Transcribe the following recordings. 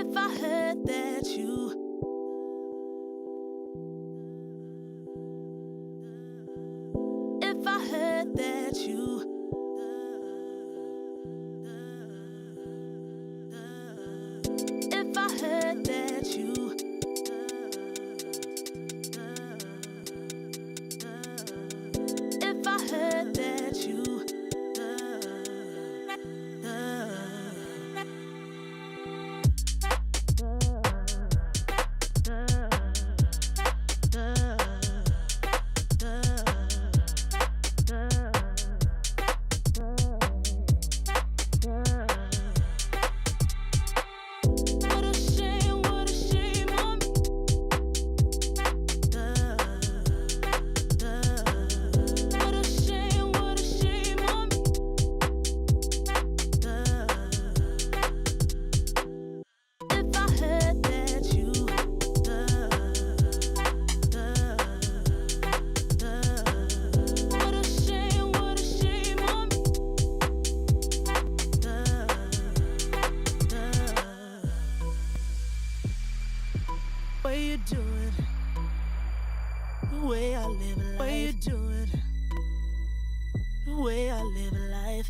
If I heard that you If I heard that you If I heard that you If I heard that you way I live life.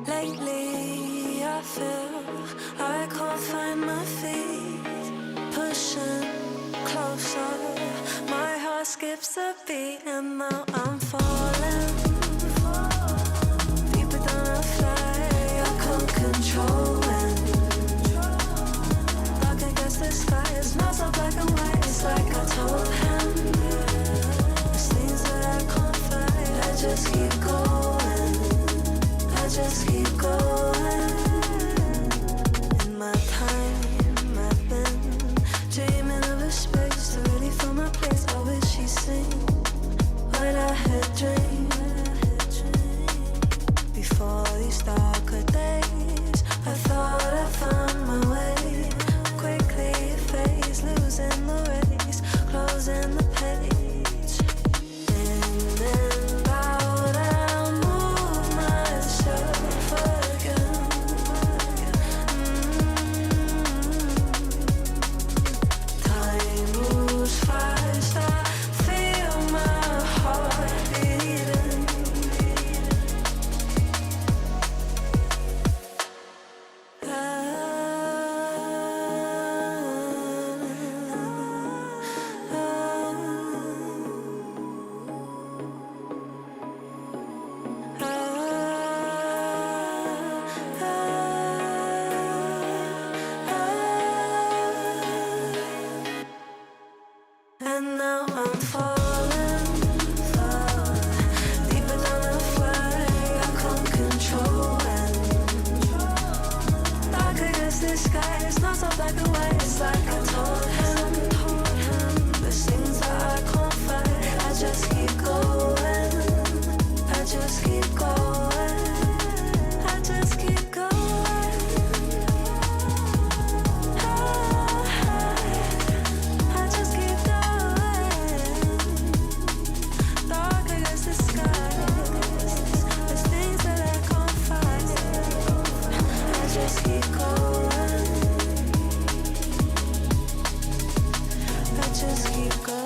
Lately I feel I can't find my feet. Pushing closer, my heart skips a beat, and now I'm falling deeper than I fly. I can't control when dark against the sky. It's not so black and white. It's like I told him there's things that I can't fight. I just keep going. I just keep going. In my time I've been dreaming of a space to really fill my place. I wish she'd seen what I had dreamed. Before these darker days, I thought I found my way. Quickly it fades, losing the race, closing the page. In and out, I'll move myself again. Time moves fast, I feel my heart beating. And now I'm falling, deeper than I fly. I can't control when dark against the sky. It's not so black and white. It's like I told him there's things that I can't fight. I just keep going. I just keep going. I just keep going. I just keep going. Dark against the sky. There's things that I can't fight. I just keep going. I just keep going.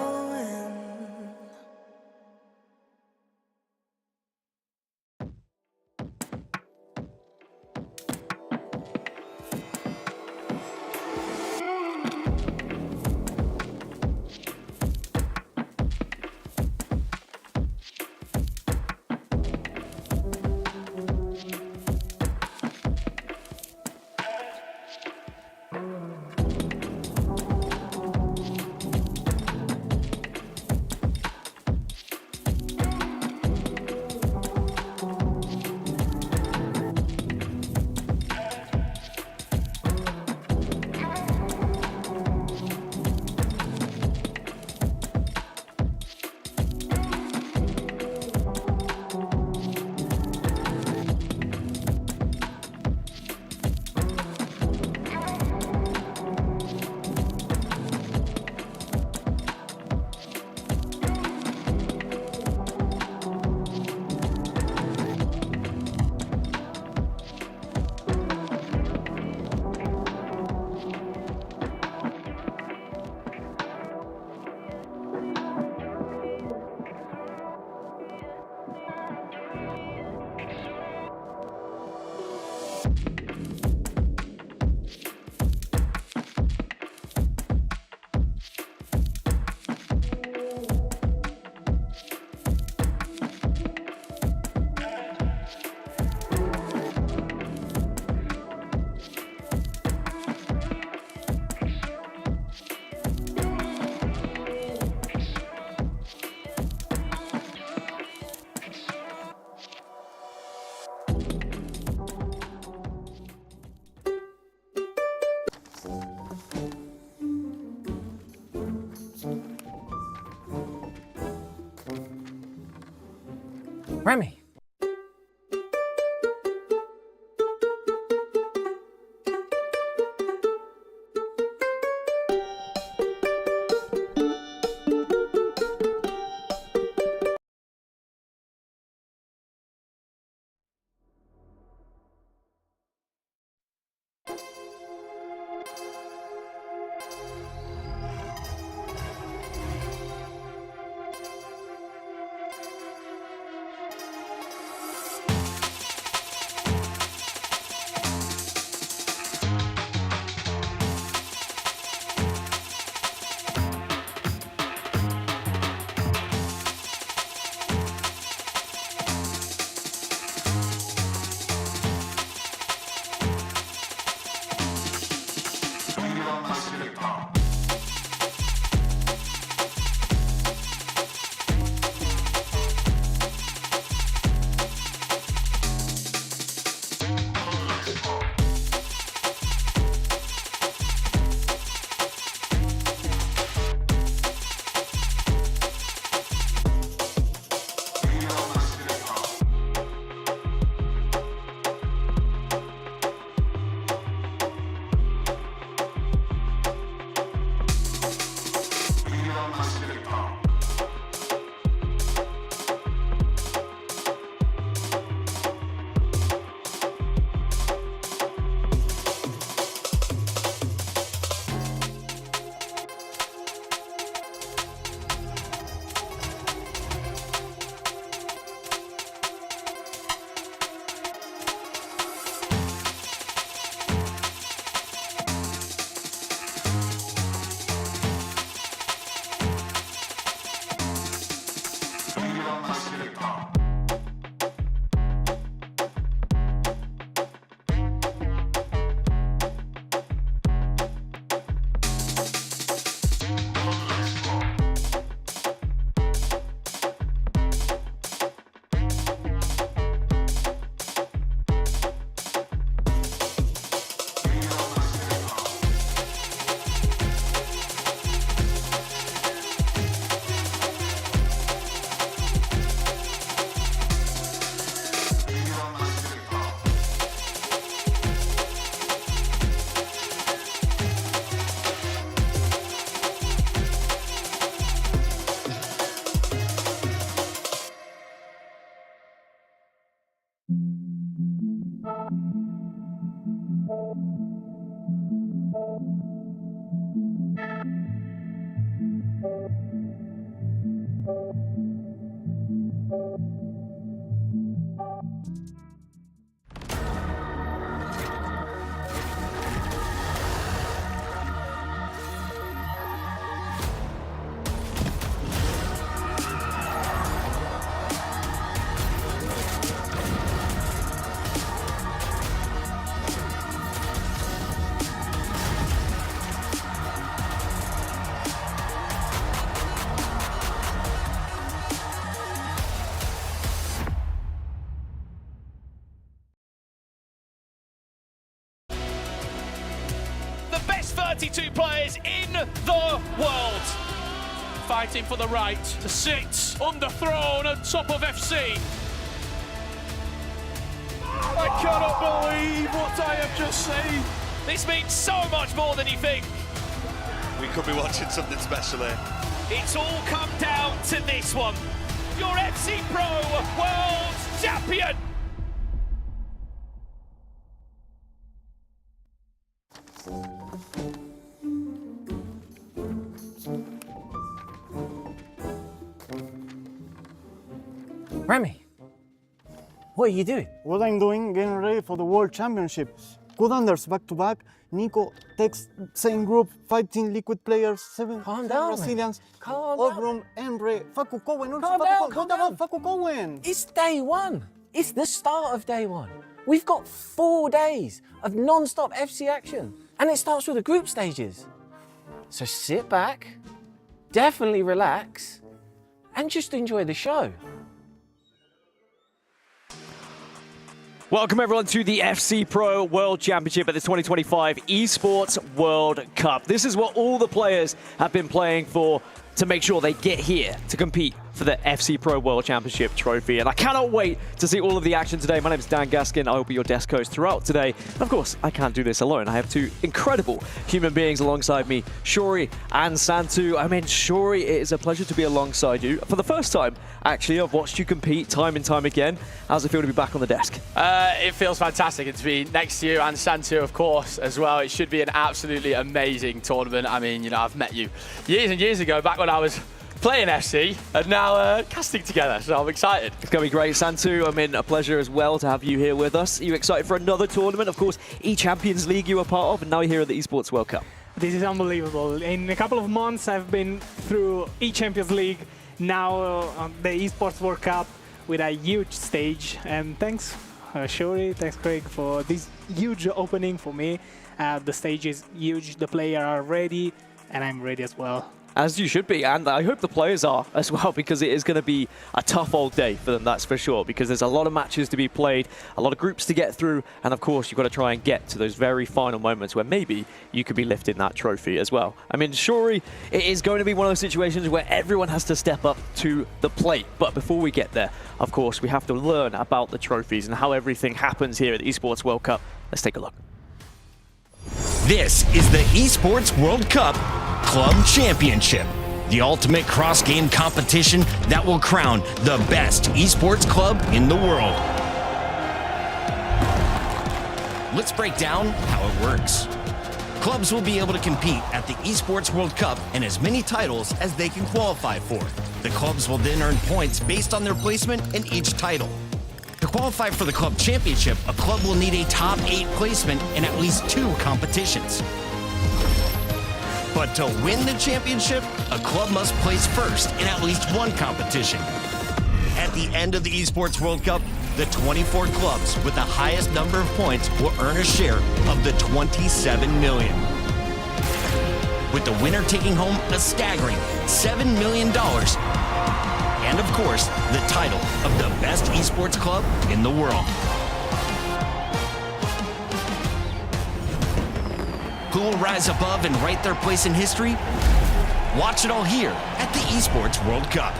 Remy. Best 32 players in the world fighting for the right to sit on the throne on top of FC. I cannot believe what I have just seen. This means so much more than you think. We could be watching something special here. It's all come down to this one. Your FC Pro World Champion. Remy, what are you doing? What I'm doing, getting ready for the World Championship. Good unders back-to-back. Nico, Tekkz, same group, 15 liquid players, 7 Calm down, Brazilians. Calm Ogrom, Emre, Facu Cohen. Calm down, calm down. Facu Cohen. It's day one. It's the start of day one. We've got 4 days of non-stop FC action. And it starts with the group stages. So sit back, definitely relax, and just enjoy the show. Welcome everyone to the FC Pro World Championship at the 2025 Esports World Cup. This is what all the players have been playing for to make sure they get here to compete for the FC Pro World Championship trophy. And I cannot wait to see all of the action today. My name is Dan Gaskin. I will be your desk host throughout today. And of course, I can't do this alone. I have 2 incredible human beings alongside me, Shori and Santu. I mean, Shori, it is a pleasure to be alongside you. For the first time, actually, I've watched you compete time and time again. How's it feel to be back on the desk? It feels fantastic. And to be next to you and Santu, of course, as well. It should be an absolutely amazing tournament. I mean, you know, I've met you years and years ago, back when I was playing FC, and now casting together, so I'm excited. It's going to be great. Santu, I mean, a pleasure as well to have you here with us. Are you excited for another tournament? Of course, E-Champions League you were part of, and now you're here at the Esports World Cup. This is unbelievable. In a couple of months, I've been through E-Champions League, now the Esports World Cup with a huge stage. And thanks, Shori, thanks, Craig, for this huge opening for me. The stage is huge, the players are ready, and I'm ready as well. As you should be, and I hope the players are as well, because it is going to be a tough old day for them, that's for sure, because there's a lot of matches to be played, a lot of groups to get through, and of course you've got to try and get to those very final moments where maybe you could be lifting that trophy as well. I mean, Shori, it is going to be one of those situations where everyone has to step up to the plate, but before we get there, of course, we have to learn about the trophies and how everything happens here at the Esports World Cup. Let's take a look. This is the Esports World Cup Club Championship, the ultimate cross-game competition that will crown the best esports club in the world. Let's break down how it works. Clubs will be able to compete at the Esports World Cup and as many titles as they can qualify for. The clubs will then earn points based on their placement in each title. To qualify for the Club Championship, a club will need a top 8 placement in at least 2 competitions. But to win the championship, a club must place first in at least 1 competition. At At the end of the Esports World Cup, the 24 clubs with the highest number of points will earn a share of the $27 million. With the winner taking home a staggering $7 million. And of course, the title of the best esports club in the world. Who will rise above and write their place in history? Watch it all here at the Esports World Cup.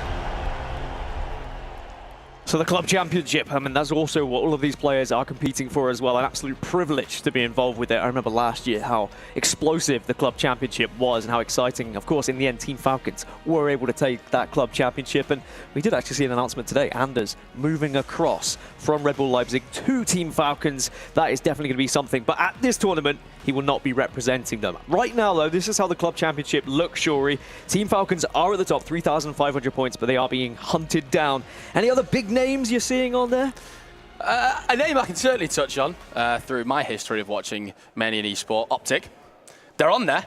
So the Club Championship, I mean, that's also what all of these players are competing for as well. An absolute privilege to be involved with it. I remember last year how explosive the Club Championship was and how exciting. Of course, in the end, Team Falcons were able to take that Club Championship. And we did actually see an announcement today. Anders moving across from Red Bull Leipzig to Team Falcons. That is definitely going to be something. But at this tournament, he will not be representing them. Right now, though, this is how the Club Championship looks, Shuri. Team Falcons are at the top, 3,500 points, but they are being hunted down. Any other big names you're seeing on there? A name I can certainly touch on through my history of watching many in eSport, Optic. They're on there.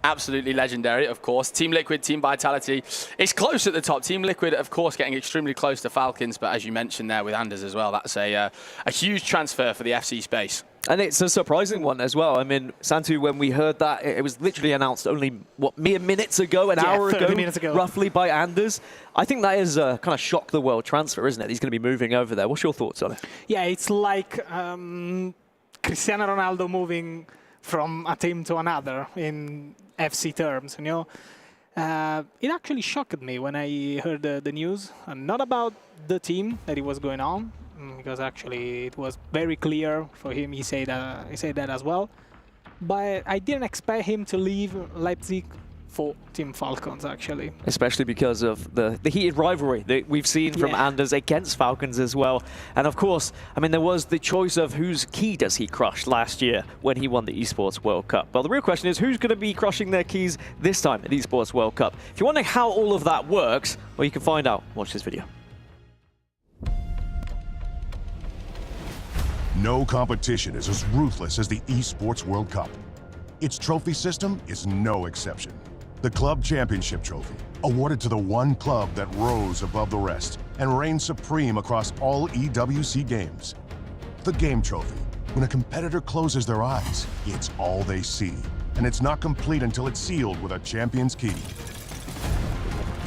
Absolutely legendary, of course. Team Liquid, Team Vitality. It's close at the top. Team Liquid, of course, getting extremely close to Falcons, but as you mentioned there with Anders as well, that's a huge transfer for the FC space. And it's a surprising one as well. I mean, Santu, when we heard that, it was literally announced only, what, mere minutes ago, an hour ago, roughly, by Anders. I think that is a kind of shock the world transfer, isn't it? He's going to be moving over there. What's your thoughts on it? Yeah, it's like Cristiano Ronaldo moving from a team to another in FC terms, you know. It actually shocked me when I heard the news, and not about the team that it was going on, because actually it was very clear for him. He said that as well, but I didn't expect him to leave Leipzig for Team Falcons, actually. Especially because of the heated rivalry that we've seen from Anders against Falcons as well. And of course, I mean, there was the choice of whose key does he crush last year when he won the Esports World Cup. But the real question is, who's going to be crushing their keys this time at Esports World Cup? If you're wondering how all of that works, well, you can find out. Watch this video. No competition is as ruthless as the Esports World Cup. Its trophy system is no exception. The Club Championship Trophy, awarded to the one club that rose above the rest and reigned supreme across all EWC games. The Game Trophy, when a competitor closes their eyes, it's all they see, and it's not complete until it's sealed with a champion's key.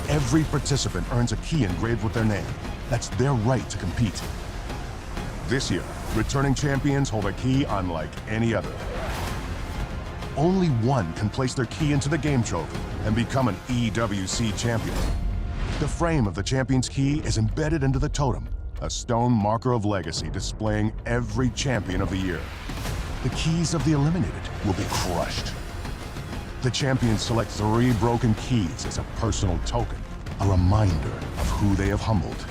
Every participant earns a key engraved with their name. That's their right to compete. This year, returning champions hold a key unlike any other. Only one can place their key into the Game Trophy and become an EWC champion. The frame of the champion's key is embedded into the totem, a stone marker of legacy displaying every champion of the year. The keys of the eliminated will be crushed. The champions select 3 broken keys as a personal token, a reminder of who they have humbled.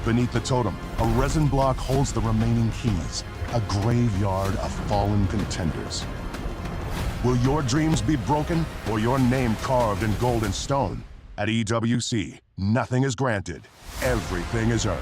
Beneath the totem, a resin block holds the remaining keys, a graveyard of fallen contenders. Will your dreams be broken or your name carved in golden stone? At EWC, nothing is granted, everything is earned.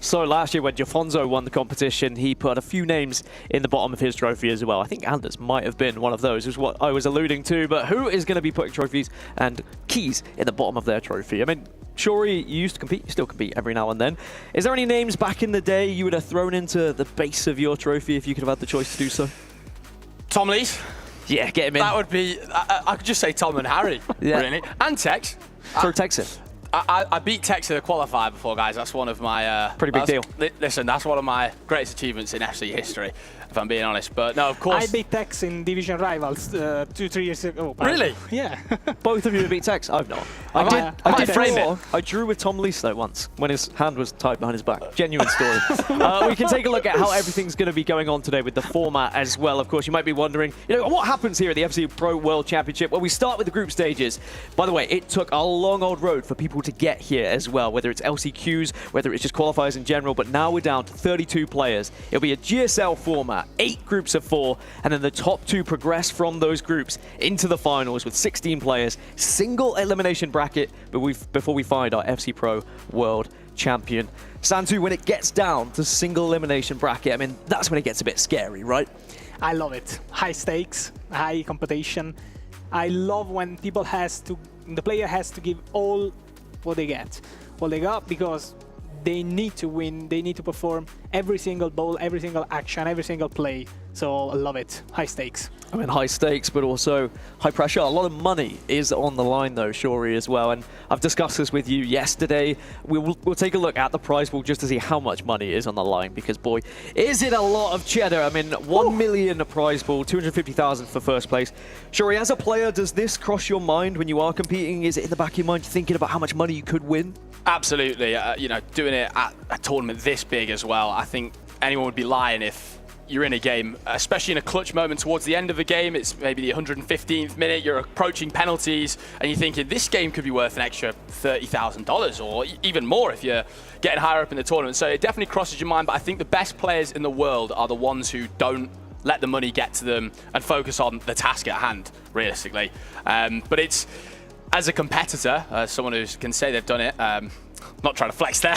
So last year when Jafonzo won the competition, he put a few names in the bottom of his trophy as well. I think Anders might have been one of those, is what I was alluding to. But who is going to be putting trophies and keys in the bottom of their trophy? I mean, Shuri, you used to compete, you still compete every now and then. Is there any names back in the day you would have thrown into the base of your trophy if you could have had the choice to do so? Tom Lees. Yeah, get him in. That would be, I could just say Tom and Harry, really. And Tekkz. Throw Tekkz in. I beat Tekkz in the qualifier before, guys. That's one of my... Pretty big deal. Listen, that's one of my greatest achievements in FC history, if I'm being honest. But no, of course... I beat Tekkz in Division Rivals 2-3 years ago. Really? Yeah. Both of you beat Tekkz? I've not. I drew with Tom Lees though once, when his hand was tied behind his back. Genuine story. We can take a look at how everything's going to be going on today with the format as well. Of course, you might be wondering, you know, what happens here at the FC Pro World Championship? Well, we start with the group stages. By the way, it took a long old road for people to get here as well, whether it's LCQs, whether it's just qualifiers in general, but now we're down to 32 players. It'll be a GSL format, 8 groups of 4, and then the top 2 progress from those groups into the finals with 16 players, single elimination bracket, but before we find our FC Pro World Champion. Santu, when it gets down to single elimination bracket, I mean, that's when it gets a bit scary, right? I love it. High stakes, high competition. I love when the player has to give all what they get. Well, they got because they need to win, they need to perform every single ball, every single action, every single play. So I love it. High stakes. I mean, high stakes, but also high pressure. A lot of money is on the line, though, Shori, as well. And I've discussed this with you yesterday. We'll take a look at the prize pool just to see how much money is on the line, because, boy, is it a lot of cheddar. I mean, 1 million prize pool, 250,000 for first place. Shori, as a player, does this cross your mind when you are competing? Is it in the back of your mind thinking about how much money you could win? Absolutely. You know, doing it at a tournament this big as well, I think anyone would be lying if you're in a game, especially in a clutch moment towards the end of the game. It's maybe the 115th minute, you're approaching penalties, and you're thinking this game could be worth an extra $30,000 or even more if you're getting higher up in the tournament. So it definitely crosses your mind, but I think the best players in the world are the ones who don't let the money get to them and focus on the task at hand, realistically. But it's, as a competitor, someone who can say they've done it, not trying to flex there,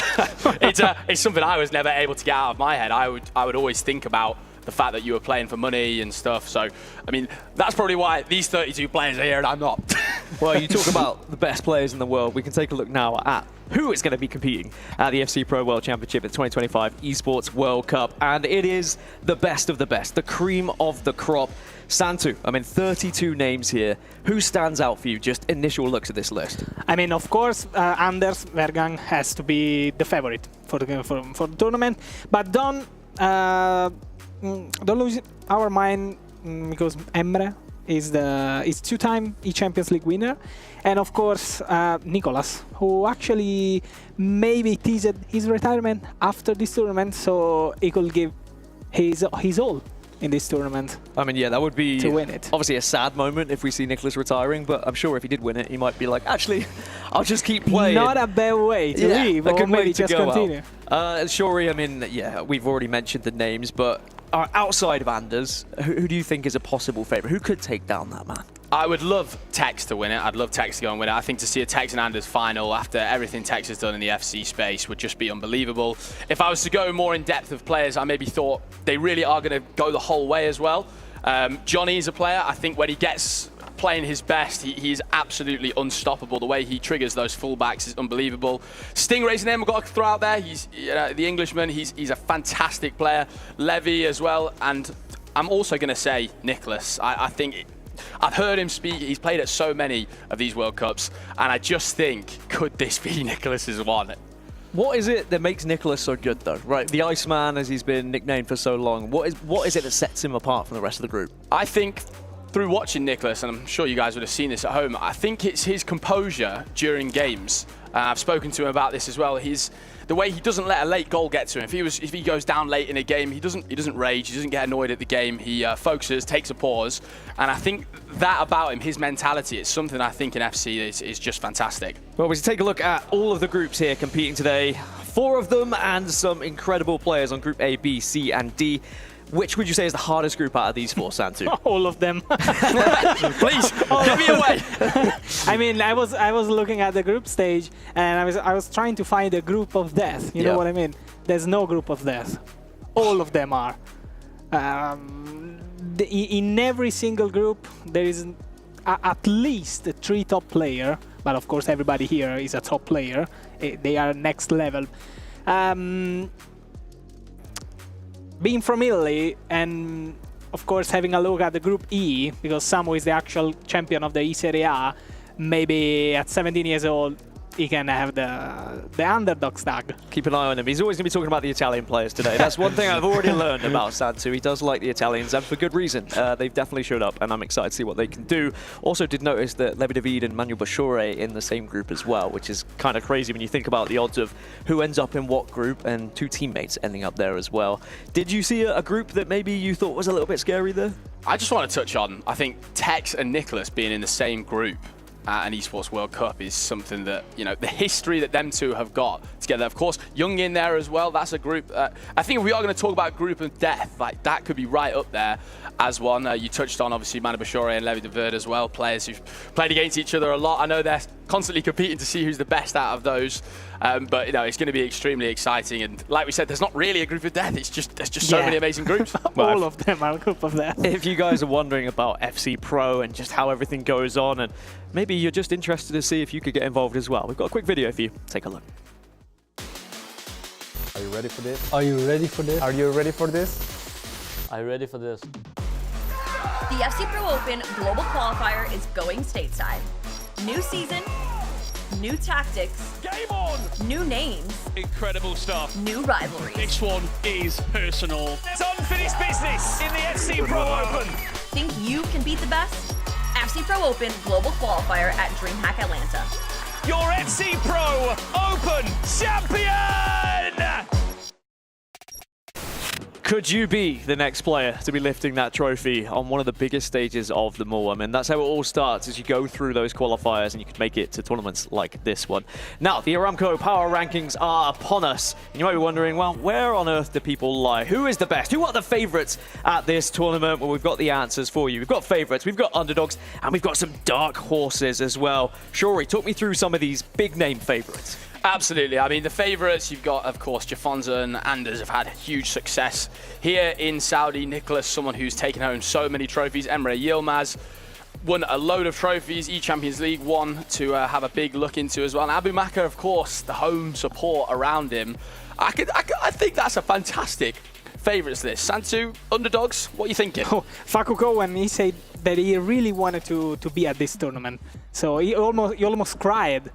it's something I was never able to get out of my head. I would always think about the fact that you were playing for money and stuff. So, I mean, that's probably why these 32 players are here and I'm not. Well, you talk about the best players in the world. We can take a look now at who is going to be competing at the FC Pro World Championship at 2025 Esports World Cup. And it is the best of the best, the cream of the crop. Santu, I mean, 32 names here. Who stands out for you? Just initial looks at this list. I mean, of course, Anders Vergang has to be the favorite for the tournament. But don't lose our mind because Emre is two-time Champions League winner, and of course Nicolas, who actually maybe teased his retirement after this tournament, so he could give his all in this tournament. I mean, yeah, that would be to win it. Obviously a sad moment if we see Nicolas retiring, but I'm sure if he did win it, he might be like, actually, I'll just keep playing. Not a bad way to leave, or maybe just continue. Shori, I mean, yeah, we've already mentioned the names, but outside of Anders, who do you think is a possible favourite? Who could take down that man? I would love Tekkz to win it. I'd love Tekkz to go and win it. I think to see a Tekkz and Anders final after everything Tekkz has done in the FC space would just be unbelievable. If I was to go more in depth of players, I maybe thought they really are going to go the whole way as well. Johnny is a player. I think when he gets playing his best, he's absolutely unstoppable. The way he triggers those fullbacks is unbelievable. Stingray's name I've got to throw out there. He's the Englishman. He's a fantastic player. Levy as well. And I'm also going to say Nicolas. I think I've heard him speak. He's played at so many of these World Cups, and I just think, could this be Nicolas's one? What is it that makes Nicolas so good, though? Right, the Iceman, as he's been nicknamed for so long. What is it that sets him apart from the rest of the group? I think through watching Nicolas, and I'm sure you guys would have seen this at home, I think it's his composure during games. I've spoken to him about this as well. The way he doesn't let a late goal get to him. If he goes down late in a game, he doesn't rage, he doesn't get annoyed at the game. He focuses, takes a pause, and I think that about him, his mentality, it's something I think in FC is just fantastic. Well, we should take a look at all of the groups here competing today. 4 of them, and some incredible players on Group A, B, C, and D. Which would you say is the hardest group out of these 4, Santu? All of them. Please, give me away. I mean, I was looking at the group stage, and I was trying to find a group of death. You know what I mean? There's no group of death. All of them are. In every single group, there is at least 3 top players. But of course, everybody here is a top player. They are next level. Being from Italy, and of course having a look at the Group E, because Samu is the actual champion of the E Serie A, maybe at 17 years old, he can have the underdog tag. Keep an eye on him. He's always going to be talking about the Italian players today. That's one thing I've already learned about Santu. He does like the Italians, and for good reason. They've definitely showed up, and I'm excited to see what they can do. Also did notice that Levi David and Manuel Bashore in the same group as well, which is kind of crazy when you think about the odds of who ends up in what group, and 2 teammates ending up there as well. Did you see a group that maybe you thought was a little bit scary there? I just want to touch on, I think Tekkz and Nicolas being in the same group at an Esports World Cup is something that, you know, the history that them two have got together. Of course, Young in there as well. That's a group. I think if we are going to talk about group of death, like that could be right up there as one. You touched on, obviously, Manu Bashore and Levi David as well, players who've played against each other a lot. I know they're constantly competing to see who's the best out of those. But you know, it's going to be extremely exciting. And like we said, there's not really a group of death. It's just there's just so many amazing groups. All of them are a group of death. If you guys are wondering about FC Pro and just how everything goes on, and maybe you're just interested to see if you could get involved as well, we've got a quick video for you. Take a look. Are you ready for this? Are you ready for this? Are you ready for this? Are you ready for this? The FC Pro Open Global Qualifier is going stateside. New season, new tactics, Game on! new names, Incredible stuff. new rivalries. This one is personal. There's unfinished business in the FC Pro Open. Think you can beat the best? FC Pro Open Global Qualifier at DreamHack Atlanta. Your FC Pro Open champion! Could you be the next player to be lifting that trophy on one of the biggest stages of them all? I mean, that's how it all starts, as you go through those qualifiers and you could make it to tournaments like this one. Now, the Aramco Power Rankings are upon us. And you might be wondering, well, where on earth do people lie? Who is the best? Who are the favorites at this tournament? Well, we've got the answers for you. We've got favorites, we've got underdogs, and we've got some dark horses as well. Shori, talk me through some of these big name favorites. Absolutely. I mean, the favourites, you've got, of course, Phzin and Anders have had huge success here in Saudi. Nicholas, someone who's taken home so many trophies. Emre Yilmaz won a load of trophies. E-Champions League one to have a big look into as well. And Abu Maka, of course, the home support around him. I think that's a fantastic favourites list. Santu, underdogs, what are you thinking? Oh, Faku Cohen, he said that he really wanted to be at this tournament. So he almost cried.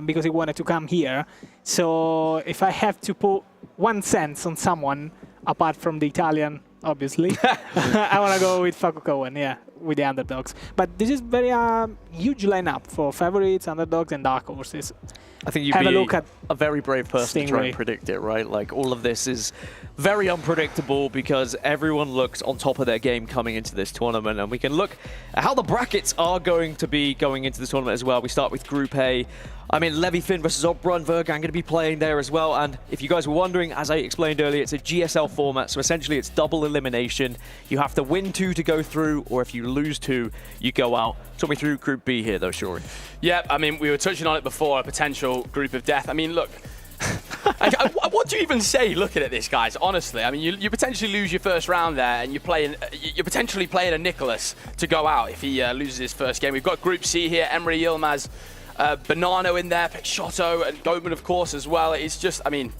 Because he wanted to come here. So if I have to put 1 cent on someone, apart from the Italian, obviously, I want to go with Faku Cohen, yeah, with the underdogs. But this is very huge lineup for favorites, underdogs, and dark horses. I think you'd be a very brave person to try and predict it, right? Like, all of this is very unpredictable because everyone looks on top of their game coming into this tournament. And we can look at how the brackets are going to be going into the tournament as well. We start with Group A. I mean, Levi Finn versus Obrun Vergan going to be playing there as well. And if you guys were wondering, as I explained earlier, it's a GSL format. So essentially, it's double elimination. You have to win 2 to go through, or if you lose 2, you go out. Talk me through Group B here, though, Shori. Yeah, I mean, we were touching on it before, a potential group of death. I mean, look, what do you even say looking at this, guys? Honestly, I mean, you potentially lose your first round there, and you're potentially playing a Nicholas to go out if he loses his first game. We've got Group C here, Emre Yilmaz, Bonanno in there, Peixoto, and Goldman, of course, as well. It's just, I mean,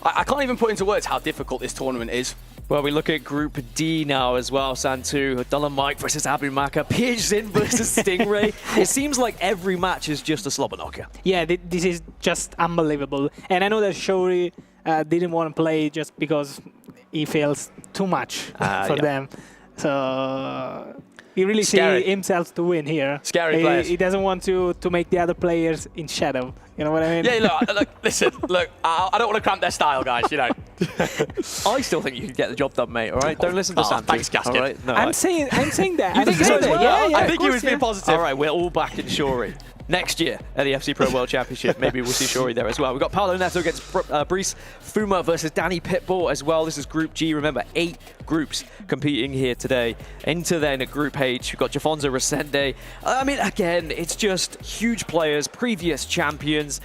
I can't even put into words how difficult this tournament is. Well, we look at Group D now as well. Santu, Dullah Mike versus Abu Maka, Phzin versus Stingray. It seems like every match is just a slobber knocker. Yeah, this is just unbelievable. And I know that Shori didn't want to play just because he feels too much for them. So he really sees himself to win here. Scary players. He doesn't want to make the other players in shadow. You know what I mean? Yeah, look, listen, look, I don't want to cramp their style, guys, you know. I still think you can get the job done, mate, all right? Don't listen to Santu. Thanks, Gaskin. All right? No, I'm saying that. You think so as well? Yeah, I think he was being positive. All right, we're all back in Shori. Next year at the FC Pro World Championship, maybe we'll see Shori there as well. We've got Paolo Neto against Brice Fuma versus Danny Pitbull as well. This is Group G. Remember, 8 groups competing here today. Into then at Group H, we've got Jafonza Resende. I mean, again, it's just huge players, previous champions.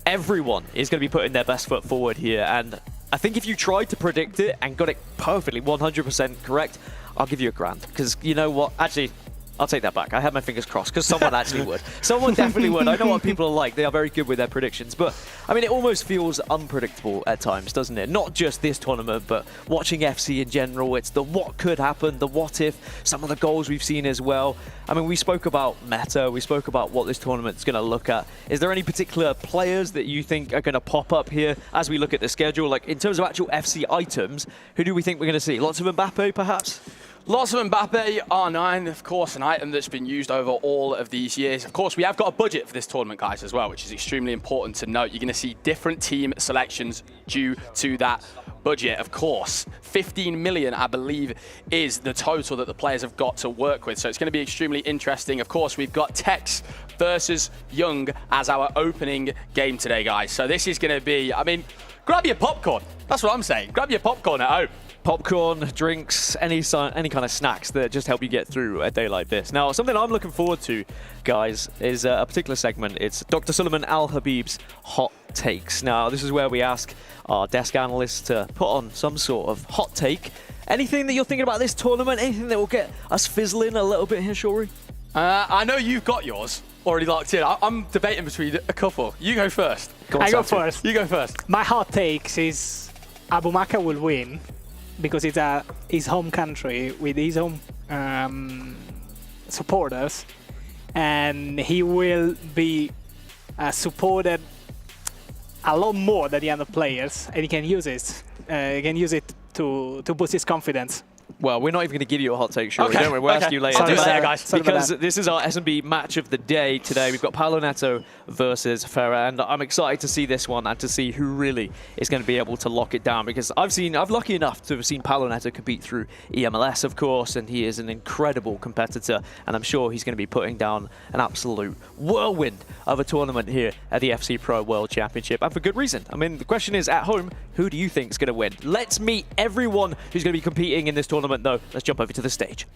Everyone is going to be putting their best foot forward here. And I think if you tried to predict it and got it perfectly 100% correct, I'll give you $1,000. Because you know what? Actually, I'll take that back. I had my fingers crossed because someone actually would. Someone definitely would. I know what people are like. They are very good with their predictions. But, I mean, it almost feels unpredictable at times, doesn't it? Not just this tournament, but watching FC in general. It's the what could happen, the what if, some of the goals we've seen as well. I mean, we spoke about meta. We spoke about what this tournament's going to look at. Is there any particular players that you think are going to pop up here as we look at the schedule? Like, in terms of actual FC items, who do we think we're going to see? Lots of Mbappe, perhaps? Lots of Mbappe, R9, of course, an item that's been used over all of these years. Of course, we have got a budget for this tournament, guys, as well, which is extremely important to note. You're going to see different team selections due to that budget. Of course, 15 million, I believe, is the total that the players have got to work with. So it's going to be extremely interesting. Of course, we've got Tekkz versus Young as our opening game today, guys. So this is going to be, I mean, grab your popcorn. That's what I'm saying. Grab your popcorn at home. Popcorn, drinks, any kind of snacks that just help you get through a day like this. Now, something I'm looking forward to, guys, is a particular segment. It's Dr. Suleiman Al-Habib's Hot Takes. Now, this is where we ask our desk analysts to put on some sort of hot take. Anything that you're thinking about this tournament? Anything that will get us fizzling a little bit here, Shori? I know you've got yours already locked in. I'm debating between a couple. You go first. I go first. You go first. My hot takes is Abu Maka will win because it's his home country with his own supporters, and he will be supported a lot more than the other players, and he can use it. He can use it to boost his confidence. Well, we're not even going to give you a hot take, Shuri. Okay. Don't worry, we'll ask you later. Sorry about that, guys. Because this is our S&B match of the day today. We've got Paolo Neto versus Ferrer, and I'm excited to see this one and to see who really is going to be able to lock it down, because I'm lucky enough to have seen Paolo Neto compete through EMLS, of course, and he is an incredible competitor, and I'm sure he's going to be putting down an absolute whirlwind of a tournament here at the FC Pro World Championship, and for good reason. I mean, the question is, at home, who do you think is going to win? Let's meet everyone who's going to be competing in this tournament, though. Let's jump over to the stage.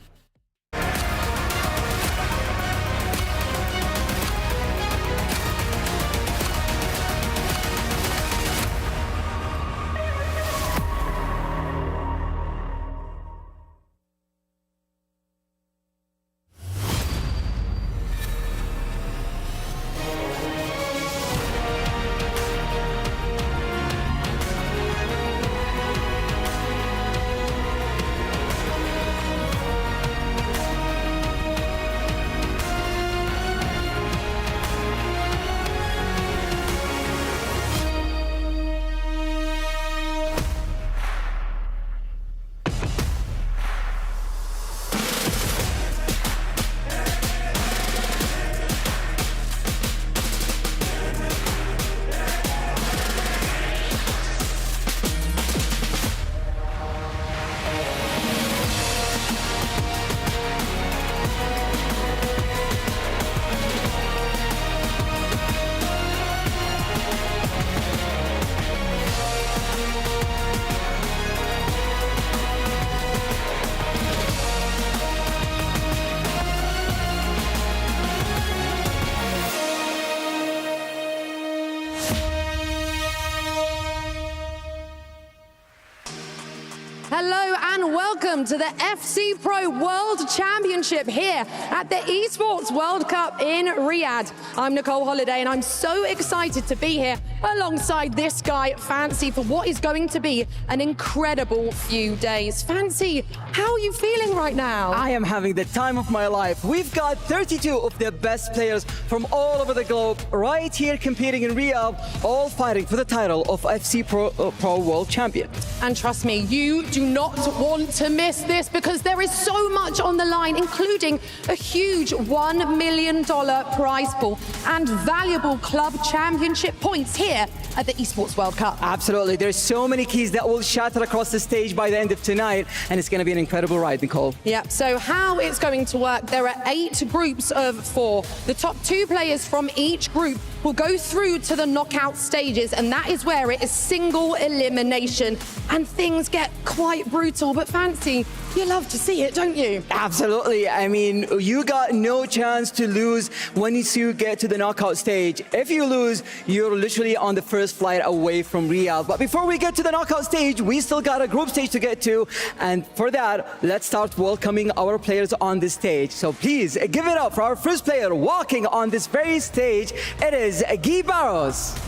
Hello and welcome to the FC Pro World Championship here at the Esports World Cup in Riyadh. I'm Nicole Holiday and I'm so excited to be here alongside this guy, Fancy, for what is going to be an incredible few days. Fancy, how are you feeling right now? I am having the time of my life. We've got 32 of the best players from all over the globe right here competing in Riyadh, all fighting for the title of FC Pro World Champion. And trust me, you do not want to miss this because there is so much on the line, including a huge $1 million prize pool and valuable club championship points here at the Esports World Cup. Absolutely. There's so many keys that will shatter across the stage by the end of tonight, and it's going to be an incredible ride, Nicole. Yeah, so how it's going to work, there are 8 groups of 4. The top 2 players from each group will go through to the knockout stages, and that is where it is single elimination, and things get quite brutal. But Fancy, you love to see it, don't you? Absolutely. I mean, you got no chance to lose when you get to the knockout stage. If you lose, you're literally on the first flight away from Riyadh. But before we get to the knockout stage, we still got a group stage to get to, and for that, let's start welcoming our players on the stage. So please give it up for our first player walking on this very stage. It is Guy Barros.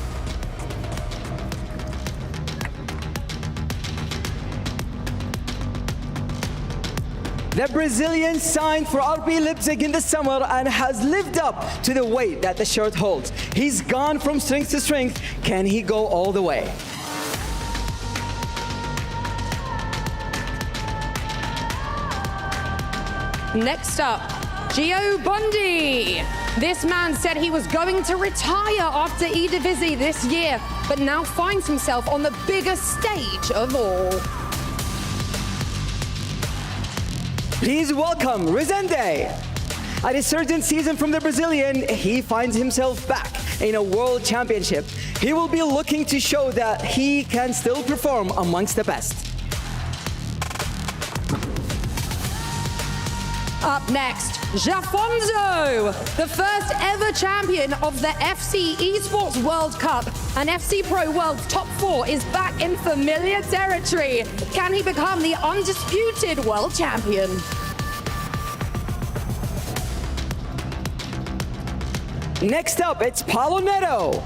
The Brazilian signed for RB Leipzig in the summer and has lived up to the weight that the shirt holds. He's gone from strength to strength. Can he go all the way? Next up, Gio Bondi. This man said he was going to retire after EWC this year, but now finds himself on the biggest stage of all. Please welcome Resende. At his third season from the Brazilian, he finds himself back in a world championship. He will be looking to show that he can still perform amongst the best. Up next, Jafonzo, the first ever champion of the FC Esports World Cup. And FC Pro World's top 4 is back in familiar territory. Can he become the undisputed world champion? Next up, it's Paulo Neto.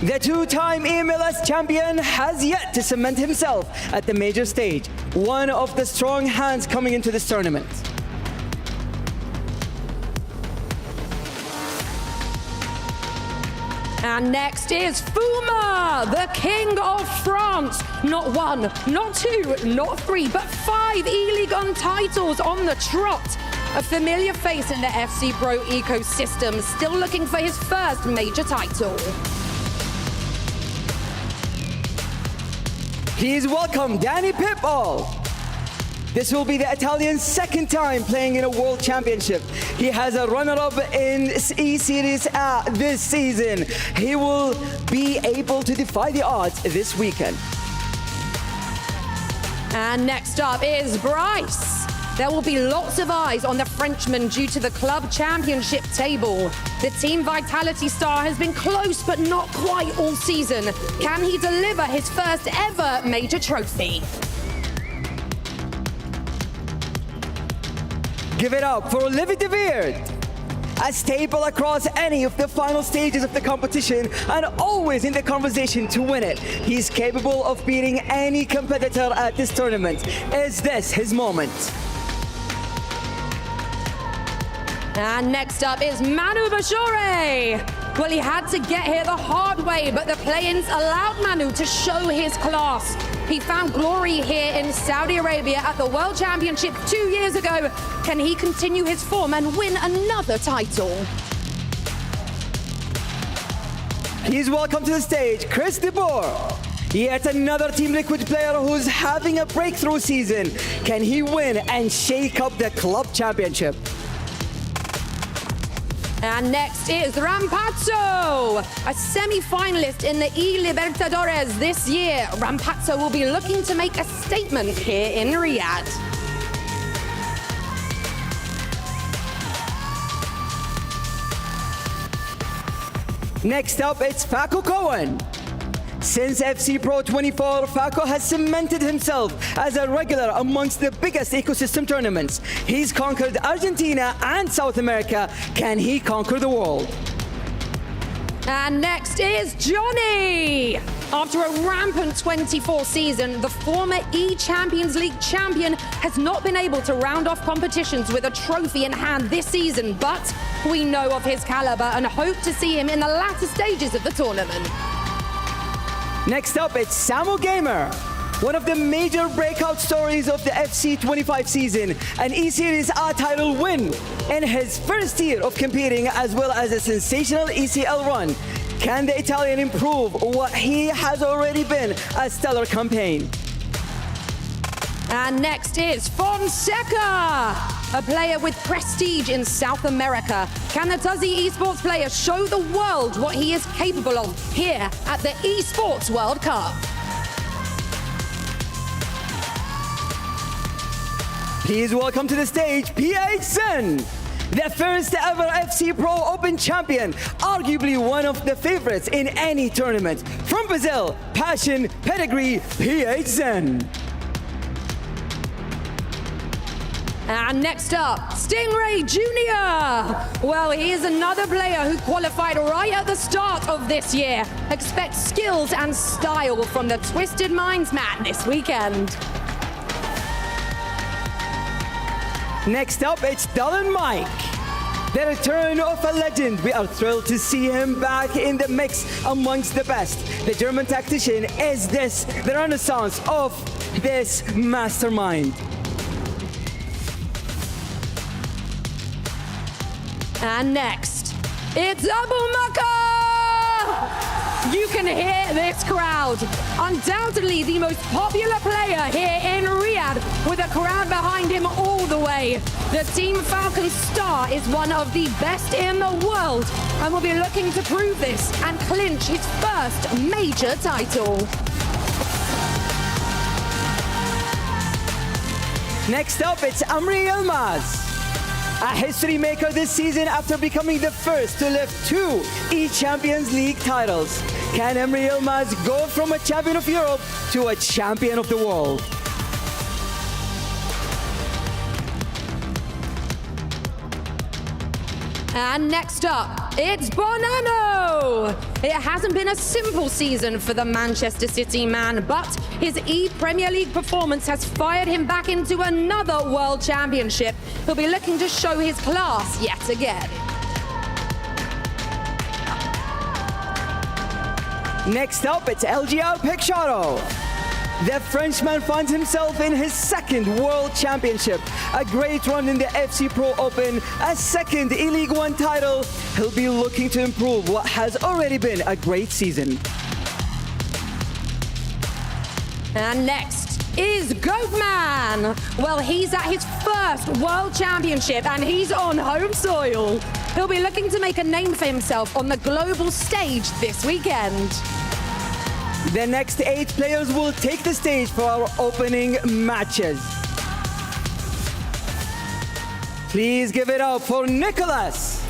The two-time EMLS champion has yet to cement himself at the major stage. One of the strong hands coming into this tournament. And next is Fuma, the king of France. Not 1, not 2, not 3, but 5 E-League titles on the trot. A familiar face in the FC Pro ecosystem, still looking for his first major title. Please welcome Danny Pitbull. This will be the Italian's second time playing in a World Championship. He has a runner-up in E-Series A this season. He will be able to defy the odds this weekend. And next up is Bryce. There will be lots of eyes on the Frenchman due to the Club Championship table. The Team Vitality star has been close but not quite all season. Can he deliver his first ever major trophy? Give it up for Olivier de Weert. A staple across any of the final stages of the competition and always in the conversation to win it. He's capable of beating any competitor at this tournament. Is this his moment? And next up is Manu Bashore. Well, he had to get here the hard way, but the play-ins allowed Manu to show his class. He found glory here in Saudi Arabia at the World Championship 2 years ago. Can he continue his form and win another title? Please welcome to the stage, Chris de Boer. Yet another Team Liquid player who's having a breakthrough season. Can he win and shake up the Club Championship? And next is Rampazzo, a semi-finalist in the E-Libertadores this year. Rampazzo will be looking to make a statement here in Riyadh. Next up, it's Faco Cohen. Since FC Pro 24, Faco has cemented himself as a regular amongst the biggest ecosystem tournaments. He's conquered Argentina and South America. Can he conquer the world? And next is Johnny. After a rampant 24 season, the former E-Champions League champion has not been able to round off competitions with a trophy in hand this season, but we know of his caliber and hope to see him in the latter stages of the tournament. Next up, it's Samu Gamer, one of the major breakout stories of the FC 25 season, an E-Series A title win in his first year of competing, as well as a sensational ECL run. Can the Italian improve what he has already been a stellar campaign? And next is Fonseca, a player with prestige in South America. Can the Tuzzy esports player show the world what he is capable of here at the Esports World Cup? Please welcome to the stage, Phzin, the first ever FC Pro Open champion, arguably one of the favorites in any tournament. From Brazil, passion, pedigree, Phzin. And next up, Stingray Jr. Well, he is another player who qualified right at the start of this year. Expect skills and style from the Twisted Minds man this weekend. Next up, it's Dylan Mike. The return of a legend. We are thrilled to see him back in the mix amongst the best. The German tactician, is this the renaissance of this mastermind? And next, it's Abu Maka! You can hear this crowd. Undoubtedly the most popular player here in Riyadh, with a crowd behind him all the way. The Team Falcon star is one of the best in the world and will be looking to prove this and clinch his first major title. Next up, it's Amri Yilmaz. A history maker this season after becoming the first to lift 2 E-Champions League titles. Can Emre Yilmaz go from a champion of Europe to a champion of the world? And next up, it's Bonanno! It hasn't been a simple season for the Manchester City man, but his E-Premier League performance has fired him back into another World Championship. He'll be looking to show his class yet again. Next up, it's LGR Picciotto. The Frenchman finds himself in his second World Championship. A great run in the FC Pro Open, a second E-League One title. He'll be looking to improve what has already been a great season. And next is Goatman. Well, he's at his first World Championship and he's on home soil. He'll be looking to make a name for himself on the global stage this weekend. The next 8 players will take the stage for our opening matches. Please give it up for Nicholas.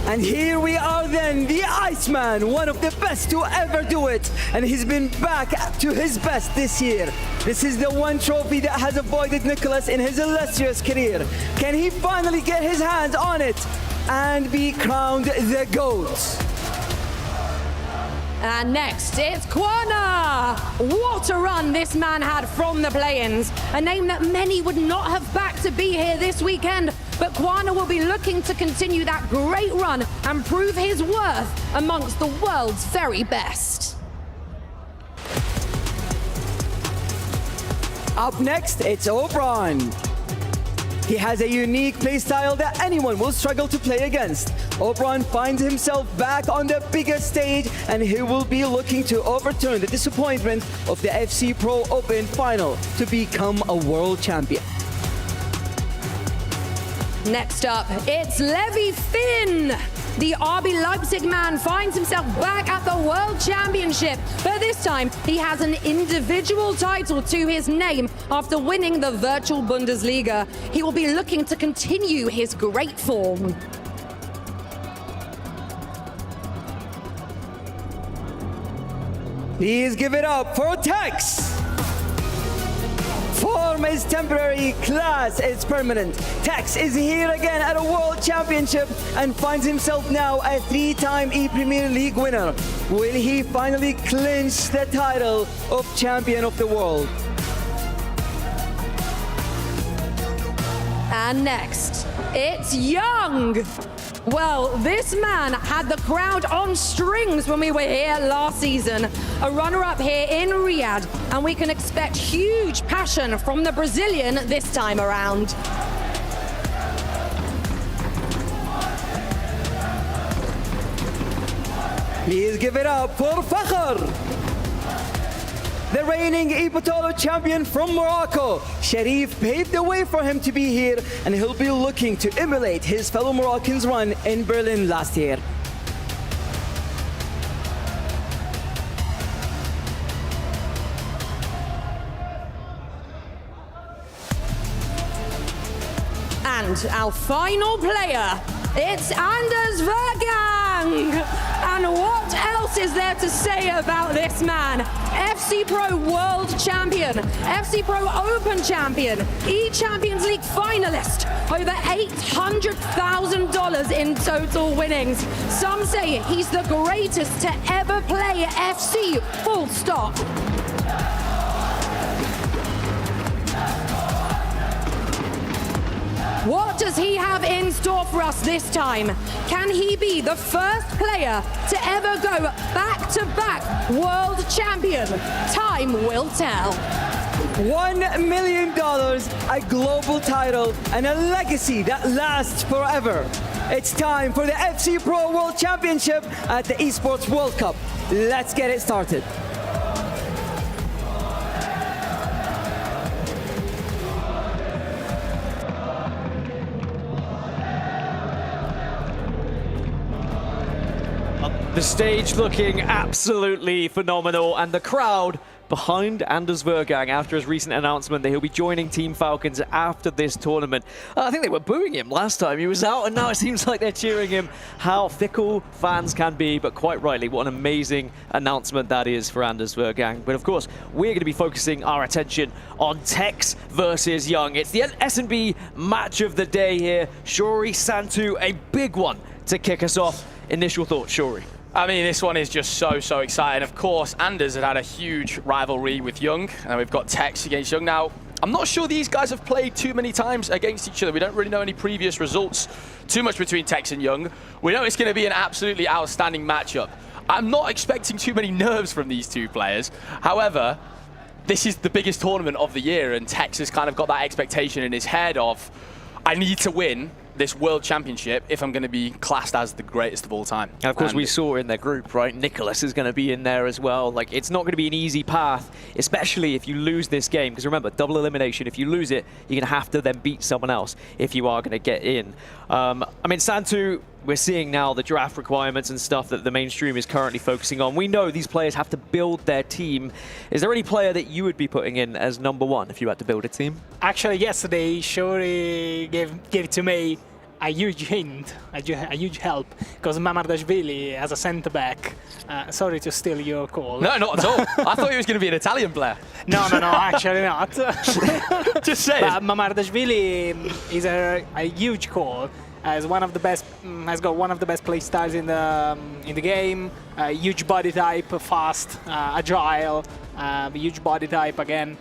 And here we are then, the Iceman, one of the best to ever do it. And he's been back to his best this year. This is the one trophy that has avoided Nicholas in his illustrious career. Can he finally get his hands on it and be crowned the GOAT? And next, it's Quana! What a run this man had from the play-ins. A name that many would not have backed to be here this weekend. But Quana will be looking to continue that great run and prove his worth amongst the world's very best. Up next, it's Obron. He has a unique playstyle that anyone will struggle to play against. Obron finds himself back on the biggest stage and he will be looking to overturn the disappointment of the FC Pro Open final to become a world champion. Next up, it's Levi Finn. The RB Leipzig man finds himself back at the World Championship, but this time he has an individual title to his name after winning the virtual Bundesliga. He will be looking to continue his great form. Please give it up for Tekkz. Form is temporary, class is permanent. Tekkz is here again at a World Championship and finds himself now a 3-time E-Premier League winner. Will he finally clinch the title of Champion of the World? And next, it's Young. Well, this man had the crowd on strings when we were here last season. A runner-up here in Riyadh, and we can expect huge passion from the Brazilian this time around. Please give it up for Fakhr. The reigning Ipotolo champion from Morocco, Sharif paved the way for him to be here, and he'll be looking to emulate his fellow Moroccans' run in Berlin last year. And our final player, it's Anders Vergang. And what else is there to say about this man? FC Pro World Champion, FC Pro Open Champion, E-Champions League finalist, over $800,000 in total winnings. Some say he's the greatest to ever play FC, full stop. What does he have in store for us this time? Can he be the first player to ever go back-to-back world champion? Time will tell. $1 million, a global title, and a legacy that lasts forever. It's time for the FC Pro World Championship at the Esports World Cup. Let's get it started. The stage looking absolutely phenomenal, and the crowd behind Anders Vergang after his recent announcement that he'll be joining Team Falcons after this tournament. I think they were booing him last time he was out, and now it seems like they're cheering him. How fickle fans can be, but quite rightly, what an amazing announcement that is for Anders Vergang. But of course, we're going to be focusing our attention on Tekkz versus Young. It's the S&B match of the day here. Shuri, Santu, a big one to kick us off. Initial thoughts, Shuri? I mean, this one is just so exciting. Of course, Anders had a huge rivalry with Young, and we've got Tekkz against Young. Now, I'm not sure these guys have played too many times against each other. We don't really know any previous results too much between Tekkz and Young. We know it's going to be an absolutely outstanding matchup. I'm not expecting too many nerves from these two players. However, this is the biggest tournament of the year, and Tekkz has kind of got that expectation in his head of, I need to win this World Championship if I'm going to be classed as the greatest of all time. And of course, we saw in their group, right? Nicholas is going to be in there as well. Like, it's not going to be an easy path, especially if you lose this game. Because remember, double elimination, if you lose it, you're going to have to then beat someone else if you are going to get in. I mean, Santu, we're seeing now the draft requirements and stuff that the mainstream is currently focusing on. We know these players have to build their team. Is there any player that you would be putting in as #1 if you had to build a team? Actually, yesterday, Shuri gave it to me a huge hint, a huge help, because Mamardashvili as a centre-back, sorry to steal your call. No, not at all. I thought he was going to be an Italian player. No, actually not. Just saying. But Mamardashvili is a huge call. Has one of the best, has got one of the best play styles in the game. Huge body type, fast, agile. Huge body type again.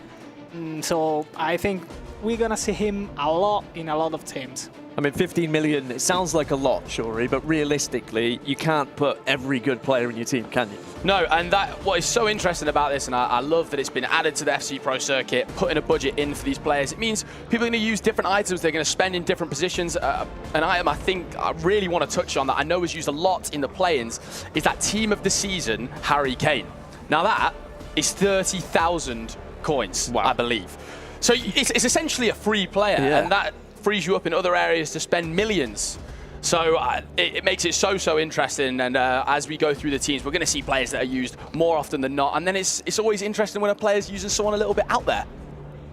So I think we're gonna see him a lot in a lot of teams. I mean, 15 million, it sounds like a lot, Shuri, but realistically, you can't put every good player in your team, can you? No, and what is so interesting about this, and I love that it's been added to the FC Pro circuit, putting a budget in for these players. It means people are going to use different items, they're going to spend in different positions. An item I think I really want to touch on that I know is used a lot in the play-ins is that Team of the Season, Harry Kane. Now that is 30,000 coins, wow. I believe. So it's essentially a free player, and that frees you up in other areas to spend millions. So it makes it so interesting, and as we go through the teams, we're going to see players that are used more often than not, and then it's always interesting when a player's using someone a little bit out there.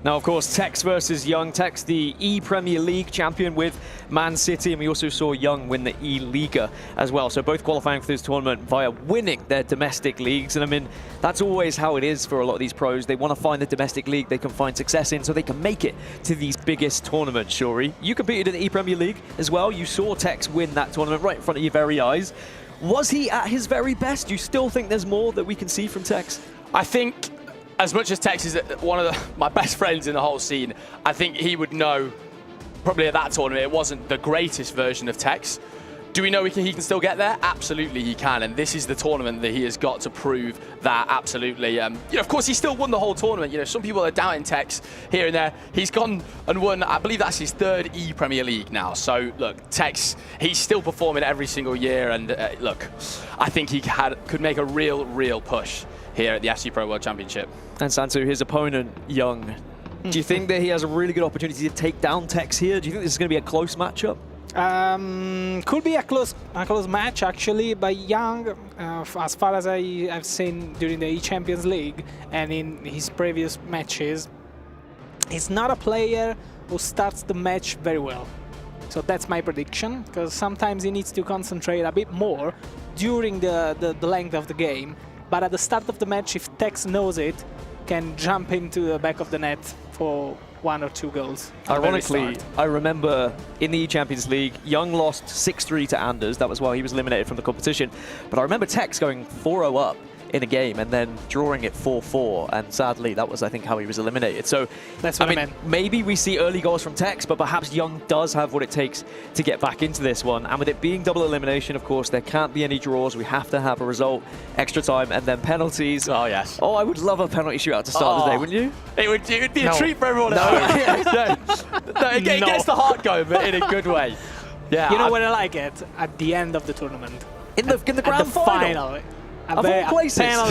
Now, of course, Tekkz versus Young. Tekkz, the E-Premier League champion with Man City, and we also saw Young win the E-Liga as well. So both qualifying for this tournament via winning their domestic leagues. And I mean, that's always how it is for a lot of these pros. They want to find the domestic league they can find success in so they can make it to these biggest tournaments, Shuri. You competed in the E-Premier League as well. You saw Tekkz win that tournament right in front of your very eyes. Was he at his very best? Do you still think there's more that we can see from Tekkz? I think, as much as Tekkz is one of my best friends in the whole scene, I think he would know probably at that tournament it wasn't the greatest version of Tekkz. Do we know he can still get there? Absolutely he can, and this is the tournament that he has got to prove that absolutely. You know, of course, he still won the whole tournament. You know, some people are doubting Tekkz here and there. He's gone and won, I believe that's his 3rd E-Premier League now. So, look, Tekkz, he's still performing every single year, and look, I think he could make a real push here at the FC Pro World Championship. And Santu, his opponent, Young, do you think that he has a really good opportunity to take down Tekkz here? Do you think this is going to be a close matchup? Could be a close match, actually, but Young, as far as I've seen during the E-Champions League and in his previous matches, he's not a player who starts the match very well. So that's my prediction, because sometimes he needs to concentrate a bit more during the length of the game. But at the start of the match, if Tekkz knows it, can jump into the back of the net for 1 or 2 goals. Ironically, I remember in the E-Champions League, Young lost 6-3 to Anders. That was why he was eliminated from the competition. But I remember Tekkz going 4-0 up in a game and then drawing it 4-4, and sadly that was, I think, how he was eliminated. So that's what I meant. Maybe we see early goals from Tekkz, but perhaps Young does have what it takes to get back into this one. And with it being double elimination, of course, there can't be any draws. We have to have a result, extra time, and then penalties. Oh yes. Oh, I would love a penalty shootout to start the day, wouldn't you? It would be a treat for everyone at home. It gets the heart going, but in a good way. Yeah. You know where I like it? At the end of the tournament. In the grand final. A penalty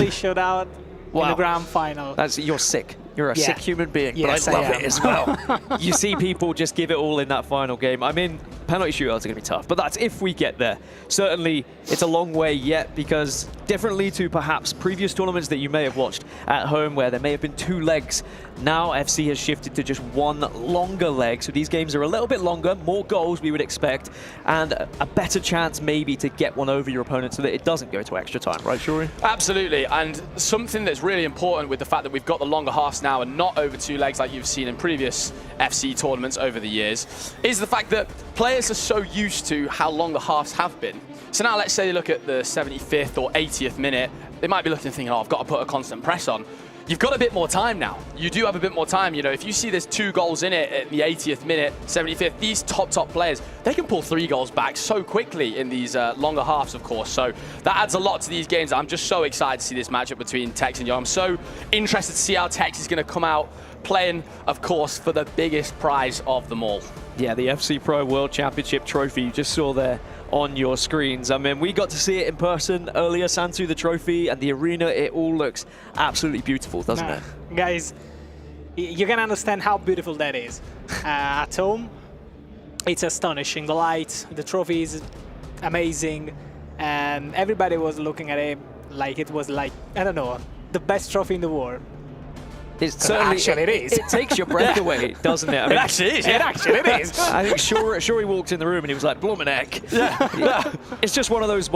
shootout in the grand final. You're sick. You're a sick human being, yes, but I love it as well. You see people just give it all in that final game. I mean, penalty shootouts are going to be tough, but that's if we get there. Certainly, it's a long way yet, because differently to perhaps previous tournaments that you may have watched at home where there may have been 2 legs, now FC has shifted to just 1 longer leg. So these games are a little bit longer, more goals we would expect, and a better chance maybe to get one over your opponent so that it doesn't go to extra time, right, Shuri? Absolutely, and something that's really important with the fact that we've got the longer halves now and not over 2 legs like you've seen in previous FC tournaments over the years is the fact that players are so used to how long the halves have been. So now let's say they look at the 75th or 80th minute, they might be looking and thinking, oh, I've got to put a constant press on. You've got a bit more time now. You do have a bit more time. You know, if you see there's 2 goals in it at the 80th minute, 75th, these top players, they can pull 3 goals back so quickly in these longer halves, of course. So that adds a lot to these games. I'm just so excited to see this matchup between Tekkz and Young. I'm so interested to see how Tekkz is going to come out playing, of course, for the biggest prize of them all. Yeah, the FC Pro World Championship trophy you just saw there on your screens. I mean, we got to see it in person earlier, Santu, the trophy and the arena. It all looks absolutely beautiful, doesn't it? Guys, you can understand how beautiful that is. At home, it's astonishing. The lights, the trophy is amazing, and everybody was looking at it like it was like, I don't know, the best trophy in the world. It's certainly, actually, it is. It takes your breath away, doesn't it? I mean, it actually is. Yeah. It actually is. I think Shuri walked in the room and he was like, Blumenek. Yeah. It's just one of those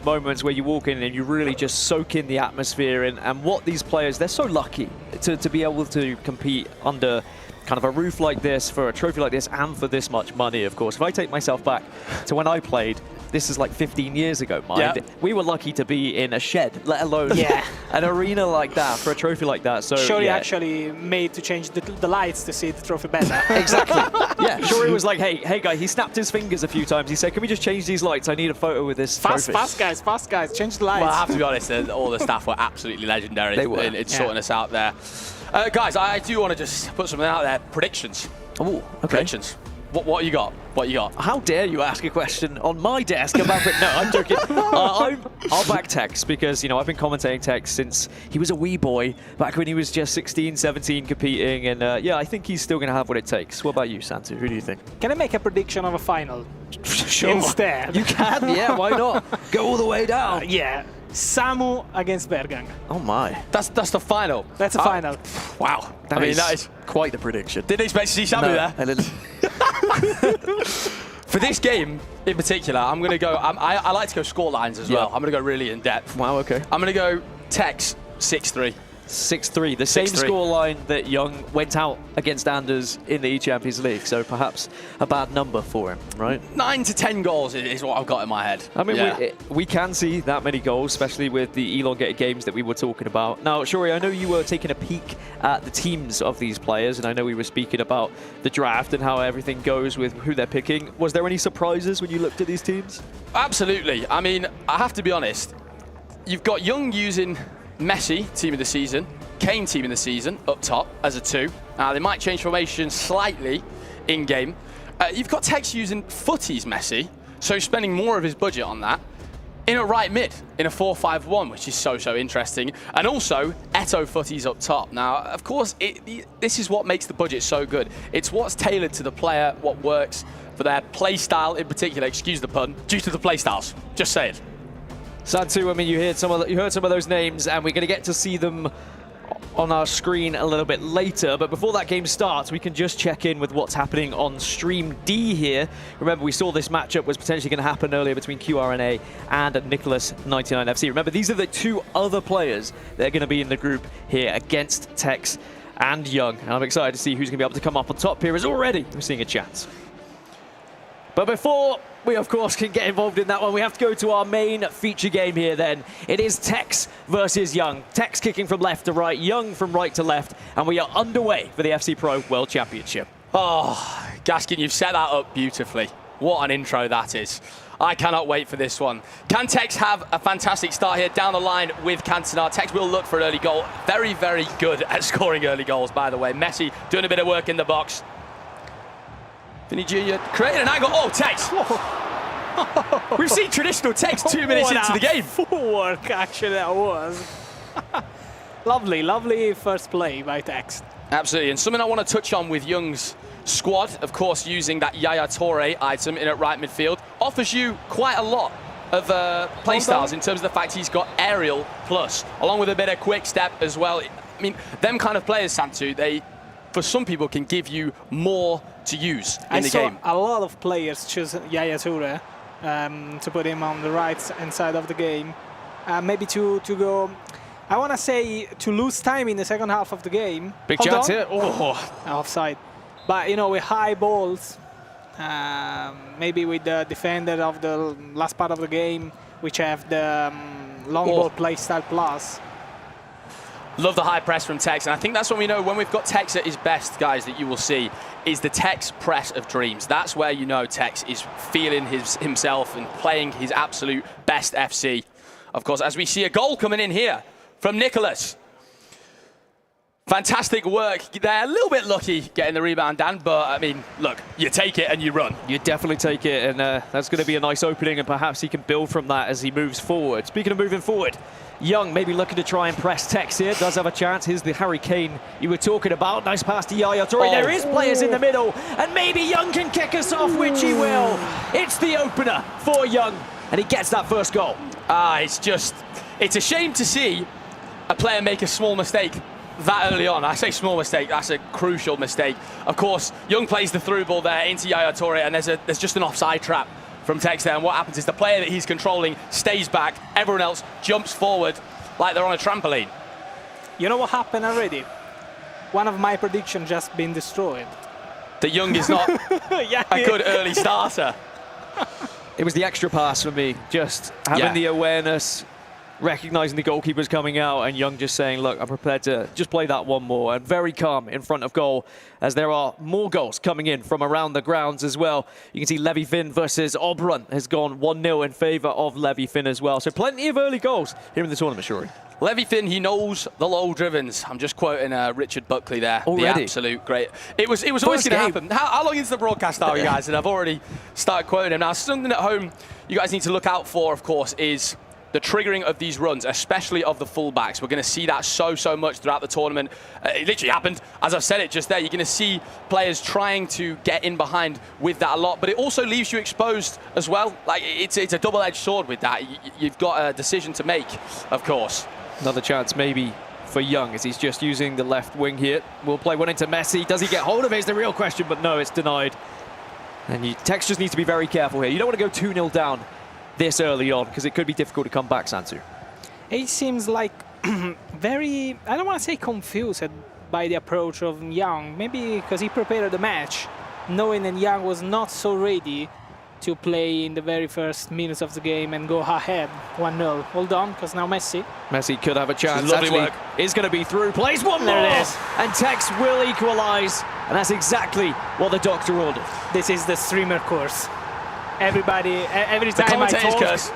moments where you walk in and you really just soak in the atmosphere and what these players, they're so lucky to be able to compete under kind of a roof like this, for a trophy like this, and for this much money, of course. If I take myself back to when I played, this is like 15 years ago, mind. Yeah. We were lucky to be in a shed, let alone an arena like that for a trophy like that. So Shuri actually made to change the lights to see the trophy better. Exactly. Yeah, Shuri was like, hey guy, he snapped his fingers a few times. He said, can we just change these lights? I need a photo with this trophy. Fast guys, change the lights. Well, I have to be honest, all the staff were absolutely legendary in sorting us out there. Guys, I do want to just put something out there. Predictions. Oh, okay. Predictions. What you got? What you got? How dare you ask a question on my desk about it? No, I'm joking. I'll back Tekkz because, you know, I've been commentating Tekkz since he was a wee boy, back when he was just 16, 17 competing, and yeah, I think he's still going to have what it takes. What about you, Santu? Who do you think? Can I make a prediction of a final? Sure. Instead. You can, yeah, why not? Go all the way down. Yeah. Samu against Bergang. Oh my. That's the final. That's a final. Wow. That is quite the prediction. Didn't expect to see Samu there. I didn't. For this game in particular, I'm going to go, I like to go score lines as well. I'm going to go really in depth. Wow, okay. I'm going to go Tekkz 6-3. 6-3, the same scoreline that Young went out against Anders in the E-Champions League, so perhaps a bad number for him, right? 9 to 10 goals is what I've got in my head. I mean, we can see that many goals, especially with the elongated games that we were talking about. Now, Shuri, I know you were taking a peek at the teams of these players, and I know we were speaking about the draft and how everything goes with who they're picking. Was there any surprises when you looked at these teams? Absolutely. I mean, I have to be honest. You've got Young using Messi, team of the season, Kane, team of the season, up top as a 2. They might change formation slightly in-game. You've got Tekkz using Footy's Messi, so spending more of his budget on that, in a right mid, in a 4-5-1, which is so interesting. And also, Eto Footy's up top. Now, of course, this is what makes the budget so good. It's what's tailored to the player, what works for their play style in particular, excuse the pun, due to the play styles. Just say it. Santu, I mean, you heard some of those names, and we're going to get to see them on our screen a little bit later. But before that game starts, we can just check in with what's happening on Stream D here. Remember, we saw this matchup was potentially going to happen earlier between QRNA and Nicholas 99FC. Remember, these are the 2 other players that are going to be in the group here against Tekkz and Young. And I'm excited to see who's going to be able to come up on top here, as already we're seeing a chance. But before we, of course, can get involved in that one, we have to go to our main feature game here then. It is Tekkz versus Young. Tekkz kicking from left to right, Young from right to left, and we are underway for the FC Pro World Championship. Oh, Gaskin, you've set that up beautifully. What an intro that is. I cannot wait for this one. Can Tekkz have a fantastic start here down the line with Cantona? Tekkz will look for an early goal. Very, very good at scoring early goals, by the way. Messi doing a bit of work in the box. Vinny Jr. creating an angle. Oh, Tekkz! We've seen traditional Tekkz 2 minutes into the game. Footwork, actually, that was. Lovely first play by Tekkz. Absolutely, and something I want to touch on with Young's squad, of course, using that Yaya Toure item in at right midfield, offers you quite a lot of play styles in terms of the fact he's got aerial plus, along with a bit of quick step as well. I mean, them kind of players, Santu, they, for some people, can give you more to use in the game. A lot of players choose Yaya Toure to put him on the right hand side of the game. Maybe to go, I want to say, to lose time in the second half of the game. Big chance here. Oh, offside. But, you know, with high balls, maybe with the defender of the last part of the game, which have the long ball play style plus. Love the high press from Tekkz, and I think that's when we know when we've got Tekkz at his best, guys, that you will see is the Tekkz press of dreams. That's where you know Tekkz is feeling himself and playing his absolute best FC. Of course, as we see a goal coming in here from Nicholas. Fantastic work there. A little bit lucky getting the rebound, Dan, but I mean, look, you take it and you run. You definitely take it, and that's going to be a nice opening, and perhaps he can build from that as he moves forward. Speaking of moving forward, Young maybe looking to try and press Tekkz here. Does have a chance. Here's the Harry Kane you were talking about. Nice pass to Yaya Toure. There is players in the middle, and maybe Young can kick us off, which he will. It's the opener for Young, and he gets that first goal. It's a shame to see a player make a small mistake that early on. I say small mistake, that's a crucial mistake. Of course, Young plays the through ball there into Yaya Toure, and there's just an offside trap from Tekkz there, and what happens is the player that he's controlling stays back, everyone else jumps forward like they're on a trampoline. You know what happened already? One of my predictions just been destroyed. That Young is not a good early starter. It was the extra pass for me, just having the awareness, recognising the goalkeeper's coming out, and Young just saying, look, I'm prepared to just play that one more, and very calm in front of goal, as there are more goals coming in from around the grounds as well. You can see Phzin versus Oberon has gone 1-0 in favour of Phzin as well. So plenty of early goals here in the tournament, Shuri. Phzin, he knows the low drivens. I'm just quoting Richard Buckley there. Already? The absolute great. It was always going to happen. How long into the broadcast are we, guys? And I've already started quoting him. Now, something at home you guys need to look out for, of course, is the triggering of these runs, especially of the fullbacks. We're going to see that so much throughout the tournament. It literally happened, as I've said it just there. You're going to see players trying to get in behind with that a lot, but it also leaves you exposed as well. Like, it's a double-edged sword with that. You've got a decision to make, of course. Another chance maybe for Young, as he's just using the left wing here. We'll play one into Messi. Does he get hold of it is the real question, but no, it's denied. And Tekkz just needs to be very careful here. You don't want to go 2-0 down this early on, because it could be difficult to come back, Santu. It seems like very, I don't want to say confused by the approach of Young, maybe because he prepared the match, knowing that Young was not so ready to play in the very first minutes of the game and go ahead 1-0. Hold on, because now Messi could have a chance. Lovely work. Is going to be through. Plays one there more. It is. And Tekkz will equalise, and that's exactly what the doctor ordered. This is the streamer course. Everybody, every time I talk,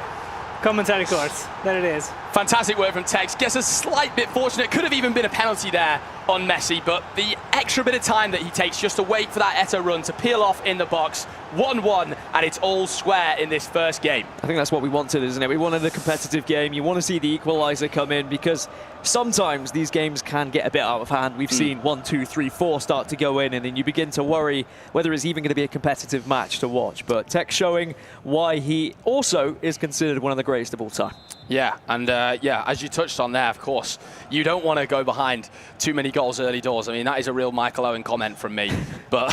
commentary course. There it is. Fantastic work from Tekkz. Gets a slight bit fortunate. Could have even been a penalty there on Messi, but the extra bit of time that he takes just to wait for that Eto'o run to peel off in the box. 1-1, and it's all square in this first game. I think that's what we wanted, isn't it? We wanted a competitive game. You want to see the equaliser come in, because sometimes these games can get a bit out of hand. We've seen 1, 2, 3, 4 start to go in, and then you begin to worry whether it's even going to be a competitive match to watch. But Tekkz showing why he also is considered one of the greatest of all time. Yeah, and as you touched on there, of course, you don't want to go behind too many goals early doors. I mean, that is a real Michael Owen comment from me. But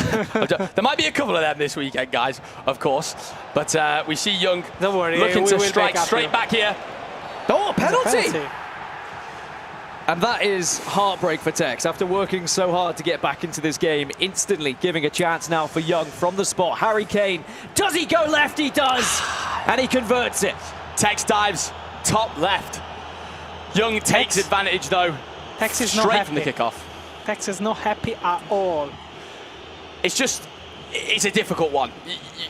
there might be a couple of them this weekend, guys, of course. But we see Young looking to strike straight back here. Oh, penalty! And that is heartbreak for Tekkz. After working so hard to get back into this game, instantly giving a chance now for Young from the spot. Harry Kane, does he go left? He does! And he converts it. Tekkz dives, top left. Young takes advantage, though. Tekkz is not straight happy from the kickoff. Tekkz is not happy at all. It's a difficult one.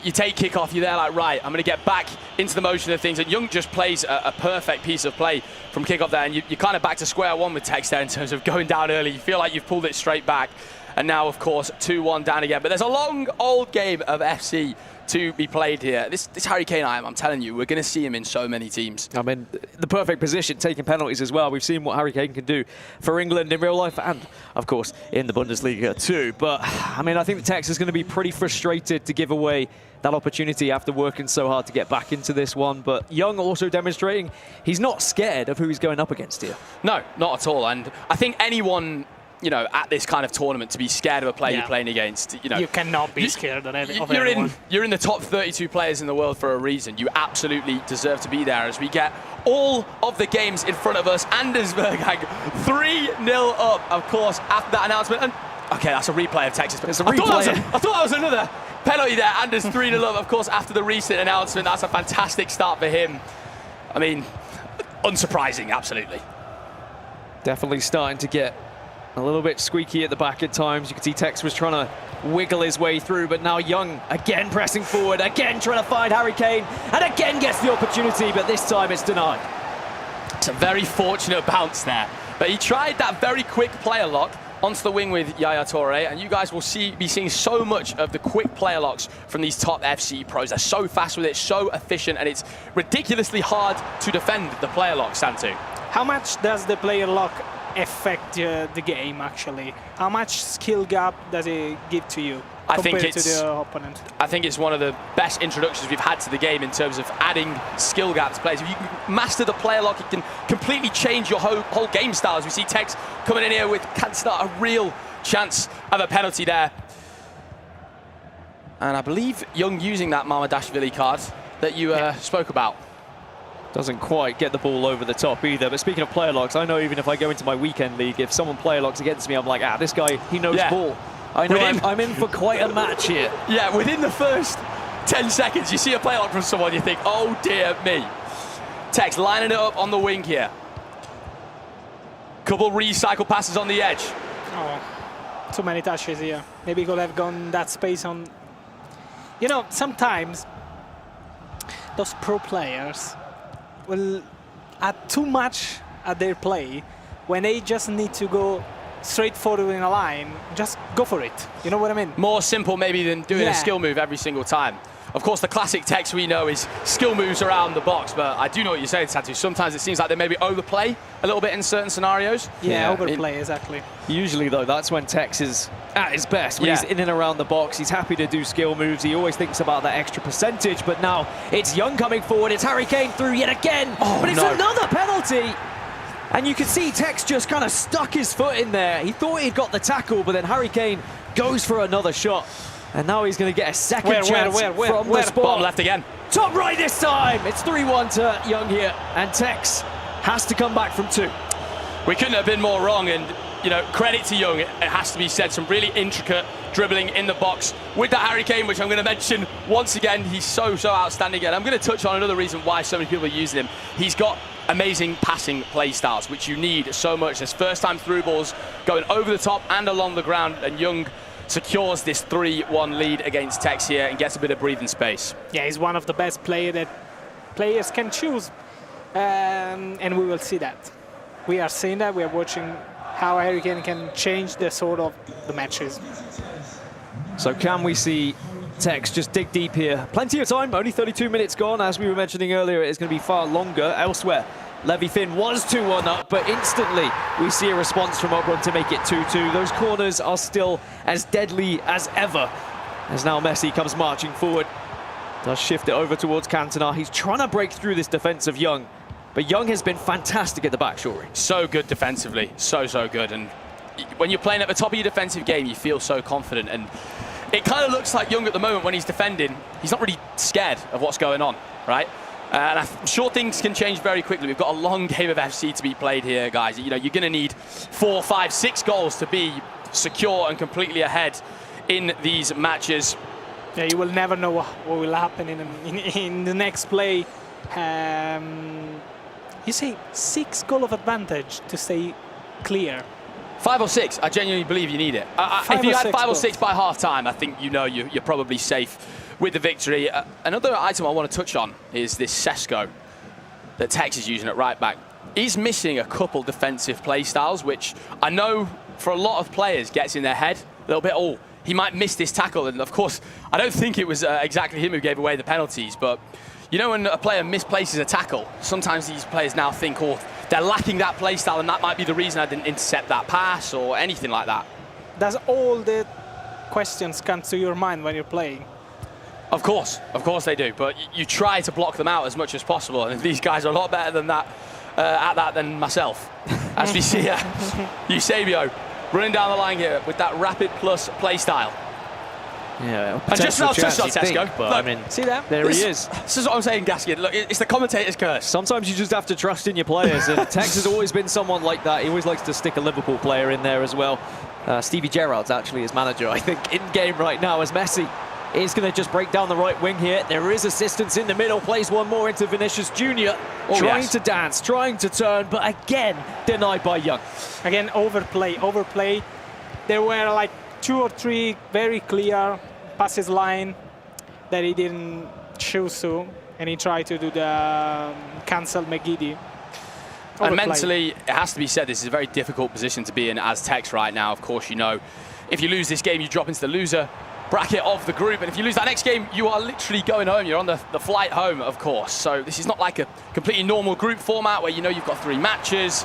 You take kickoff, you're there like, right, I'm going to get back into the motion of things, and Young just plays a perfect piece of play from kickoff there, and you're kind of back to square one with Tekkz there in terms of going down early. You feel like you've pulled it straight back, and now, of course, 2-1 down again. But there's a long, old game of FC to be played here. This Harry Kane, I'm telling you, we're going to see him in so many teams. I mean, the perfect position, taking penalties as well. We've seen what Harry Kane can do for England in real life and, of course, in the Bundesliga too. But, I mean, I think the Tekkz is going to be pretty frustrated to give away that opportunity after working so hard to get back into this one. But Young also demonstrating he's not scared of who he's going up against here. No, not at all. And I think anyone, you know, at this kind of tournament to be scared of a player you're playing against, you know. You cannot be scared of anyone. You're in the top 32 players in the world for a reason. You absolutely deserve to be there as we get all of the games in front of us. Anders Berghang 3-0 up, of course, after that announcement. And okay, that's a replay of Tekkz. It's a replay. I thought that was another penalty there. Anders 3-0 up, of course, after the recent announcement. That's a fantastic start for him. I mean, unsurprising, absolutely. Definitely starting to get a little bit squeaky at the back at times. You can see Tekkz was trying to wiggle his way through, but now Young again pressing forward, again trying to find Harry Kane, and again gets the opportunity, but this time it's denied. It's a very fortunate bounce there, but he tried that very quick player lock onto the wing with Yaya Touré, and you guys will be seeing so much of the quick player locks from these top FC pros. They're so fast with it, so efficient, and it's ridiculously hard to defend the player lock, Santu. How much does the player lock affect the game, actually? How much skill gap does it give to you compared to the opponent? I think it's one of the best introductions we've had to the game in terms of adding skill gap to players. If you can master the player lock, it can completely change your whole game style. As we see Tekkz coming in here with Cantona, a real chance of a penalty there. And I believe Young using that Mamadashvili card that you spoke about. Doesn't quite get the ball over the top either. But speaking of player locks, I know even if I go into my weekend league, if someone player locks against me, I'm like, this guy, he knows ball. I know I'm in for quite a match here. Yeah, within the first 10 seconds, you see a play lock from someone, you think, oh dear me. Tekkz lining it up on the wing here. Couple recycle passes on the edge. Oh, too many touches here. Maybe he could have gone that space on. You know, sometimes those pro players will add too much at their play when they just need to go straight forward in a line. Just go for it. You know what I mean? More simple maybe than doing a skill move every single time. Of course, the classic Tekkz we know is skill moves around the box, but I do know what you're saying, Santu. Sometimes it seems like they maybe overplay a little bit in certain scenarios. Yeah, overplay, exactly. Usually, though, that's when Tekkz is at his best. When he's in and around the box, he's happy to do skill moves. He always thinks about that extra percentage, but now it's Young coming forward. It's Harry Kane through yet again, but it's another penalty. And you can see Tekkz just kind of stuck his foot in there. He thought he'd got the tackle, but then Harry Kane goes for another shot. And now he's going to get a second chance from the spot. Bottom left again. Top right this time. It's 3-1 to Young here. And Tekkz has to come back from 2. We couldn't have been more wrong. And, you know, credit to Young. It has to be said. Some really intricate dribbling in the box with that Harry Kane, which I'm going to mention once again. He's so outstanding. And I'm going to touch on another reason why so many people are using him. He's got amazing passing play styles, which you need so much. There's first-time through balls going over the top and along the ground. And Young secures this 3-1 lead against Tekkz here and gets a bit of breathing space. Yeah, he's one of the best players that players can choose, and we will see that. We are seeing that. We are watching how Harry Kane can change the sort of the matches. So can we see Tekkz just dig deep here? Plenty of time, only 32 minutes gone. As we were mentioning earlier, it's going to be far longer elsewhere. Levy Finn was 2-1 up, but instantly we see a response from Ogbron to make it 2-2. Those corners are still as deadly as ever. As now Messi comes marching forward. Does shift it over towards Cantona. He's trying to break through this defense of Young. But Young has been fantastic at the back, Shuri. So good defensively. So good. And when you're playing at the top of your defensive game, you feel so confident. And it kind of looks like Young at the moment when he's defending. He's not really scared of what's going on, right? And I'm sure things can change very quickly. We've got a long game of FC to be played here, guys. You know, you're going to need 4, 5, 6 goals to be secure and completely ahead in these matches. Yeah, you will never know what will happen in the next play. You say 6 goal of advantage to stay clear. 5 or 6, I genuinely believe you need it. If you had 5 or 6 by half time, I think you know you're probably safe with the victory. Another item I want to touch on is this Sesko that Tekkz is using at right back. He's missing a couple defensive play styles, which I know for a lot of players gets in their head a little bit. Oh, he might miss this tackle. And of course, I don't think it was exactly him who gave away the penalties, but you know when a player misplaces a tackle, sometimes these players now think, oh, they're lacking that play style, and that might be the reason I didn't intercept that pass or anything like that. Does all the questions come to your mind when you're playing? Of course they do, but you try to block them out as much as possible, and these guys are a lot better than that, at that than myself. As we see Eusebio running down the line here with that rapid plus play style. Yeah, and just now touched on Tesco. But look, I mean, see that? There he is. This is what I'm saying, Gaskin. Look, it's the commentator's curse. Sometimes you just have to trust in your players, and Tekkz has always been someone like that. He always likes to stick a Liverpool player in there as well. Stevie Gerrard's actually his manager, I think, in game right now as Messi is going to just break down the right wing here. There is assistance in the middle, plays one more into Vinicius Jr. Trying to dance, trying to turn, but again, denied by Young. Again, overplay. There were like 2 or 3 very clear passes line that he didn't choose to, and he tried to do the cancel McGeady. And mentally, it has to be said, this is a very difficult position to be in as Tekkz right now. Of course, you know, if you lose this game, you drop into the loser bracket of the group, and if you lose that next game, you are literally going home. You're on the flight home, of course. So this is not like a completely normal group format where you know you've got 3 matches,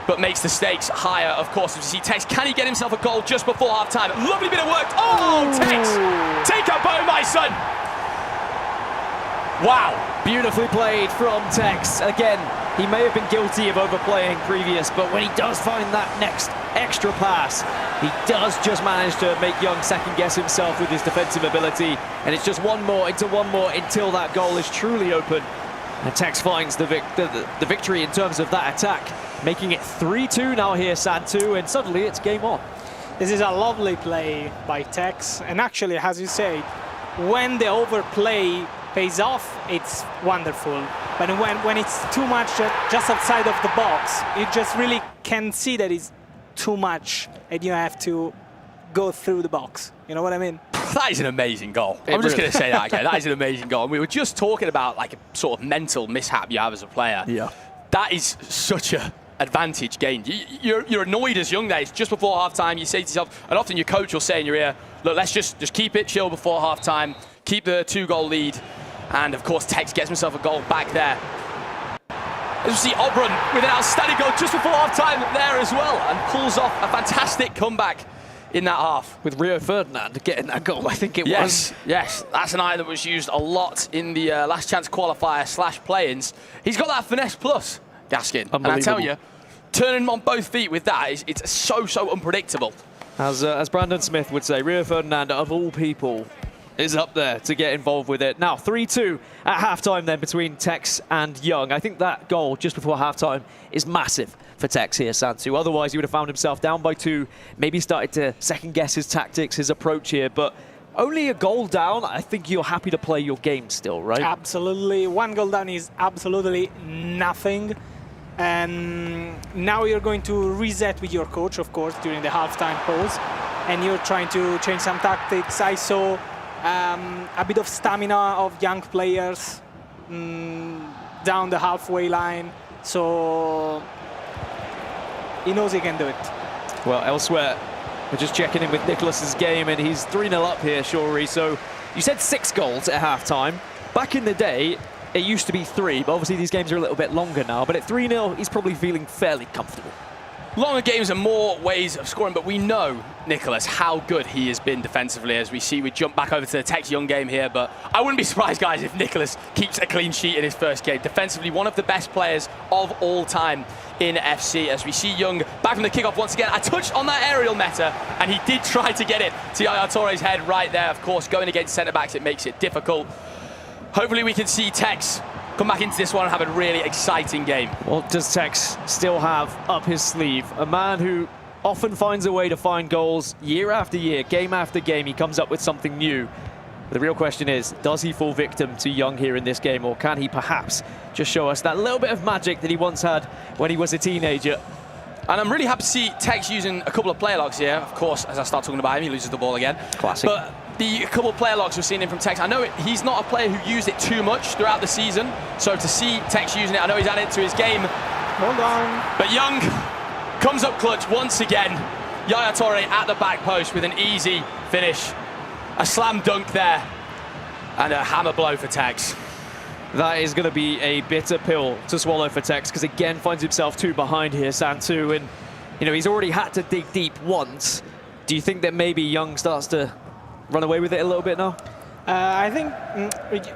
but makes the stakes higher, of course. As you see Tekkz, can he get himself a goal just before half-time? Lovely bit of work. Oh, Tekkz, take a bow, my son. Wow. Beautifully played from Tekkz. Again, he may have been guilty of overplaying previous, but when he does find that next extra pass, he does just manage to make Young second-guess himself with his defensive ability. And it's just one more until that goal is truly open. And Tekkz finds the victory in terms of that attack, making it 3-2 now here, Santu, and suddenly it's game on. This is a lovely play by Tekkz, and actually, as you say, when the overplay pays off, it's wonderful. But when it's too much just outside of the box, you just really can see that it's too much, and you have to go through the box. You know what I mean? That is an amazing goal. I'm just going to say that again. That is an amazing goal. And we were just talking about like a sort of mental mishap you have as a player. Yeah. That is such a advantage gained. You're annoyed as Young there. It's just before half-time. You say to yourself, and often your coach will say in your ear, look, let's just keep it chill before half-time, keep the 2-goal lead. And of course, Tekkz gets himself a goal back there. As you see, Obrun with an outstanding goal just before half-time there as well, and pulls off a fantastic comeback in that half. With Rio Ferdinand getting that goal, I think it was. Yes, that's an eye that was used a lot in the last chance qualifier / play-ins. He's got that finesse plus, Gaskin. And I tell you, turning him on both feet with that, it's so unpredictable. As Brandon Smith would say, Rio Ferdinand, of all people, is up there to get involved with it. Now, 3-2 at halftime then between Tekkz and Young. I think that goal just before halftime is massive for Tekkz here, Santu. Otherwise, he would have found himself down by 2, maybe started to second-guess his tactics, his approach here. But only a goal down, I think you're happy to play your game still, right? Absolutely. 1 goal down is absolutely nothing. And now you're going to reset with your coach, of course, during the halftime pause. And you're trying to change some tactics. I saw a bit of stamina of young players down the halfway line, so he knows he can do it. Well, elsewhere, we're just checking in with Nicholas's game, and he's 3-0 up here, Shuri. So you said 6 goals at halftime. Back in the day, it used to be 3, but obviously these games are a little bit longer now. But at 3-0, he's probably feeling fairly comfortable. Longer games and more ways of scoring, but we know, Nicholas, how good he has been defensively. As we see, we jump back over to the Tekkz Young game here, but I wouldn't be surprised, guys, if Nicholas keeps a clean sheet in his first game. Defensively, one of the best players of all time in FC. As we see Young back from the kickoff once again. I touched on that aerial meta, and he did try to get it to Yaya Touré's head right there. Of course, going against centre-backs, it makes it difficult. Hopefully we can see Tekkz come back into this one and have a really exciting game. What does Tekkz still have up his sleeve? A man who often finds a way to find goals year after year, game after game. He comes up with something new. But the real question is, does he fall victim to Young here in this game, or can he perhaps just show us that little bit of magic that he once had when he was a teenager? And I'm really happy to see Tekkz using a couple of player locks here. Of course, as I start talking about him, he loses the ball again. Classic. But the couple of player locks we're seeing in from Tekkz, I know he's not a player who used it too much throughout the season. So to see Tekkz using it, I know he's added it to his game. Hold on. But Young comes up clutch once again. Yaya Touré at the back post with an easy finish. A slam dunk there, and a hammer blow for Tekkz. That is going to be a bitter pill to swallow for Tekkz, because again finds himself 2 behind here, Santu, and you know he's already had to dig deep once. Do you think that maybe Young starts to run away with it a little bit now? I think,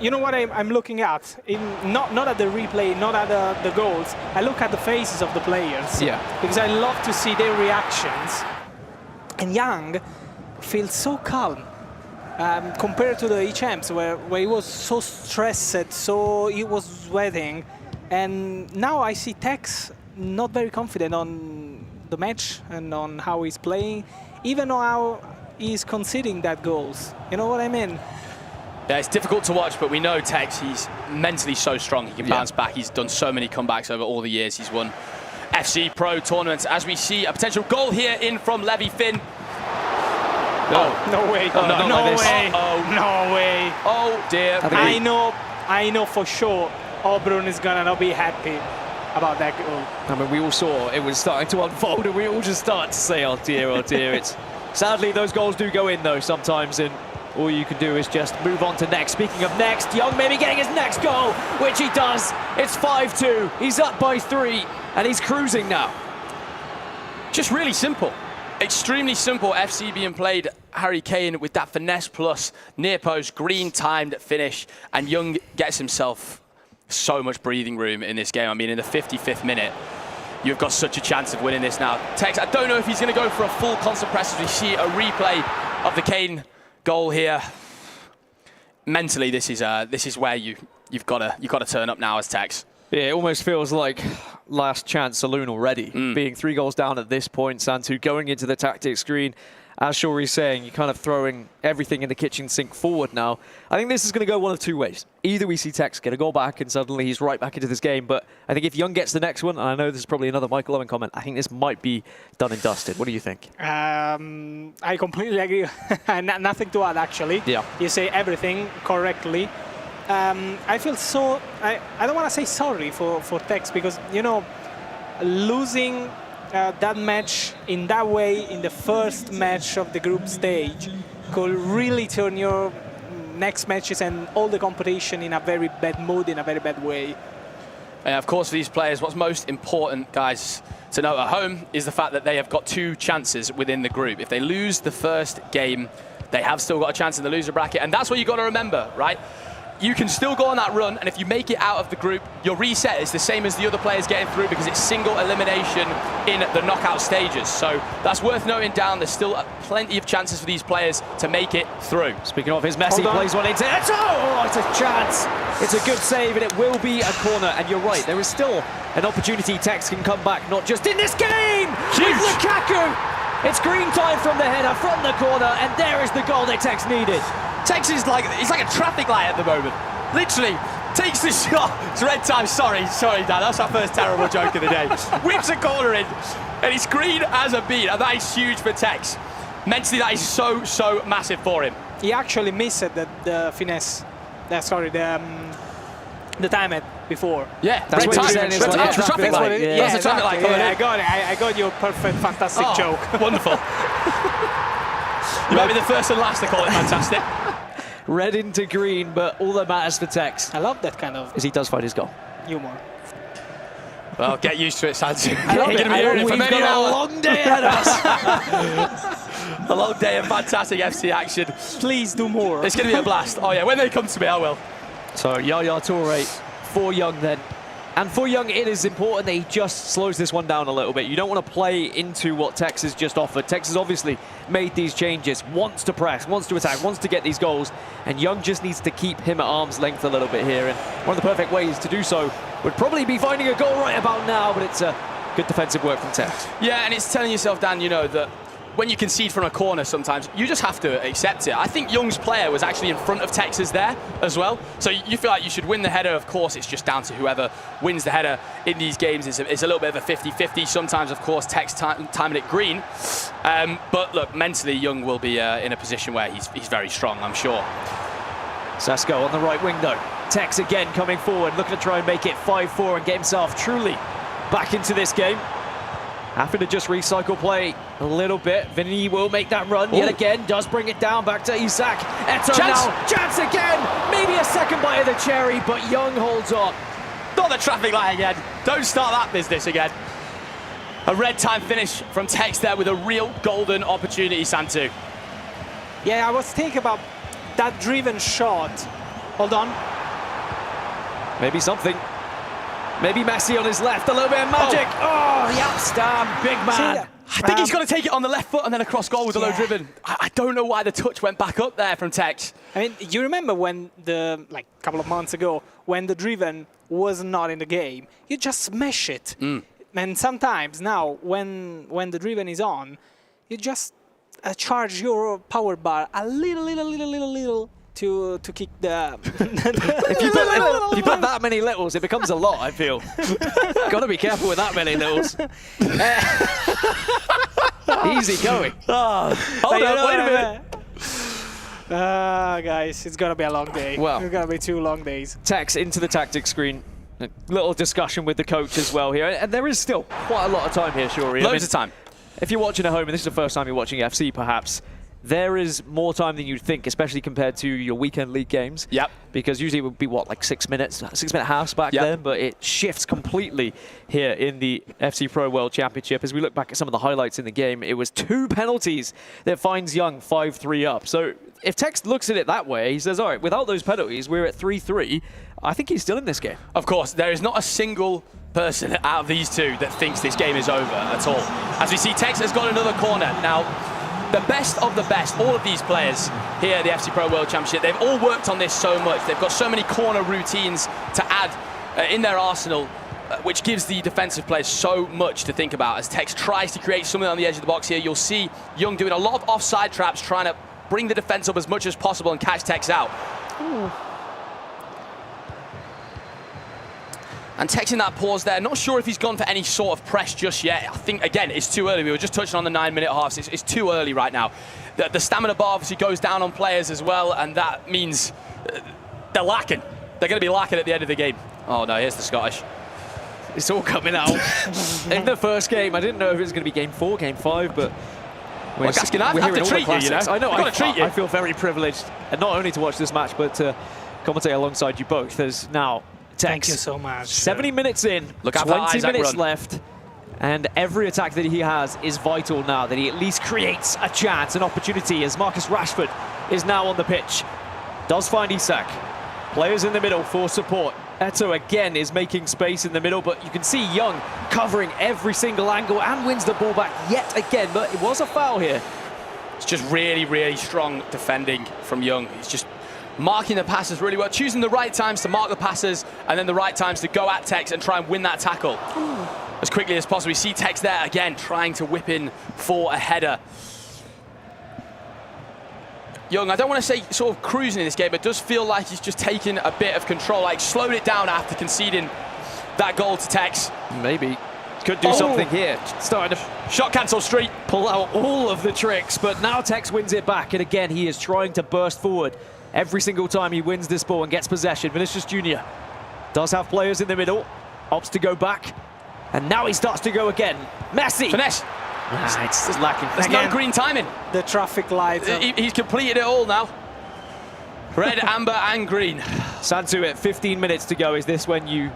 you know what I'm looking at? Not at the replay, not at the goals. I look at the faces of the players. Yeah. Because I love to see their reactions. And Young feels so calm compared to the HMs, where he was so stressed, so he was sweating. And now I see Tekkz not very confident on the match and on how he's playing, even how he's conceding that goals. You know what I mean? Yeah, it's difficult to watch, but we know Tekkz, he's mentally so strong. He can bounce back. He's done so many comebacks over all the years. He's won FC Pro tournaments. As we see a potential goal here in from Phzin. Oh, no way. Oh, no, no like way. Oh, no way. Oh, dear. I know for sure Auburn is going to not be happy about that goal. I mean, we all saw it was starting to unfold, and we all just started to say, oh dear, oh dear. It's sadly, those goals do go in, though, sometimes, and all you can do is just move on to next. Speaking of next, Young maybe getting his next goal, which he does. It's 5-2. He's up by 3, and he's cruising now. Just really simple. Extremely simple. FC being played, Harry Kane with that finesse plus near post, green timed finish, and Young gets himself so much breathing room in this game. I mean, in the 55th minute, you've got such a chance of winning this now. Tekkz, I don't know if he's going to go for a full constant press as we see a replay of the Kane goal here. Mentally, this is where you've got to turn up now as Tekkz. Yeah, it almost feels like last chance saloon already. Being 3 goals down at this point, Santu going into the tactics screen. As Shori's saying, you're kind of throwing everything in the kitchen sink forward now. I think this is going to go one of 2 ways. Either we see Tekkz get a goal back and suddenly he's right back into this game, but I think if Young gets the next one, and I know this is probably another Michael Owen comment, I think this might be done and dusted. What do you think? I completely agree. Nothing to add, actually. Yeah. You say everything correctly. I feel so... I don't want to say sorry for Tekkz, because, you know, losing that match in that way in the first match of the group stage could really turn your next matches and all the competition in a very bad mood, in a very bad way. And of course, for these players, what's most important, guys, to note at home is the fact that they have got 2 chances within the group. If they lose the first game, they have still got a chance in the loser bracket, and that's what you've got to remember, right? You can still go on that run, and if you make it out of the group, your reset is the same as the other players getting through, because it's single elimination in the knockout stages. So that's worth noting down. There's still plenty of chances for these players to make it through. Speaking of his Messi plays one into it. Oh, it's a chance. It's a good save, and it will be a corner. And you're right, there is still an opportunity. Tekkz can come back, not just in this game. Huge. With Lukaku. It's green time from the header, from the corner, and there is the goal that Tekkz needed. Tekkz is like, he's like a traffic light at the moment. Literally, takes the shot. It's red time. Sorry, Dan. That's our first terrible joke of the day. Whips a corner in, and it's green as a bean. And that is huge for Tekkz. Mentally, that is so massive for him. He actually missed the finesse. Sorry, the time before. Yeah, that's what he said. That's the traffic light. Yeah, that's the traffic light. I got it. I got your perfect, fantastic joke. Wonderful. You might be the first and last to call it fantastic. Red into green, but all that matters for Tekkz, I love that kind of... is he does find his goal. Humor. Well, get used to it, Santu. We've got a long day ahead of us. A long day of fantastic FC action. Please do more. It's going to be a blast. Oh yeah, when they come to me, I will. So Yaya Toure for Young then. And for Young, it is important that he just slows this one down a little bit. You don't want to play into what Tekkz has just offered. Tekkz has obviously made these changes, wants to press, wants to attack, wants to get these goals, and Young just needs to keep him at arm's length a little bit here. And one of the perfect ways to do so would probably be finding a goal right about now, but it's a good defensive work from Tekkz. Yeah, and it's telling yourself, Dan, you know, that when you concede from a corner sometimes, you just have to accept it. I think Young's player was actually in front of Tekkz's there as well. So you feel like you should win the header. Of course, it's just down to whoever wins the header in these games. It's a little bit of a 50-50. Sometimes, of course, Tekkz timing it green. But look, mentally, Young will be in a position where he's very strong, I'm sure. Sasko on the right wing, though. Tekkz again coming forward, looking to try and make it 5-4 and get himself truly back into this game. Having to just recycle play a little bit. Vinny will make that run yet again, does bring it down back to Isak. Eto now, chance again! Maybe a second bite of the cherry, but Young holds on. Not the traffic light again. Don't start that business again. A red time finish from Tekkz there with a real golden opportunity, Santu. Yeah, I was thinking about that driven shot. Hold on. Maybe something. Maybe Messi on his left, a little bit of magic. Oh, Yapstam, big man. I think he's got to take it on the left foot and then across goal with a low driven. I don't know why the touch went back up there from Tekkz. I mean, you remember when like a couple of months ago, when the driven was not in the game, you just smash it. And sometimes now, when the driven is on, you just charge your power bar a little to kick the... if you put that many littles, it becomes a lot, I feel. Got to be careful with that many littles. Easy going. Hold on, wait a minute. Guys, it's going to be a long day. Well, it's going to be 2 long days. Tekkz into the tactics screen. A little discussion with the coach as well here. And there is still quite a lot of time here, Shuri. Loads of time. If you're watching at home, and this is the first time you're watching FC, perhaps, there is more time than you'd think, especially compared to your weekend league games. Yep. Because usually it would be, what, like 6 minutes, 6-minute halves back then, but it shifts completely here in the FC Pro World Championship. As we look back at some of the highlights in the game, it was 2 penalties that finds Young 5-3 up. So if Tekkz looks at it that way, he says, all right, without those penalties, we're at 3-3. I think he's still in this game. Of course, there is not a single person out of these two that thinks this game is over at all. As we see, Tekkz has got another corner. Now, the best of the best, all of these players here at the FC Pro World Championship, they've all worked on this so much. They've got so many corner routines to add in their arsenal, which gives the defensive players so much to think about. As Tekkz tries to create something on the edge of the box here, you'll see Young doing a lot of offside traps, trying to bring the defense up as much as possible and catch Tekkz out. Ooh. And Tekkz in that pause there, not sure if he's gone for any sort of press just yet. I think, again, it's too early. We were just touching on the 9-minute halves. It's too early right now. The stamina bar obviously goes down on players as well, and that means they're lacking. They're going to be lacking at the end of the game. Oh, no, here's the Scottish. It's all coming out. In the first game, I didn't know if it was going to be game 4, game 5, but... Well, Gaskin, I have to treat you, you know? I know, I've got to treat you. I feel very privileged, and not only to watch this match, but to commentate alongside you both. There's now... Thank you so much. 70 minutes in, Look how 20 minutes left, and every attack that he has is vital now, that he at least creates a chance, an opportunity, as Marcus Rashford is now on the pitch. Does find Isak. Players in the middle for support. Eto again is making space in the middle, but you can see Young covering every single angle and wins the ball back yet again, but it was a foul here. It's just really, really strong defending from Young. He's just marking the passes really well, choosing the right times to mark the passes and then the right times to go at Tekkz and try and win that tackle as quickly as possible. We see Tekkz there again trying to whip in for a header. Young, I don't want to say sort of cruising in this game, but it does feel like he's just taken a bit of control, like slowed it down after conceding that goal to Tekkz. Maybe. Could do something here. Starting to shot cancel street. Pull out all of the tricks, but now Tekkz wins it back, and again he is trying to burst forward. Every single time he wins this ball and gets possession. Vinicius Jr. does have players in the middle, opts to go back, and now he starts to go again. Messi! Finesse! It's just lacking. There's no green timing. The traffic lights. He's completed it all now. Red, amber, and green. Santu, at 15 minutes to go, is this when you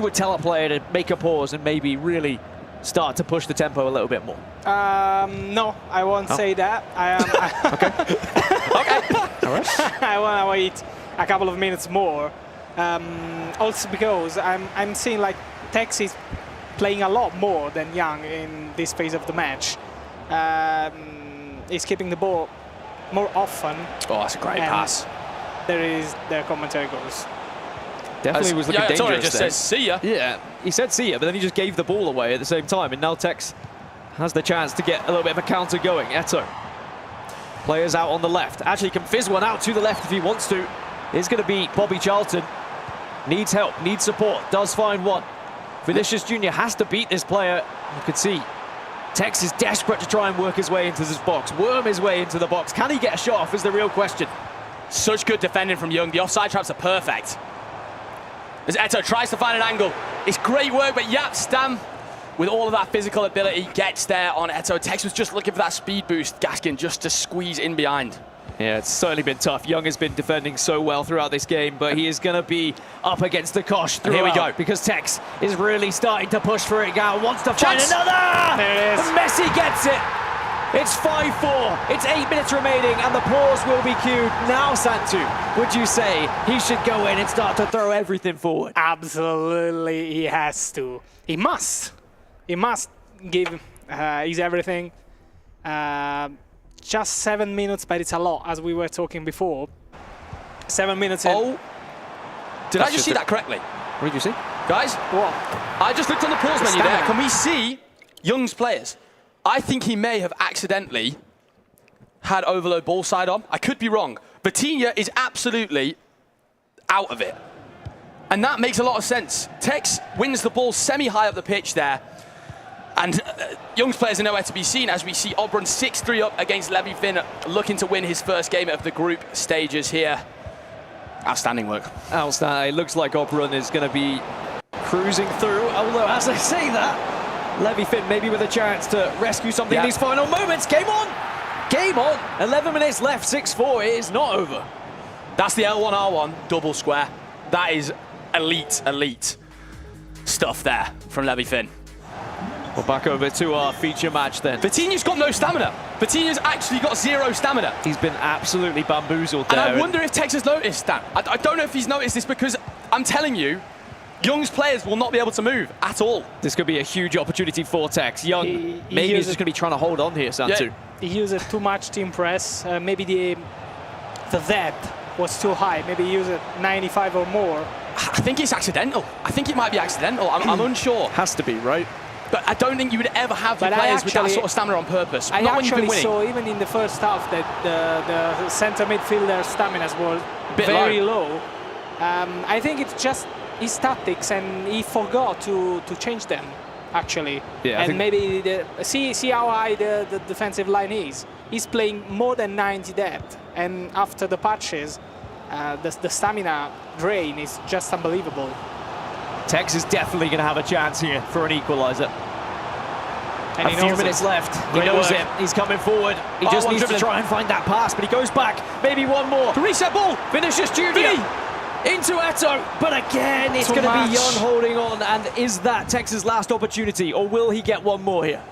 would tell a player to make a pause and maybe really start to push the tempo a little bit more? No, I won't say that. All right. I want to wait a couple of minutes more. Also because I'm seeing like Tekkz is playing a lot more than Young in this phase of the match. He's keeping the ball more often. Oh, that's a great pass. Their commentary goes. Definitely was looking dangerous. Sorry, just says see ya. Yeah, he said see ya, but then he just gave the ball away at the same time, and now Tekkz has the chance to get a little bit of a counter going. Eto. Players out on the left. Actually can fizz one out to the left if he wants to. It's going to be Bobby Charlton. Needs help, needs support, does find one. Vinicius Jr. has to beat this player. You could see Tekkz is desperate to try and work his way into this box, worm his way into the box. Can he get a shot off is the real question. Such good defending from Young. The offside traps are perfect. As Eto tries to find an angle. It's great work, but Yapstam with all of that physical ability, gets there on Eto. Tekkz was just looking for that speed boost, Gaskin, just to squeeze in behind. Yeah, it's certainly been tough. Young has been defending so well throughout this game, but he is going to be up against the Kosh throughout. Here we go. Because Tekkz is really starting to push for it. Gal wants to find another! There it is. Messi gets it. It's 5-4. It's 8 minutes remaining, and the pause will be cued. Now, Santu, would you say he should go in and start to throw everything forward? Absolutely, he has to. He must. He must give his everything. Just 7 minutes, but it's a lot, as we were talking before. 7 minutes in. Oh, did I just see that correctly? What did you see? Guys, what? I just looked on the pause menu there. Can we see Young's players? I think he may have accidentally had overload ball side on. I could be wrong. Vitinha is absolutely out of it. And that makes a lot of sense. Tekkz wins the ball semi-high up the pitch there. And Young's players are nowhere to be seen as we see Oberon 6-3 up against Levyfin, looking to win his first game of the group stages here. Outstanding work. Outstanding. It looks like Oberon is going to be cruising through, although as I say that, Levyfin maybe with a chance to rescue something in these final moments. Game on! Game on! 11 minutes left, 6-4. It is not over. That's the L1R1 double square. That is elite, elite stuff there from Levyfin. Well, back over to our feature match then. Vitinha's got no stamina. Vitinha's actually got 0 stamina. He's been absolutely bamboozled there. And I wonder if Tekkz has noticed that. I don't know if he's noticed this because I'm telling you, Young's players will not be able to move at all. This could be a huge opportunity for Tekkz. Young, maybe he's just going to be trying to hold on here, Santu. Yeah. He used too much team press. Maybe the depth was too high. Maybe he used 95 or more. I think it's accidental. I think it might be accidental. I'm unsure. Has to be, right? But I don't think you would ever have your players with that sort of stamina on purpose. I not when you've been actually winning. saw, even in the first half, that the center midfielder stamina were Bit very low. I think it's just his tactics, and he forgot to change them, actually. Yeah, and maybe see how high the defensive line is. He's playing more than 90 depth, and after the patches, the stamina drain is just unbelievable. Tekkz is definitely going to have a chance here for an equaliser. And a few minutes left. He knows it. He's coming forward. He just needs to try and find that pass, but he goes back. Maybe one more. The reset ball. Finishes Junior. Into Eto. But again, it's going to be Young holding on. And is that Tekkz's last opportunity, or will he get one more here?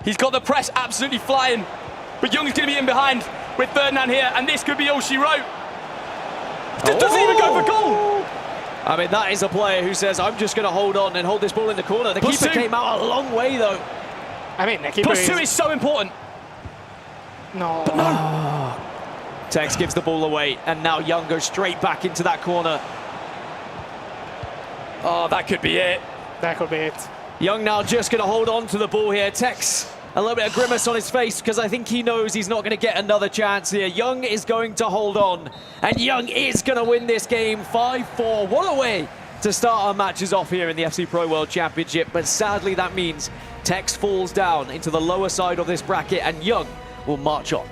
He's got the press absolutely flying. But Young's going to be in behind with Ferdinand here, and this could be all she wrote. Doesn't even go for goal. I mean, that is a player who says, I'm just going to hold on and hold this ball in the corner. The keeper came out a long way, though. I mean, the keeper +2 is so important. No. But no. Tekkz gives the ball away, and now Young goes straight back into that corner. Oh, that could be it. That could be it. Young now just going to hold on to the ball here. Tekkz, a little bit of grimace on his face because I think he knows he's not going to get another chance here. Young is going to hold on, and Young is going to win this game 5-4. What a way to start our matches off here in the FC Pro World Championship, but sadly that means Tekkz falls down into the lower side of this bracket, and Young will march on.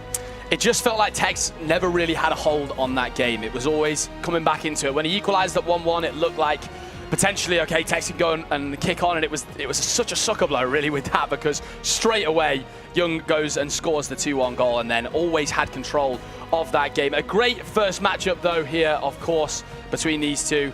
It just felt like Tekkz never really had a hold on that game. It was always coming back into it. When he equalised at 1-1, it looked like potentially, okay, Tekkz could go and kick on, and it was such a sucker blow, really, with that, because straight away, Young goes and scores the 2-1 goal, and then always had control of that game. A great first matchup, though, here, of course, between these two.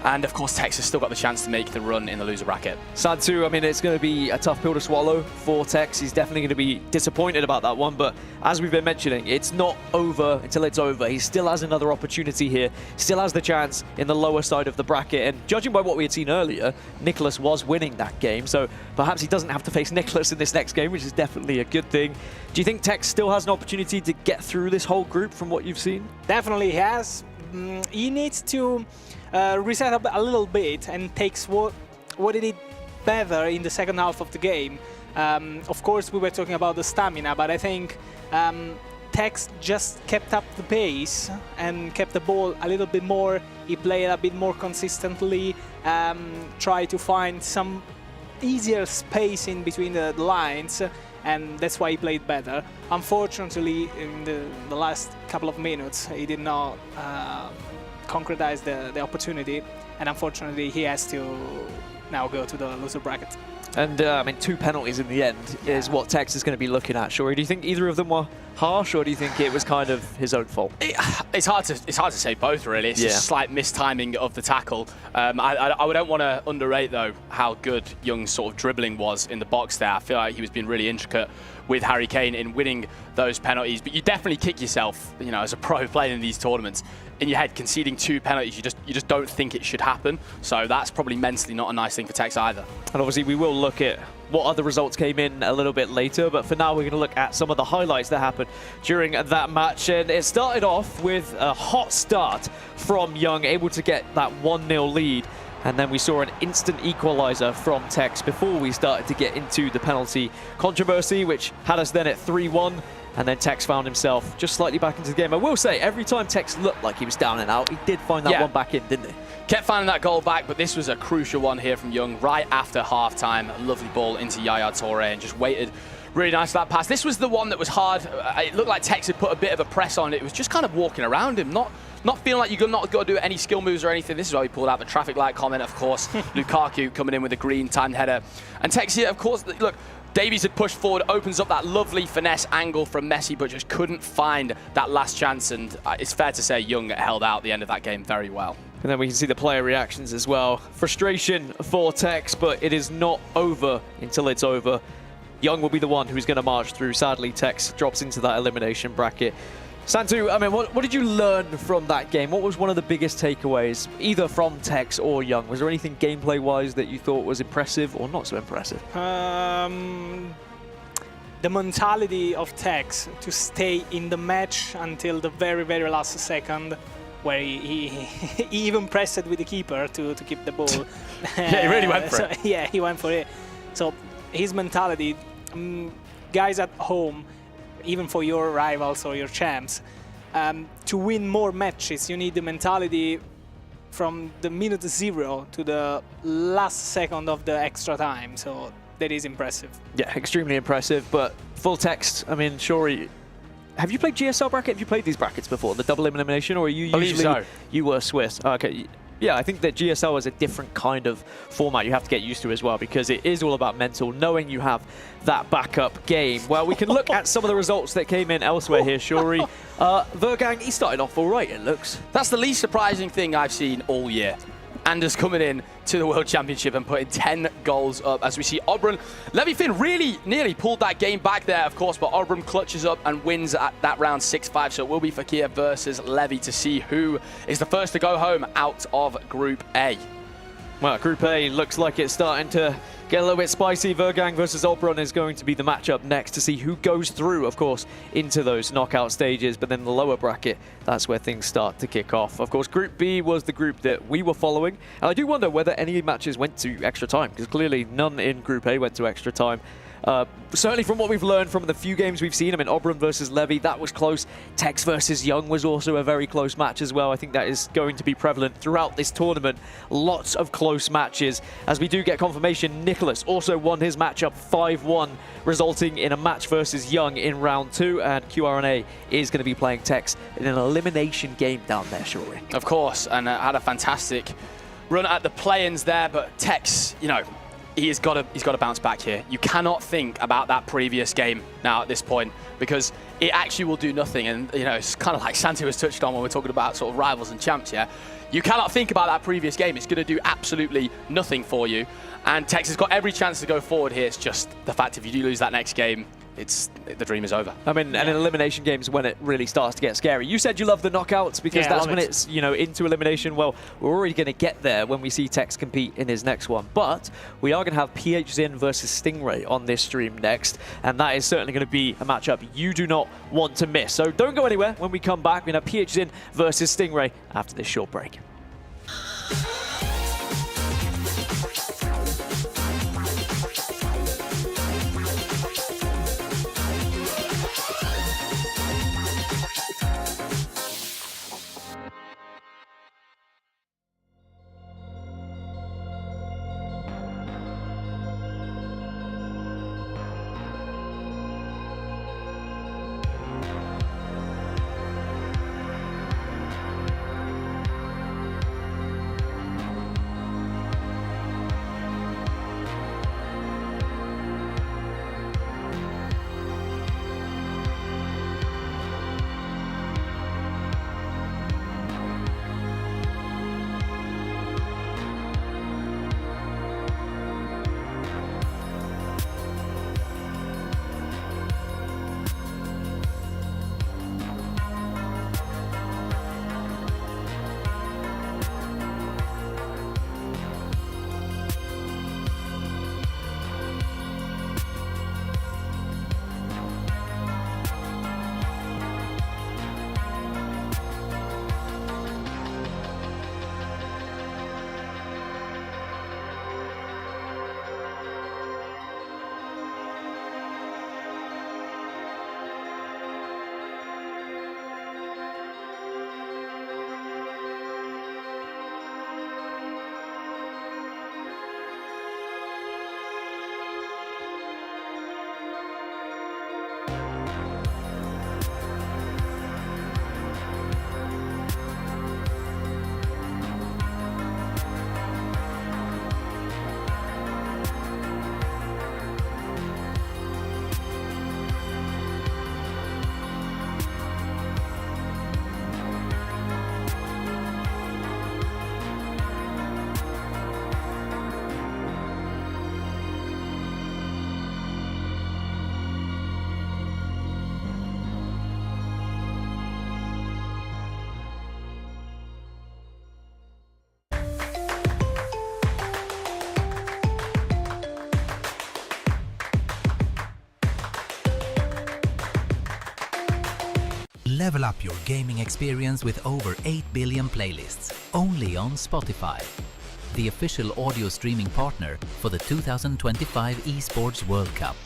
And, of course, Tekkz has still got the chance to make the run in the loser bracket. Santu, I mean, it's going to be a tough pill to swallow for Tekkz. He's definitely going to be disappointed about that one. But as we've been mentioning, it's not over until it's over. He still has another opportunity here. Still has the chance in the lower side of the bracket. And judging by what we had seen earlier, Nicholas was winning that game. So perhaps he doesn't have to face Nicholas in this next game, which is definitely a good thing. Do you think Tekkz still has an opportunity to get through this whole group from what you've seen? Definitely has. He needs to reset up a little bit and takes what he did better in the second half of the game. Of course, we were talking about the stamina, but I think Tekkz just kept up the pace and kept the ball a little bit more. He played a bit more consistently, tried to find some easier space in between the lines, and that's why he played better. Unfortunately, in the last couple of minutes, he did not concretize the opportunity, and unfortunately he has to now go to the loser bracket. And I mean, 2 penalties in the end is what Tekkz is going to be looking at. Shuri, do you think either of them were harsh, or do you think it was kind of his own fault? It's hard to say both, really. It's just a slight mistiming of the tackle. I don't want to underrate, though, how good Young's sort of dribbling was in the box there. I feel like he was being really intricate with Harry Kane in winning those penalties. But you definitely kick yourself, you know, as a pro playing in these tournaments, in your head, conceding 2 penalties. You just don't think it should happen. So that's probably mentally not a nice thing for Tekkz either. And obviously, we will look at what other results came in a little bit later, but for now we're going to look at some of the highlights that happened during that match. And it started off with a hot start from Young, able to get that 1-0 lead. And then we saw an instant equaliser from Tekkz before we started to get into the penalty controversy, which had us then at 3-1. And then Tekkz found himself just slightly back into the game. I will say, every time Tekkz looked like he was down and out, he did find that one back in, didn't he? Kept finding that goal back, but this was a crucial one here from Young right after half-time. A lovely ball into Yaya Toure and just waited really nice for that pass. This was the one that was hard. It looked like Tekkz had put a bit of a press on it. It was just kind of walking around him, not feeling like you're not got to do any skill moves or anything. This is why he pulled out the traffic light comment, of course. Lukaku coming in with a green timed header. And Tekkz here, of course, look, Davies had pushed forward, opens up that lovely finesse angle from Messi, but just couldn't find that last chance. And it's fair to say Young held out the end of that game very well. And then we can see the player reactions as well. Frustration for Tekkz, but it is not over until it's over. Young will be the one who's going to march through. Sadly, Tekkz drops into that elimination bracket. Santu, I mean, what did you learn from that game? What was one of the biggest takeaways, either from Tekkz or Young? Was there anything gameplay-wise that you thought was impressive or not so impressive? The mentality of Tekkz to stay in the match until the very, very last second, where he even pressed it with the keeper to keep the ball. Yeah, he really went for it. Yeah, he went for it. So his mentality, guys at home, even for your rivals or your champs, to win more matches, you need the mentality from the minute 0 to the last second of the extra time. So that is impressive. Yeah, extremely impressive. But full Tekkz, I mean, Shuri, have you played GSL bracket? Have you played these brackets before, the double elimination, or are you usually so. You were Swiss? Okay. Yeah, I think that GSL is a different kind of format you have to get used to as well, because it is all about mental, knowing you have that backup game. Well, we can look at some of the results that came in elsewhere here, Shuri. Vergang, he started off all right, it looks. That's the least surprising thing I've seen all year. Anders coming in to the World Championship and putting 10 goals up, as we see Obrun. Levi-Finn really nearly pulled that game back there, of course, but Obrun clutches up and wins at that round 6-5. So it will be Fakir versus Levy to see who is the first to go home out of Group A. Well, Group A looks like it's starting to get a little bit spicy. Vergang versus Obrun is going to be the matchup next to see who goes through, of course, into those knockout stages. But then the lower bracket, that's where things start to kick off. Of course, Group B was the group that we were following. And I do wonder whether any matches went to extra time, because clearly none in Group A went to extra time. Certainly from what we've learned from the few games we've seen, I mean, Obrun versus Levy, that was close. Tekkz versus Young was also a very close match as well. I think that is going to be prevalent throughout this tournament. Lots of close matches. As we do get confirmation, Nicholas also won his matchup 5-1, resulting in a match versus Young in round 2. And QRNA is going to be playing Tekkz in an elimination game down there, surely. Of course, and had a fantastic run at the play-ins there, but Tekkz, you know, he's got to bounce back here. You cannot think about that previous game now at this point, because it actually will do nothing. And, you know, it's kind of like Santi was touched on when we're talking about sort of rivals and champs, yeah? You cannot think about that previous game. It's going to do absolutely nothing for you. And Tekkz has got every chance to go forward here. It's just the fact if you do lose that next game, the dream is over. I mean, and in elimination games when it really starts to get scary. You said you love the knockouts because that's when it's, you know, into elimination. Well, we're already going to get there when we see Tekkz compete in his next one. But we are going to have Phzin versus Stingray on this stream next. And that is certainly going to be a matchup you do not want to miss. So don't go anywhere. When we come back, we're going to have Phzin versus Stingray after this short break. Level up your gaming experience with over 8 billion playlists, only on Spotify, the official audio streaming partner for the 2025 Esports World Cup.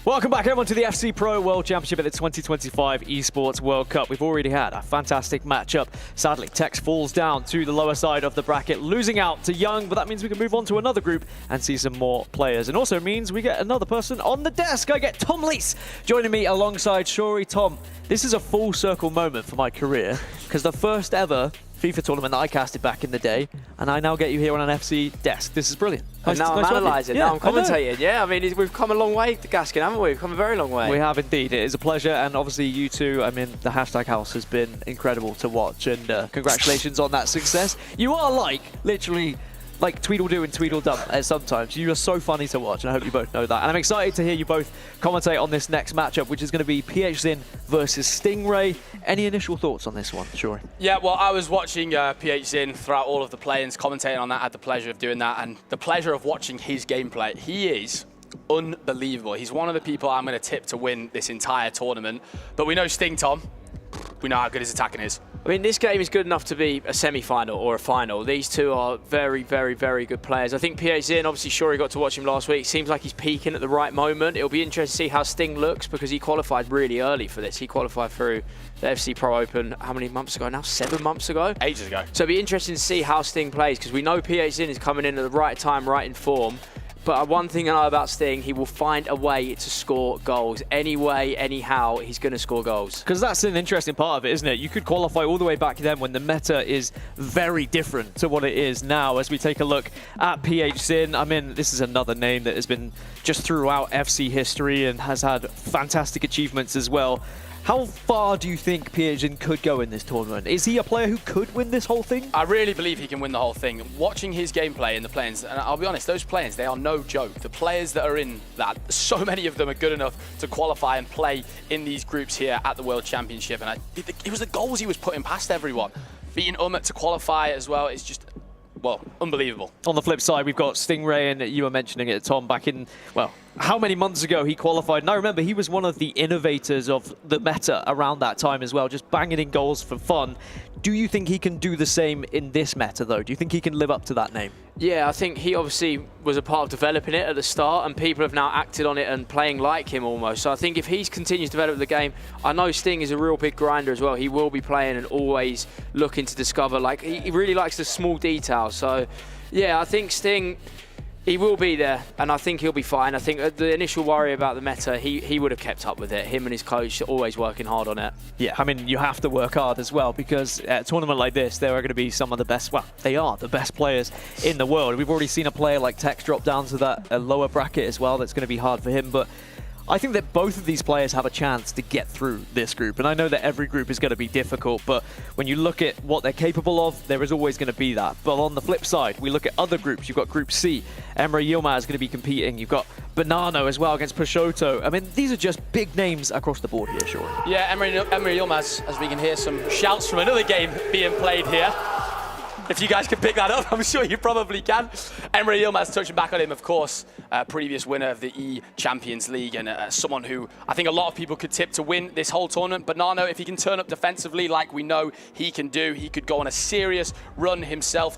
Welcome back, everyone, to the FC Pro World Championship at the 2025 Esports World Cup. We've already had a fantastic matchup. Sadly, Tekkz falls down to the lower side of the bracket, losing out to Young, but that means we can move on to another group and see some more players. And also means we get another person on the desk. I get Tom Lees joining me alongside Shori. Tom, this is a full circle moment for my career, because the first ever FIFA tournament that I casted back in the day, and I now get you here on an FC desk. This is brilliant. And now I'm analysing, now I'm commentating. Yeah, I mean, we've come a long way to Gaskin, haven't we? We've come a very long way. We have indeed. It is a pleasure, and obviously you two, I mean, the hashtag house has been incredible to watch, and congratulations on that success. You are like, literally, like Tweedledoo and Tweedledum sometimes. You are so funny to watch, and I hope you both know that. And I'm excited to hear you both commentate on this next matchup, which is going to be Phzin versus Stingray. Any initial thoughts on this one, Shori? Yeah, well, I was watching Phzin throughout all of the play-ins, commentating on that. I had the pleasure of doing that, and the pleasure of watching his gameplay. He is unbelievable. He's one of the people I'm going to tip to win this entire tournament. But we know Sting, Tom. We know how good his attacking is. I mean, this game is good enough to be a semi-final or a final. These two are very, very, very good players. I think Phzin, obviously, Shori got to watch him last week. Seems like he's peaking at the right moment. It'll be interesting to see how Sting looks, because he qualified really early for this. He qualified through the FC Pro Open, how many months ago now? 7 months ago? Ages ago. So it'll be interesting to see how Sting plays, because we know Phzin is coming in at the right time, right in form. But one thing I know about Sting, he will find a way to score goals. Any way, anyhow, he's going to score goals. Because that's an interesting part of it, isn't it? You could qualify all the way back then when the meta is very different to what it is now. As we take a look at Phzin, I mean, this is another name that has been just throughout FC history and has had fantastic achievements as well. How far do you think Phzin could go in this tournament? Is he a player who could win this whole thing? I really believe he can win the whole thing. Watching his gameplay in the play-ins, and I'll be honest, those play-ins, they are no joke. The players that are in that, so many of them are good enough to qualify and play in these groups here at the World Championship. And it was the goals he was putting past everyone. Beating Umut to qualify as well, it's just, well, unbelievable. On the flip side, we've got Stingray, and you were mentioning it, Tom, back in, well, how many months ago he qualified. And I remember he was one of the innovators of the meta around that time as well, just banging in goals for fun. Do you think he can do the same in this meta, though? Do you think he can live up to that name? Yeah, I think he obviously was a part of developing it at the start, and people have now acted on it and playing like him almost. So I think if he continues to develop the game, I know Sting is a real big grinder as well. He will be playing and always looking to discover, like, he really likes the small details. So yeah, I think Sting, he will be there, and I think he'll be fine. I think the initial worry about the meta, he would have kept up with it. Him and his coach are always working hard on it. Yeah, I mean, you have to work hard as well, because at a tournament like this, there are going to be some of the best, well, they are the best players in the world. We've already seen a player like Tekkz drop down to that lower bracket as well. That's going to be hard for him, but I think that both of these players have a chance to get through this group. And I know that every group is going to be difficult, but when you look at what they're capable of, there is always going to be that. But on the flip side, we look at other groups. You've got Group C. Emre Yilmaz is going to be competing. You've got Banano as well against Peugeot. I mean, these are just big names across the board here, sure. Yeah, Emre Yilmaz, as we can hear some shouts from another game being played here. If you guys can pick that up, I'm sure you probably can. Emre Yilmaz touching back on him, of course. previous winner of the E-Champions League, and someone who I think a lot of people could tip to win this whole tournament. But Nano, if he can turn up defensively like we know he can do, he could go on a serious run himself.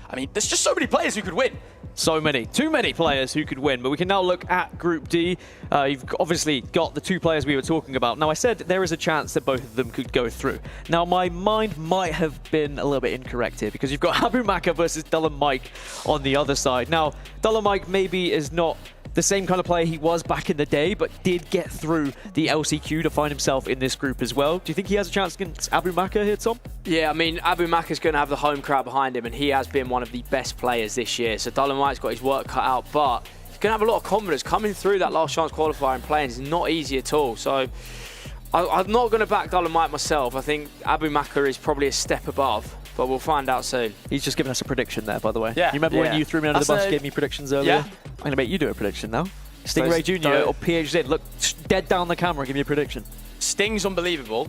I mean, there's just so many players who could win. So many. Too many players who could win. But we can now look at Group D. You've obviously got the two players we were talking about. Now, I said there is a chance that both of them could go through. Now, my mind might have been a little bit incorrect here because you've got Abu Maka versus Dylan Mike on the other side. Now, Dylan Mike maybe is not the same kind of player he was back in the day, but did get through the LCQ to find himself in this group as well. Do you think he has a chance against Abu Maka here, Tom? Yeah, I mean, Abu Maka's going to have the home crowd behind him, and he has been one of the best players this year. So Dylan Mike's got his work cut out, but he's going to have a lot of confidence. Coming through that last chance qualifier and playing is not easy at all. So I'm not going to back Dylan Mike myself. I think Abu Maka is probably a step above, but we'll find out soon. He's just given us a prediction there, by the way. Yeah. You remember when you threw me under the bus, gave me predictions earlier? Yeah. I'm going to make you do a prediction now. Stingray Jr. or PHZin. Look dead down the camera, give me a prediction. Sting's unbelievable.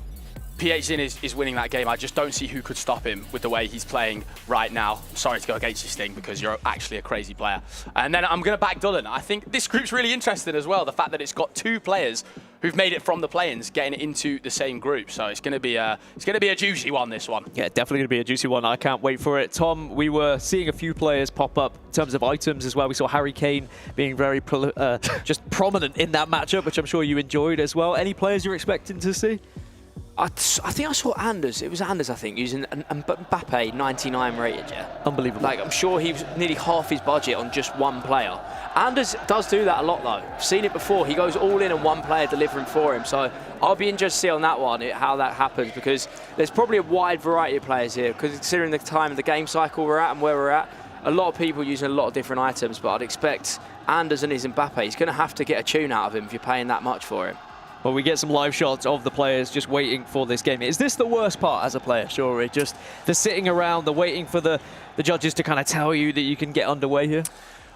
PHZin is winning that game. I just don't see who could stop him with the way he's playing right now. Sorry to go against you, Sting, because you're actually a crazy player. And then I'm going to back Dylan. I think this group's really interesting as well. The fact that it's got two players who've made it from the play-ins getting into the same group. So it's going to be a juicy one, this one. Yeah, definitely going to be a juicy one. I can't wait for it. Tom, we were seeing a few players pop up in terms of items as well. We saw Harry Kane being very just prominent in that matchup, which I'm sure you enjoyed as well. Any players you're expecting to see? I think I saw Anders. It was Anders, I think, using Mbappe 99 rated, yeah. Unbelievable. Like, I'm sure he was nearly half his budget on just one player. Anders does do that a lot, though. I've seen it before. He goes all in on one player delivering for him. So I'll be interested to see on that one how that happens, because there's probably a wide variety of players here, because considering the time of the game cycle we're at and where we're at, a lot of people using a lot of different items, but I'd expect Anders and his Mbappe, he's going to have to get a tune out of him if you're paying that much for him. Well, we get some live shots of the players just waiting for this game. Is this the worst part as a player, Shuri? Just the sitting around, the waiting for the judges to kind of tell you that you can get underway here?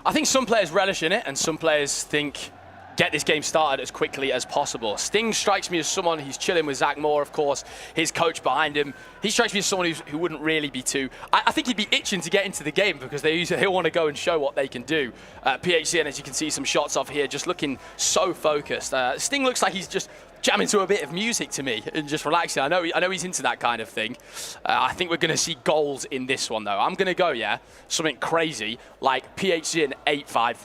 I think some players relish in it, and some players think, get this game started as quickly as possible. Sting strikes me as someone, he's chilling with Zach Moore, of course, his coach behind him. He strikes me as someone who wouldn't really be too... I think he'd be itching to get into the game because he'll want to go and show what they can do. PHZin, as you can see some shots of here, just looking so focused. Sting looks like he's just jamming to a bit of music to me and just relaxing. I know he's into that kind of thing. I think we're going to see goals in this one, though. I'm going to go, something crazy, like PHZin 8-5.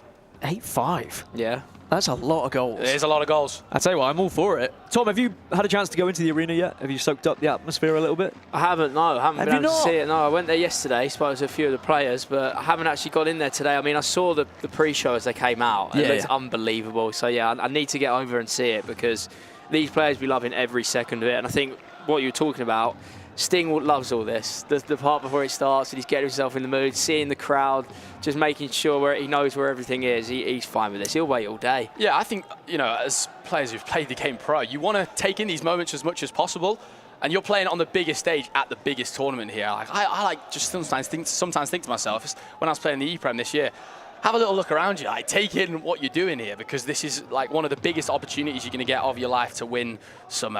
8-5? Yeah. That's a lot of goals. It is a lot of goals. I tell you what, I'm all for it. Tom, have you had a chance to go into the arena yet? Have you soaked up the atmosphere a little bit? I haven't, no. I haven't been able to see it. No, I went there yesterday, spoke to a few of the players, but I haven't actually got in there today. I mean, I saw the pre-show as they came out. It looked unbelievable. So, yeah, I need to get over and see it because these players be loving every second of it. And I think what you were talking about, Sting loves all this. The part before it starts, and he's getting himself in the mood, seeing the crowd, just making sure he knows where everything is. He's fine with this. He'll wait all day. Yeah, I think, as players who've played the game pro, you want to take in these moments as much as possible. And you're playing on the biggest stage at the biggest tournament here. Like, I just sometimes think to myself, when I was playing the E-Prem this year, have a little look around you. Like, take in what you're doing here, because this is like one of the biggest opportunities you're going to get of your life to win some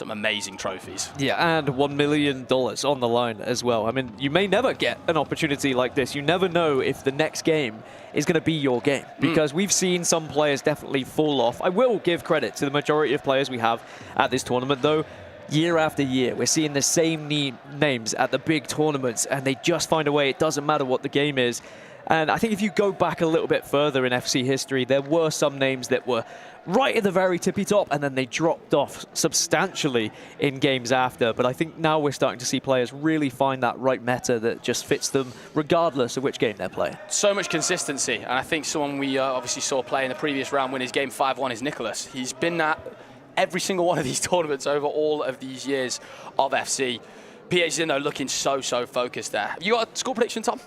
amazing trophies. Yeah, and $1 million on the line as well. I mean, you may never get an opportunity like this. You never know if the next game is going to be your game, because we've seen some players definitely fall off. I will give credit to the majority of players we have at this tournament, though. Year after year, we're seeing the same names at the big tournaments, and they just find a way. It doesn't matter what the game is. And I think if you go back a little bit further in FC history, there were some names that were right at the very tippy top, and then they dropped off substantially in games after. But I think now we're starting to see players really find that right meta that just fits them, regardless of which game they're playing. So much consistency, and I think someone we obviously saw play in the previous round win his game 5-1 is Nicholas. He's been at every single one of these tournaments over all of these years of FC. PHZin, though, looking so focused there. Have you got a score prediction, Tom?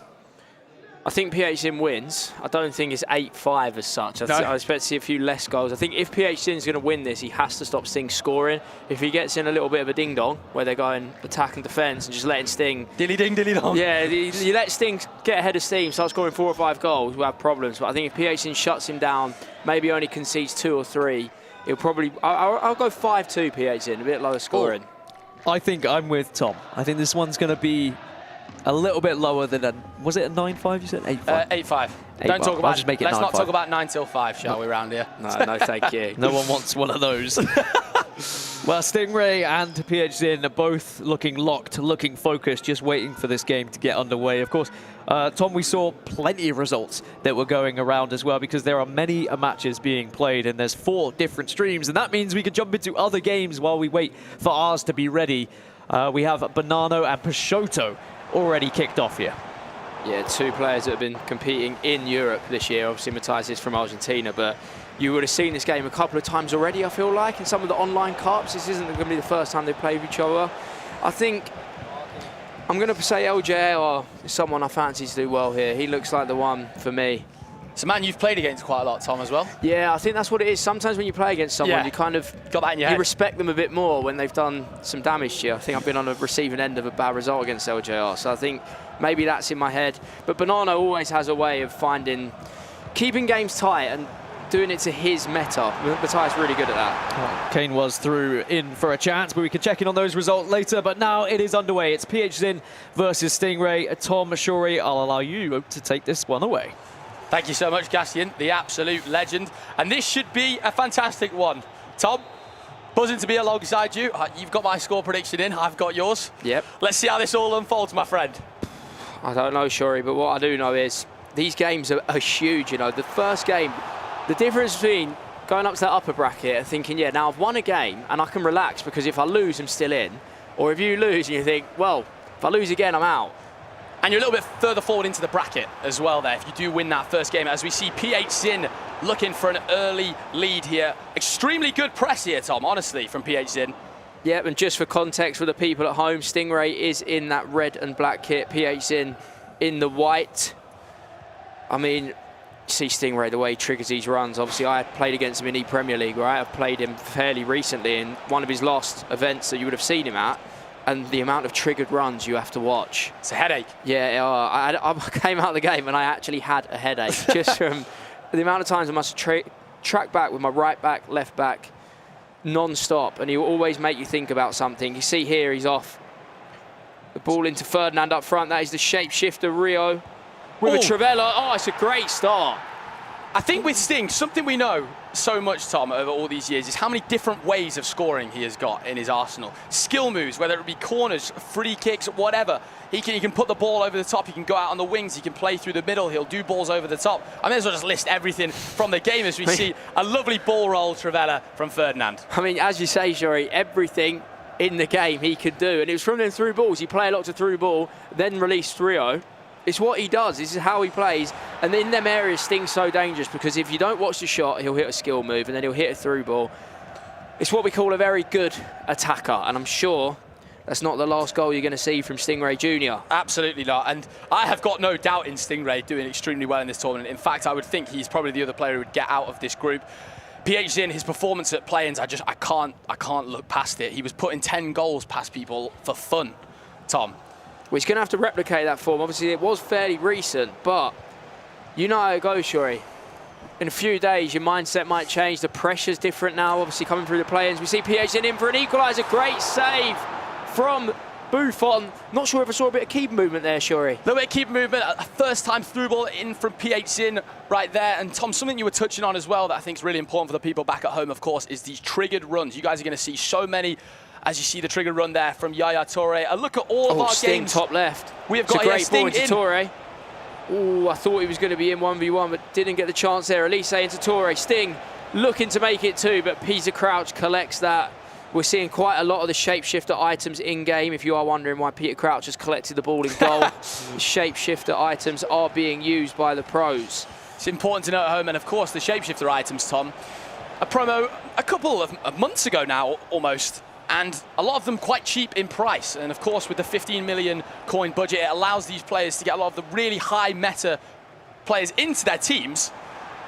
I think PHZin wins. I don't think it's 8-5 as such. I expect to see a few less goals. I think if PHZin's going to win this, he has to stop Sting scoring. If he gets in a little bit of a ding-dong, where they're going attack and defence and just letting Sting... Dilly-ding, dilly-dong. Yeah, you let Sting get ahead of steam, start scoring 4 or 5 goals, we'll have problems. But I think if PHZin shuts him down, maybe only concedes 2 or 3, he'll probably... I'll go 5-2 PHZin, a bit lower scoring. I think I'm with Tom. I think this one's going to be a little bit lower than a, was it a 9.5 you said? 8.5? 8.5. Don't talk about, just make it let's not talk about 9 till 5, shall we, round here? No, thank you. No one wants one of those. Well, Stingray and Phzin are both looking locked, looking focused, just waiting for this game to get underway. Of course, Tom, we saw plenty of results that were going around as well, because there are many matches being played and there's 4 different streams, and that means we could jump into other games while we wait for ours to be ready. We have Bonanno and Peixoto already kicked off here. Yeah, 2 players that have been competing in Europe this year. Obviously, Matthias is from Argentina, but you would have seen this game a couple of times already, I feel like, in some of the online cups. This isn't going to be the first time they've played with each other. I think I'm going to say LJR is someone I fancy to do well here. He looks like the one for me. It's a man you've played against quite a lot, Tom, as well. Yeah, I think that's what it is. Sometimes when you play against someone, you kind of got that in your head. You respect them a bit more when they've done some damage to you. I think I've been on the receiving end of a bad result against LJR, so I think maybe that's in my head. But Bonanno always has a way of keeping games tight and doing it to his meta. Matthias really good at that. Kane was through in for a chance, but we can check in on those results later. But now it is underway. It's Phzin versus Stingray. Tom Shuri, I'll allow you to take this one away. Thank you so much, Gastian, the absolute legend. And this should be a fantastic one. Tom, buzzing to be alongside you. You've got my score prediction in, I've got yours. Yep. Let's see how this all unfolds, my friend. I don't know, Shuri, but what I do know is these games are huge, you know. The first game, the difference between going up to that upper bracket and thinking, yeah, now I've won a game and I can relax because if I lose, I'm still in. Or if you lose and you think, well, if I lose again, I'm out. And you're a little bit further forward into the bracket as well there if you do win that first game. As we see Phzin looking for an early lead here. Extremely good press here, Tom, honestly, from Phzin. Yep, and just for context for the people at home, Stingray is in that red and black kit, Phzin in the white. I mean, you see Stingray, the way he triggers these runs. Obviously, I played against him in E-Premier League, right? I've played him fairly recently in one of his last events that you would have seen him at. And the amount of triggered runs you have to watch. It's a headache. Yeah, I came out of the game and I actually had a headache just from the amount of times I must track back with my right back, left back, non-stop. And he will always make you think about something. You see here, he's off. The ball into Ferdinand up front. That is the shapeshifter, Rio. With a Trivela. Oh, it's a great start. I think with Sting, something we know so much, Tom, over all these years is how many different ways of scoring he has got in his arsenal. Skill moves, whether it be corners, free kicks, whatever. He can put the ball over the top, he can go out on the wings, he can play through the middle, he'll do balls over the top. I may as well just list everything from the game as we see a lovely ball roll Trivela from Ferdinand. I mean, as you say, Shuri, everything in the game he could do. And it was from them through balls. He played a lot to through ball, then released Rio. It's what he does. This is how he plays. And in them areas, Sting's so dangerous because if you don't watch the shot, he'll hit a skill move and then he'll hit a through ball. It's what we call a very good attacker. And I'm sure that's not the last goal you're going to see from Stingray Jr. Absolutely not. And I have got no doubt in Stingray doing extremely well in this tournament. In fact, I would think he's probably the other player who would get out of this group. Phzin, his performance at play-ins, I can't look past it. He was putting 10 goals past people for fun, Tom. Well, he's going to have to replicate that form. Obviously, it was fairly recent, but you know how it goes, Shuri. In a few days, your mindset might change. The pressure's different now, obviously, coming through the play-ins. We see Phzin in for an equaliser. Great save from Buffon. Not sure if I saw a bit of keeper movement there, Shuri. A little bit of keeper movement. A first-time through ball in from Phzin right there. And, Tom, something you were touching on as well that I think is really important for the people back at home, of course, is these triggered runs. You guys are going to see so many. As you see the trigger run there from Yaya Toure. A look at all of our Sting games. top left. We have it's got a great Sting ball into Toure. Oh, I thought he was going to be in 1v1, but didn't get the chance there. Elise into Toure. Sting looking to make it two, but Peter Crouch collects that. We're seeing quite a lot of the shapeshifter items in-game. If you are wondering why Peter Crouch has collected the ball in goal, the shapeshifter items are being used by the pros. It's important to know at home, and of course the shapeshifter items, Tom. A promo a couple of months ago now, almost. And a lot of them quite cheap in price. And of course, with the 15 million coin budget, it allows these players to get a lot of the really high meta players into their teams.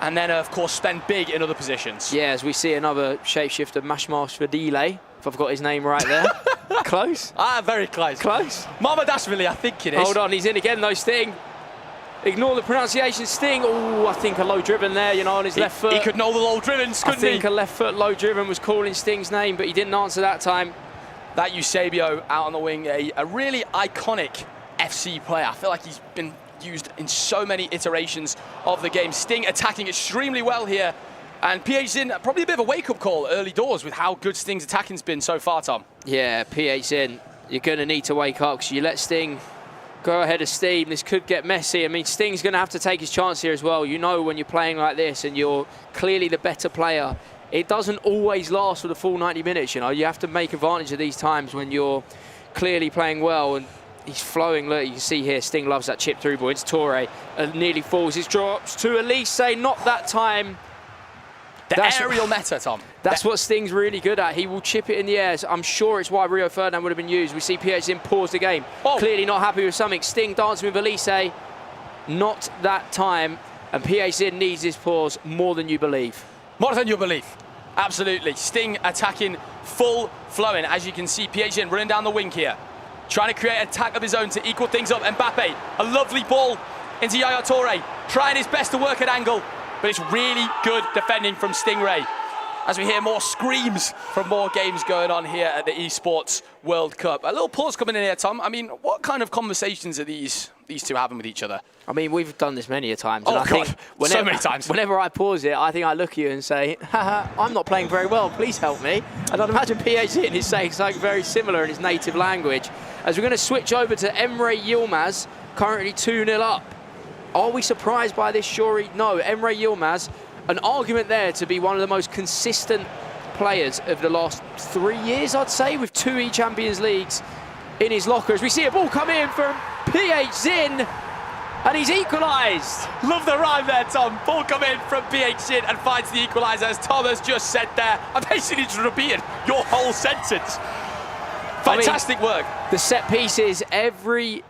And then, of course, spend big in other positions. Yeah, as we see another shapeshifter, Mashmashvili, if I've got his name right there. Close? Very close. Close? Mamadashvili, I think it is. Hold on, he's in again though, Sting. Ignore the pronunciation, Sting. Oh, I think a low driven there, you know, on his left foot. He could know the low drivens, couldn't he? I think a left foot low driven was calling Sting's name, but he didn't answer that time. That Eusebio out on the wing, a really iconic FC player. I feel like he's been used in so many iterations of the game. Sting attacking extremely well here. And Phzin, probably a bit of a wake-up call early doors with how good Sting's attacking's been so far, Tom. Yeah, Phzin, you're going to need to wake up because you let Sting go ahead of steam. This could get messy. I mean, Sting's going to have to take his chance here as well. You know, when you're playing like this and you're clearly the better player, it doesn't always last for the full 90 minutes, you know. You have to make advantage of these times when you're clearly playing well. And he's flowing. Look, you can see here, Sting loves that chip through ball. It's Torre. Nearly falls. His drops to Elise. Not that time. That's aerial meta, Tom. That's what Sting's really good at. He will chip it in the air. So I'm sure it's why Rio Ferdinand would have been used. We see Phzin pause the game. Clearly not happy with something. Sting dancing with Elise. Not that time. And Phzin needs this pause more than you believe. More than you believe. Absolutely. Sting attacking full flowing. As you can see, Phzin running down the wing here. Trying to create an attack of his own to equal things up. Mbappe, a lovely ball into Yaya Touré. Trying his best to work at angle. But it's really good defending from Stingray. As we hear more screams from more games going on here at the Esports World Cup. A little pause coming in here, Tom. I mean, what kind of conversations are these two having with each other? I mean, we've done this many a times. Oh, and I God, think whenever, so many times. Whenever I pause it, I think I look at you and say, haha, I'm not playing very well, please help me. And I'd imagine Phzin is saying something very similar in his native language. As we're going to switch over to Emre Yilmaz, currently 2-0 up. Are we surprised by this, Shuri? No, Emre Yilmaz, an argument there to be one of the most consistent players of the last 3 years, I'd say, with 2 E-Champions Leagues in his locker. As we see a ball come in from Phzin, and he's equalised. Love the rhyme there, Tom. Ball come in from Phzin and finds the equaliser, as Thomas just said there. I basically just repeated your whole sentence. Fantastic work. The set pieces, every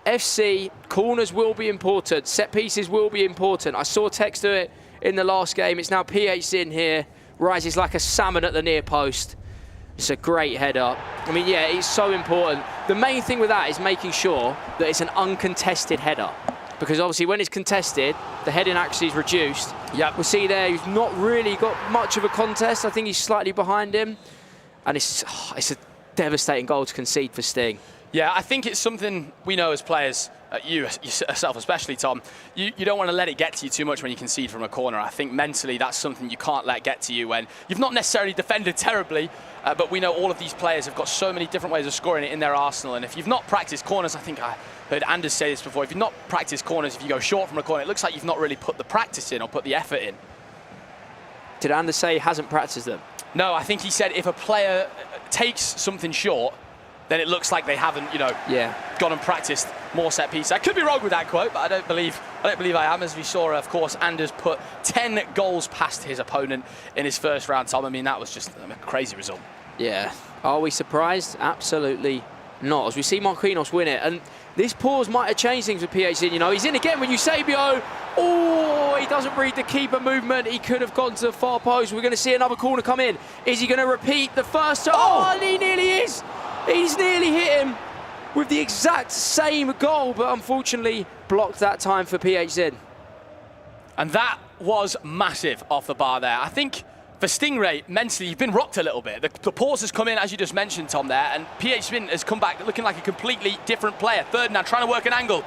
FC, corners will be important. Set pieces will be important. I saw Tekkz do it in the last game. It's now Phzin here. Rises like a salmon at the near post. It's a great header. I mean, yeah, it's so important. The main thing with that is making sure that it's an uncontested header. Because obviously when it's contested, the heading actually is reduced. Yep. We'll see there, he's not really got much of a contest. I think he's slightly behind him. And it's a devastating goal to concede for Sting. Yeah, I think it's something we know as players, you yourself especially, Tom, you don't want to let it get to you too much when you concede from a corner. I think mentally that's something you can't let get to you when you've not necessarily defended terribly, but we know all of these players have got so many different ways of scoring it in their arsenal. And if you've not practiced corners, I think I heard Anders say this before, if you've not practiced corners, if you go short from a corner, it looks like you've not really put the practice in or put the effort in. Did Anders say he hasn't practiced them? No, I think he said if a player takes something short, then it looks like they haven't, gone and practiced more set pieces. I could be wrong with that quote, but I don't believe I am. As we saw, of course, Anders put 10 goals past his opponent in his first round, Tom. I mean, that was just a crazy result. Yeah. Are we surprised? Absolutely not. As we see Marquinhos win it, and this pause might have changed things with Phzin. You know, he's in again with Eusebio. Oh, he doesn't read the keeper movement. He could have gone to the far post. We're going to see another corner come in. Is he going to repeat the first time? Oh, and he nearly is. He's nearly hit him with the exact same goal, but unfortunately blocked that time for Phzin. And that was massive off the bar there. I think for Stingray, mentally, you've been rocked a little bit. The pause has come in, as you just mentioned, Tom, there, and Phzin has come back looking like a completely different player. Ferdinand trying to work an angle.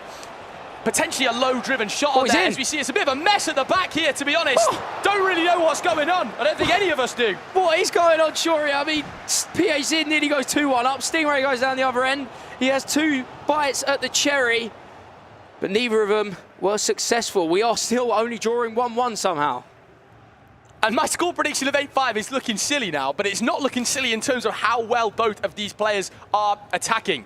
Potentially a low-driven shot on there. As we see, it's a bit of a mess at the back here, to be honest. Don't really know what's going on. I don't think any of us do. What is going on, Shuri? I mean, Phzin nearly goes 2-1 up. Stingray goes down the other end. He has 2 bites at the cherry, but neither of them were successful. We are still only drawing 1-1 somehow. And my score prediction of 8-5 is looking silly now, but it's not looking silly in terms of how well both of these players are attacking.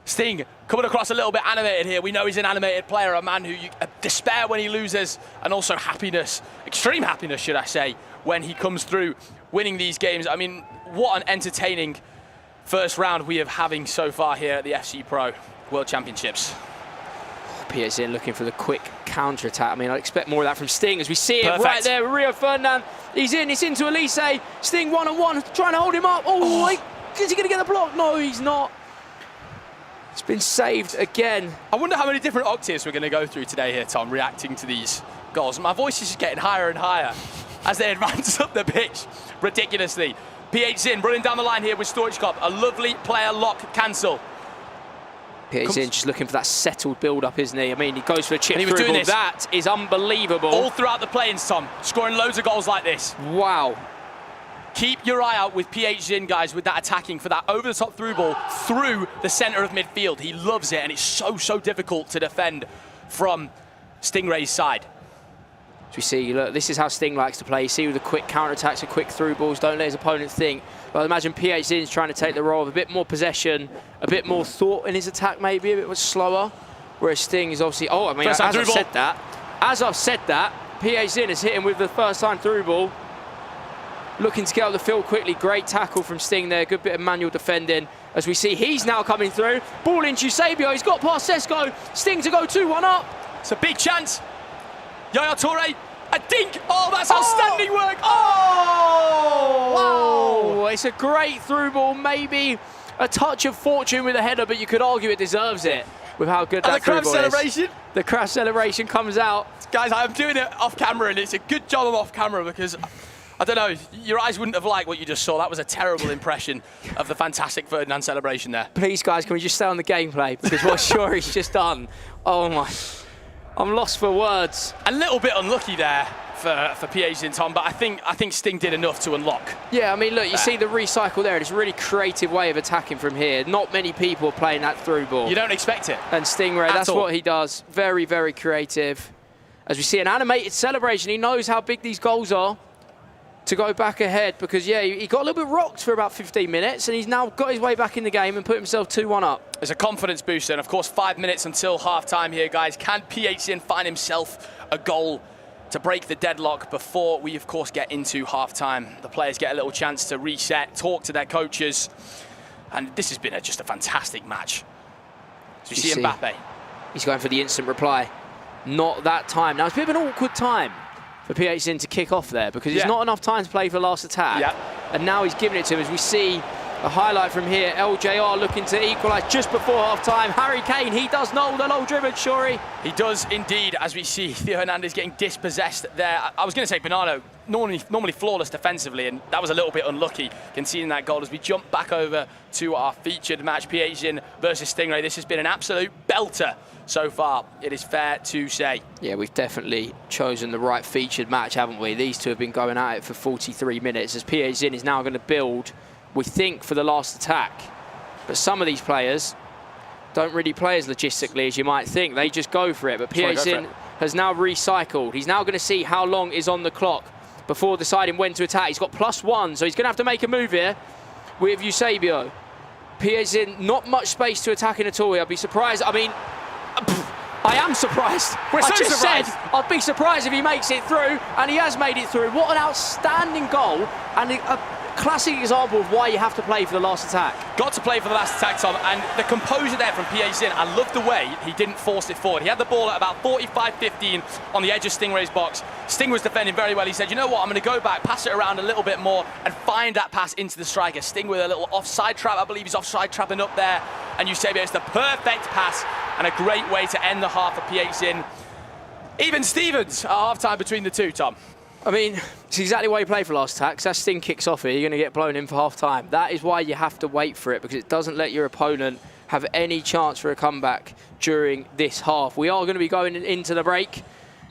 Sting coming across a little bit animated here. We know he's an animated player, a man who you despair when he loses, and also happiness, extreme happiness, should I say, when he comes through winning these games. I mean, what an entertaining first round we are having so far here at the FC Pro World Championships. Phzin looking for the quick counter-attack. I mean, I'd expect more of that from Sting as we see it right there. Rio Ferdinand, he's in, it's into Elise. Sting 1-on-1, trying to hold him up. Oh, is he going to get the block? No, he's not. It's been saved again. I wonder how many different octaves we're going to go through today here, Tom, reacting to these goals. My voice is just getting higher and higher as they advance up the pitch ridiculously. Phzin running down the line here with Stoichkov. A lovely player lock cancel. Phzin just looking for that settled build-up, isn't he? I mean, he goes for a chip And he was through doing ball. this That is unbelievable. all throughout the play-ins, Tom, scoring loads of goals like this. Wow. Keep your eye out with Phzin, guys, with that attacking for that over-the-top through ball through the centre of midfield. He loves it, and it's so difficult to defend from Stingray's side. As we see, look, this is how Sting likes to play. You see with the quick counter-attacks and quick through balls, don't let his opponent think. But I imagine Phzin's trying to take the role of a bit more possession, a bit more thought in his attack maybe, a bit more slower. Whereas Sting is obviously, oh, I mean, as I've said that, Phzin is hitting with the first time through ball. Looking to get out the field quickly. Great tackle from Sting there. Good bit of manual defending. As we see, he's now coming through. Ball into Eusebio. He's got past Sesko. Sting to go 2-1 up. It's a big chance. Yaya Toure, a dink. Oh, that's outstanding work. Oh! Wow! It's a great through ball. Maybe a touch of fortune with a header, but you could argue it deserves it with how good that through ball celebration. is. The crash celebration comes out. Guys, I'm doing it off camera, and it's a good job I'm off camera because, I don't know, your eyes wouldn't have liked what you just saw. That was a terrible impression of the fantastic Ferdinand celebration there. Please, guys, can we just stay on the gameplay? Because what Shuri's just done, oh my, I'm lost for words. A little bit unlucky there for Phzin, Tom, but I think Sting did enough to unlock. Yeah, I mean, look, you see the recycle there. It's a really creative way of attacking from here. Not many people are playing that through ball. You don't expect it. And Stingray, that's what he does. Very, very creative. As we see an animated celebration, he knows how big these goals are to go back ahead because, yeah, he got a little bit rocked for about 15 minutes and he's now got his way back in the game and put himself 2-1 up. It's a confidence booster, and of course 5 minutes until half-time here, guys. Can Phzin find himself a goal to break the deadlock before we, of course, get into half-time? The players get a little chance to reset, talk to their coaches, and this has been just a fantastic match. So you see Mbappe. He's going for the instant reply. Not that time. Now, it's a bit of an awkward time for Phzin to kick off there because there's not enough time to play for the last attack. And now he's giving it to him as we see a highlight from here. LJR looking to equalise just before half-time. Harry Kane, he does know the low-driven, Shuri. He does indeed, as we see Theo Hernandez getting dispossessed there. I was going to say Bernardo, normally flawless defensively, and that was a little bit unlucky conceding that goal. As we jump back over to our featured match, Phzin versus Stingray. This has been an absolute belter so far, it is fair to say. Yeah, we've definitely chosen the right featured match, haven't we? These two have been going at it for 43 minutes as Phzin is now going to build, we think, for the last attack. But some of these players don't really play as logistically as you might think. They just go for it. But Phzin has now recycled. He's now going to see how long is on the clock before deciding when to attack. He's got +1, so he's going to have to make a move here with Eusebio. Phzin, not much space to attack in at all. I'd be surprised. I mean, I am surprised. I just said I'd be surprised if he makes it through, and he has made it through. What an outstanding goal, and a classic example of why you have to play for the last attack. Got to play for the last attack, Tom, and the composure there from Phzin, I love the way he didn't force it forward. He had the ball at about 45-15 on the edge of Stingray's box. Sting was defending very well. He said, you know what, I'm going to go back, pass it around a little bit more, and find that pass into the striker. Sting with a little offside trap, I believe he's offside trapping up there, and Eusebio, it's the perfect pass, and a great way to end the half for Phzin. Even Stevens at half-time between the two, Tom. I mean, it's exactly why you play for last attack. That Sting kicks off here, you're going to get blown in for half-time. That is why you have to wait for it, because it doesn't let your opponent have any chance for a comeback during this half. We are going to be going into the break.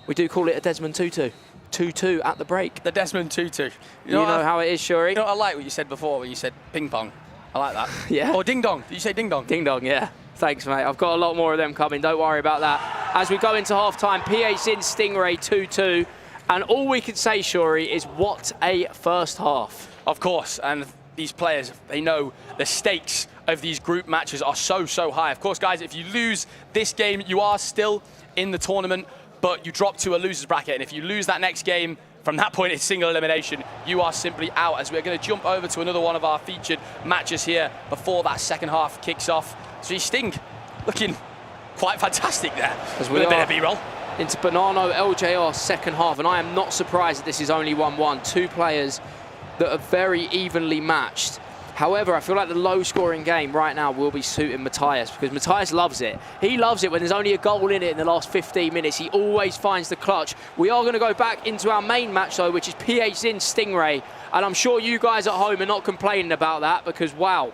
We do call it a Desmond 2-2. 2-2 at the break. The Desmond 2-2. You know how it is, Shuri. You know what I like what you said before, when you said ping-pong. I like that. Yeah. Or ding-dong. Did you say ding-dong? Ding-dong, yeah. Thanks, mate. I've got a lot more of them coming. Don't worry about that. As we go into half-time, Phzin Stingray 2-2. And all we can say, Shuri, is what a first half. Of course, and these players, they know the stakes of these group matches are so high. Of course, guys, if you lose this game, you are still in the tournament, but you drop to a loser's bracket. And if you lose that next game, from that point, it's single elimination. You are simply out, as we're going to jump over to another one of our featured matches here before that second half kicks off. So Sting looking quite fantastic there. As with a bit of B-roll. Into Bonanno LJR second half, and I am not surprised that this is only 1-1. Two players that are very evenly matched. However, I feel like the low-scoring game right now will be suiting Matthias, because Matthias loves it. He loves it when there's only a goal in it in the last 15 minutes. He always finds the clutch. We are going to go back into our main match, though, which is Phzin Stingray, and I'm sure you guys at home are not complaining about that, because, wow,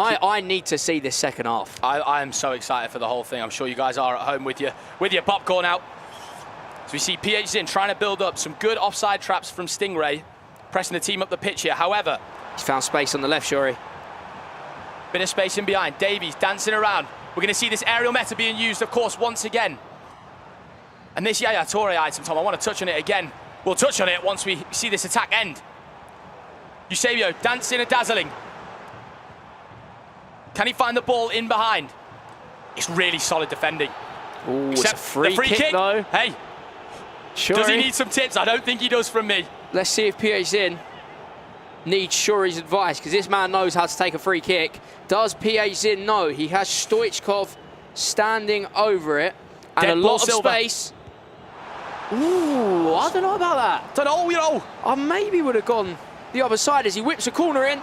I need to see this second half. I am so excited for the whole thing. I'm sure you guys are at home with your popcorn out. So we see Phzin trying to build up some good offside traps from Stingray, pressing the team up the pitch here. However, he's found space on the left, Shuri. Bit of space in behind. Davies dancing around. We're going to see this aerial meta being used, of course, once again. And this Yaya Toure item, Tom, I want to touch on it again. We'll touch on it once we see this attack end. Eusebio dancing and dazzling. Can he find the ball in behind? It's really solid defending. Ooh, except it's a free the free kick, though. Hey, does he need some tips? I don't think he does from me. Let's see if Phzin needs Shuri's advice, because this man knows how to take a free kick. Does Phzin know? He has Stoichkov standing over it, and Dead a ball lot of Silva. space. Ooh, I don't know about that. Don't know, you know. I maybe would have gone the other side as he whips a corner in,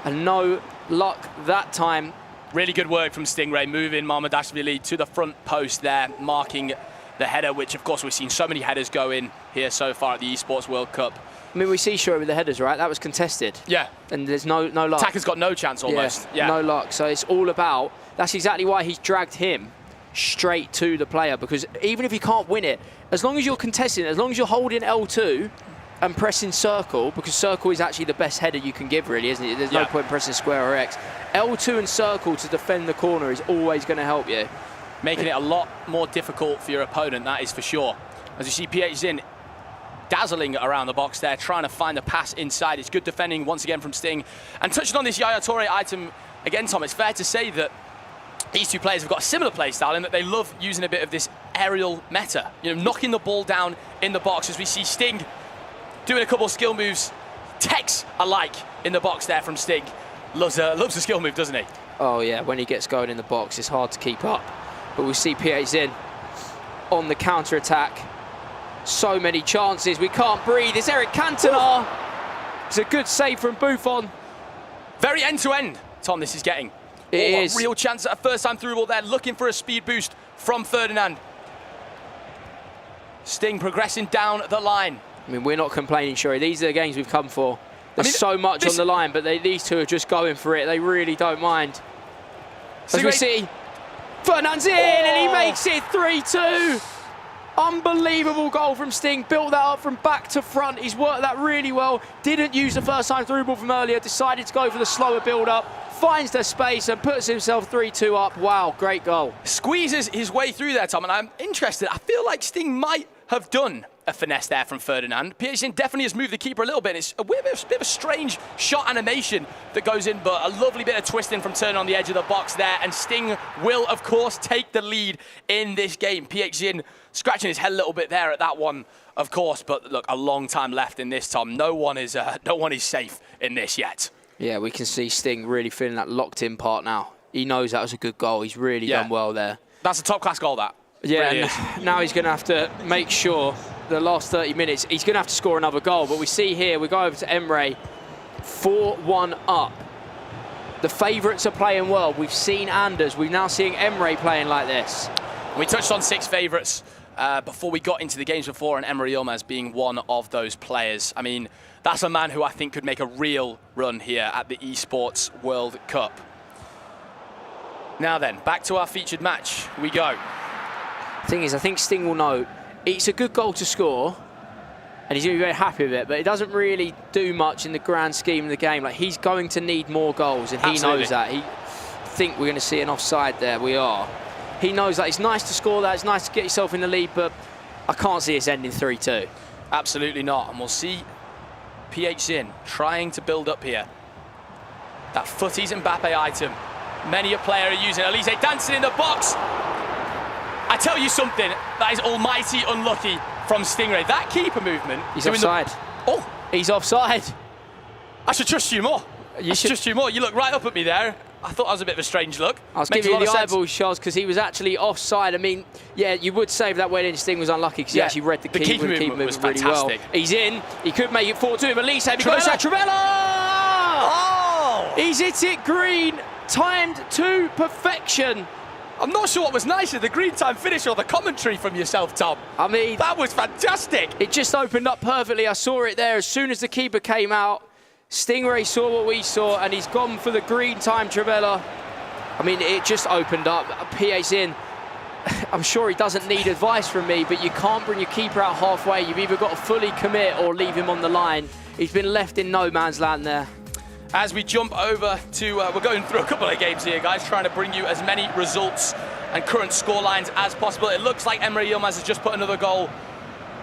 and no luck that time. Really good work from Stingray, moving Mamardashvili to the front post there, marking the header, which of course we've seen so many headers go in here so far at the Esports World Cup. I mean, we see Shuri with the headers, right? That was contested. Yeah. And there's no luck. Attacker's got no chance almost. Yeah. No luck. So it's all about, that's exactly why he's dragged him straight to the player, because even if you can't win it, as long as you're contesting, as long as you're holding L2 and pressing circle, because circle is actually the best header you can give, really, isn't it? There's no point pressing square or X. L2 and circle to defend the corner is always going to help you. Making it a lot more difficult for your opponent, that is for sure. As you see Phzin dazzling around the box there, trying to find the pass inside. It's good defending once again from Sting. And touching on this Yaya Toure item, again, Tom, it's fair to say that these two players have got a similar play style in that they love using a bit of this aerial meta, you know, knocking the ball down in the box, as we see Sting doing a couple of skill moves. Tekkz alike in the box there from Sting. Loves a skill move, doesn't he? Oh yeah, when he gets going in the box, it's hard to keep up. But we see Phzin on the counter-attack. So many chances, we can't breathe. It's Eric Cantona. It's a good save from Buffon. Very end-to-end, Tom, this is getting. It is. A real chance at a first-time through ball there, looking for a speed boost from Ferdinand. Sting progressing down the line. I mean, we're not complaining, Shuri. These are the games we've come for. There's so much on the line, but these two are just going for it. They really don't mind. As we see, Ferdinand's in, and he makes it 3-2. Unbelievable goal from Sting. Built that up from back to front. He's worked that really well. Didn't use the first time through ball from earlier. Decided to go for the slower build-up. Finds the space and puts himself 3-2 up. Wow, great goal. Squeezes his way through there, Tom, and I'm interested. I feel like Sting might have done a finesse there from Ferdinand. Phzin definitely has moved the keeper a little bit. It's a bit of a strange shot animation that goes in, but a lovely bit of twisting from turning on the edge of the box there, and Sting will, of course, take the lead in this game. Phzin scratching his head a little bit there at that one, of course, but look, a long time left in this, Tom. No one is safe in this yet. Yeah, we can see Sting really feeling that locked-in part now. He knows that was a good goal. He's really done well there. That's a top-class goal, that. Yeah, really and now he's going to have to make sure the last 30 minutes, he's going to have to score another goal. But we see here, we go over to Emre, 4-1 up. The favourites are playing well. We've seen Anders. We're now seeing Emre playing like this. We touched on 6 favourites before we got into the games before, and Emre Yilmaz being one of those players. I mean, that's a man who I think could make a real run here at the Esports World Cup. Now then, back to our featured match we go. Thing is, I think Sting will know it's a good goal to score, and he's going to be very happy with it, but it doesn't really do much in the grand scheme of the game. Like, he's going to need more goals, and he knows that. He think we're going to see an offside there. We are. He knows that. It's nice to score that. It's nice to get yourself in the lead, but I can't see us ending 3-2. Absolutely not. And we'll see Phzin trying to build up here. That footies Mbappe item. Many a player are using. Elise dancing in the box. I tell you something, that is almighty unlucky from Stingray. That keeper movement. He's offside. Oh, he's offside. I should trust you more. You look right up at me there. I thought that was a bit of a strange look. I was giving you the eyeball shots because he was actually offside. I mean, yeah, you would say that went in. Sting was unlucky because he actually read the keeper movement was really fantastic. well. He's in. He could make it 4-2, but Elise goes to Trivella. Oh! He's hit it green, timed to perfection. I'm not sure what was nicer, the green time finish or the commentary from yourself, Tom. I mean, that was fantastic. It just opened up perfectly. I saw it there as soon as the keeper came out. Stingray saw what we saw, and he's gone for the green time Trivela. I mean, it just opened up. Phzin, I'm sure he doesn't need advice from me, but you can't bring your keeper out halfway. You've either got to fully commit or leave him on the line. He's been left in no man's land there. As we jump over to, we're going through a couple of games here, guys, trying to bring you as many results and current score lines as possible. It looks like Emre Yilmaz has just put another goal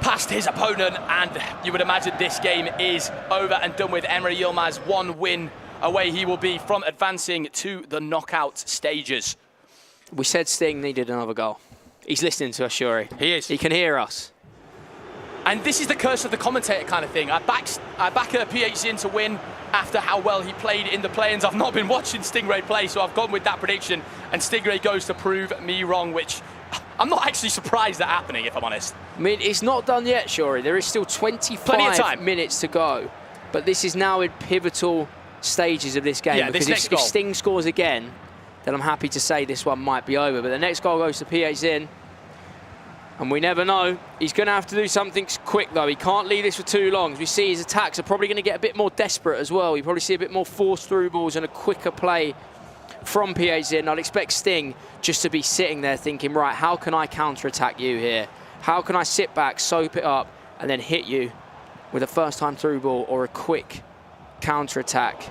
past his opponent, and you would imagine this game is over and done with. Emre Yilmaz, one win away he will be from advancing to the knockout stages. We said Sting needed another goal. He's listening to us, Shuri. He is. He can hear us. And this is the curse of the commentator kind of thing. I back Phzin to win after how well he played in the play-ins. I've not been watching Stingray play, so I've gone with that prediction, and Stingray goes to prove me wrong, which I'm not actually surprised at happening, if I'm honest. I mean, it's not done yet, Shuri. There is still 25 minutes to go, but this is now in pivotal stages of this game. Yeah, because if Sting scores again, then I'm happy to say this one might be over. But the next goal goes to Phzin, and we never know. He's going to have to do something quick, though. He can't leave this for too long. As we see, his attacks are probably going to get a bit more desperate as well. You probably see a bit more forced through balls and a quicker play from Phzin. I'd expect Sting just to be sitting there thinking, right, how can I counter-attack you here? How can I sit back, soap it up, and then hit you with a first-time through ball or a quick counter-attack?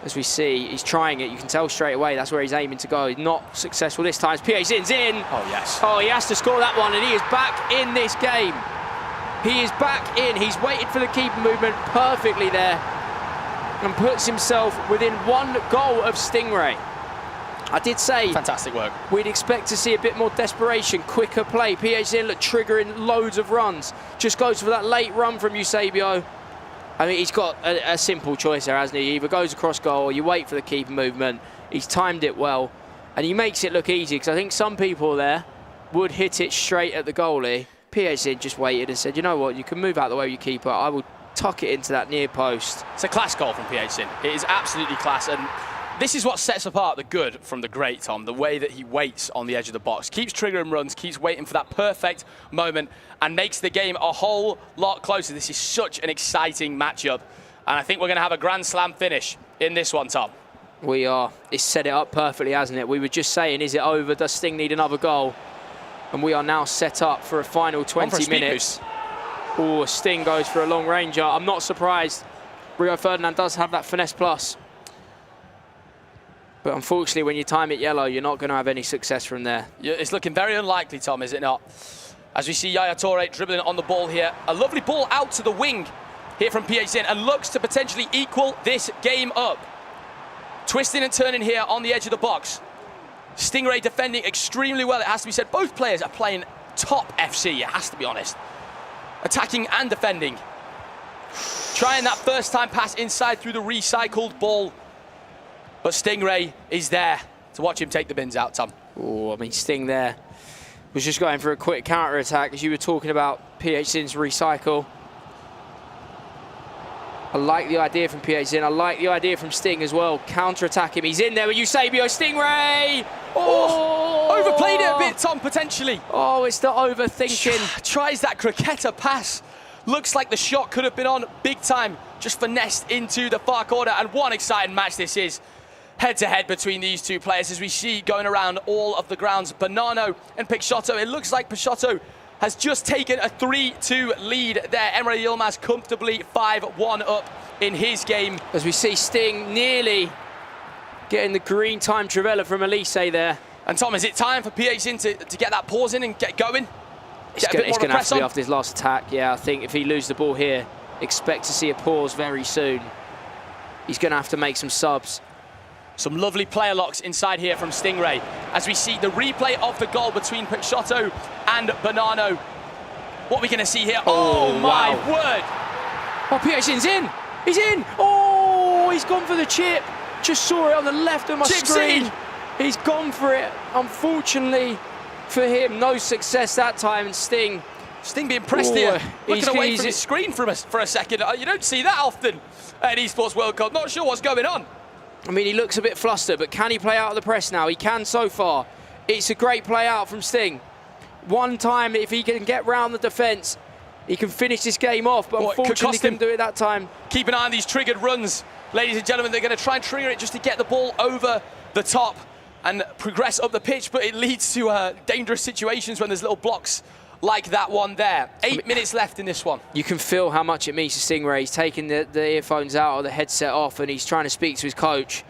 As we see, he's trying it. You can tell straight away that's where he's aiming to go. He's not successful this time. Phzin's in. Oh, yes. Oh, he has to score that one, and he is back in this game. He is back in. He's waited for the keeper movement perfectly there and puts himself within one goal of Stingray. I did say fantastic work. We'd expect to see a bit more desperation, quicker play. Phzin triggering loads of runs. Just goes for that late run from Eusebio. I mean, he's got a simple choice there, hasn't he? He either goes across goal or you wait for the keeper movement. He's timed it well, and he makes it look easy, because I think some people there would hit it straight at the goalie. Phzin just waited and said, you know what, you can move out the way of your keeper. I will tuck it into that near post. It's a class goal from Phzin. It is absolutely class, and this is what sets apart the good from the great, Tom, the way that he waits on the edge of the box, keeps triggering runs, keeps waiting for that perfect moment, and makes the game a whole lot closer. This is such an exciting matchup, and I think we're going to have a Grand Slam finish in this one, Tom. We are. It's set it up perfectly, hasn't it? We were just saying, is it over? Does Sting need another goal? And we are now set up for a final 20 minutes. Oh, Sting goes for a long ranger. I'm not surprised. Rio Ferdinand does have that finesse plus. But unfortunately, when you time it yellow, you're not going to have any success from there. Yeah, it's looking very unlikely, Tom, is it not? As we see Yaya Toure dribbling on the ball here. A lovely ball out to the wing here from Phzin, and looks to potentially equal this game up. Twisting and turning here on the edge of the box. Stingray defending extremely well, it has to be said. Both players are playing top FC, it has to be honest. Attacking and defending. Trying that first-time pass inside through the recycled ball. But Stingray is there to watch him take the bins out, Tom. Oh, I mean, Sting there was just going for a quick counter-attack, as you were talking about Phzin's recycle. I like the idea from Phzin. I like the idea from Sting as well. Counter-attack him. He's in there with Eusebio. Stingray! Oh! Overplayed it a bit, Tom, potentially. Oh, it's the overthinking. Tries that croqueta pass. Looks like the shot could have been on big time. Just finessed into the far corner. And what an exciting match this is. Head-to-head between these two players, as we see going around all of the grounds. Bonanno and Peixoto. It looks like Peixoto has just taken a 3-2 lead there. Emre Yilmaz comfortably 5-1 up in his game. As we see Sting nearly getting the green time Trivela from Elise there. And Tom, is it time for Phzin to get that pause in and get going? It's going to have to be after his last attack. Yeah, I think if he loses the ball here, expect to see a pause very soon. He's going to have to make some subs. Some lovely player locks inside here from Stingray, as we see the replay of the goal between Peixoto and Bonanno. What are we going to see here? Oh my word! Oh, Phzin's in! He's in! Oh, he's gone for the chip. Just saw it on the left of my screen. He's gone for it. Unfortunately for him, no success that time. And Sting being pressed here, looking away from his screen for a second. You don't see that often at Esports World Cup. Not sure what's going on. I mean, he looks a bit flustered, but can he play out of the press now? He can so far. It's a great play out from Sting. One time, if he can get round the defence, he can finish this game off, but unfortunately couldn't do it that time. Keep an eye on these triggered runs. Ladies and gentlemen, they're going to try and trigger it just to get the ball over the top and progress up the pitch, but it leads to dangerous situations when there's little blocks like that one there. 8 minutes left in this one. You can feel how much it means to Stingray. He's taking the earphones out or the headset off, and he's trying to speak to his coach.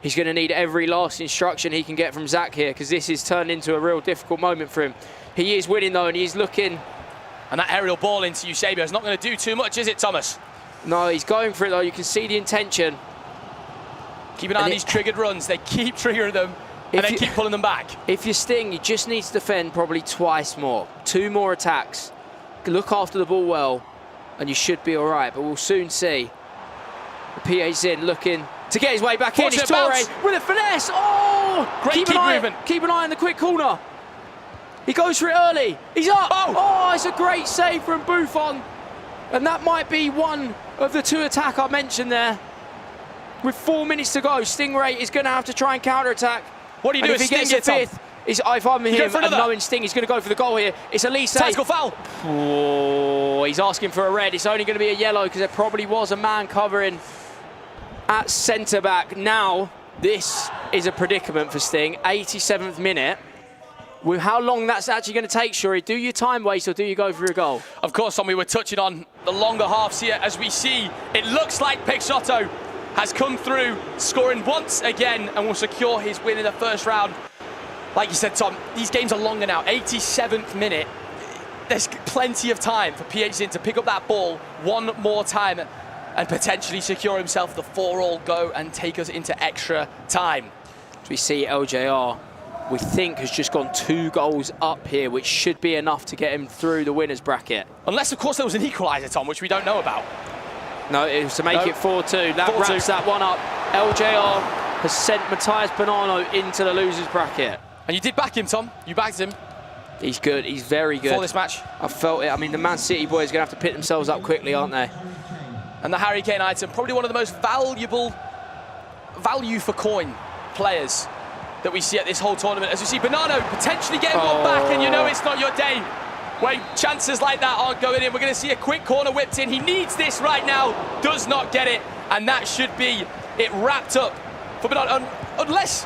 He's going to need every last instruction he can get from Zach here, because this is turned into a real difficult moment for him. He is winning though, and he's looking. And that aerial ball into Eusebio is not going to do too much, is it, Thomas? No, he's going for it though. You can see the intention. Keep an eye on these triggered runs. They keep triggering them, and they keep pulling them back. If you're Sting, you just need to defend probably twice more. 2 more attacks. Look after the ball well, and you should be all right. But we'll soon see. The Phzin looking to get his way back in. It's Torre with a finesse. Oh! Great keep movement. Keep an eye on the quick corner. He goes for it early. He's up. Oh, it's a great save from Buffon. And that might be one of the 2 attack I mentioned there. With 4 minutes to go, Stingray is going to have to try and counter-attack. What do you do if he gets a 5th? If I'm him and knowing Sting, he's going to go for the goal here. It's Elise. Tactical foul. Oh, he's asking for a red. It's only going to be a yellow because there probably was a man covering at centre-back. Now, this is a predicament for Sting. 87th minute. With how long that's actually going to take, Shuri, do you time waste or do you go for a goal? Of course, Tom, we were touching on the longer halves here. As we see, it looks like Peixoto has come through, scoring once again, and will secure his win in the first round. Like you said, Tom, these games are longer now. 87th minute. There's plenty of time for Phzin to pick up that ball one more time and potentially secure himself the 4-all go and take us into extra time. As we see LJR, we think has just gone 2 goals up here, which should be enough to get him through the winners bracket. Unless, of course, there was an equaliser, Tom, which we don't know about. No, it was to make it 4-2. That wraps that one up. LJR has sent Matthias Bonanno into the losers bracket. And you did back him, Tom. You backed him. He's good. He's very good. For this match. I felt it. I mean, the Man City boys are going to have to pick themselves up quickly, aren't they? And the Harry Kane item, probably one of the most valuable value for coin players that we see at this whole tournament. As you see, Bonanno potentially getting one back, and you know it's not your day when chances like that aren't going in. We're going to see a quick corner whipped in. He needs this right now, does not get it, and that should be it wrapped up for Bonanno, unless...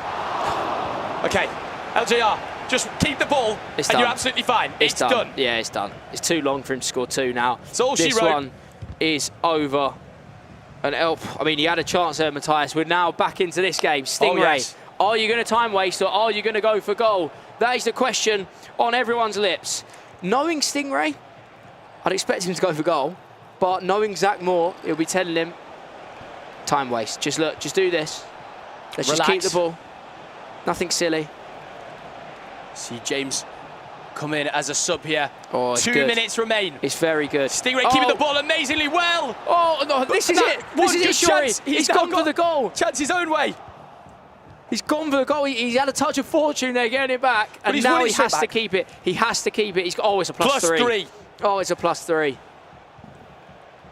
Okay, LJR, just keep the ball, and you're absolutely fine. It's done. Yeah, it's done. It's too long for him to score 2 now. So all she wrote. This one is over. And I mean, he had a chance there, Matthias. We're now back into this game. Stingray, are you going to time waste or are you going to go for goal? That is the question on everyone's lips. Knowing Stingray, I'd expect him to go for goal. But knowing Zach Moore, he'll be telling him, time waste. Just look, just do this. Let's just keep the ball. Nothing silly. See James come in as a sub here. Oh, it's 2 good. minutes remain. It's very good. Stingray keeping the ball amazingly well. Oh, no, this is it. This is it, Shuri. He's gone for the goal. Chance his own way. He's gone for the goal. He's had a touch of fortune there, getting it back. And now he has to keep it. He has to keep it. It's it's a +3. Oh, it's a +3.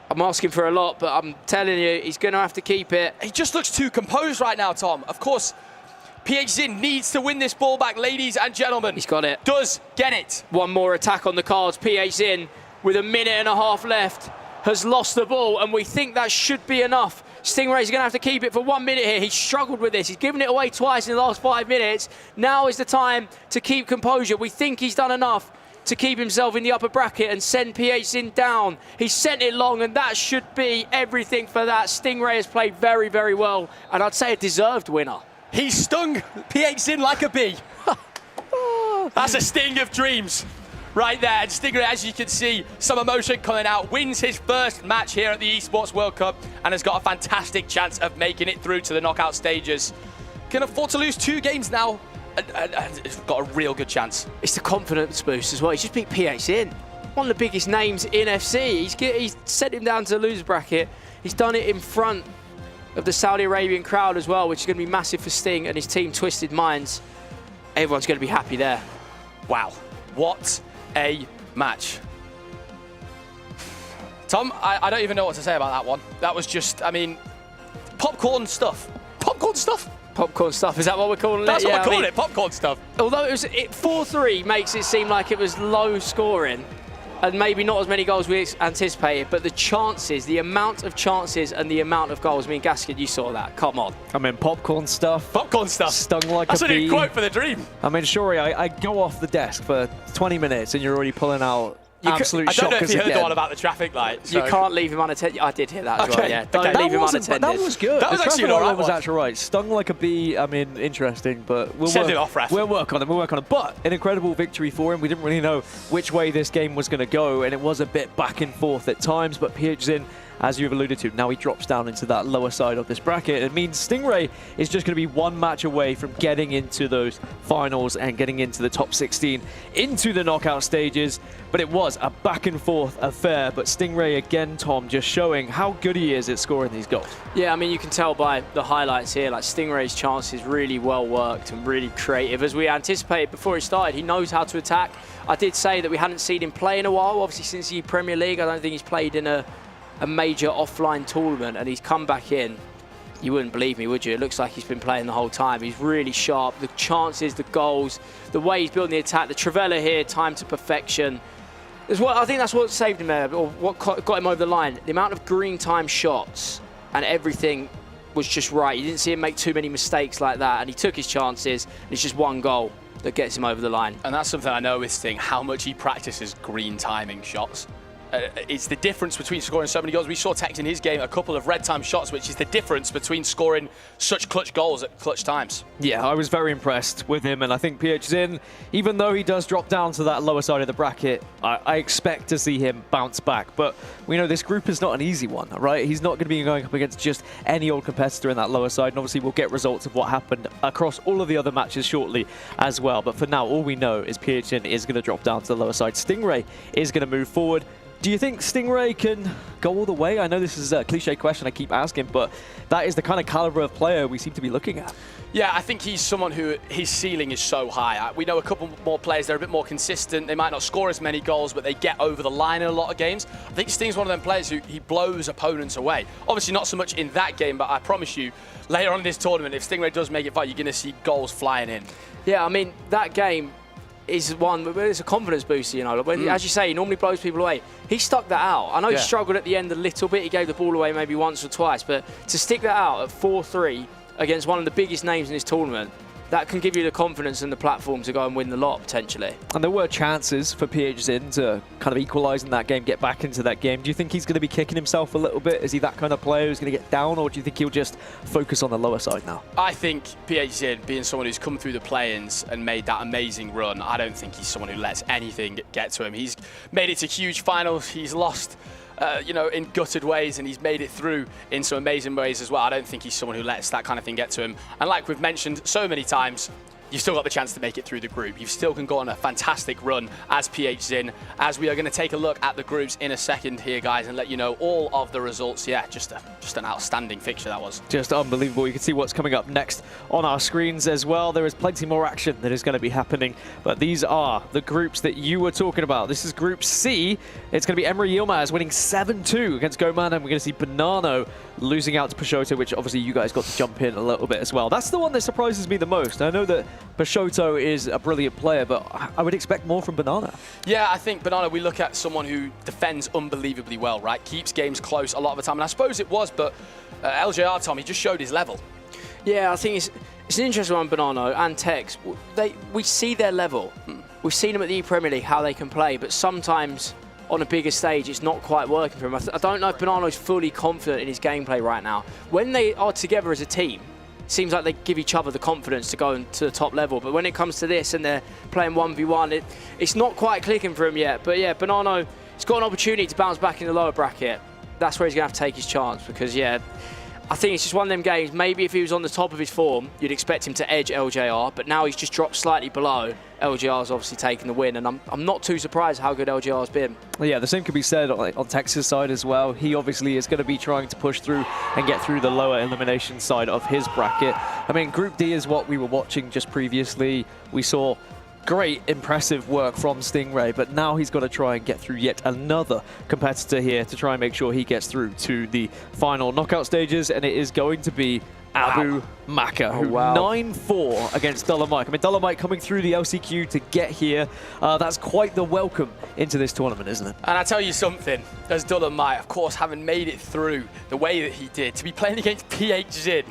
I'm asking for a lot, but I'm telling you, he's going to have to keep it. He just looks too composed right now, Tom. Of course, Phzin needs to win this ball back, ladies and gentlemen. He's got it. Does get it. One more attack on the cards. Phzin, with 1.5 minutes left, has lost the ball, and we think that should be enough. Stingray's going to have to keep it for 1 minute here. He's struggled with this. He's given it away twice in the last 5 minutes. Now is the time to keep composure. We think he's done enough to keep himself in the upper bracket and send Phzin down. He sent it long, and that should be everything for that. Stingray has played very, very well, and I'd say a deserved winner. He stung Phzin like a bee. That's a sting of dreams right there. And Stingray, as you can see, some emotion coming out, wins his first match here at the Esports World Cup and has got a fantastic chance of making it through to the knockout stages. Can afford to lose 2 games now. And it's got a real good chance. It's the confidence boost as well. He's just beat Phzin, one of the biggest names in FC. He's sent him down to the loser bracket. He's done it in front of the Saudi Arabian crowd as well, which is going to be massive for Sting and his team Twisted Minds. Everyone's going to be happy there. Wow, what a match. Tom, I don't even know what to say about that one. That was just, I mean, popcorn stuff. Popcorn stuff? Popcorn stuff, is that what we're calling it? That's what we're calling it, popcorn stuff. Although 4-3 makes it seem like it was low scoring, and maybe not as many goals we anticipated, but the chances, the amount of chances and the amount of goals. I mean, Gaskin, you saw that. Come on. I mean, popcorn stuff. Popcorn stuff. Stung like That's a bee. That's a new quote for the dream. I mean, Shuri, I go off the desk for 20 minutes and you're already pulling out absolute shockers. I don't know if you heard again. the one about the traffic light. So. You can't leave him unattended. I did hear that as well, yeah. Don't Okay. leave him unattended. That was good. That was actually an alright one. Was actually right. Stung like a bee. I mean, interesting, but Send it off, ref. We'll work on it. We'll work on it. But an incredible victory for him. We didn't really know which way this game was going to go, and it was a bit back and forth at times. But Phzin, as you've alluded to, now he drops down into that lower side of this bracket. It means Stingray is just going to be one match away from getting into those finals and getting into the top 16, into the knockout stages. But it was a back and forth affair. But Stingray again, Tom, just showing how good he is at scoring these goals. Yeah, I mean, you can tell by the highlights here, like Stingray's chances really well worked and really creative. As we anticipated before it started, he knows how to attack. I did say that we hadn't seen him play in a while. Obviously, since the Premier League, I don't think he's played in a major offline tournament, and he's come back in. You wouldn't believe me, would you? It looks like he's been playing the whole time. He's really sharp. The chances, the goals, the way he's building the attack, the Trivela here, time to perfection. I think that's what saved him there, or what got him over the line. The amount of green time shots and everything was just right. You didn't see him make too many mistakes like that, and he took his chances, and it's just one goal that gets him over the line. And that's something I know with Sting, how much he practices green timing shots. It's the difference between scoring so many goals. We saw Tekkz in his game a couple of red time shots, which is the difference between scoring such clutch goals at clutch times. Yeah, I was very impressed with him, and I think Phzin, even though he does drop down to that lower side of the bracket, I expect to see him bounce back. But we know this group is not an easy one, right? He's not going to be going up against just any old competitor in that lower side, and obviously we'll get results of what happened across all of the other matches shortly as well. But for now, all we know is Phzin is going to drop down to the lower side. Stingray is going to move forward. Do you think Stingray can go all the way? I know this is a cliche question I keep asking, but that is the kind of caliber of player we seem to be looking at. Yeah, I think he's someone who his ceiling is so high. We know a couple more players, they're a bit more consistent. They might not score as many goals, but they get over the line in a lot of games. I think Sting's one of them players who he blows opponents away. Obviously not so much in that game, but I promise you, later on in this tournament, if Stingray does make it far, you're going to see goals flying in. Yeah, I mean, that game is one, it's a confidence booster, you know. As you say, he normally blows people away. He stuck that out. I know he struggled at the end a little bit. He gave the ball away maybe once or twice, but to stick that out at 4-3 against one of the biggest names in this tournament, that can give you the confidence and the platform to go and win the lot, potentially. And there were chances for Phzin to kind of equalise in that game, get back into that game. Do you think he's going to be kicking himself a little bit? Is he that kind of player who's going to get down, or do you think he'll just focus on the lower side now? I think Phzin, being someone who's come through the play-ins and made that amazing run, I don't think he's someone who lets anything get to him. He's made it to huge finals. He's lost you know, in gutted ways, and he's made it through in some amazing ways as well. I don't think he's someone who lets that kind of thing get to him. And like we've mentioned so many times, you've still got the chance to make it through the group. You still can go on a fantastic run as Phzin, as we are going to take a look at the groups in a second here, guys, and let you know all of the results. Yeah, just an outstanding fixture that was. Just unbelievable. You can see what's coming up next on our screens as well. There is plenty more action that is going to be happening, but these are the groups that you were talking about. This is Group C. It's going to be Emre Yilmaz winning 7-2 against Goman, and we're going to see Banano losing out to Peixoto, which obviously you guys got to jump in a little bit as well. That's the one that surprises me the most. I know that Peixoto is a brilliant player, but I would expect more from Banana. Yeah, I think Banana, we look at someone who defends unbelievably well, right? Keeps games close a lot of the time, and I suppose it was, but LJR, Tom, he just showed his level. Yeah, I think it's an interesting one, Banano and Tekkz. We see their level. We've seen them at the Premier League, how they can play, but sometimes on a bigger stage, it's not quite working for him. I don't know if Banano's fully confident in his gameplay right now. When they are together as a team, it seems like they give each other the confidence to go to the top level. But when it comes to this and they're playing 1v1, it's not quite clicking for him yet. But yeah, Banano, he's got an opportunity to bounce back in the lower bracket. That's where he's going to have to take his chance, because yeah, I think it's just one of them games. Maybe if he was on the top of his form, you'd expect him to edge LJR, but now he's just dropped slightly below. LJR's obviously taken the win, and I'm not too surprised how good LJR's been. Yeah, the same could be said on Tekkz's side as well. He obviously is going to be trying to push through and get through the lower elimination side of his bracket. I mean, Group D is what we were watching just previously. We saw great, impressive work from Stingray, but now he's got to try and get through yet another competitor here to try and make sure he gets through to the final knockout stages, and it is going to be Abu Maka, who 9-4 against Dolomite. I mean, Dolomite coming through the LCQ to get here. That's quite the welcome into this tournament, isn't it? And I tell you something, as Dolomite, of course, having made it through the way that he did, to be playing against Phzin,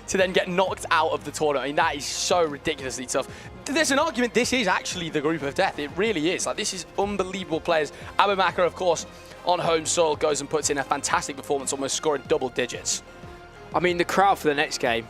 to then get knocked out of the tournament, I mean, that is so ridiculously tough. There's an argument this is actually the group of death. It really is. Like, this is unbelievable players. Abu Maka, of course, on home soil, goes and puts in a fantastic performance, almost scoring double digits. I mean, the crowd for the next game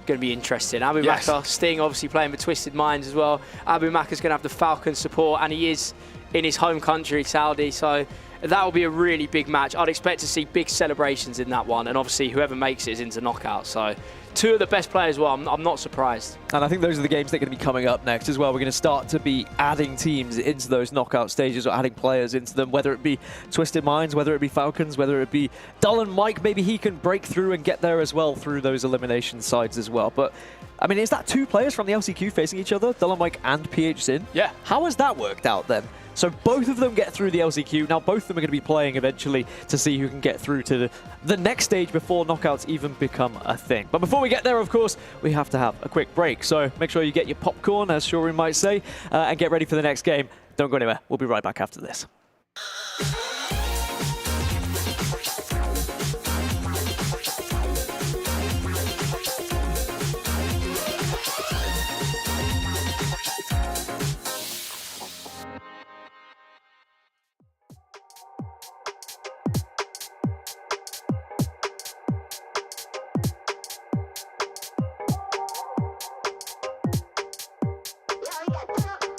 going to be interesting. Abu Maka, Sting obviously playing with Twisted Minds as well. Abu Maka's going to have the Falcon support, and he is in his home country, Saudi, so that will be a really big match. I'd expect to see big celebrations in that one, and obviously whoever makes it is into knockout. So two of the best players, well, I'm not surprised. And I think those are the games that are going to be coming up next as well. We're going to start to be adding teams into those knockout stages, or adding players into them, whether it be Twisted Minds, whether it be Falcons, whether it be Dull and Mike. Maybe he can break through and get there as well through those elimination sides as well. But I mean, is that two players from the LCQ facing each other, Dull and Mike and Phzin? Yeah. How has that worked out then? So both of them get through the LCQ. Now both of them are going to be playing eventually to see who can get through to the next stage before knockouts even become a thing. But before we get there, of course, we have to have a quick break. So make sure you get your popcorn, as Shuri might say, and get ready for the next game. Don't go anywhere. We'll be right back after this.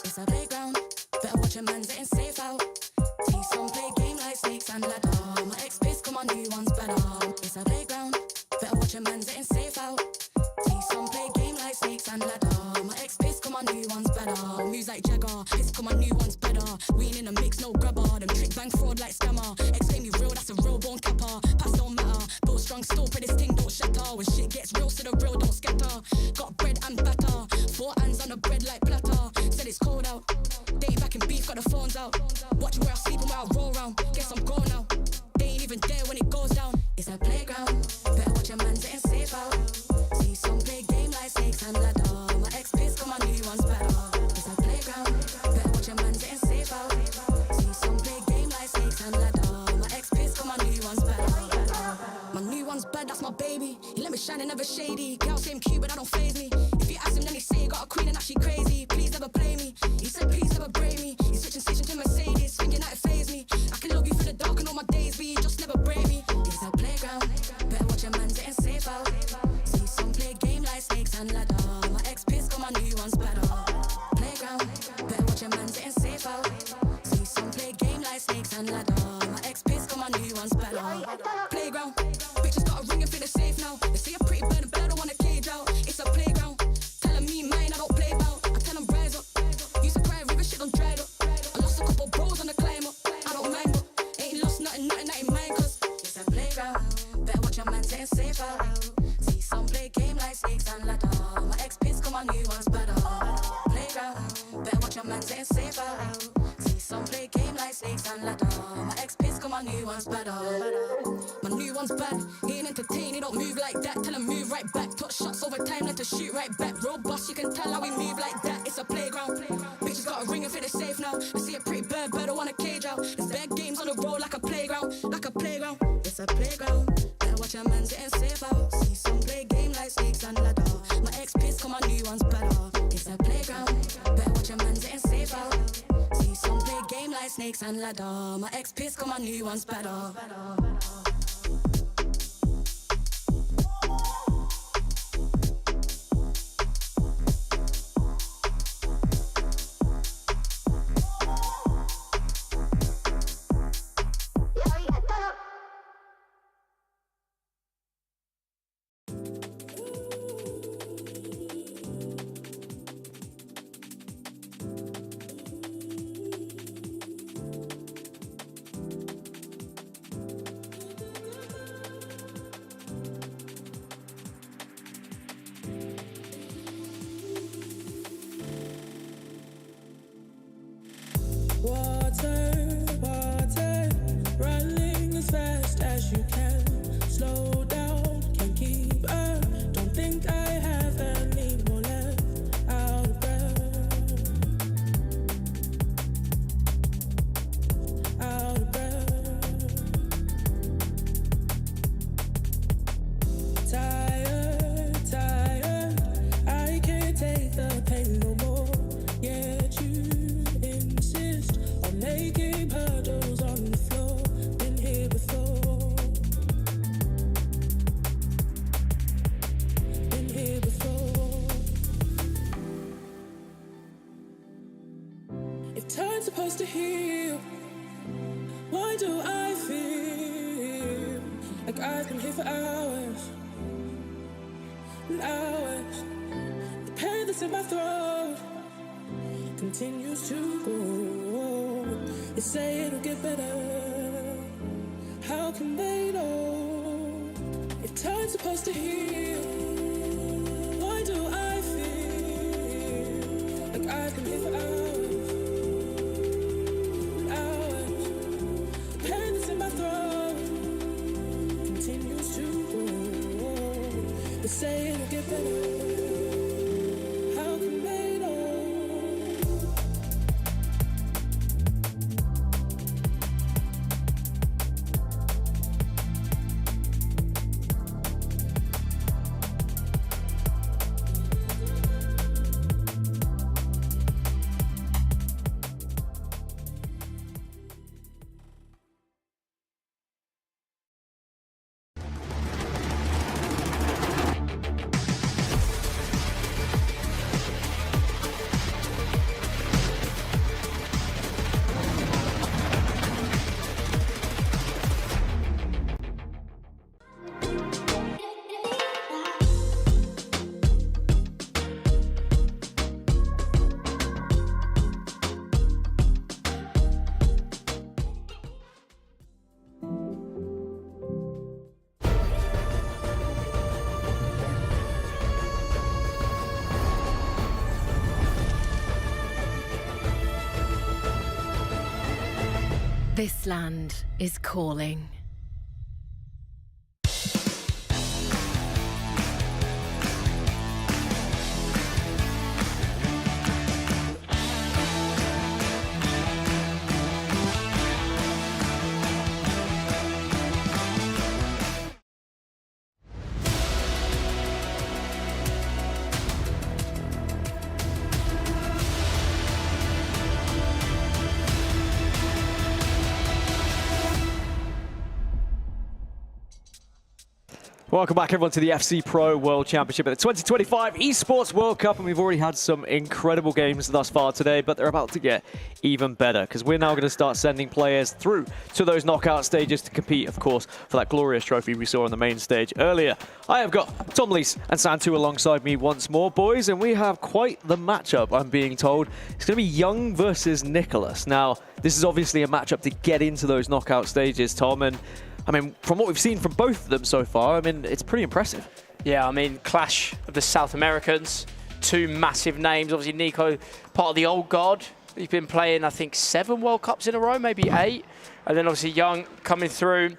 It's a playground, better watch your man's getting safe out. See some play game like snakes and ladder. My ex-piss, come on, new one's better. It's a playground, better watch your man's getting safe out. See some play game like snakes and ladder. My ex-piss, come on, new one's better. Moves like Jagger, piss, come on, new one's better. We ain't in a mix, no grubber. Them trick bang fraud like scammer. Ex-claim you real, that's a real bone capper. Pass don't matter, build strong still, pray this thing don't shatter. When shit gets real, so the real don't scatter. Got bread and batter, 4 hands on the bread like platter. Said it's cold out, they ain't back in beef, got the phones out. Watch where I sleep and where I roll round. Guess I'm gone now, they ain't even there when it goes down. It's a playground, better watch your man's getting safe out. See some play game like snakes and ladder. My ex-piss, come on, new one's better. It's a playground, better watch your man's getting safe out. See some play game like snakes and ladder. My ex-piss, come on, new one's better. My new one's bad, that's my baby. He let me shine and never shady. Girl, same cute, but that don't faze me. If you ask him, then he say he got a queen and that she crazy. Please never play me. He said, please never break me. He's switching station to Mercedes, thinking that it faze me. I can love you for the dark and all my days, but you just never break me. It's a playground, better watch your man's getting safe out. See some play game like snakes and ladder. My ex-piss, come on, new one's better. Playground, better watch your man's getting safe out. See some play game like snakes and ladder. My ex-piss, come on, new one's better. Playground, bitches got a ring and feel safe now. They see a pretty bird and bird, I want a cage out. It's a playground, telling me mine, I don't play about. I tell them rise up, used to cry, river shit don't dried up. I lost a couple bros on the climb up, I don't mind, but ain't lost nothing that ain't mine, cause it's a playground, better watch your man getting safe out. See some play game like snakes and ladder. My ex-piss, come on, new one's better. Playground, better watch your man getting safe out. See some play game like snakes and ladder. My ex-piss, come on, new one's better. My new one's bad, he ain't entertained, he don't move like that. Tell him move right back, touch shots over time, let to shoot right back. Robust, you can tell how we move like that. It's a playground, bitches got a ring and feel safe now. I see a pretty bird, I want a cage out. There's bad games on the road like a playground, like a playground. It's a playground, better watch your man's getting safe out. See some play game like snakes and ladder. My ex-piss, come on, new one's better. It's a playground, better watch your man's getting safe out. See some play game like snakes and ladder. My ex-piss, come on, new one's better. supposed to heal? Why do I feel like I've been here for hours and hours? The pain that's in my throat continues to grow. They say it'll get better. How can they know if time's supposed to heal? Why do I feel like I've been here for hours and hours? The pain that's in my throat continues to grow. They say it'll get better. How can they know? This land is calling. Welcome back, everyone, to the FC Pro World Championship at the 2025 Esports World Cup, and we've already had some incredible games thus far today, but they're about to get even better because we're now going to start sending players through to those knockout stages to compete, of course, for that glorious trophy we saw on the main stage earlier. I have got Tom Lees and Santu alongside me once more, boys, and we have quite the matchup, I'm being told. It's going to be Young versus Nicholas. Now, this is obviously a matchup to get into those knockout stages, Tom, and I mean, from what we've seen from both of them so far, I mean, it's pretty impressive. Yeah, I mean, clash of the South Americans, two massive names. Obviously, Nico, part of the old guard. He's been playing, I think, 7 World Cups in a row, maybe 8. And then obviously Young coming through.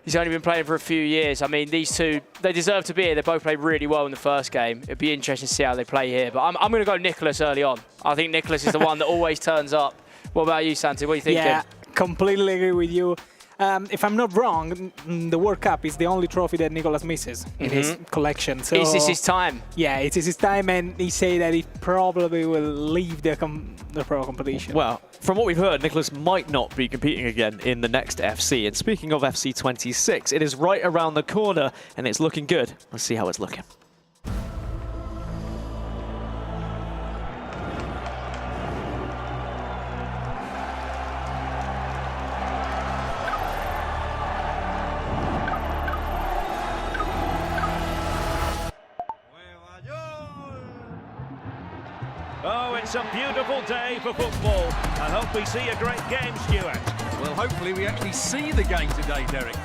He's only been playing for a few years. I mean, these two, they deserve to be here. They both played really well in the first game. It'd be interesting to see how they play here. But I'm going to go Nicholas early on. I think Nicholas is the one that always turns up. What about you, Santi? What are you thinking? Yeah, completely agree with you. If I'm not wrong, the World Cup is the only trophy that Nicholas misses in his collection. So is this his time? Yeah, it is his time, and he say that he probably will leave the pro competition. Well, from what we've heard, Nicholas might not be competing again in the next FC. And speaking of FC 26, it is right around the corner, and it's looking good. Let's see how it's looking. Oh, it's a beautiful day for football. I hope we see a great game, Stuart. Well, hopefully we actually see the game today, Derek.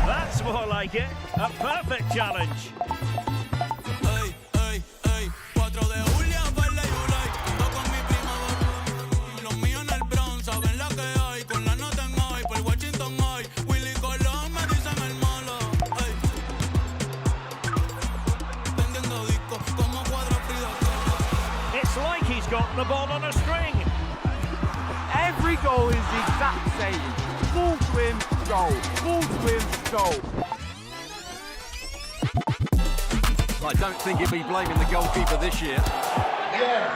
That's more like it. A perfect challenge. Got the ball on a string. Every goal is the exact same. Full swim, goal. Full swim, goal. I don't think he'll be blaming the goalkeeper this year. Yeah.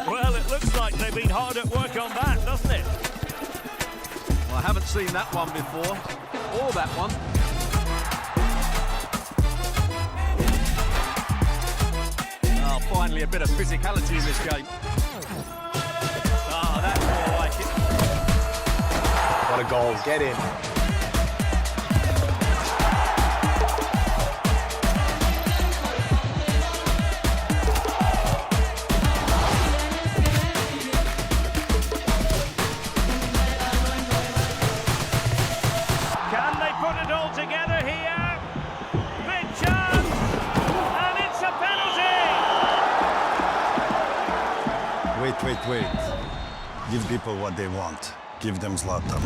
Well, it looks like they've been hard at work on that, doesn't it? Well, I haven't seen that one before, or that one. Oh, finally a bit of physicality in this game. Oh, that's more like it. What a goal, get in. Can they put it all together here? Big chance, and it's a penalty! Wait. Give people what they want. Give them Zlatan.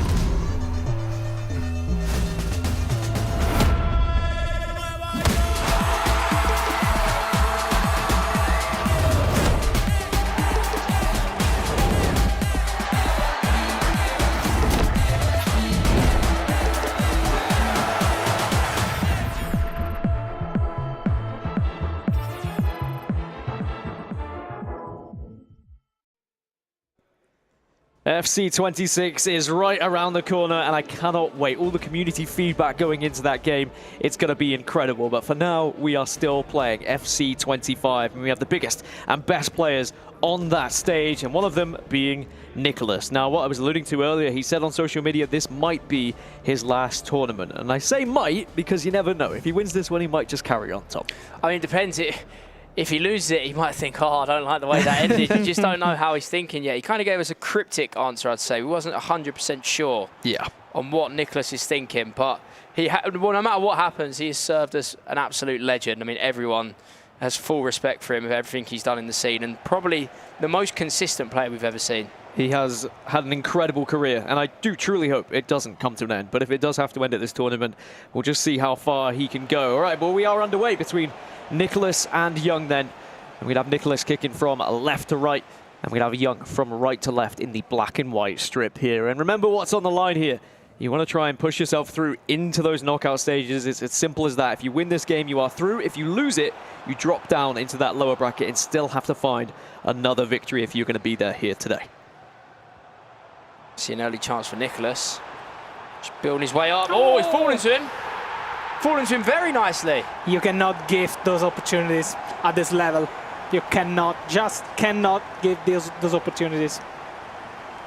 FC 26 is right around the corner, and I cannot wait. All the community feedback going into that game, it's going to be incredible. But for now, we are still playing FC 25, and we have the biggest and best players on that stage, and one of them being Nicholas. Now, what I was alluding to earlier, he said on social media this might be his last tournament. And I say might because you never know. If he wins this one, he might just carry on top. I mean, it depends. If he loses it, he might think, oh, I don't like the way that ended. You just don't know how he's thinking yet. He kind of gave us a cryptic answer, I'd say. We wasn't 100% sure on what Nicholas is thinking. But well, no matter what happens, he has served as an absolute legend. I mean, everyone has full respect for him of everything he's done in the scene, and probably the most consistent player we've ever seen. He has had an incredible career, and I do truly hope it doesn't come to an end. But if it does have to end at this tournament, we'll just see how far he can go. All right, well, we are underway between Nicholas and Young then. And we'd have Nicholas kicking from left to right, and we'd have Young from right to left in the black and white strip here. And remember what's on the line here. You want to try and push yourself through into those knockout stages. It's as simple as that. If you win this game, you are through. If you lose it, you drop down into that lower bracket and still have to find another victory if you're going to be there here today. See an early chance for Nicholas. Just building his way up. Oh, he's fallen to him. Fallen to him very nicely. You cannot give those opportunities at this level. You cannot give those opportunities.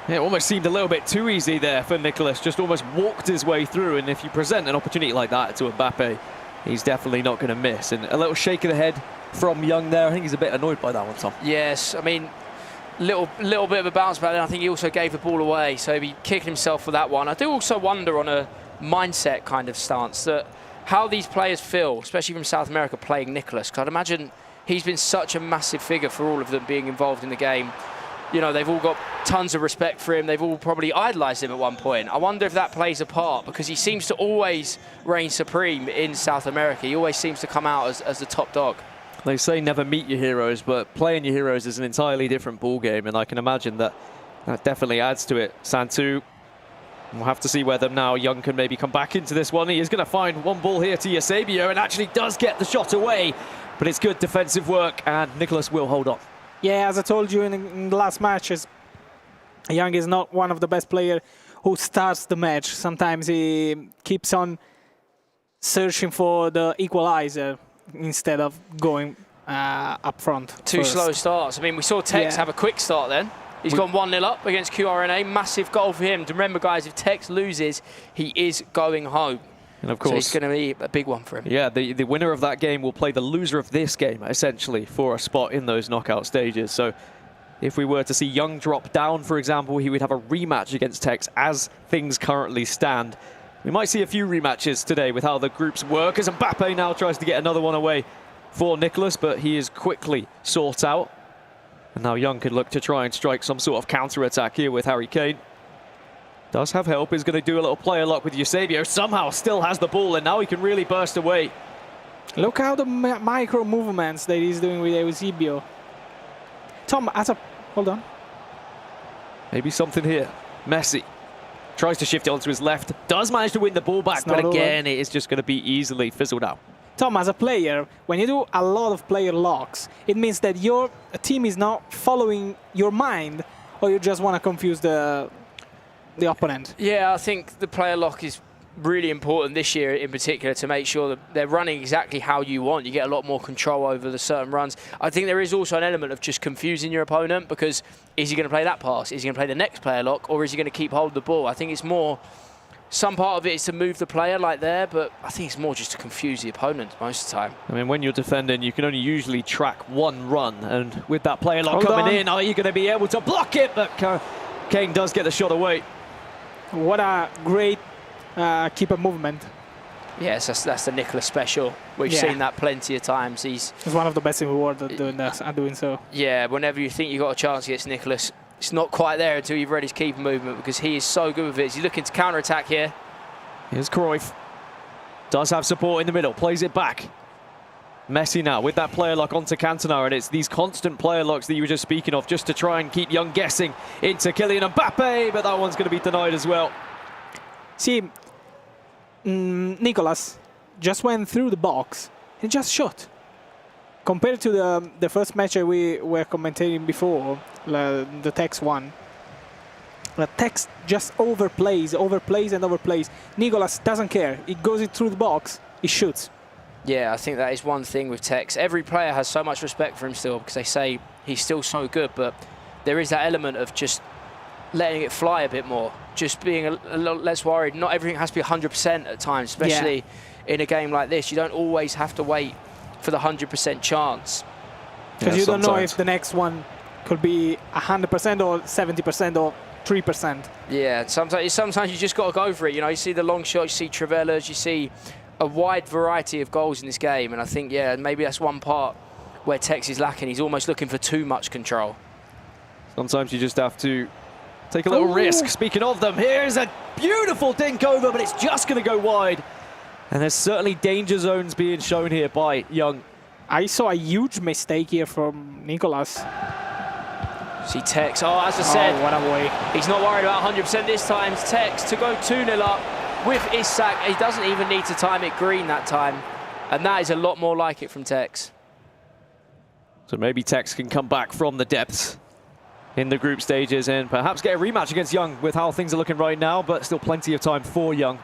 Yeah, it almost seemed a little bit too easy there for Nicholas. Just almost walked his way through. And if you present an opportunity like that to Mbappe, he's definitely not going to miss. And a little shake of the head from Young there. I think he's a bit annoyed by that one, Tom. Yes, I mean, little bit of a bounce back, and I think he also gave the ball away, so he kicked himself for that one. I do also wonder on a mindset kind of stance that how these players feel, especially from South America, playing Nicholas, because I'd imagine he's been such a massive figure for all of them being involved in the game. You know, they've all got tons of respect for him. They've all probably idolised him at one point. I wonder if that plays a part, because he seems to always reign supreme in South America. He always seems to come out as the top dog. They say never meet your heroes, but playing your heroes is an entirely different ball game, and I can imagine that definitely adds to it. Santu, we'll have to see whether now Young can maybe come back into this one. He is going to find one ball here to Eusebio and actually does get the shot away, but it's good defensive work, and Nicholas will hold on. Yeah, as I told you in the last matches, Young is not one of the best players who starts the match. Sometimes he keeps on searching for the equalizer instead of going up front. Two slow starts. I mean, we saw Tekkz have a quick start then. He's gone 1-0 up against QRNA. Massive goal for him. Remember, guys, if Tekkz loses, he is going home. And of course, so it's going to be a big one for him. Yeah, the winner of that game will play the loser of this game, essentially, for a spot in those knockout stages. So if we were to see Young drop down, for example, he would have a rematch against Tekkz as things currently stand. We might see a few rematches today with how the groups work, as Mbappe now tries to get another one away for Nicholas, but he is quickly sought out. And now Young could look to try and strike some sort of counter-attack here with Harry Kane. Does have help, is going to do a little player lock with Eusebio. Somehow still has the ball, and now he can really burst away. Look how the micro movements that he's doing with Eusebio. Tom, hold on. Maybe something here. Messi tries to shift it onto his left. Does manage to win the ball back, but again, it is just going to be easily fizzled out. Tom, as a player, when you do a lot of player locks, it means that your team is not following your mind, or you just want to confuse the opponent. Yeah, I think the player lock is really important this year in particular to make sure that they're running exactly how you want. You get a lot more control over the certain runs. I think there is also an element of just confusing your opponent, because is he going to play that pass? Is he going to play the next player lock? Or is he going to keep hold of the ball? I think it's more, some part of it is to move the player like there, but I think it's more just to confuse the opponent most of the time. I mean, when you're defending, you can only usually track one run, and with that player lock coming in, are you going to be able to block it? But Kane does get the shot away. What a great keeper movement. Yes, that's the Nicholas special. We've seen that plenty of times. He's one of the best in the world at doing so. Yeah, whenever you think you've got a chance against Nicholas, it's not quite there until you've read his keeper movement, because he is so good with it. He's looking to counter-attack here. Here's Cruyff. Does have support in the middle, plays it back. Messi now with that player lock onto Cantona, and it's these constant player locks that you were just speaking of, just to try and keep Young guessing into Kylian Mbappe, but that one's going to be denied as well. See, Nicolas just went through the box and just shot. Compared to the first match that we were commentating before, the Tekkz one, the Tekkz just overplays. Nicolas doesn't care. He goes through the box, he shoots. Yeah, I think that is one thing with Tekkz. Every player has so much respect for him still, because they say he's still so good, but there is that element of just letting it fly a bit more, just being a lot less worried. Not everything has to be 100% at times, especially in a game like this. You don't always have to wait for the 100% chance. Because you don't know if the next one could be 100% or 70% or 3%. Yeah, sometimes you just got to go for it. You know, you see the long shots, you see Trivelas, you see a wide variety of goals in this game, and I think, yeah, maybe that's one part where Tekkz is lacking. He's almost looking for too much control. Sometimes you just have to take a little risk. Speaking of them, here's a beautiful dink over, but it's just going to go wide. And there's certainly danger zones being shown here by Young. I saw a huge mistake here from Nicolas. See Tekkz, as I said, what a way. He's not worried about 100% this time. Tekkz to go 2-0 up with Isak. He doesn't even need to time it green that time. And that is a lot more like it from Tekkz. So maybe Tekkz can come back from the depths in the group stages and perhaps get a rematch against Young with how things are looking right now, but still plenty of time for Young,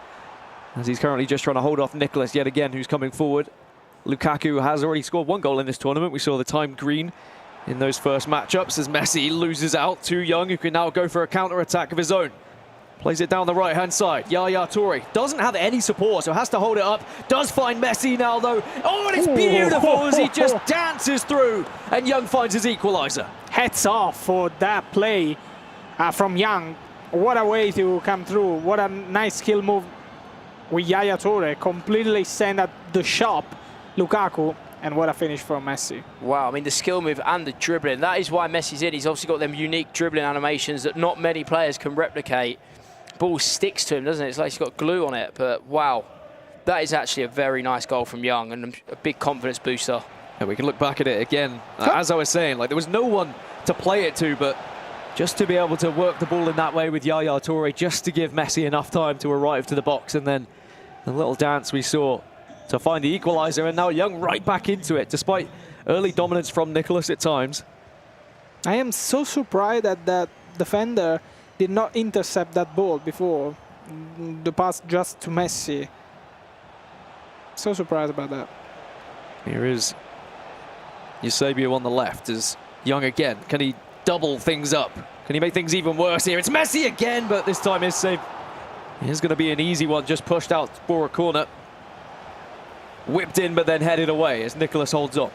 as he's currently just trying to hold off Nicholas yet again, who's coming forward. Lukaku has already scored one goal in this tournament. We saw the time green in those first matchups as Messi loses out to Young, who can now go for a counter-attack of his own. Plays it down the right-hand side. Yaya Toure doesn't have any support, so has to hold it up. Does find Messi now, though. Oh, and it's beautiful as he just dances through, and Young finds his equaliser. Hats off for that play from Young. What a way to come through. What a nice skill move with Yaya Toure. Completely sent at the shop Lukaku, and what a finish from Messi. Wow, I mean, the skill move and the dribbling. That is why Messi's in. He's obviously got them unique dribbling animations that not many players can replicate. Ball sticks to him, doesn't it? It's like he's got glue on it, but wow. That is actually a very nice goal from Young and a big confidence booster. And we can look back at it again. As I was saying, like, there was no one to play it to, but just to be able to work the ball in that way with Yaya Toure, just to give Messi enough time to arrive to the box, and then the little dance we saw to find the equaliser, and now Young right back into it, despite early dominance from Nicholas at times. I am so surprised that that defender did not intercept that ball before the pass just to Messi. So surprised about that. Here is Eusebio on the left as Young again. Can he double things up? Can he make things even worse here? It's Messi again, but this time his save is going to be an easy one, just pushed out for a corner. Whipped in, but then headed away as Nicholas holds on.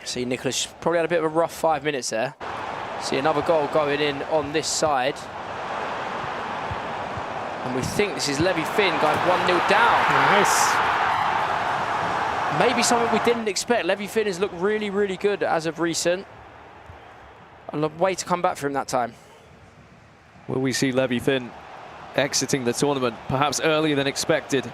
See, Nicholas probably had a bit of a rough 5 minutes there. See another goal going in on this side. And we think this is Levy Finn going 1-0 down. Nice. Maybe something we didn't expect. Levy Finn has looked really, really good as of recent. And a way to come back for him that time. Will we see Levy Finn exiting the tournament perhaps earlier than expected?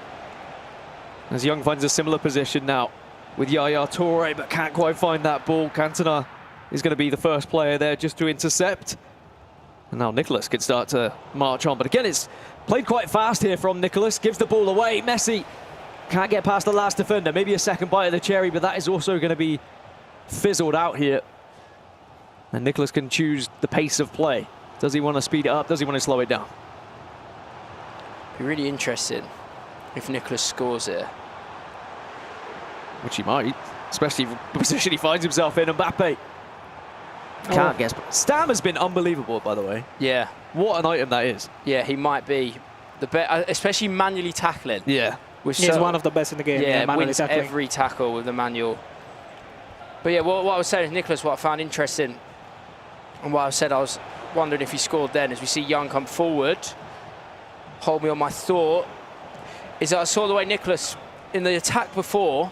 As Young finds a similar position now with Yaya Toure, but can't quite find that ball. Cantona is going to be the first player there just to intercept. And now Nicholas could start to march on. But again, it's played quite fast here from Nicholas. Gives the ball away. Messi can't get past the last defender. Maybe a second bite of the cherry, but that is also going to be fizzled out here. And Nicholas can choose the pace of play. Does he want to speed it up? Does he want to slow it down? Be really interesting if Nicholas scores here. Which he might, especially the position he finds himself in. Mbappe can't guess. Stam has been unbelievable, by the way. Yeah. What an item that is. Yeah, he might be the best, especially manually tackling. Yeah. He's one of the best in the game. Yeah, manually wins tackling. every tackle with the manual. But yeah, what I was saying is Nicholas, what I found interesting, and what I said I was wondering if he scored then, as we see Young come forward, hold me on my thought, is that I saw the way Nicholas, in the attack before,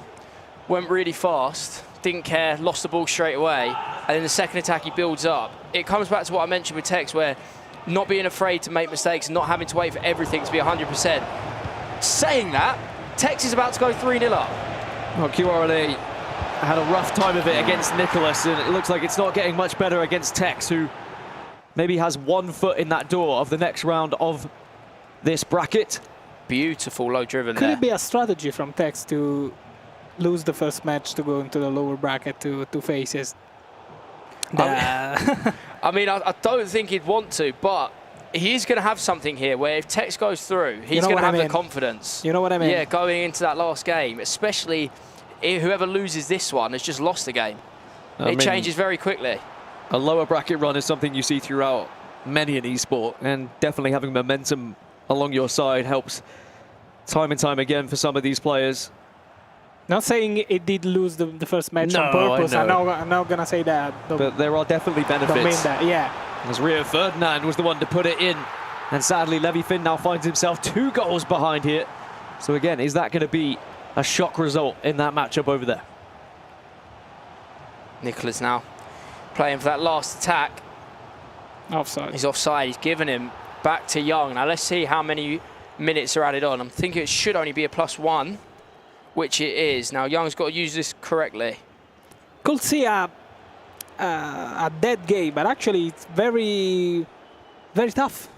went really fast, didn't care, lost the ball straight away, and in the second attack he builds up. It comes back to what I mentioned with Tekkz, where not being afraid to make mistakes, not having to wait for everything to be 100%. Saying that, Tekkz is about to go 3-0 up. Well, QRLA had a rough time of it against Nicholas, and it looks like it's not getting much better against Tekkz, who maybe has 1 foot in that door of the next round of this bracket. Beautiful low driven Could there. it be a strategy from Tekkz to lose the first match to go into the lower bracket to faces? I mean, I don't think he'd want to, but he's going to have something here where if Tekkz goes through, he's going to have the confidence. You know what I mean? Yeah, going into that last game, especially whoever loses this one has just lost the game. It changes very quickly. A lower bracket run is something you see throughout many an esport, and definitely having momentum along your side helps time and time again for some of these players. Not saying it did lose the first match on purpose. I'm not going to say that. But there are definitely benefits. Don't mean that, yeah. As Rio Ferdinand was the one to put it in. And sadly, Levi Finn now finds himself 2 goals behind here. So again, is that going to be a shock result in that matchup over there? Nicholas now playing for that last attack. Offside. He's offside. He's given him back to Young. Now let's see how many minutes are added on. I'm thinking it should only be a +1, which it is. Now Young's got to use this correctly. Could see a dead game, but actually it's very, very tough.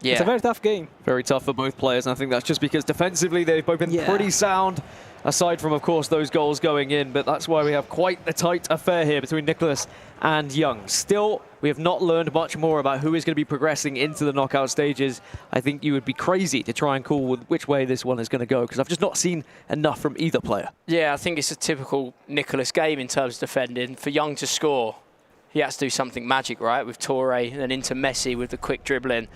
Yeah. It's a very tough game. Very tough for both players, and I think that's just because defensively they've both been pretty sound, aside from, of course, those goals going in. But that's why we have quite a tight affair here between Nicholas and Young. Still, we have not learned much more about who is going to be progressing into the knockout stages. I think you would be crazy to try and call which way this one is going to go, because I've just not seen enough from either player. Yeah, I think it's a typical Nicholas game in terms of defending. For Young to score, he has to do something magic, right? With Touré and then into Messi with the quick dribbling.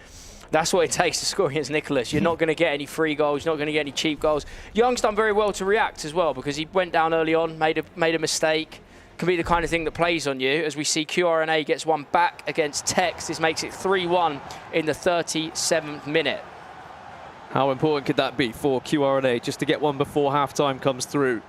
That's what it takes to score against Nicholas. You're not going to get any free goals. You're not going to get any cheap goals. Young's done very well to react as well, because he went down early on, made a mistake. Can be the kind of thing that plays on you. As we see, QRNA gets one back against Tekkz. This makes it 3-1 in the 37th minute. How important could that be for QRNA just to get one before halftime comes through?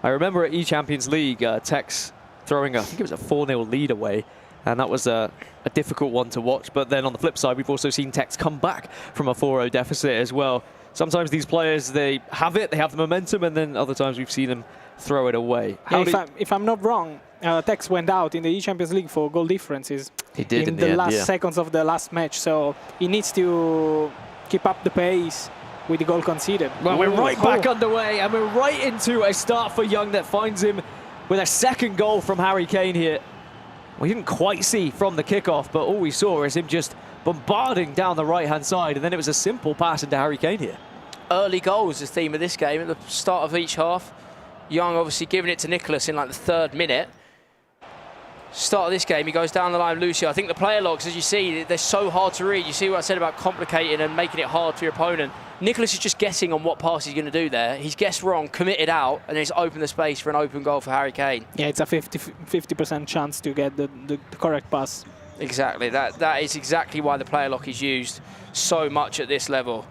I remember at E-Champions League, Tekkz throwing I think it was a 4-0 lead away. And that was a difficult one to watch. But then on the flip side, we've also seen Tekkz come back from a 4-0 deficit as well. Sometimes these players, they have the momentum, and then other times we've seen them throw it away. If I'm not wrong, Tekkz went out in the E-Champions League for goal differences. He did in the last seconds of the last match. So he needs to keep up the pace with the goal conceded. Well, we're right back underway, and we're right into a start for Young that finds him with a second goal from Harry Kane here. We didn't quite see from the kickoff, but all we saw is him just bombarding down the right-hand side, and then it was a simple pass into Harry Kane here. Early goals is the theme of this game at the start of each half. Young obviously giving it to Nicholas in like the 3rd minute. Start of this game, he goes down the line with Lucio. I think the player logs, as you see, they're so hard to read. You see what I said about complicating and making it hard for your opponent. Nicholas is just guessing on what pass he's going to do there. He's guessed wrong, committed out, and then he's opened the space for an open goal for Harry Kane. Yeah, it's a 50% chance to get the correct pass. Exactly. That is exactly why the player lock is used so much at this level.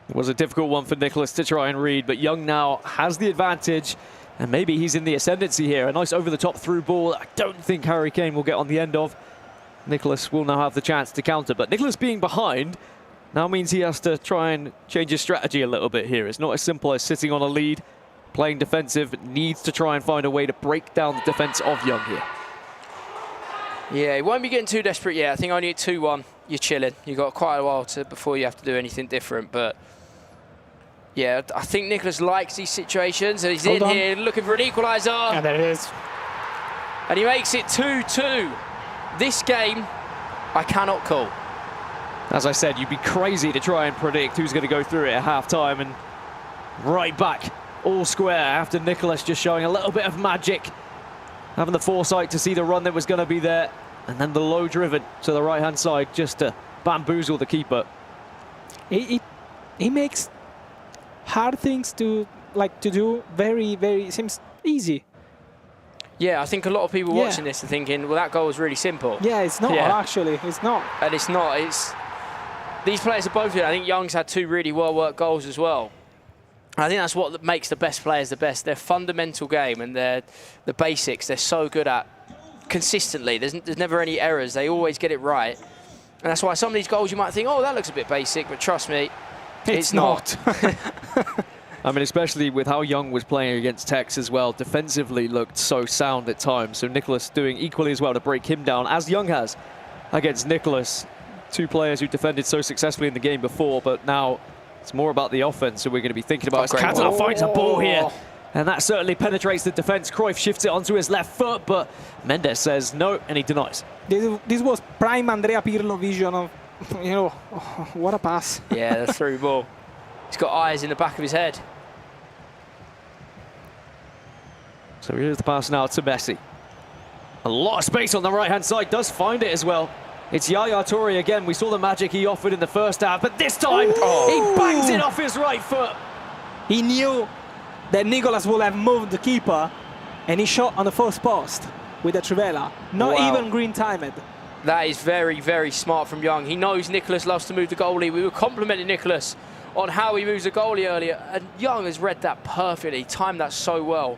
It was a difficult one for Nicholas to try and read, but Young now has the advantage, and maybe he's in the ascendancy here. A nice over-the-top through ball I don't think Harry Kane will get on the end of. Nicholas will now have the chance to counter, but Nicholas being behind now means he has to try and change his strategy a little bit here. It's not as simple as sitting on a lead. Playing defensive, needs to try and find a way to break down the defense of Young here. Yeah, he won't be getting too desperate yet. I think only at 2-1, you're chilling. You've got quite a while before you have to do anything different. But yeah, I think Nicholas likes these situations. And he's here looking for an equaliser. And there it is. And he makes it 2-2. This game, I cannot call. As I said, you'd be crazy to try and predict who's going to go through it at half-time, and right back, all square after Nicholas just showing a little bit of magic, having the foresight to see the run that was going to be there, and then the low driven to the right-hand side just to bamboozle the keeper. He makes hard things to do very seems easy. Yeah, I think a lot of people watching this are thinking, well, that goal was really simple. Yeah, it's not actually. It's not. And it's not. These players are both good. I think Young's had 2 really well-worked goals as well. I think that's what makes the best players the best. Their fundamental game and the basics they're so good at consistently. There's never any errors. They always get it right. And that's why some of these goals you might think, oh, that looks a bit basic, but trust me, it's not. I mean, especially with how Young was playing against Tekkz as well, defensively looked so sound at times. So Nicholas doing equally as well to break him down, as Young has against Nicholas. 2 players who defended so successfully in the game before, but now it's more about the offense, so we're going to be thinking about as Cantona finds a ball here. And that certainly penetrates the defense. Cruyff shifts it onto his left foot, but Mendes says no, and he denies. This was prime Andrea Pirlo vision of, what a pass. Yeah, the through ball. He's got eyes in the back of his head. So here's the pass now to Messi. A lot of space on the right-hand side, does find it as well. It's Yaya Toure again. We saw the magic he offered in the first half, but this time he bangs it off his right foot. He knew that Nicolas would have moved the keeper, and he shot on the first post with a trivela. Not even green timed. That is very, very smart from Young. He knows Nicholas loves to move the goalie. We were complimenting Nicholas on how he moves the goalie earlier, and Young has read that perfectly, timed that so well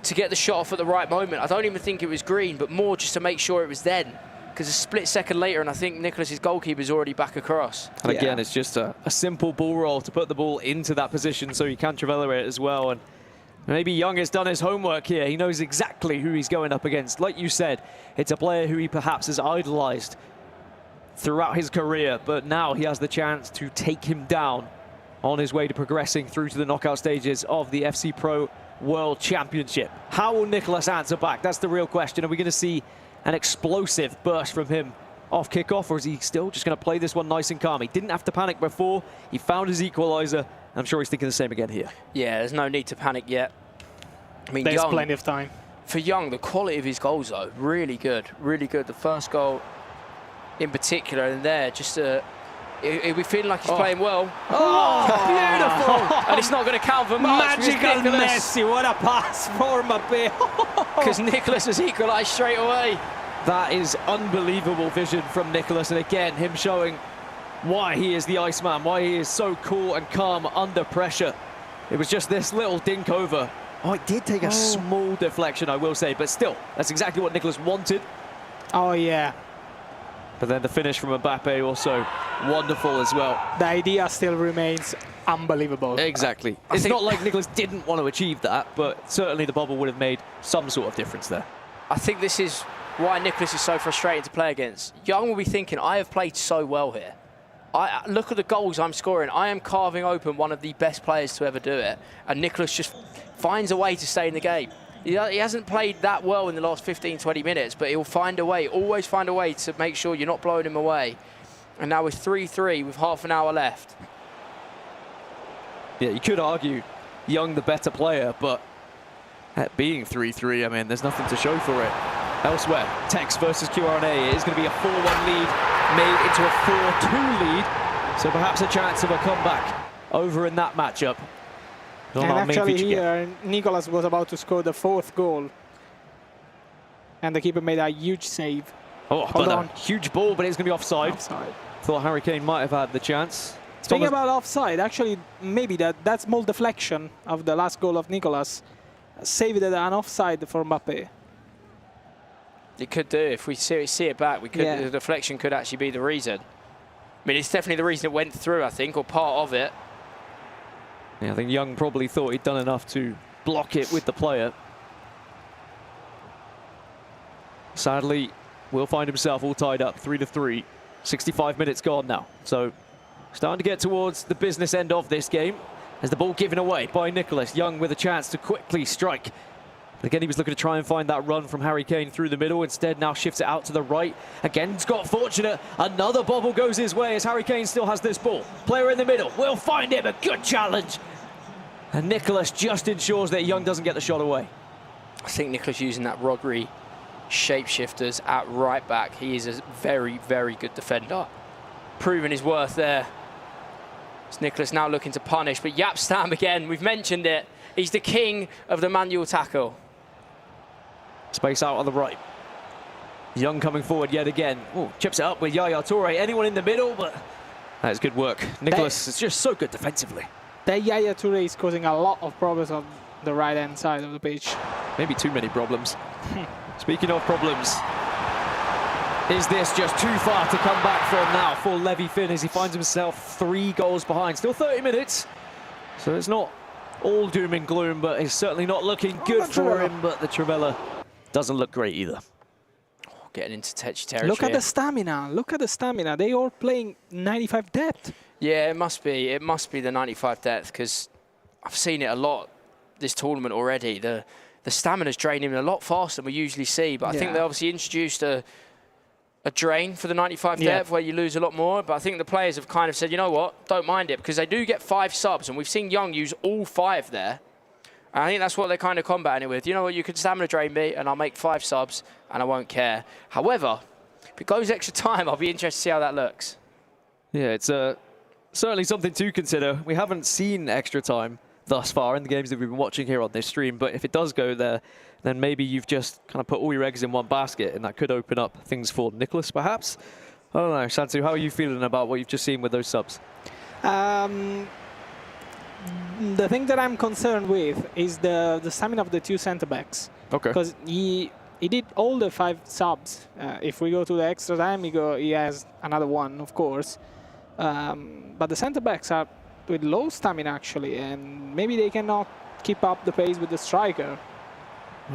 to get the shot off at the right moment. I don't even think it was green, but more just to make sure it was then, because a split second later, and I think Nicholas's goalkeeper is already back across. And again, it's just a simple ball roll to put the ball into that position so he can trivela it as well. And maybe Young has done his homework here. He knows exactly who he's going up against. Like you said, it's a player who he perhaps has idolized throughout his career, but now he has the chance to take him down on his way to progressing through to the knockout stages of the FC Pro World Championship. How will Nicholas answer back? That's the real question. Are we going to see an explosive burst from him off kickoff, or is he still just going to play this one nice and calm? He didn't have to panic before. He found his equalizer. I'm sure he's thinking the same again here. Yeah, there's no need to panic yet. I mean, there's Young, plenty of time. For Young, the quality of his goals, though, really good. Really good. The first goal in particular, and there, just we feeling like he's playing well. Oh, beautiful! And it's not going to count for much. Magical Messi, what a pass for Mbappe. Because Nicholas has equalised straight away. That is unbelievable vision from Nicholas, and again, him showing why he is the Iceman, why he is so cool and calm under pressure. It was just this little dink over. Oh, it did take a small deflection, I will say, but still, that's exactly what Nicholas wanted. Oh, yeah. But then the finish from Mbappe also wonderful as well. The idea still remains unbelievable. Exactly. It's not like Nicholas didn't want to achieve that, but certainly the bubble would have made some sort of difference there. I think this is why Nicholas is so frustrating to play against. Young will be thinking, I have played so well here. Look at the goals I'm scoring. I am carving open one of the best players to ever do it. And Nicholas just finds a way to stay in the game. He hasn't played that well in the last 15, 20 minutes, but he'll find a way, always find a way to make sure you're not blowing him away. And now with 3-3, with half an hour left. Yeah, you could argue Young the better player, but at being 3-3, I mean, there's nothing to show for it. Elsewhere, Tekkz versus QRNA. It is going to be a 4-1 lead made into a 4-2 lead. So perhaps a chance of a comeback over in that matchup. And actually here, Nicolas was about to score the 4th goal. And the keeper made a huge save. Oh, but a huge ball, but it's going to be offside. Thought Harry Kane might have had the chance. Speaking about offside, actually, maybe that small deflection of the last goal of Nicolas saved an offside for Mbappe. It could do. If we see it back, we could. The deflection could actually be the reason. I mean, it's definitely the reason it went through, I think, or part of it. Yeah, I think Young probably thought he'd done enough to block it with the player. Sadly, will find himself all tied up, 3-3. 65 minutes gone now. So, starting to get towards the business end of this game. As the ball given away by Nicholas. Young with a chance to quickly strike. Again, he was looking to try and find that run from Harry Kane through the middle. Instead, now shifts it out to the right. Again, he's got fortunate. Another bobble goes his way as Harry Kane still has this ball. Player in the middle will find him. A good challenge. And Nicholas just ensures that Young doesn't get the shot away. I think Nicholas using that Rodri shapeshifters at right back. He is a very, very good defender. Proving his worth there. It's Nicholas now looking to punish, but Jaap Stam again, we've mentioned it. He's the king of the manual tackle. Space out on the right. Young coming forward yet again. Ooh, chips it up with Yaya Toure. Anyone in the middle, but that's good work. Nicholas is just so good defensively. That Yaya Toure is causing a lot of problems on the right-hand side of the pitch. Maybe too many problems. Speaking of problems, is this just too far to come back from now for Levy Finn as he finds himself 3 goals behind? Still 30 minutes, so it's not all doom and gloom, but it's certainly not looking good for him. But the Trivela doesn't look great either. Getting into Tekkz territory. Look at the stamina. Look at the stamina. They are playing 95 depth. Yeah, it must be. It must be the 95 depth, because I've seen it a lot this tournament already. The stamina's draining a lot faster than we usually see. But I think they obviously introduced a drain for the 95 depth where you lose a lot more. But I think the players have kind of said, you know what, don't mind it, because they do get 5 subs, and we've seen Young use all 5 there. And I think that's what they're kind of combating it with. You know what, you can stamina drain me, and I'll make 5 subs, and I won't care. However, if it goes extra time, I'll be interested to see how that looks. Yeah, it's certainly something to consider. We haven't seen extra time thus far in the games that we've been watching here on this stream, but if it does go there, then maybe you've just kind of put all your eggs in one basket, and that could open up things for Nicholas, perhaps. I don't know, Santu, how are you feeling about what you've just seen with those subs? The thing that I'm concerned with is the stamina of the 2 centre-backs. Okay. Because he did all the 5 subs. If we go to the extra time, he has another 1, of course. But the centre-backs are with low stamina, actually, and maybe they cannot keep up the pace with the striker.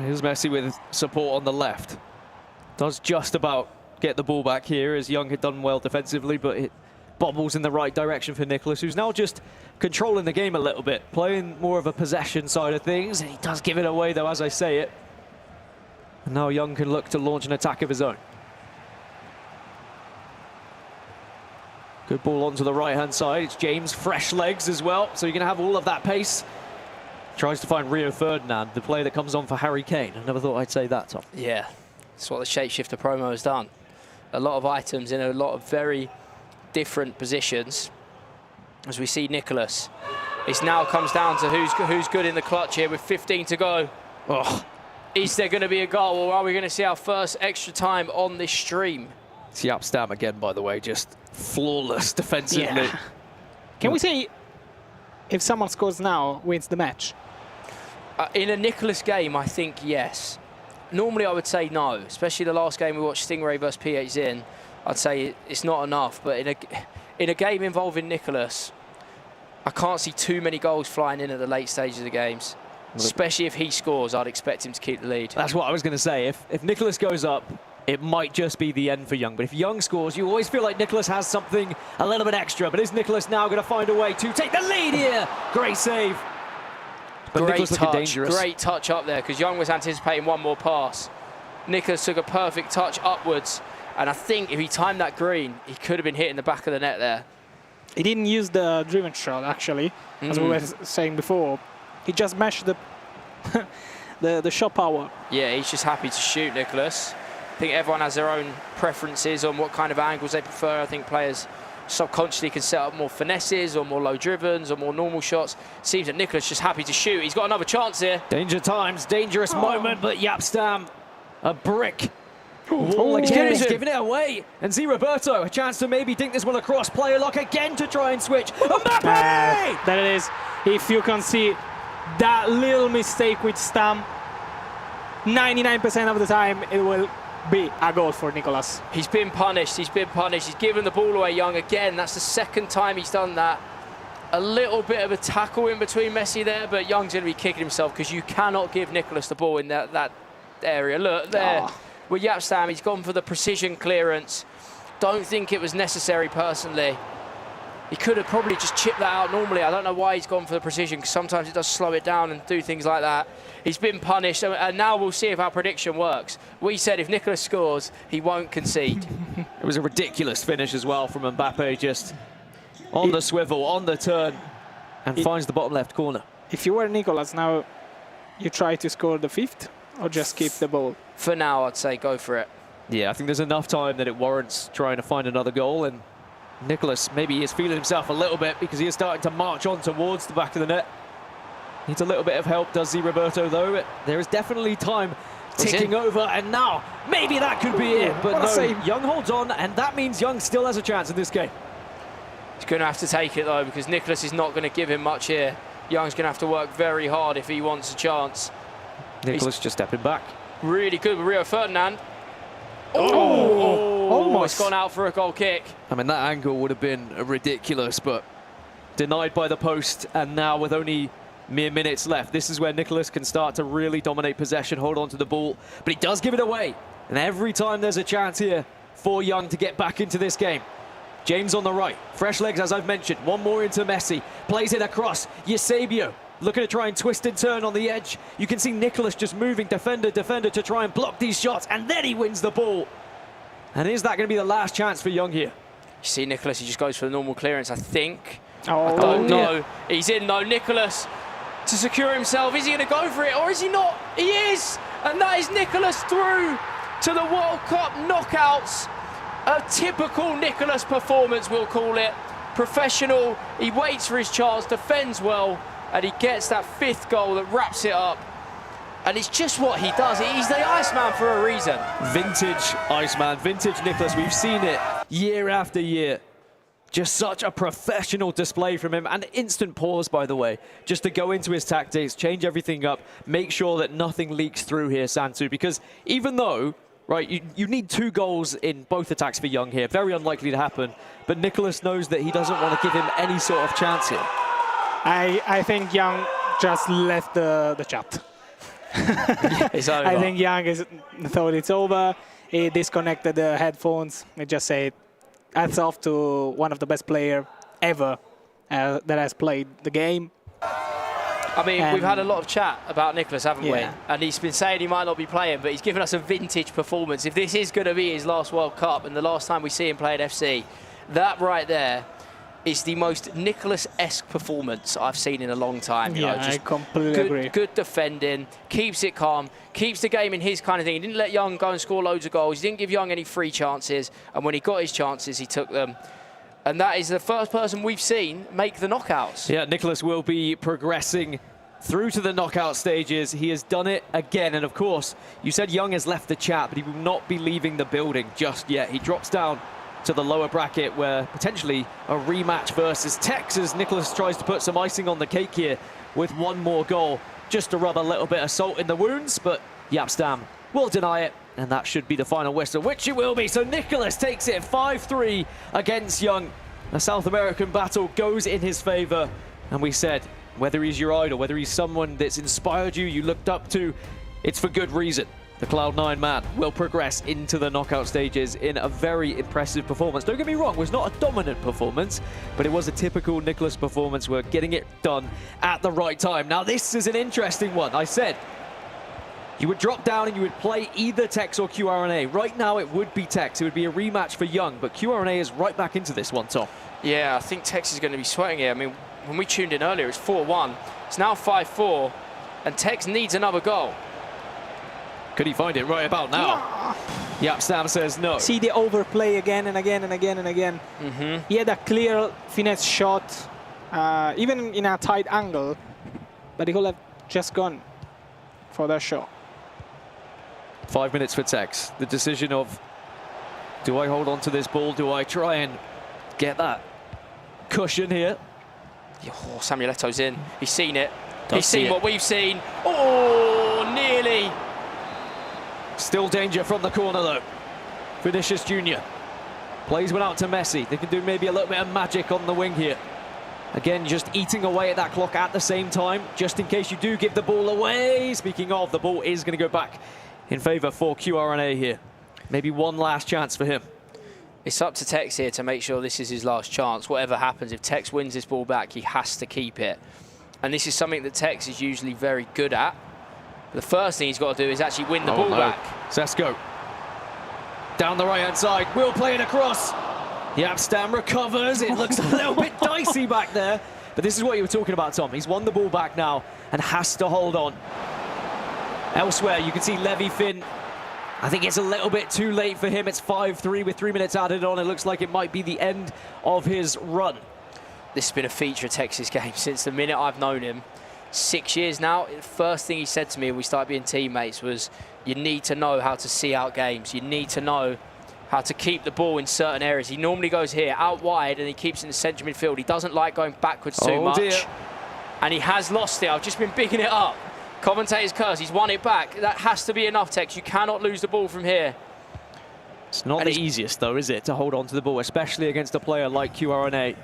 Here's Messi with support on the left. Does just about get the ball back here, as Young had done well defensively, but it bobbles in the right direction for Nicholas, who's now just controlling the game a little bit, playing more of a possession side of things. And he does give it away, though, as I say it. And now Young can look to launch an attack of his own. Good ball onto the right-hand side. It's James, fresh legs as well, so you're going to have all of that pace. Tries to find Rio Ferdinand, the player that comes on for Harry Kane. I never thought I'd say that, Tom. Yeah, that's what the shapeshifter promo has done. A lot of items in a lot of very different positions. As we see Nicholas, it now comes down to who's good in the clutch here with 15 to go. Oh. Is there going to be a goal, or are we going to see our first extra time on this stream? It's Jaap Stam again, by the way, just flawless defensively. Yeah. Can we say if someone scores now, wins the match? In a Nicholas game, I think yes. Normally I would say no, especially the last game we watched, Stingray versus Phzin. I'd say it's not enough, but in a game involving Nicholas, I can't see too many goals flying in at the late stages of the games. Especially if he scores, I'd expect him to keep the lead. That's what I was going to say. If Nicholas goes up, it might just be the end for Young. But if Young scores, you always feel like Nicholas has something a little bit extra. But is Nicholas now going to find a way to take the lead here? Great save. But Great touch up there, because Young was anticipating one more pass. Nicholas took a perfect touch upwards. And I think if he timed that green, he could have been hitting the back of the net there. He didn't use the driven shot, actually, as we were saying before. He just mashed the shot power. Yeah, he's just happy to shoot, Nicholas. I think everyone has their own preferences on what kind of angles they prefer. I think players subconsciously can set up more finesses or more low drivens or more normal shots. Seems that Nicholas just happy to shoot. He's got another chance here. Danger times, dangerous moment, but Jaap Stam, a brick. He's giving it away. And see Roberto, a chance to maybe dink this one across. Player lock again to try and switch. Mbappe! There it is. If you can see that little mistake with Stam, 99% of the time it will be a goal for Nicholas. He's been punished. He's been punished. He's given the ball away, Young, again. That's the second time he's done that. A little bit of a tackle in between Messi there, but Young's going to be kicking himself because you cannot give Nicholas the ball in that area. Look, there. With Jaap Stam, he's gone for the precision clearance. Don't think it was necessary, personally. He could have probably just chipped that out normally. I don't know why he's gone for the precision, because sometimes it does slow it down and do things like that. He's been punished, and now we'll see if our prediction works. We said if Nicholas scores, he won't concede. It was a ridiculous finish as well from Mbappe, just on the swivel, on the turn, and finds the bottom left corner. If you were Nicholas now, you try to score the 5th or just keep the ball? For now, I'd say go for it. Yeah, I think there's enough time that it warrants trying to find another goal, and Nicholas maybe he is feeling himself a little bit because he is starting to march on towards the back of the net. Needs a little bit of help, does he, Roberto, though? There is definitely time ticking over, and now maybe that could be it. But no, Young holds on, and that means Young still has a chance in this game. He's going to have to take it, though, because Nicholas is not going to give him much here. Young's going to have to work very hard if he wants a chance. Nicholas just stepping back. Really good with Rio Ferdinand. Almost. It's gone out for a goal kick. I mean, that angle would have been ridiculous, but denied by the post, and now with only mere minutes left, this is where Nicholas can start to really dominate possession, hold on to the ball, but he does give it away. And every time there's a chance here for Young to get back into this game. James on the right, fresh legs as I've mentioned, one more into Messi, plays it across, Eusebio looking to try and twist and turn on the edge. You can see Nicholas just moving defender to try and block these shots, and then he wins the ball. And is that going to be the last chance for Young here? You see Nicholas, he just goes for the normal clearance, I think. Oh, I don't know. He's in though, Nicholas to secure himself. Is he going to go for it or is he not? He is! And that is Nicholas through to the World Cup knockouts. A typical Nicholas performance, we'll call it. Professional, he waits for his chance, defends well, and he gets that 5th goal that wraps it up. And it's just what he does. He's the Iceman for a reason. Vintage Iceman, vintage Nicholas. We've seen it year after year. Just such a professional display from him. And instant pause, by the way, just to go into his tactics, change everything up, make sure that nothing leaks through here, Santu. Because even though, right, you need 2 goals in both attacks for Young here. Very unlikely to happen. But Nicholas knows that he doesn't want to give him any sort of chance here. I think Young just left the chat. It's over. I think Young thought it's over. He disconnected the headphones. He just said, hats off to one of the best players ever that has played the game. I mean, we've had a lot of chat about Nicholas, haven't we? And he's been saying he might not be playing, but he's given us a vintage performance. If this is going to be his last World Cup and the last time we see him play at FC, that right there is the most Nicholas-esque performance I've seen in a long time. You know, just I completely agree. Good defending, keeps it calm, keeps the game in his kind of thing. He didn't let Young go and score loads of goals. He didn't give Young any free chances. And when he got his chances, he took them. And that is the first person we've seen make the knockouts. Yeah, Nicholas will be progressing through to the knockout stages. He has done it again. And of course, you said Young has left the chat, but he will not be leaving the building just yet. He drops down to the lower bracket where potentially a rematch versus Tekkz as Nicholas tries to put some icing on the cake here with one more goal just to rub a little bit of salt in the wounds, but Yapstam will deny it, and that should be the final whistle, which it will be. So Nicholas takes it 5-3 against Young. A South American battle goes in his favor, and we said whether he's your idol, whether he's someone that's inspired you, you looked up to, it's for good reason. The Cloud9 man will progress into the knockout stages in a very impressive performance. Don't get me wrong, it was not a dominant performance, but it was a typical Nicholas performance. We're getting it done at the right time. Now, this is an interesting one. I said you would drop down and you would play either Tekkz or QRNA. Right now, it would be Tekkz. It would be a rematch for Young, but QRNA is right back into this one, Tom. Yeah, I think Tekkz is going to be sweating here. I mean, when we tuned in earlier, it's 4-1. It's now 5-4, and Tekkz needs another goal. Could he find it right about now? Yapstam says no. See the overplay again and again and again and again. He had a clear finesse shot, even in a tight angle, but he could have just gone for that shot. 5 minutes for Tekkz. The decision of, do I hold on to this ball? Do I try and get that cushion here? Oh, Samuel Eto'o's in. He's seen it. He's seen what we've seen. Oh, nearly. Still danger from the corner, though. Vinicius Jr. plays one out to Messi. They can do maybe a little bit of magic on the wing here. Again, just eating away at that clock at the same time, just in case you do give the ball away. Speaking of, the ball is going to go back in favor for QRNA here. Maybe one last chance for him. It's up to Tekkz here to make sure this is his last chance. Whatever happens, if Tekkz wins this ball back, he has to keep it. And this is something that Tekkz is usually very good at. The first thing he's got to do is actually win the ball back. Sesko. Down the right-hand side. Will play it across. The Amsterdam recovers. It looks a little bit dicey back there. But this is what you were talking about, Tom. He's won the ball back now and has to hold on. Elsewhere, you can see Levy Finn. I think it's a little bit too late for him. It's 5-3 with 3 minutes added on. It looks like it might be the end of his run. This has been a feature of Tekksz's game since the minute I've known him. 6 years now. The first thing he said to me when we started being teammates was, you need to know how to see out games. You need to know how to keep the ball in certain areas. He normally goes here, out wide, and he keeps it in the central midfield. He doesn't like going backwards too much. Dear. And he has lost it. I've just been bigging it up. Commentator's curse. He's won it back. That has to be enough, Tekkz. You cannot lose the ball from here. It's not the easiest, though, is it, to hold on to the ball, especially against a player like QRNA.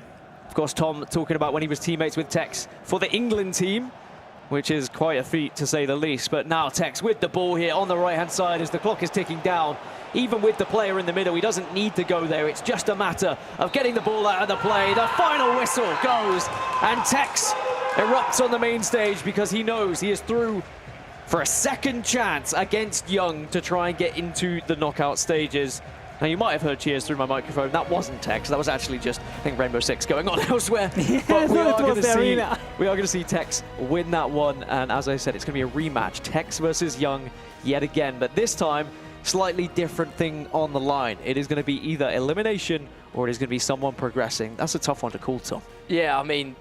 Of course, Tom talking about when he was teammates with Tekkz for the England team, which is quite a feat to say the least. But now Tekkz with the ball here on the right-hand side as the clock is ticking down. Even with the player in the middle, he doesn't need to go there. It's just a matter of getting the ball out of the play. The final whistle goes, and Tekkz erupts on the main stage because he knows he is through for a second chance against Young to try and get into the knockout stages. Now, you might have heard cheers through my microphone. That wasn't Tekkz. That was actually just, I think, Rainbow Six going on elsewhere. But we are going to see Tekkz win that one. And as I said, it's going to be a rematch. Tekkz versus Young yet again. But this time, slightly different thing on the line. It is going to be either elimination or it is going to be someone progressing. That's a tough one to call, Tom. Yeah, I mean,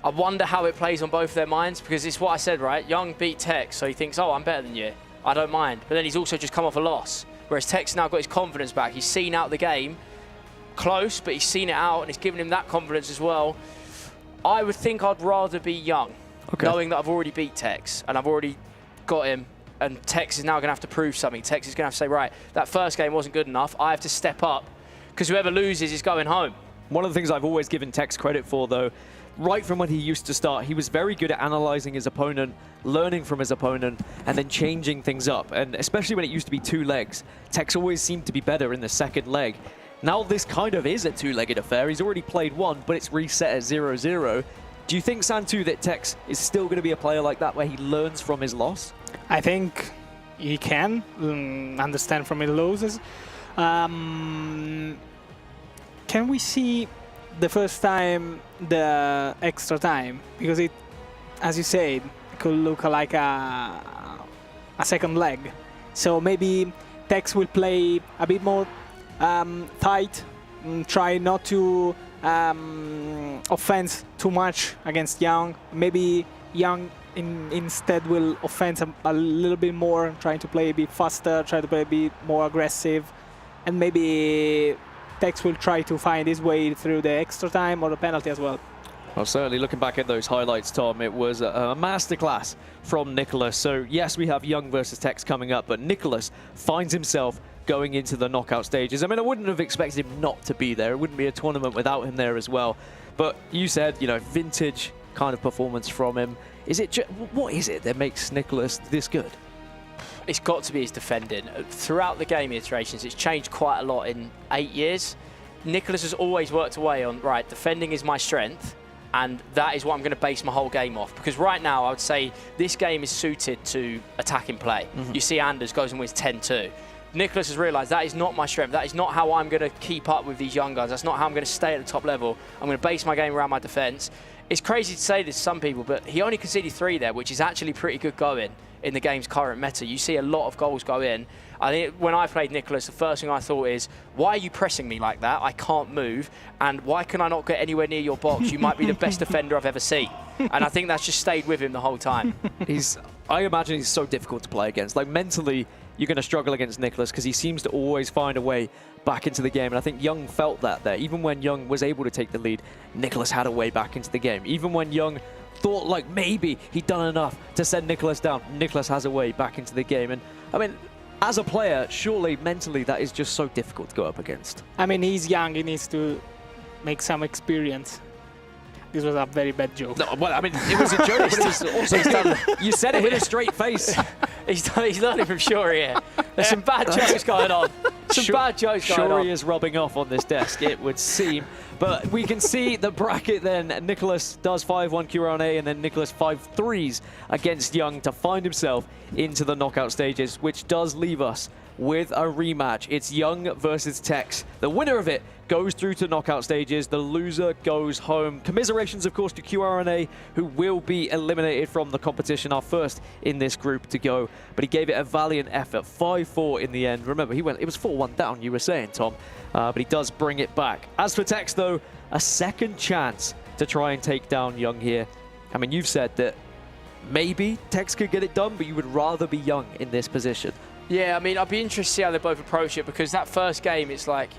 I wonder how it plays on both their minds, because it's what I said, right? Young beat Tekkz, so he thinks, oh, I'm better than you. I don't mind. But then he's also just come off a loss. Whereas Tekkz now got his confidence back. He's seen out the game. Close, but he's seen it out, and it's given him that confidence as well. I would think I'd rather be Young, knowing that I've already beat Tekkz, and I've already got him, and Tekkz is now going to have to prove something. Tekkz is going to have to say, right, that first game wasn't good enough. I have to step up, because whoever loses is going home. One of the things I've always given Tekkz credit for, though, right from when he used to start, he was very good at analysing his opponent, learning from his opponent, and then changing things up. And especially when it used to be 2 legs, Tekkz always seemed to be better in the second leg. Now this kind of is a 2-legged affair. He's already played one, but it's reset at 0-0. Do you think, Santu, that Tekkz is still going to be a player like that, where he learns from his loss? I think he can understand from his losses. Can we see the first time the extra time? Because it, as you said, it could look like a second leg. So maybe Tekkz will play a bit more tight, try not to offense too much against Young. Maybe Young instead will offense a little bit more, trying to play a bit faster, try to play a bit more aggressive, and maybe Tekkz will try to find his way through the extra time or the penalty as well. Well, certainly looking back at those highlights, Tom, it was a masterclass from Nicholas. So yes, we have Young versus Tekkz coming up, but Nicholas finds himself going into the knockout stages. I mean, I wouldn't have expected him not to be there. It wouldn't be a tournament without him there as well. But you said, you know, vintage kind of performance from him. Is it what is it that makes Nicholas this good? It's got to be his defending. Throughout the game iterations, it's changed quite a lot in 8 years. Nicholas has always worked away on, right, defending is my strength, and that is what I'm going to base my whole game off. Because right now, I would say this game is suited to attacking play. You see Anders goes and wins 10-2. Nicholas has realised that is not my strength. That is not how I'm going to keep up with these young guys. That's not how I'm going to stay at the top level. I'm going to base my game around my defence. It's crazy to say this to some people, but he only conceded 3 there, which is actually pretty good going in the game's current meta. You see a lot of goals go in. I think when I played Nicholas, the first thing I thought is, why are you pressing me like that? I can't move. And why can I not get anywhere near your box? You might be the best defender I've ever seen. And I think that's just stayed with him the whole time. I imagine he's so difficult to play against. Like, mentally, you're going to struggle against Nicholas because he seems to always find a way back into the game. And I think Young felt that there. Even when Young was able to take the lead, Nicholas had a way back into the game. Even when Young thought like maybe he'd done enough to send Nicholas down, Nicholas has a way back into the game. And I mean, as a player, surely mentally that is just so difficult to go up against. I mean, he's young, he needs to make some experience. This was a very bad joke. No, well, I mean, it was a joke, but it was also you said it with a straight face. He's learning from Shuri here. There's some bad jokes going on. Some bad jokes going on. Shuri is rubbing off on this desk, it would seem. But we can see the bracket then. Nicholas does 5-1 QRNA, and then Nicholas 5-3s against Young to find himself into the knockout stages, which does leave us with a rematch. It's Young versus Tekkz. The winner of it goes through to knockout stages. The loser goes home. Commiserations, of course, to QRNA, who will be eliminated from the competition, our first in this group to go. But he gave it a valiant effort, 5-4 in the end. Remember, it was 4-1 down, you were saying, Tom. But he does bring it back. As for Tekkz, though, a second chance to try and take down Young here. I mean, you've said that maybe Tekkz could get it done, but you would rather be Young in this position. Yeah, I mean, I'd be interested to see how they both approach it, because that first game, it's like,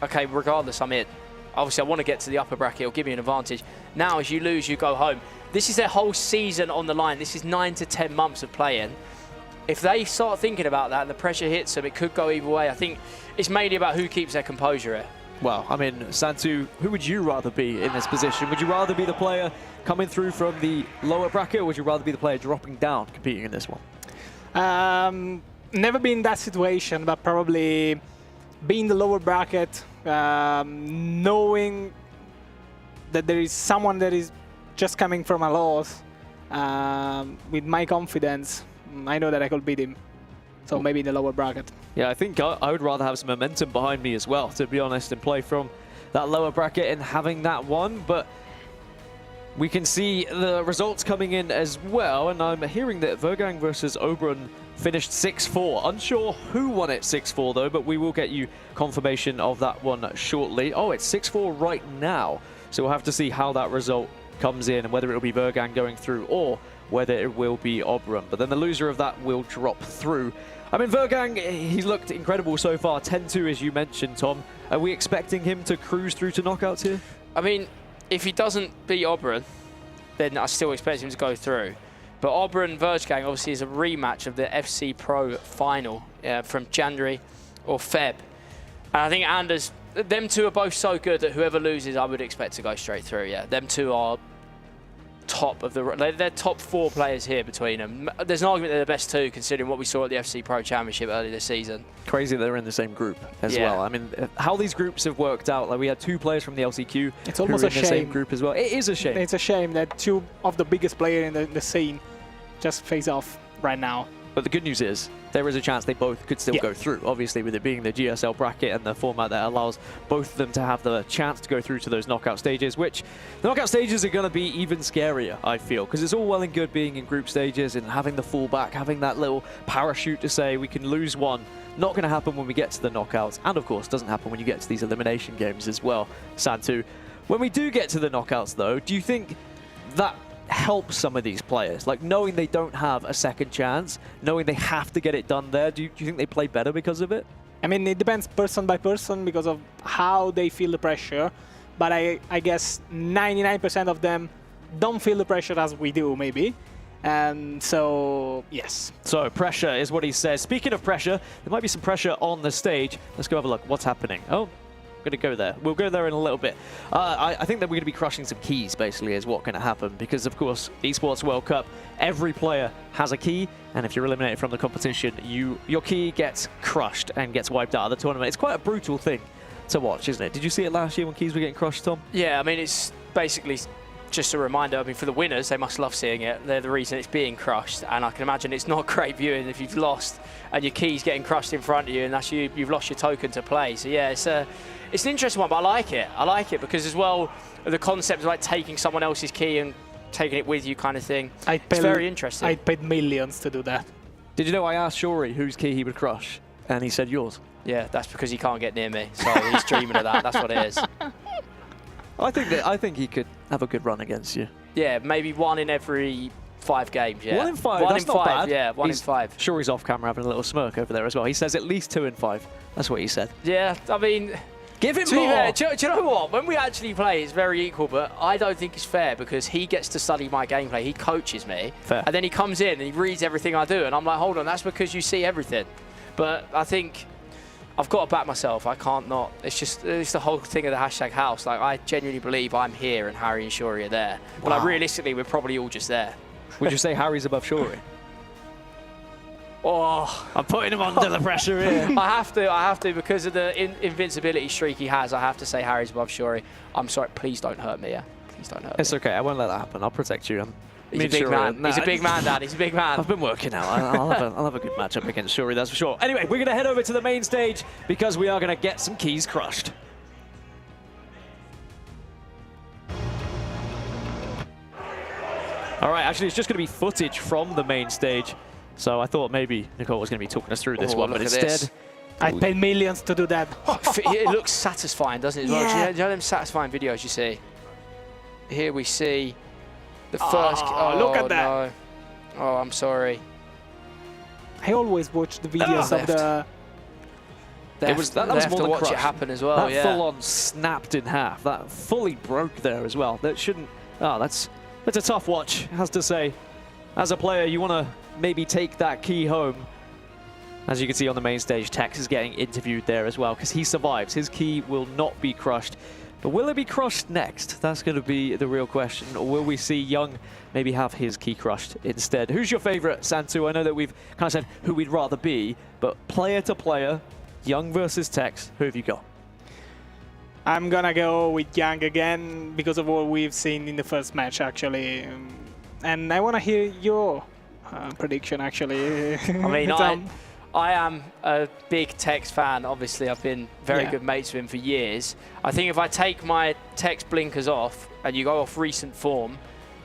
okay, regardless, I'm in. Obviously, I want to get to the upper bracket. It'll give me an advantage. Now, as you lose, you go home. This is their whole season on the line. This is 9 to 10 months of playing. If they start thinking about that and the pressure hits them, it could go either way. I think it's mainly about who keeps their composure here. Well, I mean, Santu, who would you rather be in this position? Would you rather be the player coming through from the lower bracket, or would you rather be the player dropping down competing in this one? Never been in that situation, but probably being the lower bracket, knowing that there is someone that is just coming from a loss, with my confidence, I know that I could beat him. So maybe in the lower bracket. Yeah, I think I would rather have some momentum behind me as well, to be honest, and play from that lower bracket and having that one. But we can see the results coming in as well, and I'm hearing that Vergang versus Oberon finished 6-4. Unsure who won it 6-4 though, but we will get you confirmation of that one shortly. Oh, it's 6-4 right now, so we'll have to see how that result comes in and whether it'll be Vergang going through or whether it will be Oberon. But then the loser of that will drop through. I mean, Vergang, he's looked incredible so far. 10-2, as you mentioned, Tom. Are we expecting him to cruise through to knockouts here? I mean, if he doesn't beat Oberon, then I still expect him to go through. But Oberon Vergang obviously is a rematch of the FC Pro final from January or Feb. And I think Anders, them two are both so good that whoever loses, I would expect to go straight through. Yeah, them two are top of the. They're top 4 players here between them. There's an argument they're the best two, considering what we saw at the FC Pro Championship earlier this season. Crazy they're in the same group as well. I mean, how these groups have worked out. Like, we had 2 players from the LCQ. It's almost a shame. In the same group as well. It is a shame. It's a shame that 2 of the biggest players in the scene just face off right now. But the good news is, there is a chance they both could still go through, obviously, with it being the GSL bracket and the format that allows both of them to have the chance to go through to those knockout stages, which the knockout stages are going to be even scarier, I feel, because it's all well and good being in group stages and having the fallback, having that little parachute to say we can lose one. Not going to happen when we get to the knockouts, and of course, doesn't happen when you get to these elimination games as well, Santu. When we do get to the knockouts, though, do you think that help some of these players, like knowing they don't have a second chance, knowing they have to get it done there? Do you think they play better because of it? I mean, it depends person by person because of how they feel the pressure, but I guess 99% of them don't feel the pressure as we do, maybe. And so, yes. So pressure is what he says. Speaking of pressure, there might be some pressure on the stage. Let's go have a look. What's happening? Oh, going to go there. We'll go there in a little bit. I think that we're going to be crushing some keys, basically, is what's going to happen. Because, of course, Esports World Cup, every player has a key. And if you're eliminated from the competition, your key gets crushed and gets wiped out of the tournament. It's quite a brutal thing to watch, isn't it? Did you see it last year when keys were getting crushed, Tom? Yeah, I mean, it's basically just a reminder. I mean, for the winners, they must love seeing it. They're the reason it's being crushed. And I can imagine it's not great viewing if you've lost and your key's getting crushed in front of you and that's you've lost your token to play. So, yeah, it's an interesting one, but I like it. I like it because, as well, the concept of like taking someone else's key and taking it with you kind of thing. It's very interesting. I paid millions to do that. Did you know I asked Shuri whose key he would crush? And he said yours. Yeah, that's because he can't get near me. So he's dreaming of that. That's what it is. I think he could have a good run against you. Yeah, maybe 1 in every 5 games, yeah. 1 in 5, one that's in not 5, bad. Yeah, 1 in 5. Sure, he's off camera having a little smirk over there as well. He says at least 2 in 5. That's what he said. Yeah, I mean, give him more. Fair, do you know what? When we actually play, it's very equal, but I don't think it's fair because he gets to study my gameplay. He coaches me. Fair. And then he comes in and he reads everything I do. And I'm like, hold on, that's because you see everything. But I think I've got to back myself. I can't not. It's the whole thing of the hashtag house. Like, I genuinely believe I'm here and Harry and Shuri are there. But like, realistically, we're probably all just there. Would you say Harry's above Shuri? Oh, I'm putting him under the pressure here. I have to, because of the invincibility streak he has. I have to say Harry's above Shuri. I'm sorry, please don't hurt me, yeah? Please don't hurt me. It's okay, I won't let that happen. I'll protect you. He's a big man. He's a big man, Dad. He's a big man. I've been working out. I'll have a good matchup against Shuri, that's for sure. Anyway, we're going to head over to the main stage because we are going to get some keys crushed. All right, actually, it's just going to be footage from the main stage. So I thought maybe Nicole was going to be talking us through this one, but instead... I paid millions to do that. It looks satisfying, doesn't it? As well? Yeah. Do you know them satisfying videos you see? Here we see the first... Oh, look at that. No. Oh, I'm sorry. I always watch the videos of the... That was more to than watch crushed. it happen as well, That yeah. full-on snapped in half. That fully broke there as well. That shouldn't... Oh, that's a tough watch, has to say. As a player, you want to maybe take that key home. As you can see on the main stage, Tekkz is getting interviewed there as well because he survives. His key will not be crushed. But will it be crushed next? That's going to be the real question. Or will we see Young maybe have his key crushed instead? Who's your favorite, Santu? I know that we've kind of said who we'd rather be, but player to player, Young versus Tekkz, who have you got? I'm gonna go with Young again because of what we've seen in the first match, actually. And I want to hear your prediction, actually. I mean, I am a big Tekkz fan. Obviously, I've been very good mates with him for years. I think if I take my Tekkz blinkers off and you go off recent form,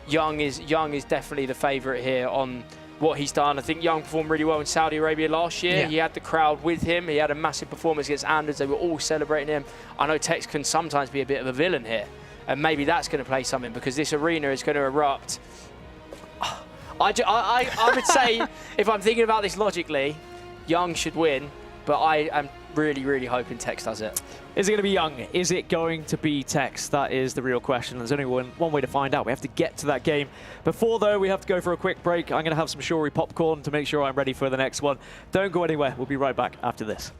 Young is definitely the favourite here on what he's done. I think Young performed really well in Saudi Arabia last year. Yeah. He had the crowd with him. He had a massive performance against Anders. They were all celebrating him. I know Tekkz can sometimes be a bit of a villain here, and maybe that's going to play something because this arena is going to erupt. I would say, if I'm thinking about this logically, Young should win, but I am really, really hoping Tekkz does it. Is it going to be Young? Is it going to be Tekkz? That is the real question. There's only one way to find out. We have to get to that game. Before, though, we have to go for a quick break. I'm going to have some Shuri popcorn to make sure I'm ready for the next one. Don't go anywhere. We'll be right back after this.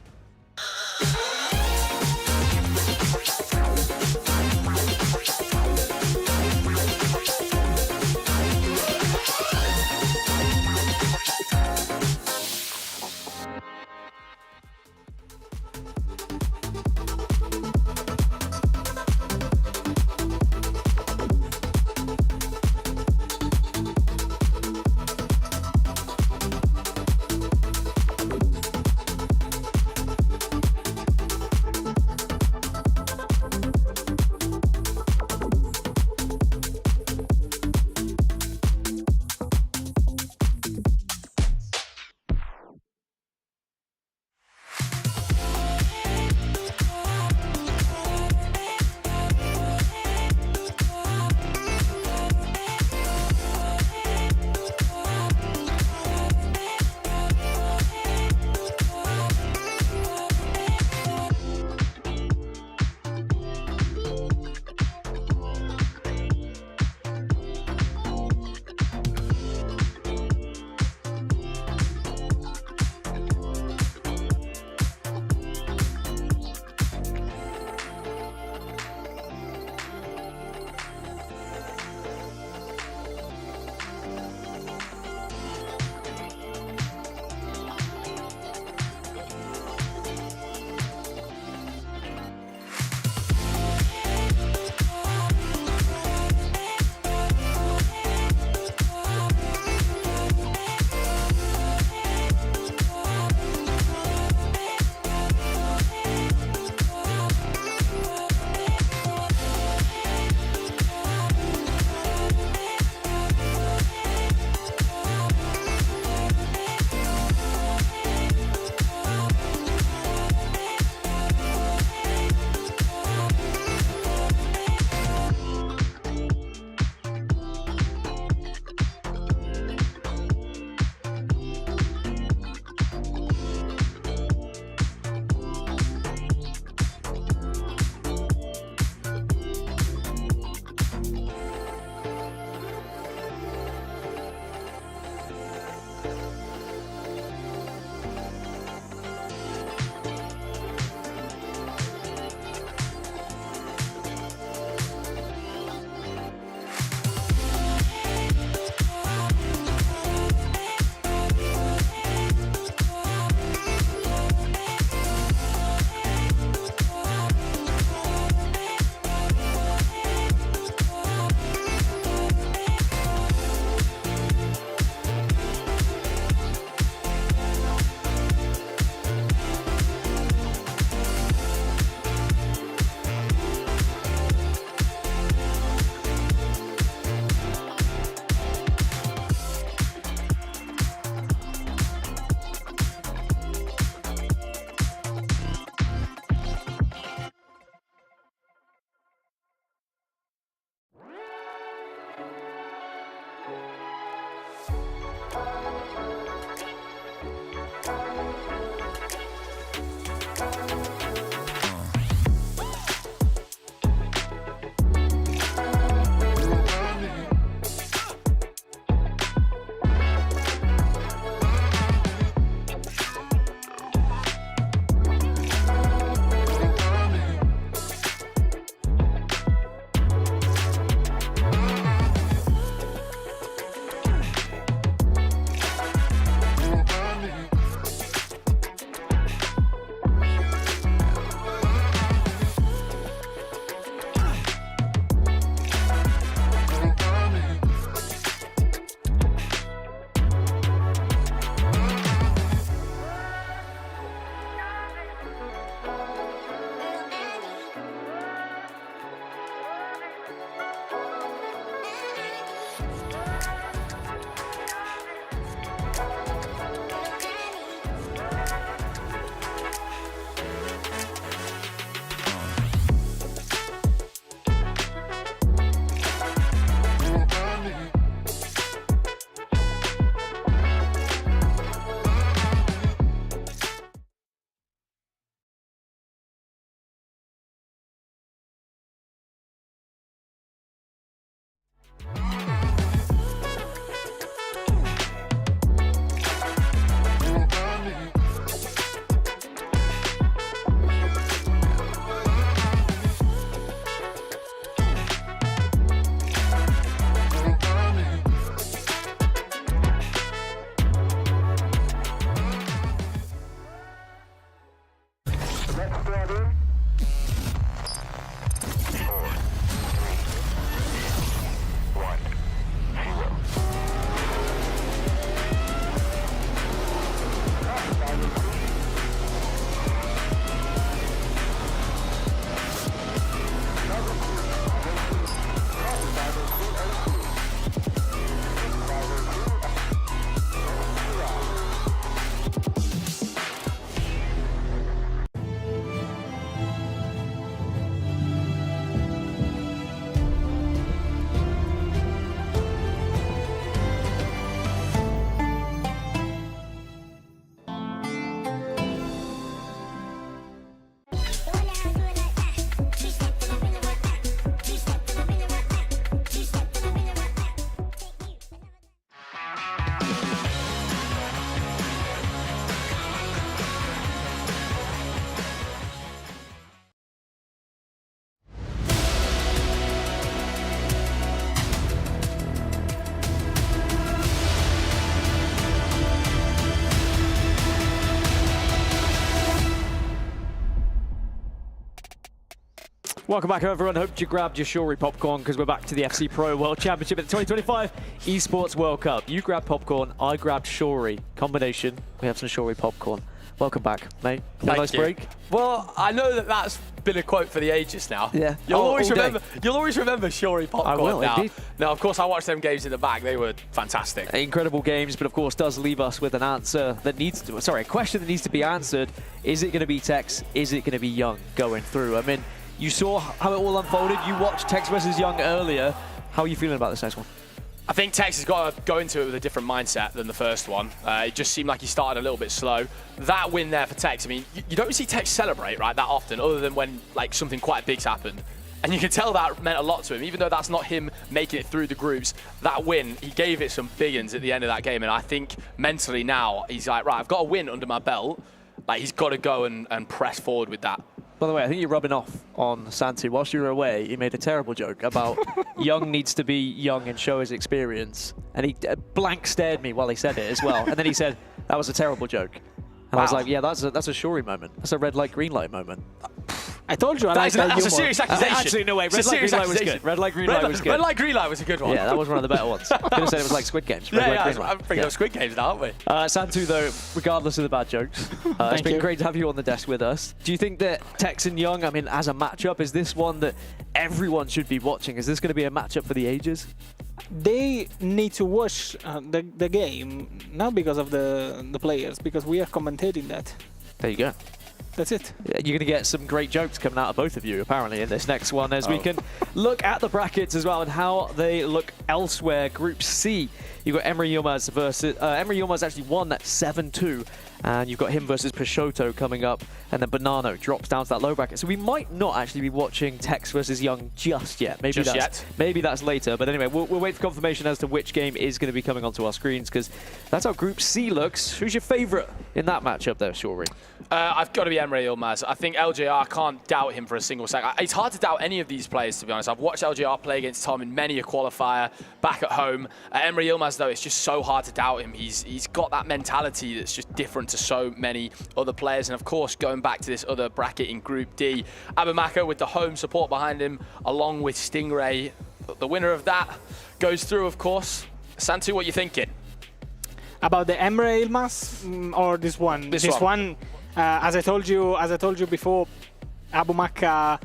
Welcome back, everyone. Hope you grabbed your Shuri popcorn because we're back to the FC Pro World Championship at the 2025 Esports World Cup. You grabbed popcorn, I grabbed Shuri. Combination, we have some Shuri popcorn. Welcome back, mate. Have a nice break? Well, I know that that's been a quote for the ages now. Yeah. You'll always remember Shuri popcorn I will, now. indeed. Now, of course, I watched them games in the back. They were fantastic. Incredible games, but of course does leave us with an answer that needs to, sorry, a question that needs to be answered. Is it going to be Tekkz? Is it going to be Young going through? I mean, you saw how it all unfolded. You watched Tekkz versus Young earlier. How are you feeling about this next one? I think Tekkz has got to go into it with a different mindset than the first one. It just seemed like he started a little bit slow. That win there for Tekkz, I mean, you don't see Tekkz celebrate, right, that often, other than when like something quite big's happened. And you can tell that meant a lot to him, even though that's not him making it through the groups. That win, he gave it some big uns at the end of that game. And I think mentally now, he's like, right, I've got a win under my belt. Like, he's got to go and press forward with that. By the way, I think you're rubbing off on Santu. Whilst you were away, he made a terrible joke about Young needs to be young and show his experience. And he blank stared me while he said it as well. And then he said, that was a terrible joke. And I was like, yeah, that's a Shuri moment. That's a red light, green light moment. I told you I like that. That's a serious accusation. Actually, no way. Red light, green light was good. Red light, green light was good. Red light, green light was a good one. Yeah, that was one of the better ones. Could have said it was like Squid Games. Red light, green light. I'm bringing up Squid Games now, aren't we? Santu, though, regardless of the bad jokes, it's been great to have you on the desk with us. Do you think that Tekkz and Young, I mean, as a matchup, is this one that everyone should be watching? Is this going to be a matchup for the ages? They need to watch the game, not because of the players, because we are commentating that. There you go. That's it. You're going to get some great jokes coming out of both of you, apparently, in this next one, as we can look at the brackets as well and how they look elsewhere. Group C, you've got Emre Yilmaz versus... Emre Yilmaz actually won that 7-2, and you've got him versus Peixoto coming up, and then Bonanno drops down to that low bracket. So we might not actually be watching Tekkz versus Young just yet. Maybe that's later. But anyway, we'll wait for confirmation as to which game is going to be coming onto our screens, because that's how Group C looks. Who's your favourite in that matchup there, Shuri? I've got to be Emre Yilmaz. I think LJR, can't doubt him for a single second. It's hard to doubt any of these players, to be honest. I've watched LJR play against Tom in many a qualifier back at home. Emre Yilmaz, though, it's just so hard to doubt him. He's got that mentality that's just different to so many other players. And of course, going back to this other bracket in Group D, Abamaka with the home support behind him, along with Stingray. The winner of that goes through, of course. Santu, what are you thinking? About the Emre Yilmaz or this one? This one. As I told you before, Abamaka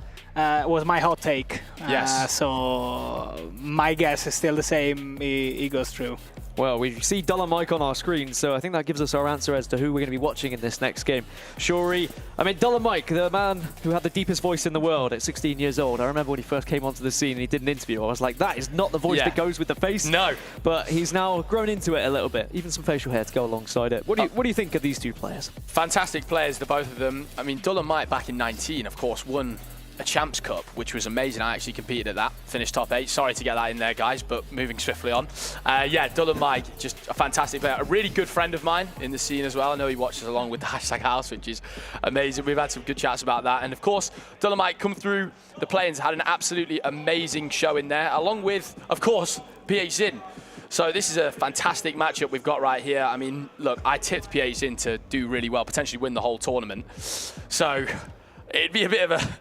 was my hot take. Yes. So my guess is still the same. He goes through. Well, we see Duller Mike on our screen, so I think that gives us our answer as to who we're going to be watching in this next game. Shuri, I mean, Duller Mike, the man who had the deepest voice in the world at 16 years old. I remember when he first came onto the scene and he did an interview. I was like, that is not the voice that goes with the face. No. But he's now grown into it a little bit, even some facial hair to go alongside it. What do you think of these two players? Fantastic players, the both of them. I mean, Duller Mike back in 19, of course, won a Champs Cup, which was amazing. I actually competed at that, finished top 8. Sorry to get that in there, guys, but moving swiftly on. Yeah, Duller Mike, just a fantastic player. A really good friend of mine in the scene as well. I know he watches along with the #house, which is amazing. We've had some good chats about that. And of course, Duller Mike come through the play-ins, had an absolutely amazing show in there, along with, of course, Phzin. So this is a fantastic matchup we've got right here. I mean, look, I tipped Phzin to do really well, potentially win the whole tournament. So it'd be a bit of a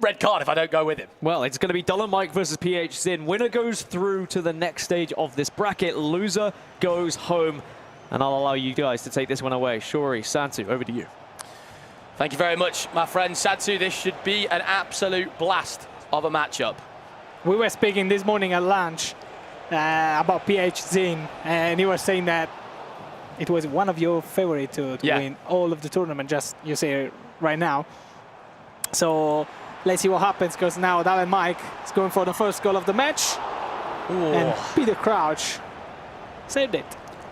red card if I don't go with him. Well, it's going to be Duller Mike versus Phzin. Winner goes through to the next stage of this bracket. Loser goes home. And I'll allow you guys to take this one away. Shuri, Santu, over to you. Thank you very much, my friend Santu. This should be an absolute blast of a matchup. We were speaking this morning at lunch about Phzin, and you were saying that it was one of your favorites to win all of the tournament, just you say it right now. So let's see what happens, because now Duller Mike is going for the first goal of the match. Ooh. And Peter Crouch saved it.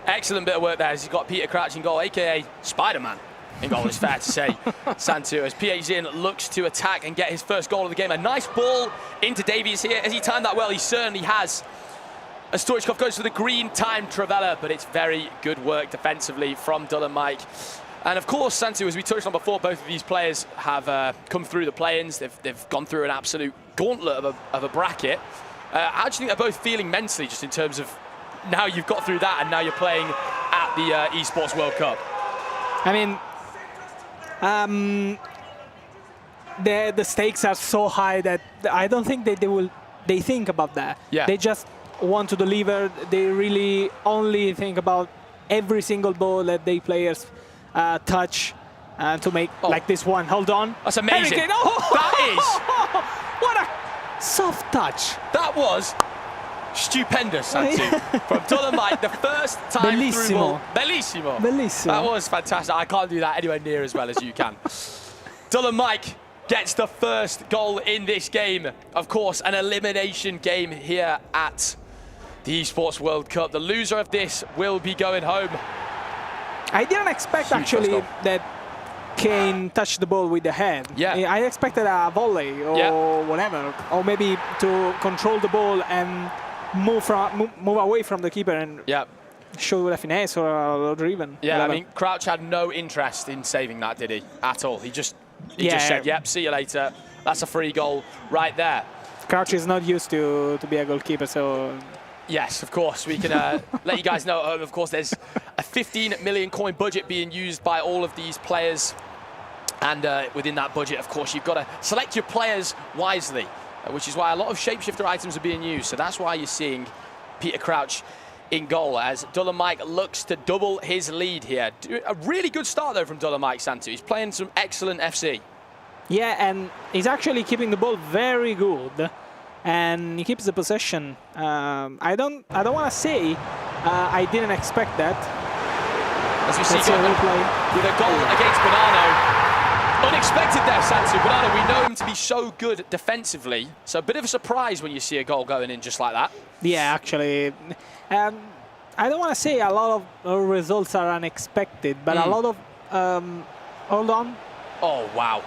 Excellent bit of work there. He's got Peter Crouch in goal, a.k.a. Spider-Man in goal, it's fair to say. Santu, as Phzin looks to attack and get his first goal of the game. A nice ball into Davies here. Has he timed that well? He certainly has. And Stoichkov goes for the green time Trivela, but it's very good work defensively from Dull and Mike. And of course, Santu, as we touched on before, both of these players have come through the play-ins. They've gone through an absolute gauntlet of a bracket. How do you think they're both feeling mentally, just in terms of now you've got through that and now you're playing at the Esports World Cup? I mean, the stakes are so high that I don't think they think about that. Yeah. They just want to deliver. They really only think about every single ball that they players touch to make like this one. Hold on. That's amazing. That is. What a soft touch. That was stupendous, Santu. From Dull and Mike, the first time Bellissimo. through ball. Bellissimo. Bellissimo. That was fantastic. I can't do that anywhere near as well as you can. Dull and Mike gets the first goal in this game. Of course, an elimination game here at the Esports World Cup. The loser of this will be going home. I didn't expect actually that Kane touched the ball with the head. Yeah. I expected a volley or whatever, or maybe to control the ball and move away from the keeper and show a finesse or driven. Yeah, whatever. I mean, Crouch had no interest in saving that, did he? At all. He just said, yep, see you later. That's a free goal right there. Crouch is not used to be a goalkeeper, so... Yes, of course. We can let you guys know, of course, there's a 15 million coin budget being used by all of these players. And within that budget, of course, you've got to select your players wisely, which is why a lot of shapeshifter items are being used. So that's why you're seeing Peter Crouch in goal as Dull and Mike looks to double his lead here. A really good start, though, from Dull and Mike, Santu. He's playing some excellent FC. Yeah, and he's actually keeping the ball very good. And he keeps the possession. I don't want to say I didn't expect that. As we see with a goal against Bonanno. Unexpected there, Santu. Bonanno, we know him to be so good defensively. So a bit of a surprise when you see a goal going in just like that. Yeah, actually. I don't want to say a lot of results are unexpected, but a lot of... hold on. Oh, wow.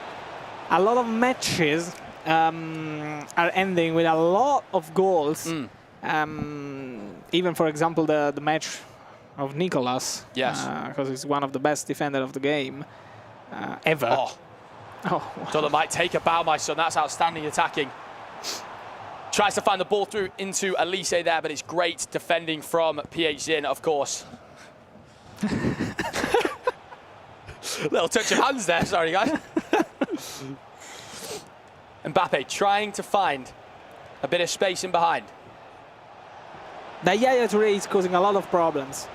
A lot of matches are ending with a lot of goals. Even, for example, the match of Nicolas. Yes. Because he's one of the best defenders of the game ever. Oh. Dull might take a bow, my son. That's outstanding attacking. Tries to find the ball through into Elise there, but it's great defending from Phzin, of course. Little touch of hands there, sorry, guys. Mbappe trying to find a bit of space in behind. That Yaya Touré is causing a lot of problems.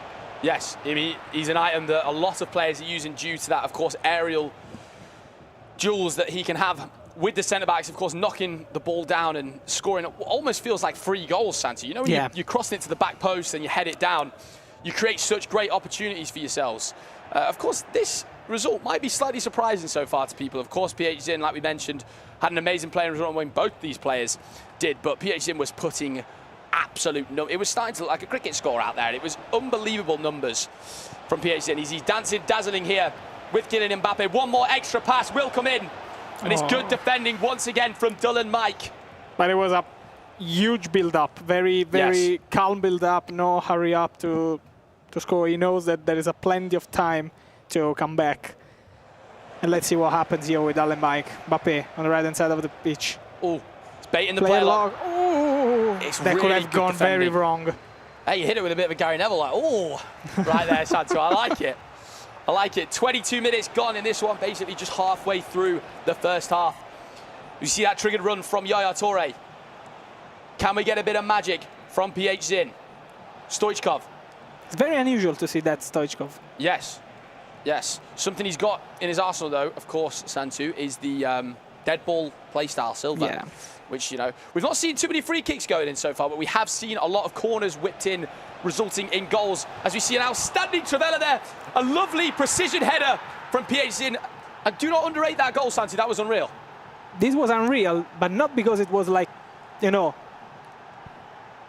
Yes, I mean, he's an item that a lot of players are using due to that, of course, aerial duels that he can have with the centre-backs, of course, knocking the ball down and scoring. It almost feels like 3 goals, Santi. You know, when you're crossing it to the back post and you head it down, you create such great opportunities for yourselves. Of course, this result might be slightly surprising so far to people. Of course, Phzin, like we mentioned, had an amazing playing result when both these players did, but Phzin was putting absolute it was starting to look like a cricket score out there. It was unbelievable numbers from Phzin. He's dancing, dazzling here with Kylian Mbappe. One more extra pass will come in, and it's good defending once again from Dull and Mike. But it was a huge build-up, very calm build-up, no hurry up to score. He knows that there is a plenty of time to come back. And let's see what happens here with Dull and Mike. Mbappe on the right-hand side of the pitch. Oh, it's baiting the play lock. That could have gone very wrong. Hey, you hit it with a bit of a Gary Neville, like, oh, right there, Santo. I like it. I like it. 22 minutes gone in this one, basically just halfway through the first half. You see that triggered run from Yaya Touré. Can we get a bit of magic from Phzin? Stoichkov. It's very unusual to see that Stoichkov. Yes. Yes. Something he's got in his arsenal, though, of course, Santu, is the dead ball playstyle Silva. Yeah. Which, you know, we've not seen too many free kicks going in so far, but we have seen a lot of corners whipped in, resulting in goals. As we see an outstanding Trivela there, a lovely precision header from Phzin. And do not underrate that goal, Santi. That was unreal. This was unreal, but not because it was like, you know,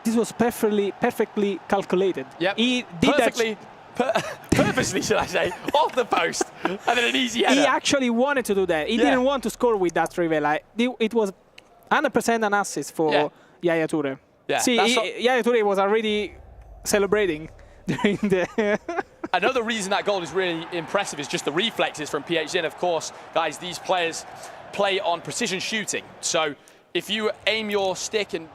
this was perfectly calculated. Yep. He did purposely, should I say, off the post, and then an easy header. He actually wanted to do that. He didn't want to score with that Trivela. It was 100% an assist for Yaya Touré. Yeah, See, Yaya Touré was already celebrating during the... Another reason that goal is really impressive is just the reflexes from Phzin. Of course, guys, these players play on precision shooting. So if you aim your stick and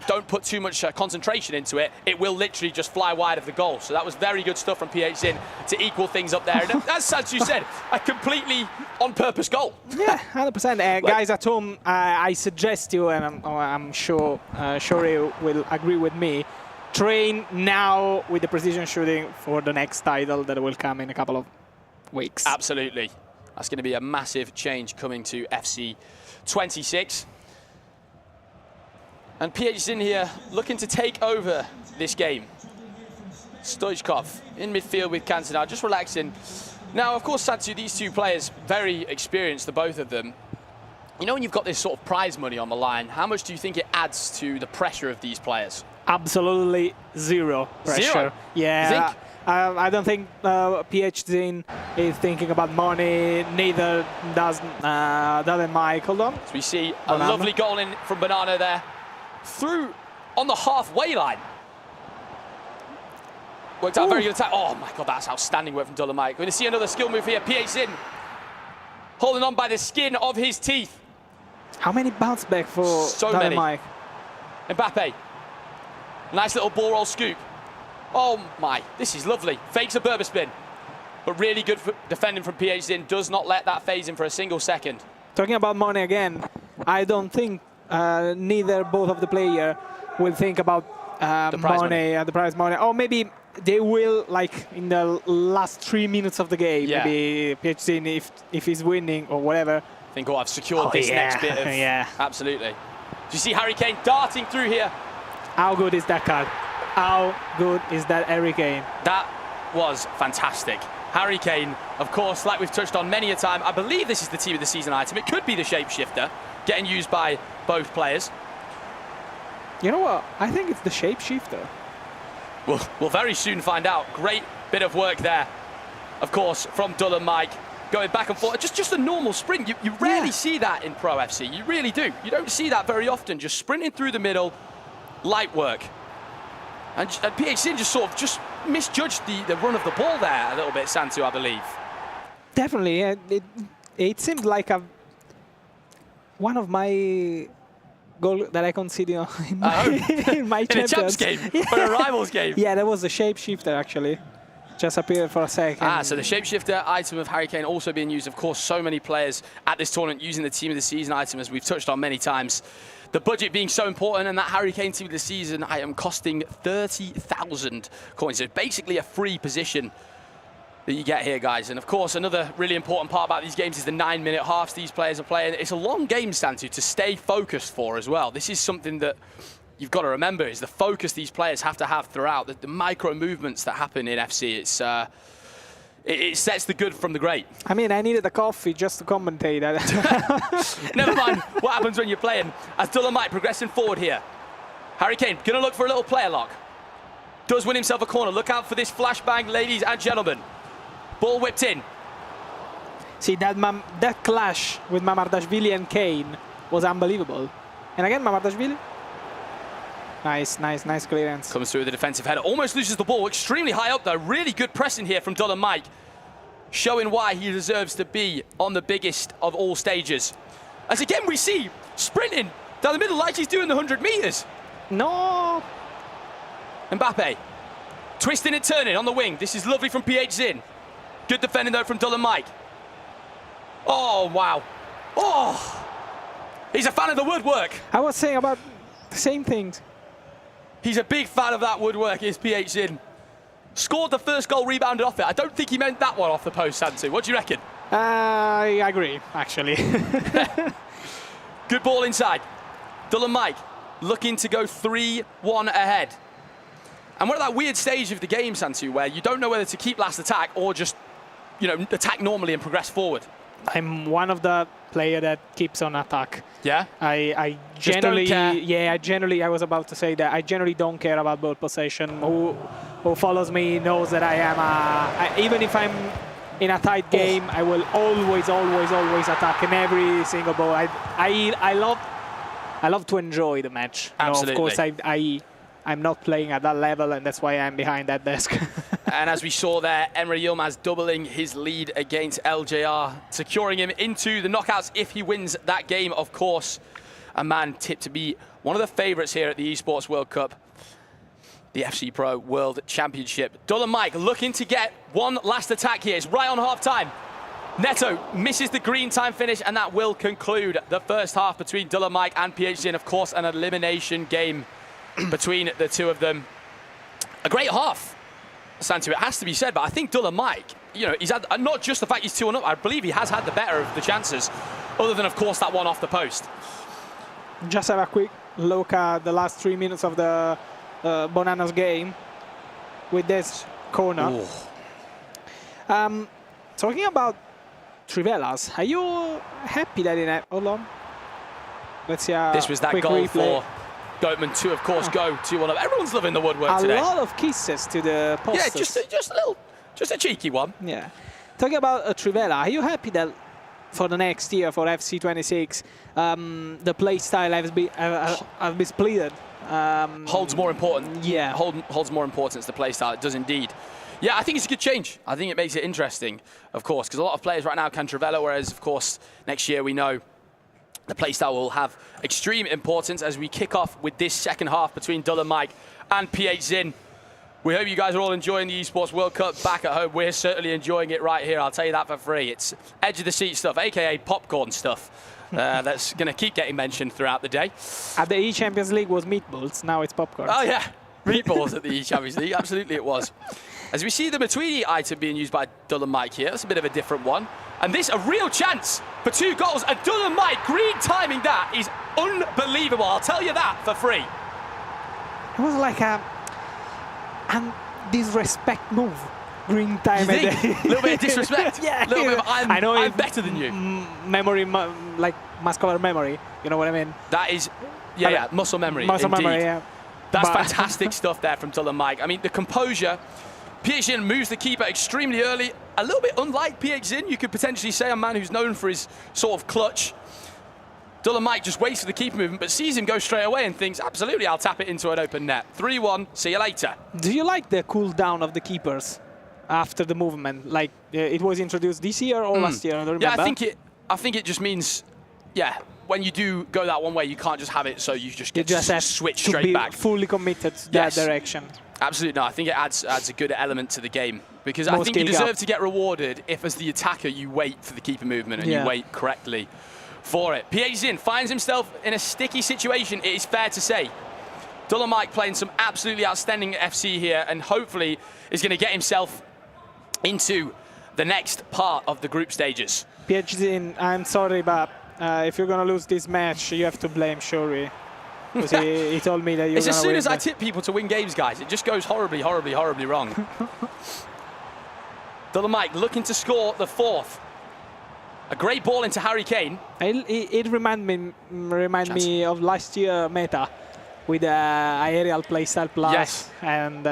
don't put too much concentration into it, it will literally just fly wide of the goal. So that was very good stuff from Phzin to equal things up there. And as Santu said, a completely on-purpose goal. Yeah, 100%. Guys at home, I suggest you, and I'm sure Shori will agree with me, train now with the precision shooting for the next title that will come in a couple of weeks. Absolutely. That's going to be a massive change coming to FC 26. And Phzin here looking to take over this game. Stoichkov in midfield with Cantona, just relaxing. Now, of course, Santu, these two players, very experienced, the both of them. You know, when you've got this sort of prize money on the line, how much do you think it adds to the pressure of these players? Absolutely zero pressure. Zero? Yeah. You think? I don't think Phzin is thinking about money. Neither does Mike. Hold on. So we see a lovely goal in from Banana there. Through on the halfway line. Worked out very good attack. Oh my God, that's outstanding work from Dolomite. We're going to see another skill move here. Phzin holding on by the skin of his teeth. How many bounce back for Dolomite? Mbappe. Nice little ball roll scoop. Oh my, this is lovely. Fakes a Berber spin. But really good defending from Phzin. Does not let that phase in for a single second. Talking about money again, I don't think both of the players will think about the prize money. Or maybe they will, like in the last 3 minutes of the game, maybe Phzin, if he's winning or whatever. Think, I've secured this next bit of... Absolutely. Do you see Harry Kane darting through here? How good is that card? How good is that Harry Kane? That was fantastic. Harry Kane, of course, like we've touched on many a time, I believe this is the team of the season item. It could be the shapeshifter, getting used by both players. You know what? I think it's the shapeshifter. We'll very soon find out. Great bit of work there, of course, from Dull and Mike. Going back and forth, just a normal sprint. You rarely see that in Pro FC. You really do. You don't see that very often. Just sprinting through the middle, light work. And Phzin just sort of misjudged the run of the ball there a little bit, Santu, I believe. Definitely. It seemed like one of my goals that I consider in my in a champs game, or a rivals game. Yeah, that was the shapeshifter actually. Just appeared for a second. So the shapeshifter item of Harry Kane also being used. Of course, so many players at this tournament using the team of the season item, as we've touched on many times. The budget being so important, and that Harry Kane team of the season item costing 30,000 coins. So basically a free position that you get here, guys. And of course, another really important part about these games is the 9-minute halves these players are playing. It's a long game, Santu, to stay focused for as well. This is something that you've got to remember, is the focus these players have to have throughout. The micro movements that happen in FC, it sets the good from the great. I mean, I needed a coffee just to commentate that. Never mind what happens when you're playing. As Dolomite progressing forward here. Harry Kane going to look for a little player lock. Does win himself a corner. Look out for this flashbang, ladies and gentlemen. Ball whipped in. See, that clash with Mamardashvili and Kane was unbelievable. And again, Mamardashvili. Nice clearance. Comes through with the defensive header. Almost loses the ball. Extremely high up, though. Really good pressing here from Dull and Mike. Showing why he deserves to be on the biggest of all stages. As again, we see sprinting down the middle like he's doing the 100 meters. No. Mbappe. Twisting and turning on the wing. This is lovely from Phzin. Good defending, though, from Dull and Mike. Oh, wow. Oh. He's a fan of the woodwork. I was saying about the same things. He's a big fan of that woodwork, is Phzin. Scored the first goal, rebounded off it. I don't think he meant that one off the post, Santu. What do you reckon? I agree, actually. Good ball inside. Dull and Mike looking to go 3-1 ahead. And we're at that weird stage of the game, Santu, where you don't know whether to keep last attack or just, attack normally and progress forward. I'm one of the players that keeps on attack. Yeah? I generally, I was about to say that, I generally don't care about ball possession. Who follows me knows that I am, even if I'm in a tight game, I will always attack in every single ball. I I love to enjoy the match. Absolutely. Of course, I'm not playing at that level, and that's why I'm behind that desk. And as we saw there, Emre Yilmaz doubling his lead against LJR, securing him into the knockouts if he wins that game, of course. A man tipped to be one of the favourites here at the Esports World Cup, the FC Pro World Championship. Dull & Mike looking to get one last attack here. It's right on half-time. Neto misses the green time finish, and that will conclude the first half between Dull & Mike and Phzin. Of course, an elimination game between the two of them. A great half, Santu, it has to be said, but I think Dull & Mike, you know, he's had not just the fact he's 2-1 up, I believe he has had the better of the chances, other than, of course, that one off the post. Just have a quick look at the last 3 minutes of the Bananas game with this corner. Talking about Trivelas, are you happy that in that? Hold on. Let's see. This was that quick goal replay. for Goatman to, of course, go 2-1 up. Everyone's loving the woodwork today. A lot of kisses to the posters. Yeah, just a cheeky one. Yeah. Talking about Trivela, are you happy that for the next year for FC26 the play style has been split? Holds more important. Yeah. Holds more importance, the play style. It does indeed. Yeah, I think it's a good change. I think it makes it interesting, of course, because a lot of players right now can Trivela, whereas, of course, next year we know the playstyle will have extreme importance as we kick off with this second half between Dull & Mike and Phzin. We hope you guys are all enjoying the Esports World Cup back at home. We're certainly enjoying it right here. I'll tell you that for free. It's edge of the seat stuff, aka popcorn stuff. That's going to keep getting mentioned throughout the day. At the E-Champions League was meatballs, now it's popcorn. Oh yeah, meatballs at the E-Champions League. Absolutely it was. As we see the Matuidi item being used by Dull & Mike here, that's a bit of a different one. And this, a real chance for 2 goals. And Dull & Mike, green timing that is unbelievable. I'll tell you that for free. It was like a disrespect move. Green time. A little bit of disrespect. Yeah. A little bit of, I'm better than you. Memory, like muscular memory. You know what I mean? That is, yeah, muscle memory. Muscle indeed. memory, yeah. That's fantastic stuff there from Dull & Mike. I mean, the composure. Phzin moves the keeper extremely early. A little bit unlike Phzin, you could potentially say, a man who's known for his sort of clutch. Dull & Mike just waits for the keeper movement, but sees him go straight away and thinks, absolutely, I'll tap it into an open net. 3-1, see you later. Do you like the cool down of the keepers after the movement? Like, it was introduced this year or last year? I don't remember. Yeah, I think it just means, yeah, when you do go that one way, you can't just have it, so you just get to switch straight back. Fully committed to that direction. Absolutely, no, I think it adds a good element to the game, because I think you deserve to get rewarded if, as the attacker, you wait for the keeper movement and you wait correctly for it. Phzin finds himself in a sticky situation, it is fair to say. Dull & Mike playing some absolutely outstanding FC here, and hopefully is going to get himself into the next part of the group stages. Phzin, I'm sorry, but if you're going to lose this match, you have to blame Shuri. Because he told me that you're It's as soon win as I tip people to win games, guys, it just goes horribly, horribly, horribly wrong. Dull & Mike looking to score the 4th. A great ball into Harry Kane. It remind me of last year meta with aerial playstyle plus. Yes. And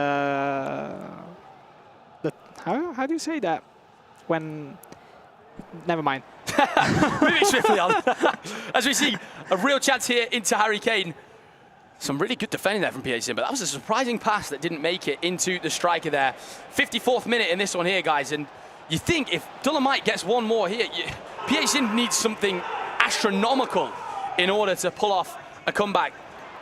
how do you say that? When never mind. Moving swiftly on. As we see a real chance here into Harry Kane. Some really good defending there from Phzin, but that was a surprising pass that didn't make it into the striker there. 54th minute in this one here, guys, and you think if Dull & Mike gets one more here, Phzin needs something astronomical in order to pull off a comeback.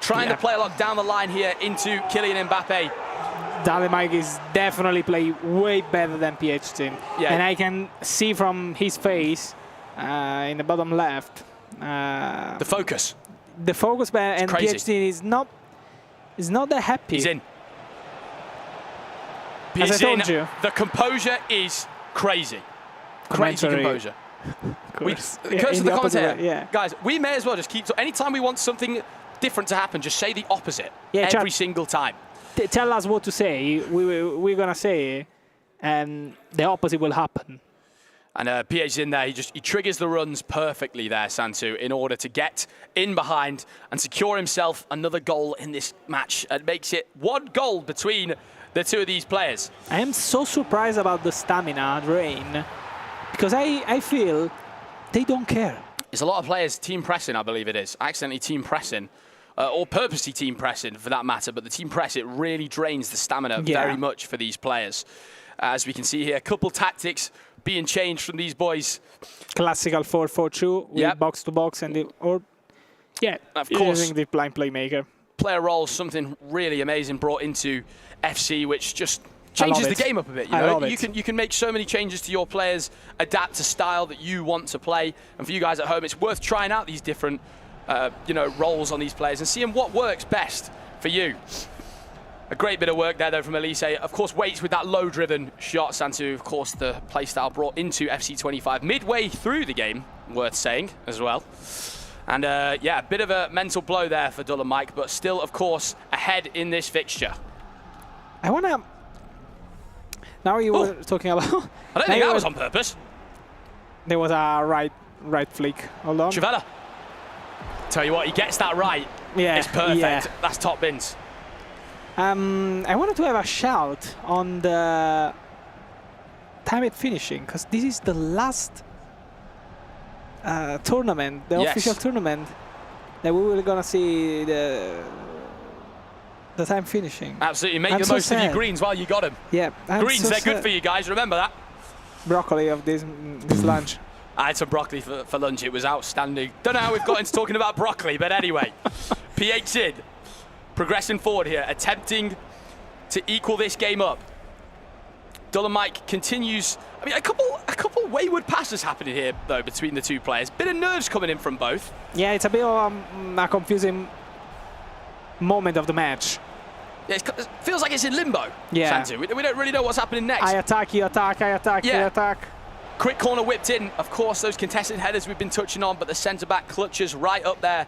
Trying to play a lot down the line here into Kylian Mbappe. Dull & Mike is definitely play way better than Phzin. Yeah. And I can see from his face in the bottom left. The focus. The focus, and Phzin is not that happy. He's in. As I told you. The composure is crazy. Crazy composure. Curse to the commentator. Guys, we may as well just keep... Anytime we want something different to happen, just say the opposite every single time. Tell us what to say. We're going to say, and the opposite will happen. And Phzin there, he triggers the runs perfectly there, Santu, in order to get in behind and secure himself another goal in this match. It makes it 1 goal between the two of these players. I am so surprised about the stamina drain, because I feel they don't care. It's a lot of players team pressing, I believe it is. Accidentally team pressing. Or purposely team pressing, for that matter. But the team press, it really drains the stamina very much for these players. As we can see here, a couple tactics being changed from these boys. Classical 4-4-2 with box to box and of course, using the blind playmaker. Player roles, something really amazing brought into FC, which just changes the game up a bit. You know, you can make so many changes to your players, adapt to style that you want to play. And for you guys at home, it's worth trying out these different, roles on these players and seeing what works best for you. A great bit of work there, though, from Elise. Of course, waits with that low-driven shot. Santu, of course, the playstyle brought into FC25 midway through the game, worth saying as well. And, a bit of a mental blow there for Dull and Mike, but still, of course, ahead in this fixture. I want to... Now you were talking about... I don't think that was on purpose. There was a right flick. Hold on. Trivella. Tell you what, he gets that right. Yeah. It's perfect. Yeah. That's top bins. I wanted to have a shout on the time at finishing, because this is the last tournament, the official tournament, that we were gonna see the time finishing. Absolutely, make the most of your greens while you got them. Yeah, greens, they're good for you guys. Remember that. Broccoli of this lunch. I had some broccoli for lunch. It was outstanding. Don't know how we've got into talking about broccoli, but anyway, Phzin progressing forward here, attempting to equal this game up. Dull and Mike continues. I mean, a couple wayward passes happening here, though, between the two players. Bit of nerves coming in from both. Yeah, it's a bit of a confusing moment of the match. Yeah, it feels like it's in limbo, yeah. Santu. We don't really know what's happening next. I attack, you attack, I attack, you attack. Quick corner whipped in. Of course, those contested headers we've been touching on, but the centre-back clutches right up there.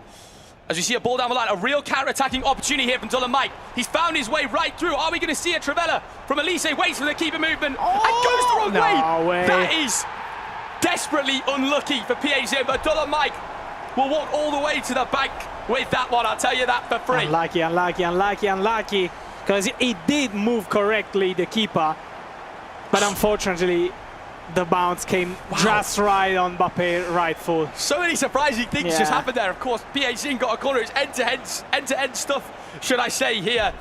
As we see a ball down the line, a real counter-attacking opportunity here from Dull and Mike. He's found his way right through. Are we going to see a Trivella from Elise? Waits for the keeper movement and goes the wrong way. That is desperately unlucky for Phzin, but Dull and Mike will walk all the way to the bank with that one. I'll tell you that for free. Unlucky, unlucky, unlucky, unlucky. Because he did move correctly, the keeper. But unfortunately, the bounce came just right on Mbappé's right foot. So many surprising things just happened there. Of course, Phzin got a corner. It's end-to-end stuff, should I say, here.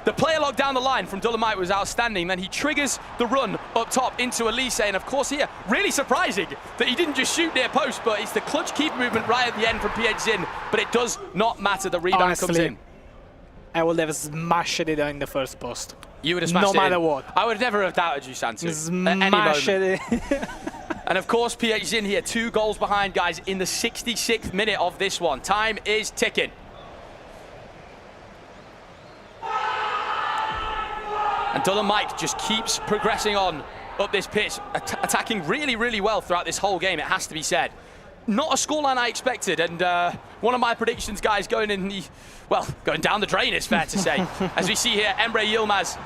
The player log down the line from Dull and Mike was outstanding. Then he triggers the run up top into Elise. And of course here, really surprising that he didn't just shoot near post, but it's the clutch keeper movement right at the end from Phzin. But it does not matter. The rebound comes in. I would have smashed it in the first post. You would have smashed it no matter what. I would never have doubted you, Santu. Smash it. And of course, Phzin here, 2 goals behind, guys, in the 66th minute of this one. Time is ticking. And Dull and Mike just keeps progressing on up this pitch, attacking really, really well throughout this whole game, it has to be said. Not a scoreline I expected, and one of my predictions, guys, going down the drain, it's fair to say. As we see here, Emre Yilmaz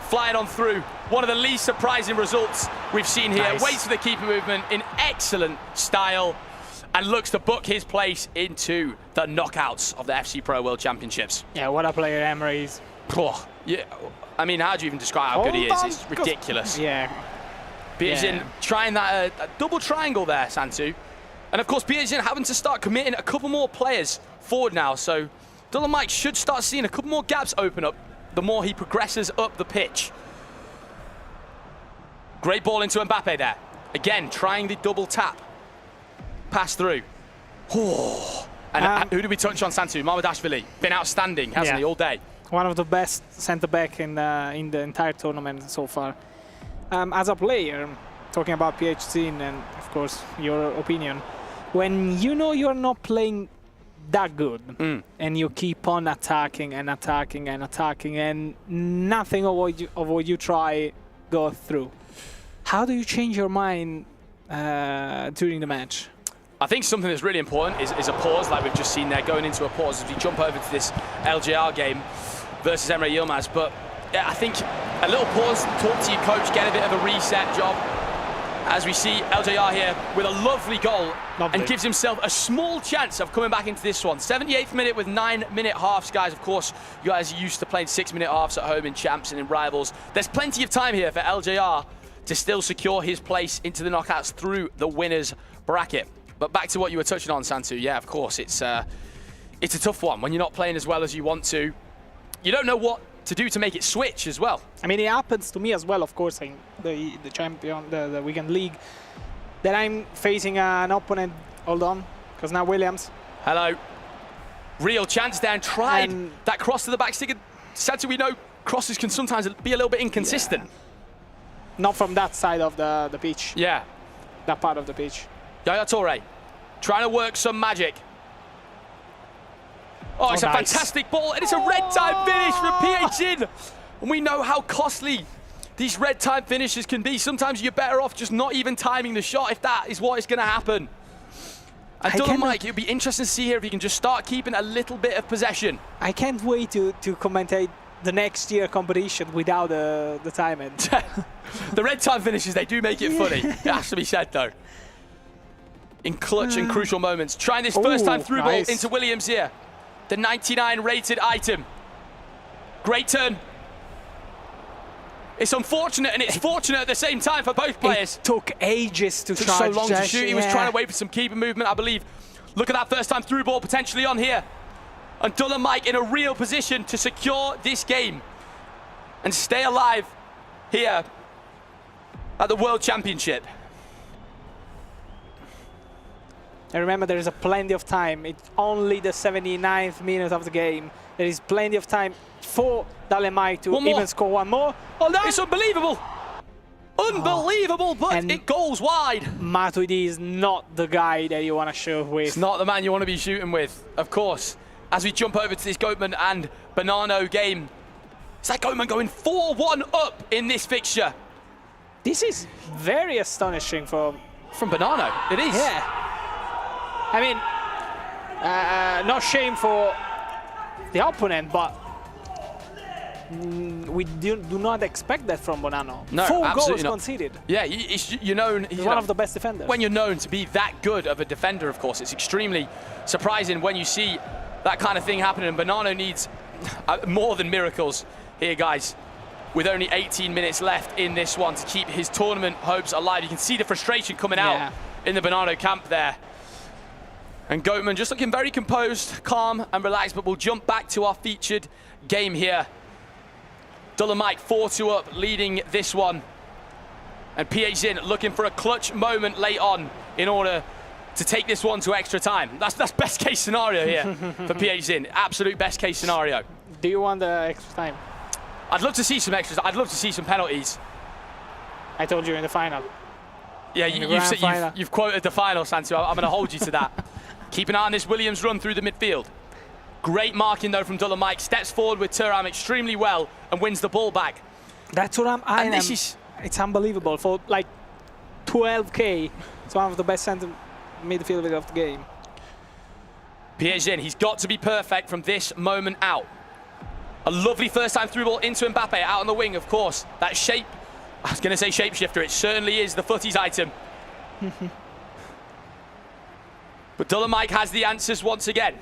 flying on through. One of the least surprising results we've seen here. Nice. Waits for the keeper movement in excellent style and looks to book his place into the knockouts of the FC Pro World Championships. Yeah, what a player Emre is. Oh, yeah. I mean, how do you even describe how good he is? It's ridiculous. Yeah. Phzin trying that double triangle there, Santu. And of course, Phzin having to start committing a couple more players forward now. So Dull and Mike should start seeing a couple more gaps open up the more he progresses up the pitch. Great ball into Mbappé there. Again, trying the double tap. Pass through. Oh. And who did we touch on, Santu? Mamadashvili. Been outstanding, hasn't he, all day? One of the best centre-back in the entire tournament so far. As a player, talking about Phzin and, of course, your opinion, when you know you're not playing that good and you keep on attacking and attacking and attacking and nothing of what you try go through, how do you change your mind during the match? I think something that's really important is a pause, like we've just seen there, going into a pause as we jump over to this LJR game versus Emre Yilmaz. But yeah, I think a little pause, talk to your coach, get a bit of a reset job. As we see LJR here with a lovely goal and gives himself a small chance of coming back into this one. 78th minute with 9-minute halves, guys. Of course, you guys are used to playing 6-minute halves at home in champs and in rivals. There's plenty of time here for LJR to still secure his place into the knockouts through the winners bracket. But back to what you were touching on, Santu. Yeah, of course, it's a tough one when you're not playing as well as you want to. You don't know what to do to make it switch as well. I mean, it happens to me as well, of course, in the the weekend league, that I'm facing an opponent. Hold on, because now Williams. Hello. Real chance there, and tried that cross to the back stick. Santu, we know crosses can sometimes be a little bit inconsistent. Yeah. Not from that side of the pitch. Yeah. That part of the pitch. Yaya Toure trying to work some magic. Oh, it's a fantastic ball, and it's a red time finish from Phzin. And we know how costly these red time finishes can be. Sometimes you're better off just not even timing the shot if that is what is going to happen. And Dylan Mike, it'll be interesting to see here if he can just start keeping a little bit of possession. I can't wait to commentate the next year competition without the timing. The red time finishes, they do make it funny. It has to be said, though. In clutch and crucial moments. Trying this first time through ball into Williams here. The 99 rated item. Great turn. It's unfortunate and it's fortunate at the same time for both players. It took ages to try so long to shoot. He was trying to wait for some keeper movement, I believe. Look at that first time through ball potentially on here. And Dylan Mike in a real position to secure this game and stay alive here at the World Championship. And remember, there is plenty of time. It's only the 79th minute of the game. There is plenty of time for Dylan Mike to even score one more. Oh, no! It's unbelievable! Unbelievable, but it goes wide. Matuidi is not the guy that you want to shoot with. It's not the man you want to be shooting with, of course. As we jump over to this Goatman and Bonanno game. It's like Goatman going 4-1 up in this fixture. This is very astonishing from Bonanno. It is. Yeah. I mean, not shame for the opponent, but we do not expect that from Bonanno. No, 4 absolutely goals not. conceded. Yeah, you're known. He's one of the best defenders. When you're known to be that good of a defender, of course, it's extremely surprising when you see that kind of thing happening. And Bonanno needs more than miracles here, guys. With only 18 minutes left in this one to keep his tournament hopes alive. You can see the frustration coming out in the Bonanno camp there. And Goatman just looking very composed, calm and relaxed, but we'll jump back to our featured game here. Dylan Mike 4-2 up, leading this one. And Phzin looking for a clutch moment late on in order to take this one to extra time. That's best case scenario here for Phzin. Absolute best case scenario. Do you want the extra time? I'd love to see some extras. I'd love to see some penalties. I told you in the final. Yeah, you've quoted the final, Santu. I'm going to hold you to that. Keep an eye on this Williams run through the midfield. Great marking, though, from Dylan Mike. Steps forward with Thuram extremely well and wins the ball back. That's what it's unbelievable. For like 12K, it's one of the best centre midfielders of the game. Phzin, he's got to be perfect from this moment out. A lovely first time through ball into Mbappe, out on the wing, of course. That shape, I was going to say shapeshifter, it certainly is the footies item. But Dylan Mike has the answers once again.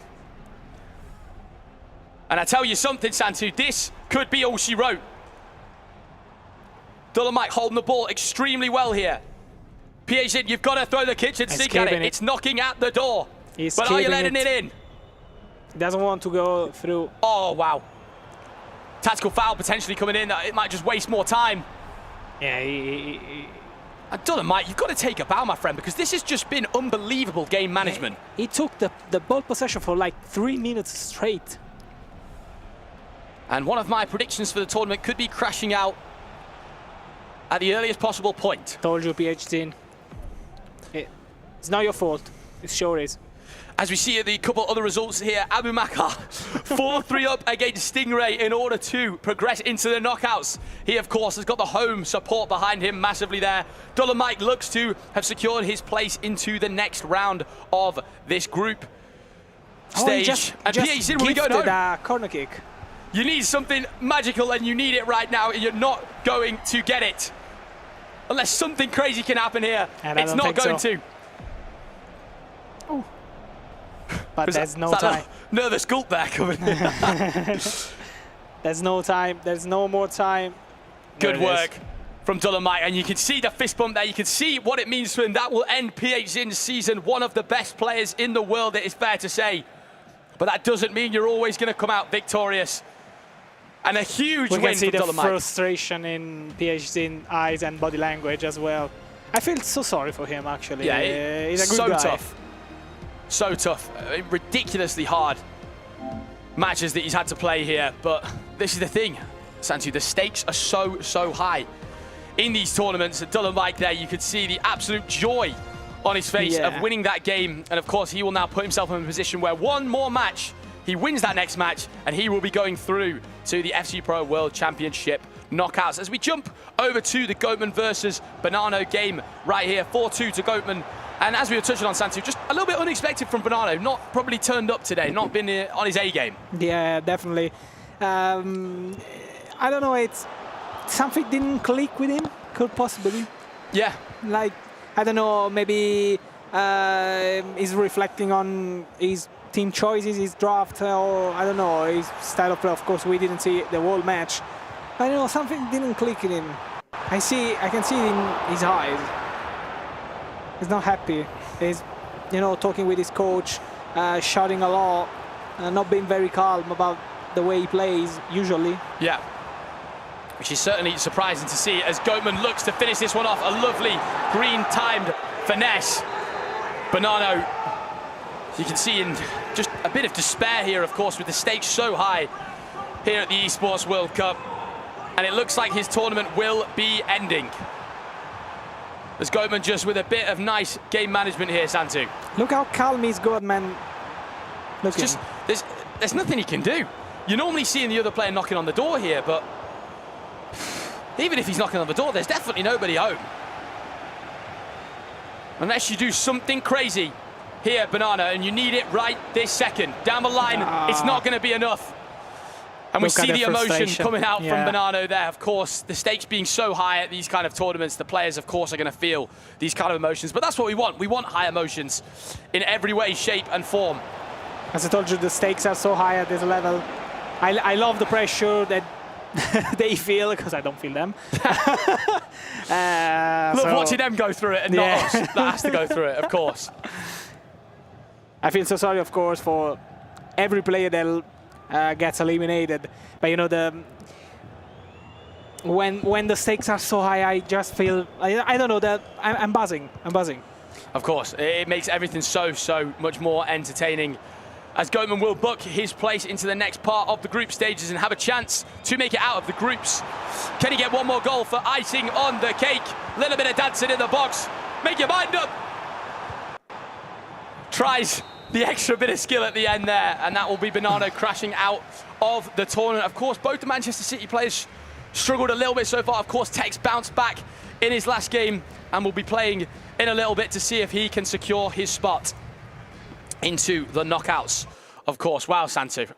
And I tell you something, Santu, this could be all she wrote. Dylan Mike holding the ball extremely well here. Phzin, you've got to throw the kitchen sink at it. It's knocking at the door. But are you letting it in? He doesn't want to go through. Oh, wow. Tactical foul potentially coming in. It might just waste more time. Yeah, And Dylan Mike, you've got to take a bow, my friend, because this has just been unbelievable game management. He took the ball possession for like 3 minutes straight. And one of my predictions for the tournament could be crashing out at the earliest possible point. Told you, Phzin. It's not your fault. It sure is. As we see the couple other results here, Abu Makar 4-3 up against Stingray in order to progress into the knockouts. He, of course, has got the home support behind him massively there. Dylan Mike looks to have secured his place into the next round of this group stage. And Phzin will be going home. Corner kick. You need something magical and you need it right now, and you're not going to get it. Unless something crazy can happen here, it's not going to. Ooh. But there's no time. Nervous gulp there coming. There's no time. There's no more time. Good work. from Dolomite, and you can see the fist bump there. You can see what it means to him. That will end Phzin's season. One of the best players in the world, it is fair to say. But that doesn't mean you're always going to come out victorious. And a huge win for Dolomite. We can see the frustration in Phzin's eyes and body language as well. I feel so sorry for him, actually. Yeah, he's a good so guy. tough. So tough. Ridiculously hard matches that he's had to play here. But this is the thing, Santu, the stakes are so high in these tournaments. At Dolomite there, you could see the absolute joy on his face of winning that game. And of course, he will now put himself in a position where one more match, he wins that next match, and he will be going through to the FC Pro World Championship knockouts. As we jump over to the Goatman versus Bonanno game right here, 4-2 to Goatman. And as we were touching on, Santu, just a little bit unexpected from Bonanno, not probably turned up today, not been on his A game. Yeah, definitely. I don't know, it's something didn't click with him, could possibly. Yeah. Like, I don't know, maybe he's reflecting on his team choices, his draft, or I don't know, his style of play. Of course, we didn't see the whole match. I don't know, something didn't click in him. I can see it in his eyes. He's not happy. He's, you know, talking with his coach, shouting a lot, not being very calm about the way he plays, usually. Yeah. Which is certainly surprising to see as Goatman looks to finish this one off. A lovely green-timed finesse. Bonanno, you can see in just a bit of despair here, of course, with the stakes so high here at the Esports World Cup. And it looks like his tournament will be ending. As Goatman just with a bit of nice game management here, Santu. Look how calm he's Goatman looking. Just, there's nothing he can do. You're normally seeing the other player knocking on the door here, but even if he's knocking on the door, there's definitely nobody home. Unless you do something crazy here, Bonanno, and you need it right this second. Down the line, it's not going to be enough. And we see the emotion coming out from Bonanno there. Of course, the stakes being so high at these kind of tournaments, the players, of course, are going to feel these kind of emotions. But that's what we want. We want high emotions in every way, shape, and form. As I told you, the stakes are so high at this level. I love the pressure that they feel, because I don't feel them. Love watching them go through it and not us that has to go through it, of course. I feel so sorry, of course, for every player that gets eliminated. But you know, when the stakes are so high, I just feel, I don't know, that I'm buzzing. I'm buzzing. Of course, it makes everything so much more entertaining. As Goatman will book his place into the next part of the group stages and have a chance to make it out of the groups. Can he get one more goal for icing on the cake? Little bit of dancing in the box. Make your mind up. Tries the extra bit of skill at the end there, and that will be Bonanno crashing out of the tournament. Of course, both the Manchester City players struggled a little bit so far. Of course, Tekkz bounced back in his last game and will be playing in a little bit to see if he can secure his spot into the knockouts, of course. Wow, Santu,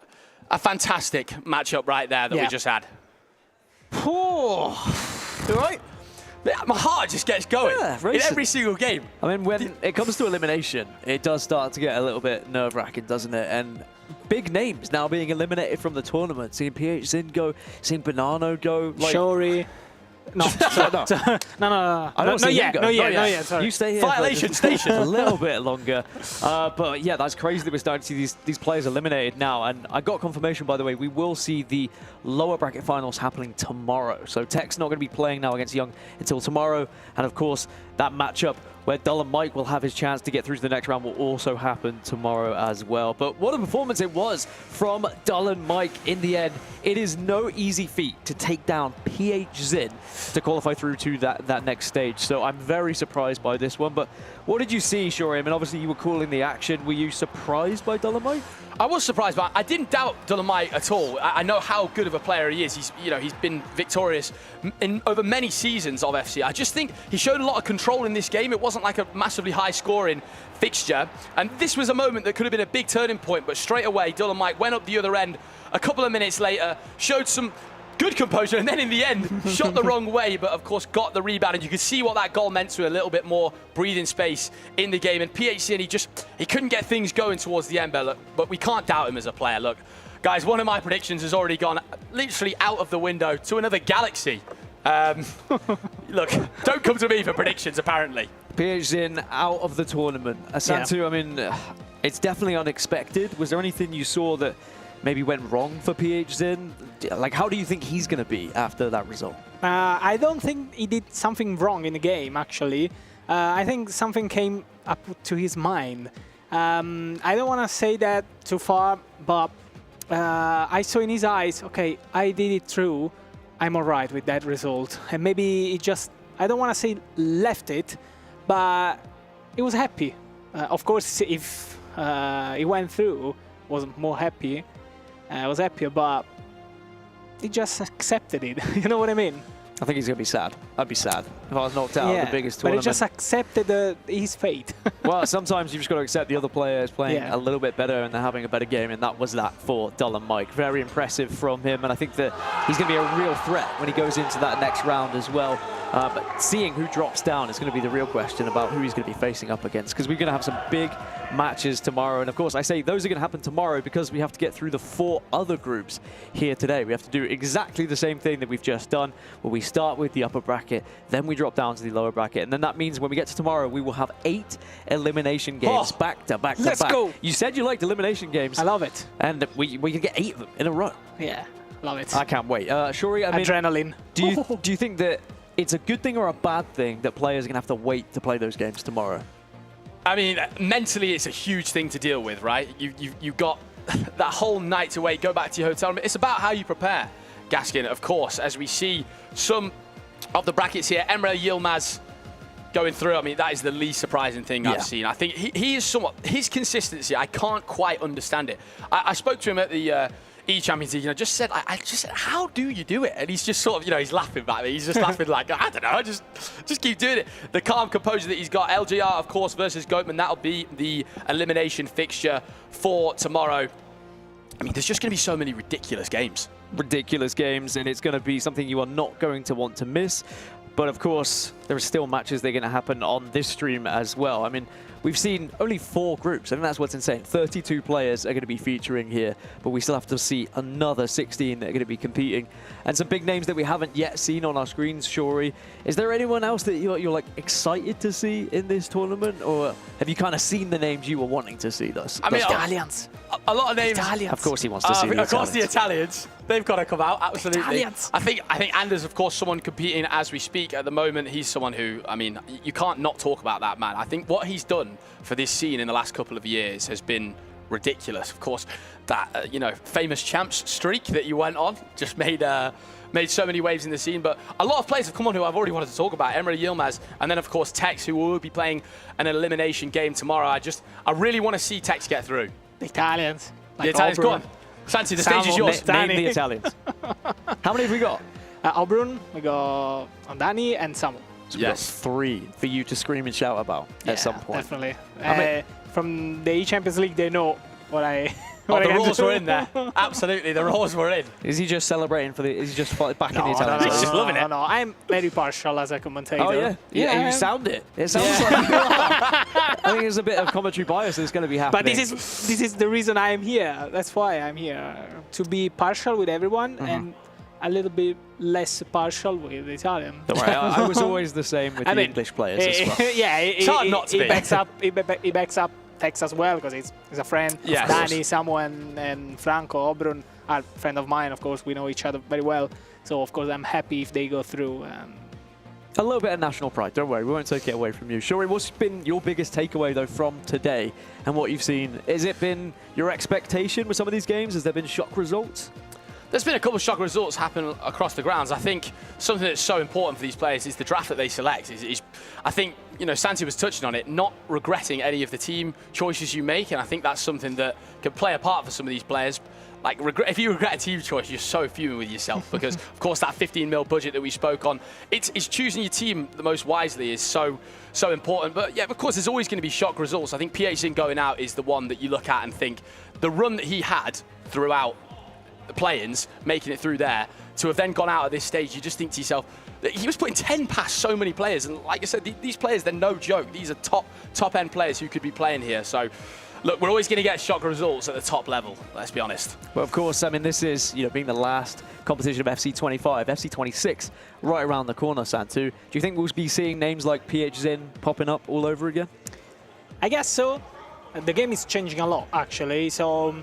a fantastic matchup right there that we just had. Right? My heart just gets going in every single game. I mean, when it comes to elimination, it does start to get a little bit nerve-wracking, doesn't it? And big names now being eliminated from the tournament. Seeing Phzin go, seeing Bonanno go. Like, Shori. No, no. I don't see him go. No yet, sorry. You stay here. Violation station. A little bit longer. But yeah, that's crazy that we're starting to see these players eliminated now. And I got confirmation, by the way, we will see the lower bracket finals happening tomorrow. So Tekkz not going to be playing now against Young until tomorrow. And of course, that matchup where Dolomite will have his chance to get through to the next round will also happen tomorrow as well. But what a performance it was from Dolomite in the end. It is no easy feat to take down Phzin to qualify through to that next stage. So I'm very surprised by this one. But what did you see, Shori? I mean, obviously you were calling the action. Were you surprised by Dolomite? I was surprised, but I didn't doubt Dolomite at all. I know how good of a player he is. He's been victorious over many seasons of FC. I just think he showed a lot of control in this game. It wasn't like a massively high-scoring fixture, and this was a moment that could have been a big turning point. But straight away, Dolomite went up the other end. A couple of minutes later, showed some good composure, and then in the end, shot the wrong way, but of course got the rebound, and you could see what that goal meant to a little bit more breathing space in the game. And Phzin, he couldn't get things going towards the end, but we can't doubt him as a player. Look, guys, one of my predictions has already gone literally out of the window to another galaxy. look, don't come to me for predictions, apparently. Phzin out of the tournament. Asantu, I mean, it's definitely unexpected. Was there anything you saw that maybe went wrong for Phzin? Like, how do you think he's going to be after that result? I don't think he did something wrong in the game, actually. I think something came up to his mind. I don't want to say that too far, but I saw in his eyes, okay, I did it through. I'm all right with that result. And maybe he just, I don't want to say left it, but he was happy. Of course, if he went through, was more happy. Was happier, but he just accepted it. You know what I mean? I think he's going to be sad. I'd be sad if I was knocked out of the biggest but tournament. he just accepted his fate. Well, sometimes you've just got to accept the other players playing a little bit better and they're having a better game, and that was that for Dull and Mike. Very impressive from him, and I think that he's going to be a real threat when he goes into that next round as well. But seeing who drops down is going to be the real question about who he's going to be facing up against, because we're going to have some big matches tomorrow. And of course, I say those are going to happen tomorrow because we have to get through the 4 other groups here today. We have to do exactly the same thing that we've just done, where we start with the upper bracket, then we drop down to the lower bracket. And then that means when we get to tomorrow, we will have 8 elimination games back to back to back. Let's go. You said you liked elimination games. I love it. And we can get 8 of them in a row. Yeah, love it. I can't wait. Shuri, I mean, adrenaline. Do you think that it's a good thing or a bad thing that players are going to have to wait to play those games tomorrow? I mean, mentally, it's a huge thing to deal with, right? You've got that whole night to wait, go back to your hotel room. It's about how you prepare, Gaskin, of course, as we see some of the brackets here. Emre Yilmaz going through. I mean, that is the least surprising thing I've seen. I think he is somewhat, his consistency, I can't quite understand it. I spoke to him at the E-Champions League, I just said, how do you do it? And he's just sort of, he's laughing back at me. He's just laughing like, I don't know, just keep doing it. The calm composure that he's got. LGR, of course, versus Goatman. That'll be the elimination fixture for tomorrow. I mean, there's just going to be so many ridiculous games. Ridiculous games, and it's going to be something you are not going to want to miss. But of course, there are still matches that are going to happen on this stream as well. I mean, we've seen only 4 groups. I think that's what's insane. 32 players are going to be featuring here, but we still have to see another 16 that are going to be competing. And some big names that we haven't yet seen on our screens, Shuri. Is there anyone else that you're like excited to see in this tournament? Or have you kind of seen the names you were wanting to see thus? I mean, Italians. A lot of names. Italians. Of course he wants to see the Italians. Of course the Italians. They've got to come out, absolutely. Italians. I think Anders, of course, someone competing as we speak at the moment. He's someone who, I mean, you can't not talk about that man. I think what he's done for this scene in the last couple of years has been ridiculous. Of course, that famous champs streak that you went on just made so many waves in the scene. But a lot of players have come on who I've already wanted to talk about. Emre Yilmaz, and then of course Tekkz, who will be playing an elimination game tomorrow. I really want to see Tekkz get through. The Italians. The Italians, go on. Santi, the stage is yours. Name the Italians. How many have we got? Obrun, we got Danny, and Samu. So we've got 3 for you to scream and shout about at some point. Definitely. From the E-Champions League, they know what I... the rules were in there. Absolutely, the rules were in. Is he just celebrating for the... Is he just back in the Italians? He's just loving it. No, I'm very partial as a commentator. Oh, yeah? Yeah, you sound it. It sounds like you are. I think there's a bit of commentary bias that's going to be happening. But this is the reason I'm here. That's why I'm here. To be partial with everyone and a little bit less partial with the Italian. Don't worry, I was always the same with the English players as well. Yeah, it's hard not to be. He backs up Tekkz as well, because he's a friend. Yes. Danny, Samu, and Franco, Obrun are a friend of mine. Of course, we know each other very well. So, of course, I'm happy if they go through. A little bit of national pride, don't worry, we won't take it away from you. Shuri, what's been your biggest takeaway, though, from today and what you've seen? Has it been your expectation with some of these games? Has there been shock results? There's been a couple of shock results happen across the grounds. I think something that's so important for these players is the draft that they select. I think, Santi was touching on it, not regretting any of the team choices you make, and I think that's something that can play a part for some of these players. Like, if you regret a team choice, you're so fuming with yourself because, of course, that 15 mil budget that we spoke on, it's choosing your team the most wisely is so important. But, yeah, of course, there's always going to be shock results. I think Phzin going out is the one that you look at and think the run that he had throughout the play-ins, making it through there, to have then gone out at this stage, you just think to yourself, that he was putting 10 past so many players. And like I said, these players, they're no joke. These are top-end players who could be playing here. So look, we're always going to get shock results at the top level, let's be honest. Well, of course, I mean, this is, being the last competition of FC 25, FC 26, right around the corner, Santu. Do you think we'll be seeing names like Phzin popping up all over again? I guess so. The game is changing a lot, actually, so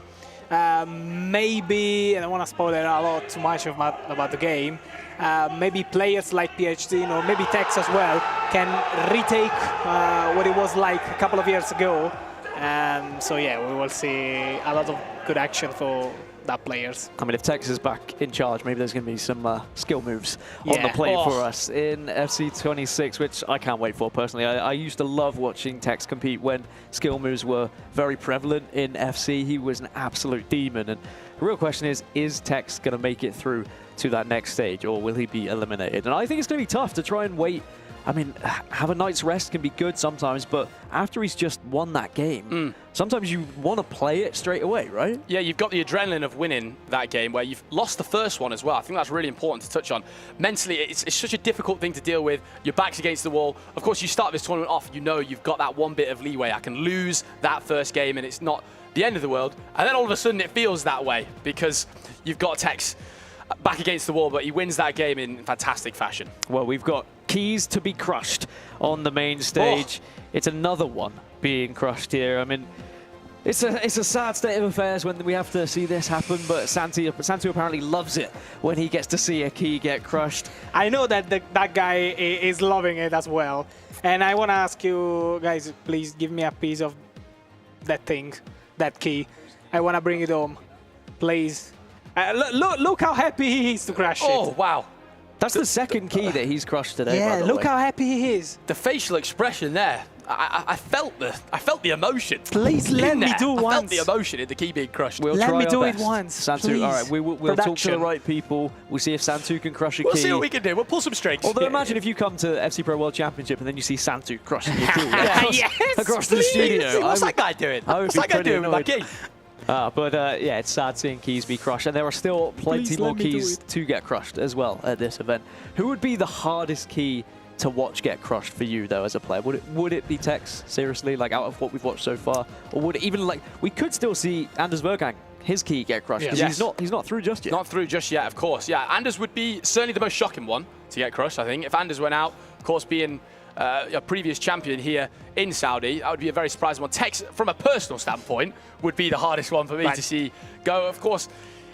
maybe, I don't want to spoil a lot too much about the game, maybe players like Phzin or maybe Tekkz as well can retake what it was like a couple of years ago. So yeah, we will see a lot of good action for that players. I mean, if Tekkz is back in charge, maybe there's going to be some skill moves on the plate for us in FC 26, which I can't wait for personally. I used to love watching Tekkz compete when skill moves were very prevalent in FC. He was an absolute demon. And the real question is Tekkz going to make it through to that next stage, or will he be eliminated? And I think it's going to be tough to try and wait. I mean, have a night's rest can be good sometimes, but after he's just won that game, sometimes you want to play it straight away, right? Yeah, you've got the adrenaline of winning that game where you've lost the first one as well. I think that's really important to touch on. Mentally, it's such a difficult thing to deal with. Your back's against the wall. Of course, you start this tournament off, you've got that one bit of leeway. I can lose that first game and it's not the end of the world. And then all of a sudden it feels that way because you've got Tekkz back against the wall, but he wins that game in fantastic fashion. Well, we've got keys to be crushed on the main stage. It's another one being crushed here. I mean, it's a sad state of affairs when we have to see this happen, but Santu apparently loves it when he gets to see a key get crushed. I know that that guy is loving it as well. And I want to ask you guys, please give me a piece of that thing, that key. I want to bring it home, please. Look how happy he is to crush it. Oh, wow. That's the second key that he's crushed today. Yeah, by the look way. how happy he is. The facial expression there, I felt the emotion. Please let me do once. I felt the emotion in the key being crushed. We'll let try me our do best. it once, Santu, please. all right, we'll talk to the right people. We'll see if Santu can crush a key. We'll see what we can do. We'll pull some strings. Although imagine if you come to FC Pro World Championship and then you see Santu crushing your key across the please. studio. What's that guy doing? What's that guy doing with my key? Yeah, it's sad seeing keys be crushed, and there are still plenty more keys to get crushed as well at this event. Who would be the hardest key to watch get crushed for you, though, as a player? Would it be Tekkz, seriously, like out of what we've watched so far? Or would it even, like, we could still see Anders Bergang, his key get crushed, because he's not through just yet. Not through just yet, of course. Yeah, Anders would be certainly the most shocking one to get crushed, I think. If Anders went out, of course, being a previous champion here in Saudi, that would be a very surprising one. Tekkz, from a personal standpoint, would be the hardest one for me to see go. Of course,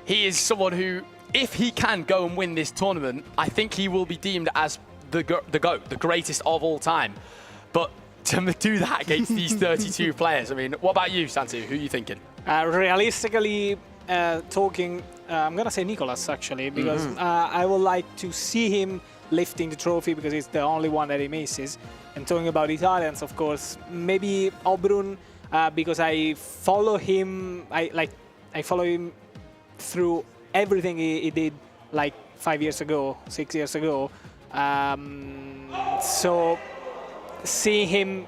he is someone who, if he can go and win this tournament, I think he will be deemed as the GOAT, the greatest of all time. But to do that against these 32 players, I mean, what about you, Santu? Who are you thinking? Realistically talking, I'm going to say Nicolas, actually, because I would like to see him lifting the trophy because it's the only one that he misses. And talking about Italians, of course, maybe Obrun, because I follow him. I follow him through everything he did like 5 years ago, 6 years ago. So seeing him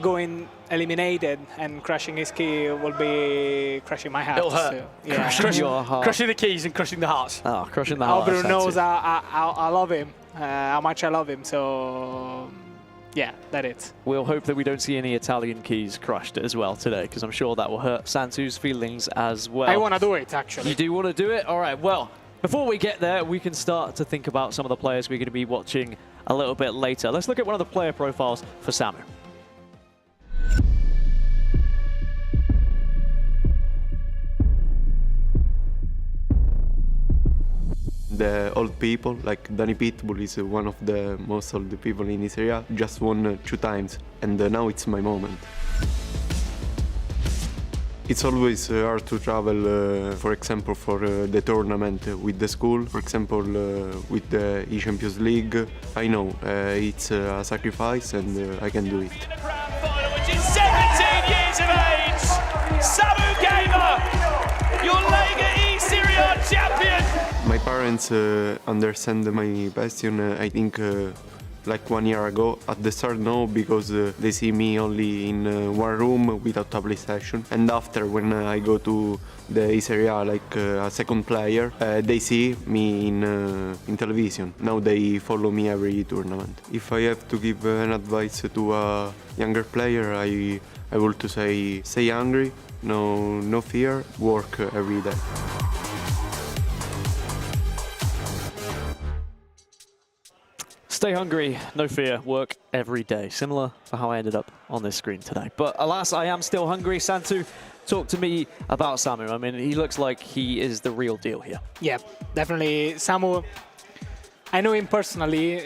going eliminated and crushing his key will be crushing my heart. It'll hurt. So, yeah. Crushing the keys and crushing the hearts. Oh, crushing the hearts. Obrun knows I love him, how much I love him. So yeah, that's it. We'll hope that we don't see any Italian keys crushed as well today, because I'm sure that will hurt Santu's feelings as well. I want to do it, actually. You do want to do it? All right, well, before we get there, we can start to think about some of the players we're going to be watching a little bit later. Let's look at one of the player profiles for Samu. The old people, like Danny Pitbull, is one of the most old people in this area. Just won 2 times, and now it's my moment. It's always hard to travel, for example, for the tournament with the school. For example, with the E-Champions League. I know it's a sacrifice, and I can do it. Which is 17 years of age, Samu Gamer, your Lega E-Serie A champion. My parents understand my passion, I think, like 1 year ago. At the start, no, because they see me only in one room without a PlayStation. And after, when I go to the E-Serie A, like a second player, they see me in television. Now they follow me every tournament. If I have to give an advice to a younger player, I I want to say, stay hungry, no fear, work every day. Stay hungry, no fear, work every day. Similar to how I ended up on this screen today. But alas, I am still hungry. Santu, talk to me about Samu. I mean, he looks like he is the real deal here. Yeah, definitely. Samu, I know him personally.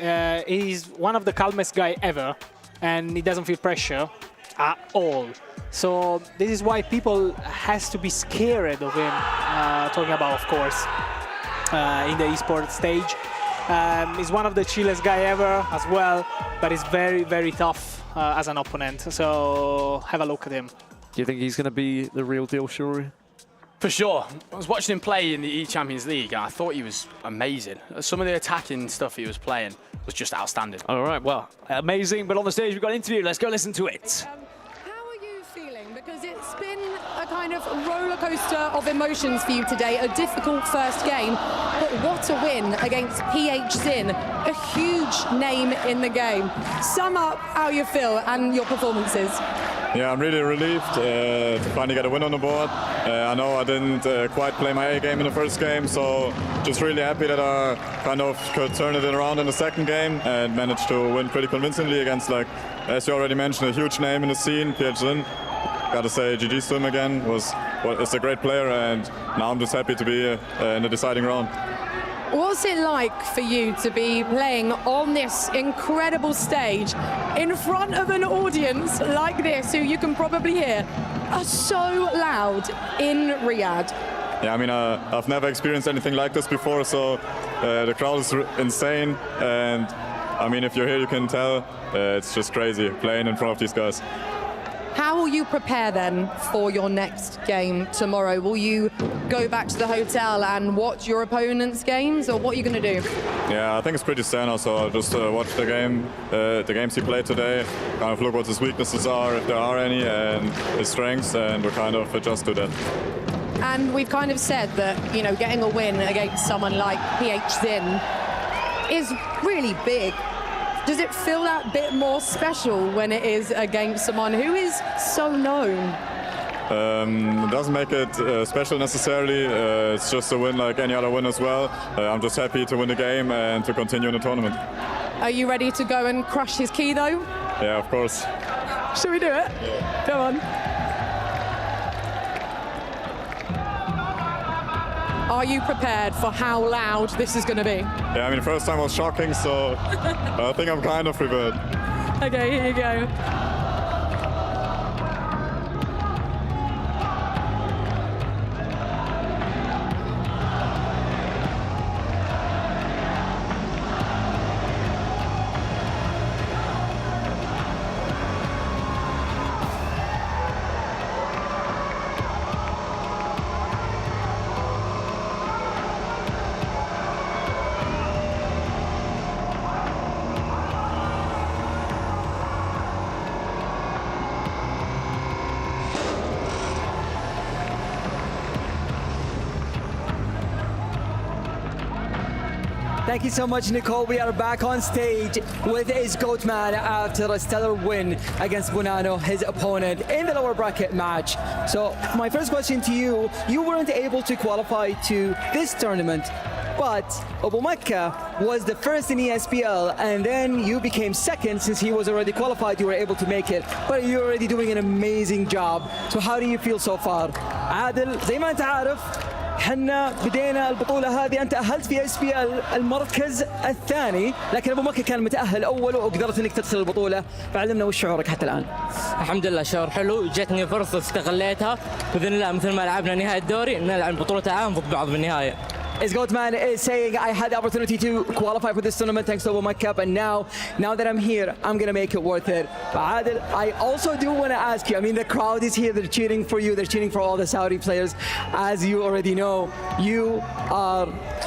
He's one of the calmest guy ever, and he doesn't feel pressure at all. So this is why people has to be scared of him, talking about, of course, in the esports stage. He's one of the chillest guy ever as well, but he's very, very tough as an opponent. So have a look at him. Do you think he's going to be the real deal, Shuri? For sure. I was watching him play in the E-Champions League, and I thought he was amazing. Some of the attacking stuff he was playing was just outstanding. All right, well, amazing. But on the stage, we've got an interview. Let's go listen to it. How are you feeling? Because it's been a kind of roller coaster of emotions for you today, a difficult first game, but what a win against Phzin, a huge name in the game. Sum up how you feel and your performances. Yeah, I'm really relieved to finally get a win on the board. I know I didn't quite play my A game in the first game, so just really happy that I kind of could turn it around in the second game and managed to win pretty convincingly against, like, as you already mentioned, a huge name in the scene, Phzin. Gotta say, GG's to him again. It's a great player, and now I'm just happy to be in the deciding round. What's it like for you to be playing on this incredible stage in front of an audience like this, who you can probably hear are so loud in Riyadh? Yeah, I mean, I've never experienced anything like this before, so the crowd is insane, and I mean, if you're here, you can tell it's just crazy playing in front of these guys. How will you prepare then for your next game tomorrow? Will you go back to the hotel and watch your opponent's games, or what are you going to do? Yeah, I think it's pretty standard, so I'll just watch the games he played today, kind of look what his weaknesses are, if there are any, and his strengths, and we'll kind of adjust to that. And we've kind of said that, you know, getting a win against someone like Phzin is really big. Does it feel that bit more special when it is against someone who is so known? It doesn't make it special necessarily. It's just a win like any other win as well. I'm just happy to win the game and to continue in the tournament. Are you ready to go and crush his key though? Yeah, of course. Should we do it? Yeah. Come on. Are you prepared for how loud this is going to be? Yeah, I mean, the first time was shocking, so I think I'm kind of prepared. Okay, here you go. Thank you so much, Nicole. We are back on stage with his GOATman after a stellar win against Bonanno, his opponent, in the lower bracket match. So my first question to you, you weren't able to qualify to this tournament, but Abu Makka was the first in ESPL, and then you became second. Since he was already qualified, you were able to make it, but you're already doing an amazing job. So how do you feel so far? عادل زي ما انت عارف حنا بدينا البطولة هذه، أنت تأهلت في SPL المركز الثاني، لكن أبو مكة كان متأهل أول وقدرت إنك تدخل البطولة، فعلمنا وش شعورك حتى الآن؟ الحمد لله شعور حلو، جتني فرصة استغليتها، بإذن الله مثل ما لعبنا نهائي الدوري نلعب بطولة عام ضد بعض بالنهاية. His GOATman is saying, I had the opportunity to qualify for this tournament thanks to Abu Makka, but now that I'm here, I'm going to make it worth it. But Adil, I also do want to ask you, I mean, the crowd is here, they're cheering for you, they're cheering for all the Saudi players. As you already know, you are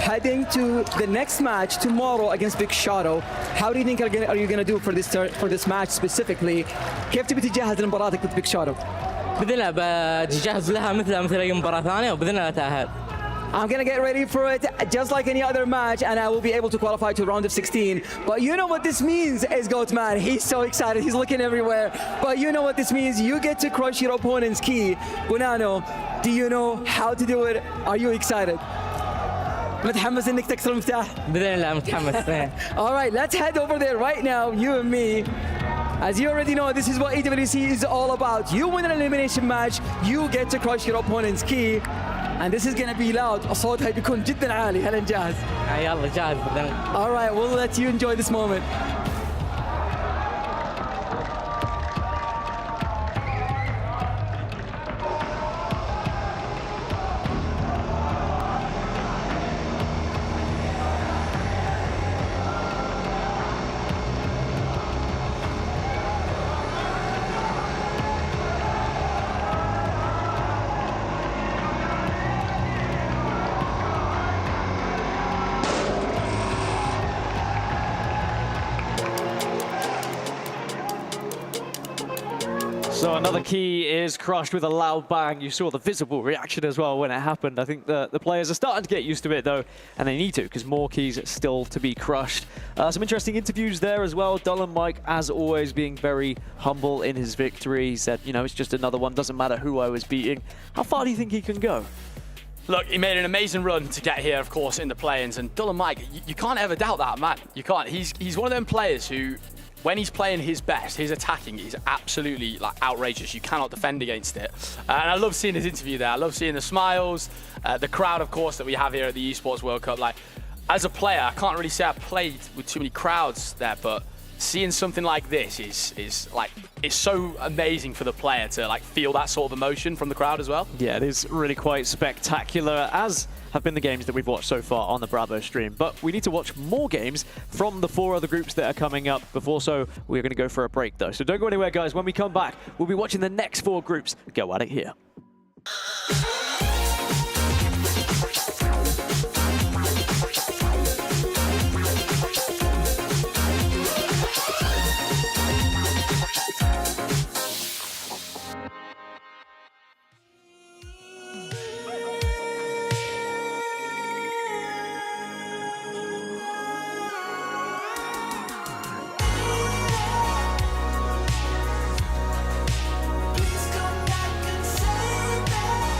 heading to the next match tomorrow against Big Shadow. How do you think are you going to do for this match specifically? كيف تبي تجهز لمباراتك ضد Big Shadow؟ بإذن الله بتجهز لها مثل أي مباراة ثانية وبإذن الله أتأهل. I'm gonna get ready for it just like any other match, and I will be able to qualify to round of 16. But you know what this means is Goatman. He's so excited, he's looking everywhere. But you know what this means, you get to crush your opponent's key. Gunano, do you know how to do it? Are you excited? متحمس انك تكسر المفتاح؟ باذن الله متحمس. All right, let's head over there right now, you and me. As you already know, this is what EWC is all about. You win an elimination match, you get to crush your opponent's key. And this is gonna be loud. الصوت هيكون جدا عالي. هل جاهز؟ يلا جاهز باذن الله. All right, we'll let you enjoy this moment. So another key is crushed with a loud bang. You saw the visible reaction as well when it happened. I think the players are starting to get used to it though, and they need to, because more keys still to be crushed. Some interesting interviews there as well. Dylan Mike, as always, being very humble in his victory. He said, you know, it's just another one, doesn't matter who I was beating. How far do you think he can go? Look, he made an amazing run to get here, of course, in the play-ins, and Dylan Mike, you can't ever doubt that, man. You can't. He's one of them players who, when he's playing his best, his attacking is absolutely like outrageous. You cannot defend against it. And I love seeing his interview there. I love seeing the smiles, the crowd, of course, that we have here at the Esports World Cup. Like, as a player, I can't really say I've played with too many crowds there, but seeing something like this is like, it's so amazing for the player to like feel that sort of emotion from the crowd as well. Yeah, it is really quite spectacular, as have been the games that we've watched so far on the Bravo stream. But we need to watch more games from the 4 other groups that are coming up. Before so, we're going to go for a break though. So don't go anywhere, guys. When we come back, we'll be watching the next 4 groups go at it here. Please come back and save me.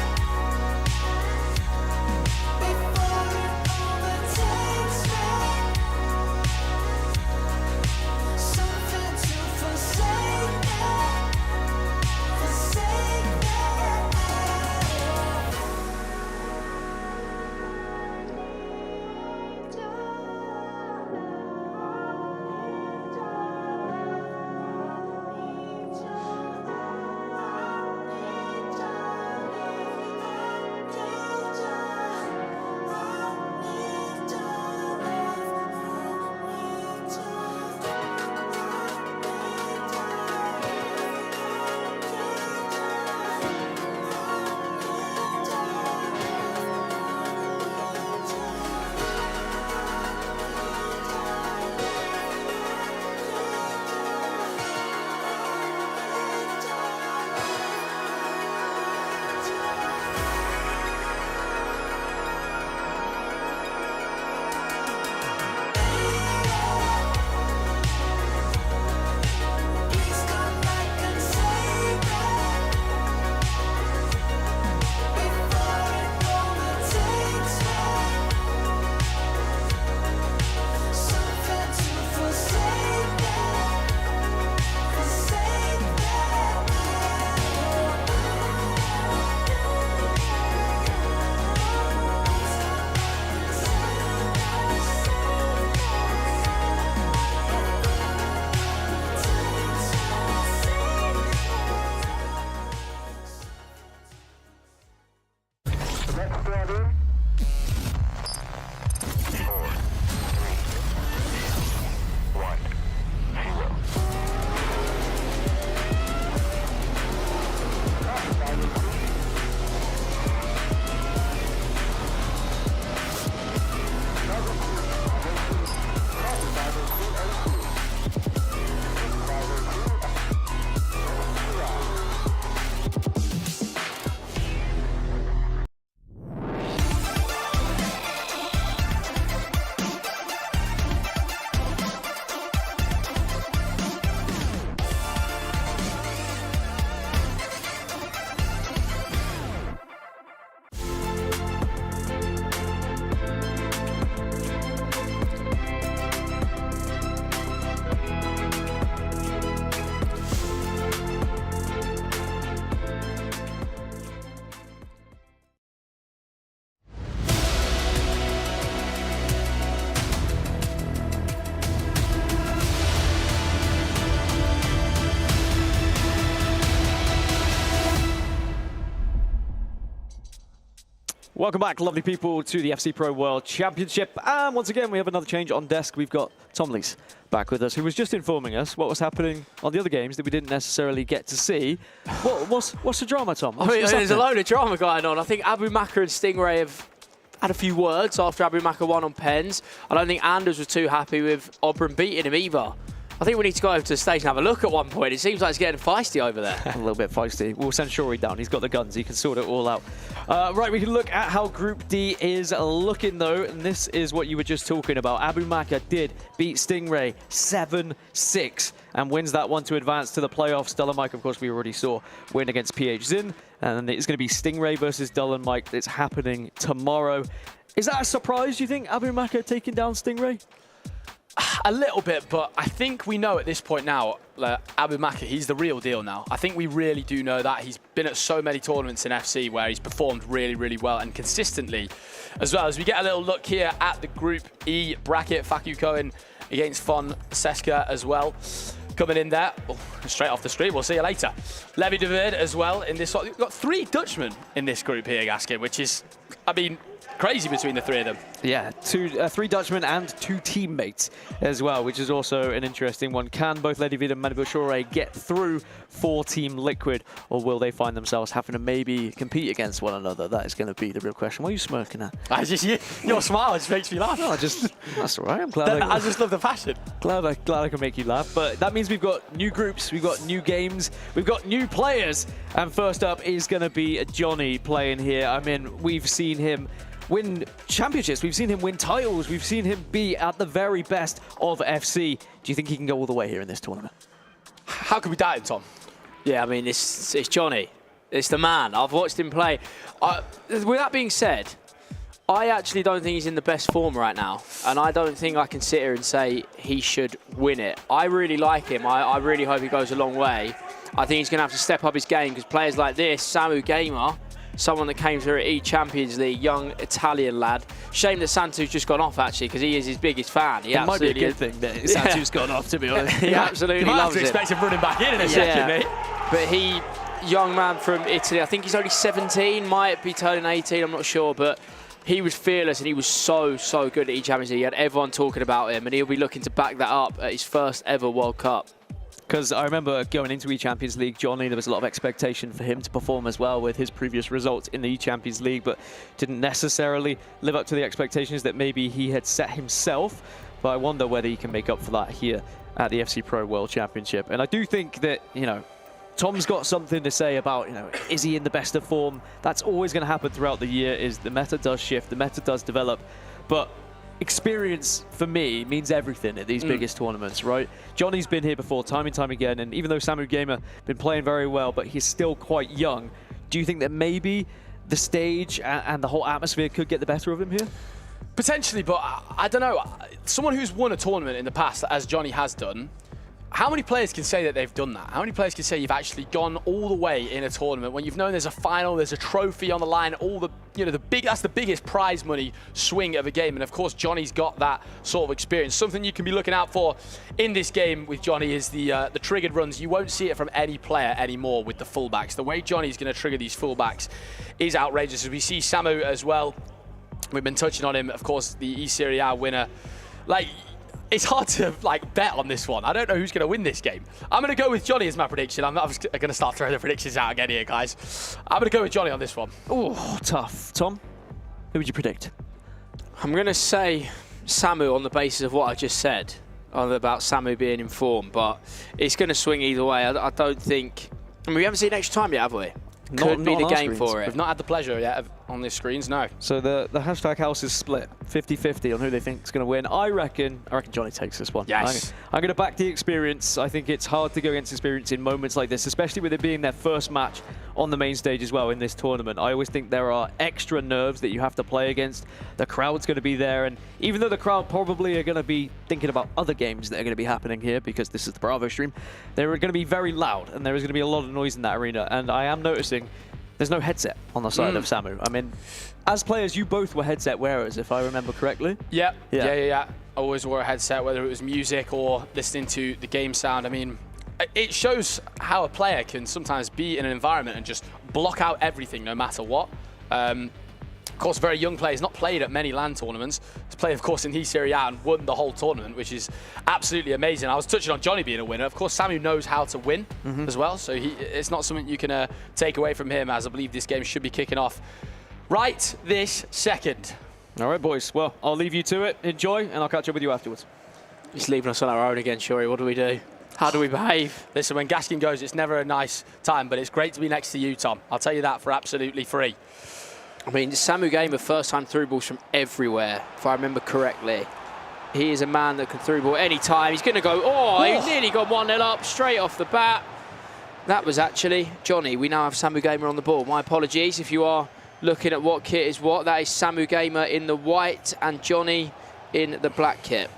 Welcome back, lovely people, to the FC Pro World Championship. And once again, we have another change on desk. We've got Tom Lees back with us, who was just informing us what was happening on the other games that we didn't necessarily get to see. What's the drama, Tom? There's a load of drama going on. I think Abu Makr and Stingray have had a few words after Abu Makr won on pens. I don't think Anders was too happy with Obram beating him either. I think we need to go over to the stage and have a look at one point. It seems like it's getting feisty over there. A little bit feisty. We'll send Shori down. He's got the guns. He can sort it all out. Right, we can look at how Group D is looking, though. And this is what you were just talking about. Abu Makr did beat Stingray 7-6 and wins that one to advance to the playoffs. Dull and Mike, of course, we already saw win against Phzin. And it's going to be Stingray versus Dull and Mike. It's happening tomorrow. Is that a surprise, do you think, Abu Makr taking down Stingray? A little bit, but I think we know at this point now, Abu Makr, he's the real deal now. I think we really do know that. He's been at so many tournaments in FC where he's performed really, really well and consistently as well. As we get a little look here at the Group E bracket, Faku Cohen against Von Seska as well. Coming in there, straight off the street, we'll see you later. Levi de Weerde as well in this. We've got 3 Dutchmen in this group here, Gaskin, which is, I mean, crazy between the 3 of them. Yeah, 3 Dutchmen and 2 teammates as well, which is also an interesting one. Can both Levi de Weerde and Manuel Shore get through for Team Liquid, or will they find themselves having to maybe compete against one another? That is going to be the real question. What are you smirking at? Your smile just makes me laugh. No, that's all right. I'm glad. I just love the passion. Glad I can make you laugh. But that means we've got new groups, we've got new games, we've got new players. And first up is going to be Johnny playing here. I mean, we've seen him win championships, we've seen him win titles, we've seen him be at the very best of FC. Do you think he can go all the way here in this tournament? How could we doubt him, Tom? Yeah, I mean, it's Johnny. It's the man. I've watched him play. With that being said, I actually don't think he's in the best form right now. And I don't think I can sit here and say he should win it. I really like him. I really hope he goes a long way. I think he's going to have to step up his game because players like this, Samu Gamer, someone that came through at E-Champions League, young Italian lad. Shame that Santu's just gone off, actually, because he is his biggest fan. It might be a good thing that Santu's gone off, to be honest. He absolutely loves it. You might have to expect him running back in a second, mate. But young man from Italy, I think he's only 17, might be turning 18, I'm not sure, but he was fearless and he was so good at E-Champions League. He had everyone talking about him, and he'll be looking to back that up at his first ever World Cup. Because I remember going into E-Champions League, Johnny, there was a lot of expectation for him to perform as well with his previous results in the E-Champions League, but didn't necessarily live up to the expectations that maybe he had set himself. But I wonder whether he can make up for that here at the FC Pro World Championship. And I do think that, you know, Tom's got something to say about, you know, is he in the best of form? That's always going to happen throughout the year, is the meta does shift, the meta does develop. But experience, for me, means everything at these biggest tournaments, right? Johnny's been here before, time and time again, and even though Samu Gamer been playing very well, but he's still quite young, do you think that maybe the stage and the whole atmosphere could get the better of him here? Potentially, but I don't know. Someone who's won a tournament in the past, as Johnny has done, how many players can say that they've done that? How many players can say you've actually gone all the way in a tournament when you've known there's a final, there's a trophy on the line, all the, you know, that's the biggest prize money swing of a game. And of course, Johnny's got that sort of experience. Something you can be looking out for in this game with Johnny is the triggered runs. You won't see it from any player anymore with the fullbacks. The way Johnny's going to trigger these fullbacks is outrageous. As we see Samu as well, we've been touching on him, of course, the E-Serie A winner. Like, it's hard to bet on this one. I don't know who's going to win this game. I'm going to go with Johnny as my prediction. I'm going to start throwing the predictions out again here, guys. I'm going to go with Johnny on this one. Oh, tough. Tom, who would you predict? I'm going to say Samu on the basis of what I just said about Samu being in form, but it's going to swing either way. I don't think... I mean, we haven't seen extra time yet, have we? Could be the game for it. We've not had the pleasure yet on the screens, no. So the hashtag house is split 50-50 on who they think is going to win. I reckon Johnny takes this one. Yes. I'm going to back the experience. I think it's hard to go against experience in moments like this, especially with it being their first match on the main stage as well in this tournament. I always think there are extra nerves that you have to play against. The crowd's going to be there, and even though the crowd probably are going to be thinking about other games that are going to be happening here because this is the Bravo stream, they're going to be very loud, and there is going to be a lot of noise in that arena. And I am noticing there's no headset on the side of Samu. I mean, as players, you both were headset wearers, if I remember correctly. Yeah. I always wore a headset, whether it was music or listening to the game sound. I mean, it shows how a player can sometimes be in an environment and just block out everything no matter what. course, very young player. He's not played at many LAN tournaments. He's played, of course, in Serie A and won the whole tournament, which is absolutely amazing. I was touching on Johnny being a winner. Of course, Samu knows how to win as well, so it's not something you can take away from him, as I believe this game should be kicking off right this second. All right, boys. Well, I'll leave you to it. Enjoy, and I'll catch up with you afterwards. He's leaving us on our own again, Shuri. What do we do? How do we behave? Listen, when Gaskin goes, it's never a nice time, but it's great to be next to you, Tom. I'll tell you that for absolutely free. I mean, Samu Gamer, first-time through balls from everywhere, if I remember correctly. He is a man that can through ball any time. He's going to go, he nearly got 1-0 up straight off the bat. That was actually Johnny. We now have Samu Gamer on the ball. My apologies if you are looking at what kit is what. That is Samu Gamer in the white and Johnny in the black kit.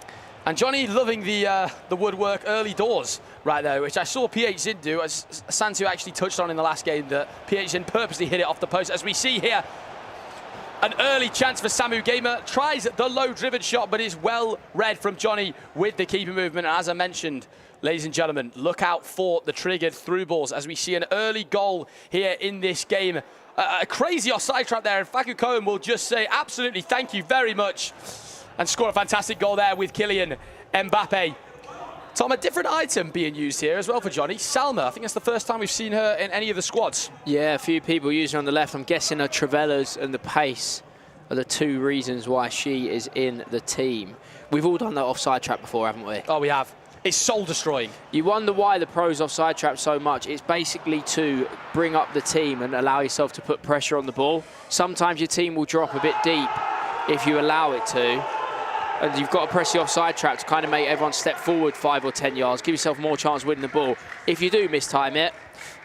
And Johnny loving the woodwork early doors right there, which I saw Phzin do, as Santu actually touched on in the last game, that Phzin purposely hit it off the post. As we see here, an early chance for Samu Gamer, tries the low-driven shot, but is well read from Johnny with the keeper movement. And as I mentioned, ladies and gentlemen, look out for the triggered through balls as we see an early goal here in this game. A crazy offside trap there, and Faku Cohen will just say, absolutely, thank you very much, and score a fantastic goal there with Kylian Mbappe. Tom, a different item being used here as well for Johnny. Salma, I think that's the first time we've seen her in any of the squads. Yeah, a few people using her on the left. I'm guessing her Travellas and the pace are the two reasons why she is in the team. We've all done that offside trap before, haven't we? Oh, we have. It's soul-destroying. You wonder why the pros offside trap so much. It's basically to bring up the team and allow yourself to put pressure on the ball. Sometimes your team will drop a bit deep if you allow it to. And you've got to press the offside trap to kind of make everyone step forward 5 or 10 yards, give yourself more chance of winning the ball. If you do mistime it,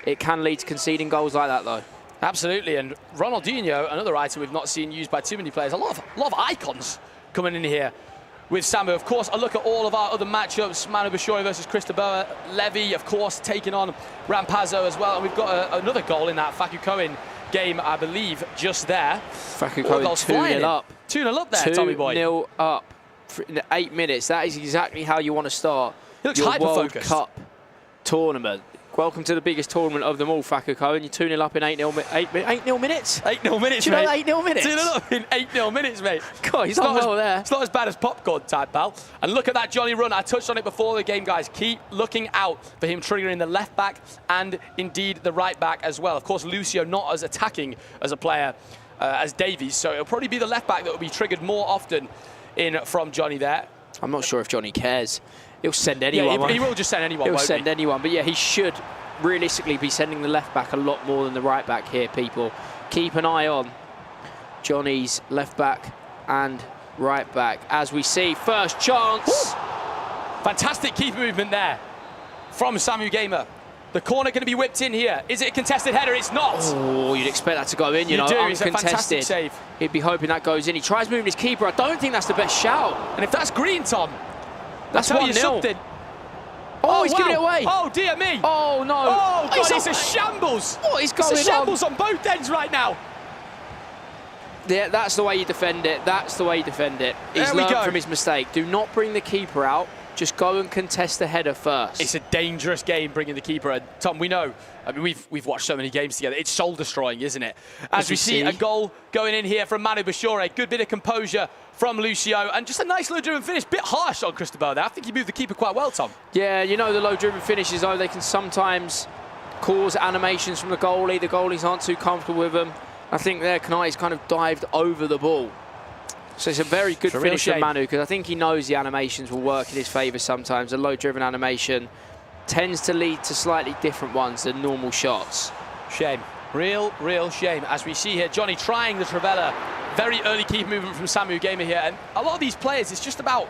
it can lead to conceding goals like that, though. Absolutely, and Ronaldinho, another item we've not seen used by too many players. A lot of icons coming in here with Samu. Of course, a look at all of our other matchups. Manu Bashori versus Cristobal. Levy, of course, taking on Rampazzo as well. And we've got another goal in that Faku Cohen game, I believe, just there. Faku Cohen 2-0 up. 2-0 up there, Tommy boy. 2-0 up. In 8 minutes, that is exactly how you want to start your World Cup tournament. Welcome to the biggest tournament of them all, Faku Cohen. You're 2-0 up in 8-0 minutes? 8-0 minutes, Do you know mate. 8-0 minutes? 2-0 up in 8-0 minutes, mate. God, he's not well there. It's not as bad as popcorn type, pal. And look at that Johnny run. I touched on it before the game, guys. Keep looking out for him triggering the left back and indeed the right back as well. Of course, Lucio not as attacking as a player as Davies, so it'll probably be the left back that will be triggered more often in from Johnny there. I'm not sure if Johnny cares. He'll send anyone. Yeah, he will just send anyone, He'll won't send he? anyone. But yeah, he should realistically be sending the left back a lot more than the right back here, people. Keep an eye on Johnny's left back and right back. As we see, first chance. Ooh. Fantastic keeper movement there from Samu Gamer. The corner going to be whipped in here. Is it a contested header? It's not. Oh, you'd expect that to go in, you know, do. uncontested. It's a fantastic save. He'd be hoping that goes in. He tries moving his keeper. I don't think that's the best shout. And if that's green, Tom, that's 1-0. Oh, he's wow. giving it away. Oh, dear me. Oh, no. Oh, God, it's a shambles. What is going on? It's a shambles on both ends right now. Yeah, that's the way you defend it. That's the way you defend it. He's learned from his mistake. Do not bring the keeper out. Just go and contest the header first. It's a dangerous game bringing the keeper. And Tom, we know. I mean, we've watched so many games together. It's soul-destroying, isn't it? As we see a goal going in here from Manu Bashore. Good bit of composure from Lucio. And just a nice low-driven finish. Bit harsh on Cristobal there. I think he moved the keeper quite well, Tom. Yeah, you know the low-driven finishes, though, they can sometimes cause animations from the goalie. The goalies aren't too comfortable with them. I think there, Kanai's kind of dived over the ball. So it's a very good finish from Manu, because I think he knows the animations will work in his favour sometimes. A low-driven animation tends to lead to slightly different ones than normal shots. Shame. Real shame. As we see here, Johnny trying the Travella. Very early keeper movement from Samu Gamer here. And a lot of these players, it's just about...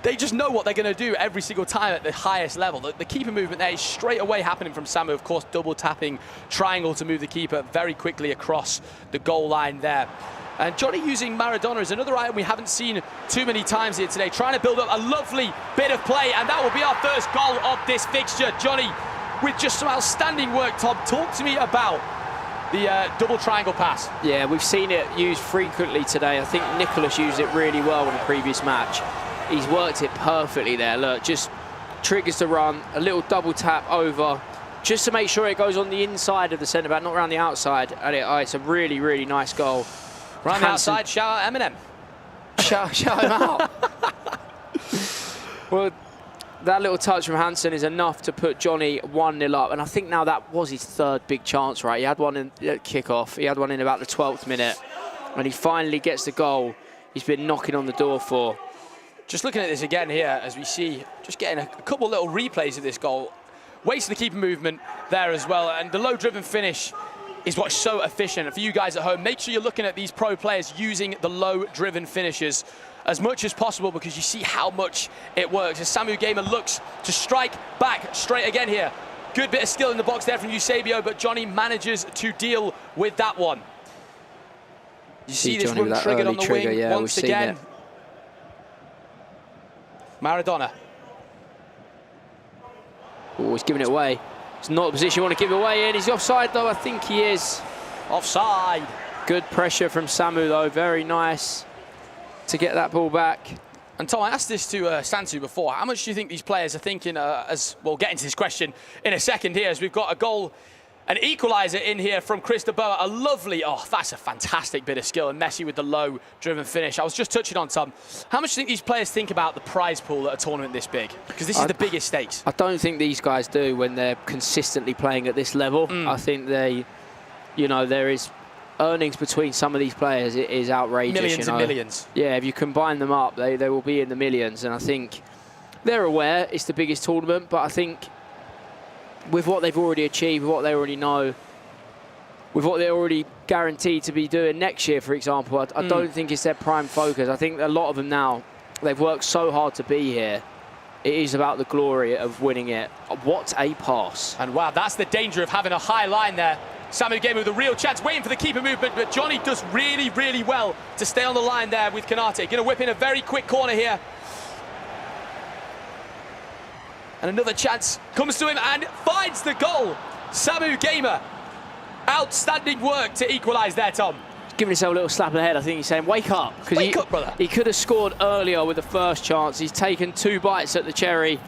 they just know what they're going to do every single time at the highest level. The keeper movement there is straight away happening from Samu. Of course, double tapping, triangle to move the keeper very quickly across the goal line there. And Johnny using Maradona is another item we haven't seen too many times here today. Trying to build up a lovely bit of play, and that will be our first goal of this fixture. Johnny with just some outstanding work, Tom. Talk to me about the double triangle pass. Yeah, we've seen it used frequently today. I think Nicholas used it really well in the previous match. He's worked it perfectly there. Look, just triggers the run, a little double tap over just to make sure it goes on the inside of the centre back, not around the outside. And it's a really, really nice goal. Round the outside, shout out Eminem. Shout him out. Well, that little touch from Hansen is enough to put Johnny 1-0 up. And I think now that was his third big chance, right? He had one in kick-off. He had one in about the 12th minute. And he finally gets the goal he's been knocking on the door for. Just looking at this again here, as we see, just getting a couple little replays of this goal. Wasting the keeper movement there as well. And the low-driven finish is what's so efficient. And for you guys at home, make sure you're looking at these pro players using the low-driven finishes as much as possible, because you see how much it works. As Samu Gamer looks to strike back straight again here. Good bit of skill in the box there from Eusebio, but Johnny manages to deal with that one. You see this run triggered on the wing once again. Maradona. Oh, he's giving it away. It's not the position you want to give it away in. He's offside though, I think he is. Offside. Good pressure from Samu though, very nice to get that ball back. And Tom, I asked this to Santu before. How much do you think these players are thinking as we'll get into this question in a second here, as we've got a goal, an equaliser in here from Cristoboa. A lovely, oh, that's a fantastic bit of skill. And Messi with the low-driven finish. I was just touching on, Tom. How much do you think these players think about the prize pool at a tournament this big? Because this is the biggest stakes. I don't think these guys do when they're consistently playing at this level. I think they, you know, there is earnings between some of these players. It is outrageous. Millions and millions. Yeah, if you combine them up, they will be in the millions. And I think they're aware it's the biggest tournament, but I think with what they've already achieved, with what they already know, with what they're already guaranteed to be doing next year, for example, I don't think it's their prime focus. I think a lot of them now, they've worked so hard to be here. It is about the glory of winning it. What a pass. And wow, that's the danger of having a high line there. Samu Gamer with a real chance, waiting for the keeper movement, but Johnny does really, really well to stay on the line there with Konate. Going to whip in a very quick corner here. And another chance comes to him and finds the goal. Samu Gamer, outstanding work to equalise there, Tom. He's giving himself a little slap in the head. I think he's saying, wake up. Wake up, brother. He could have scored earlier with the first chance. He's taken 2 bites at the cherry.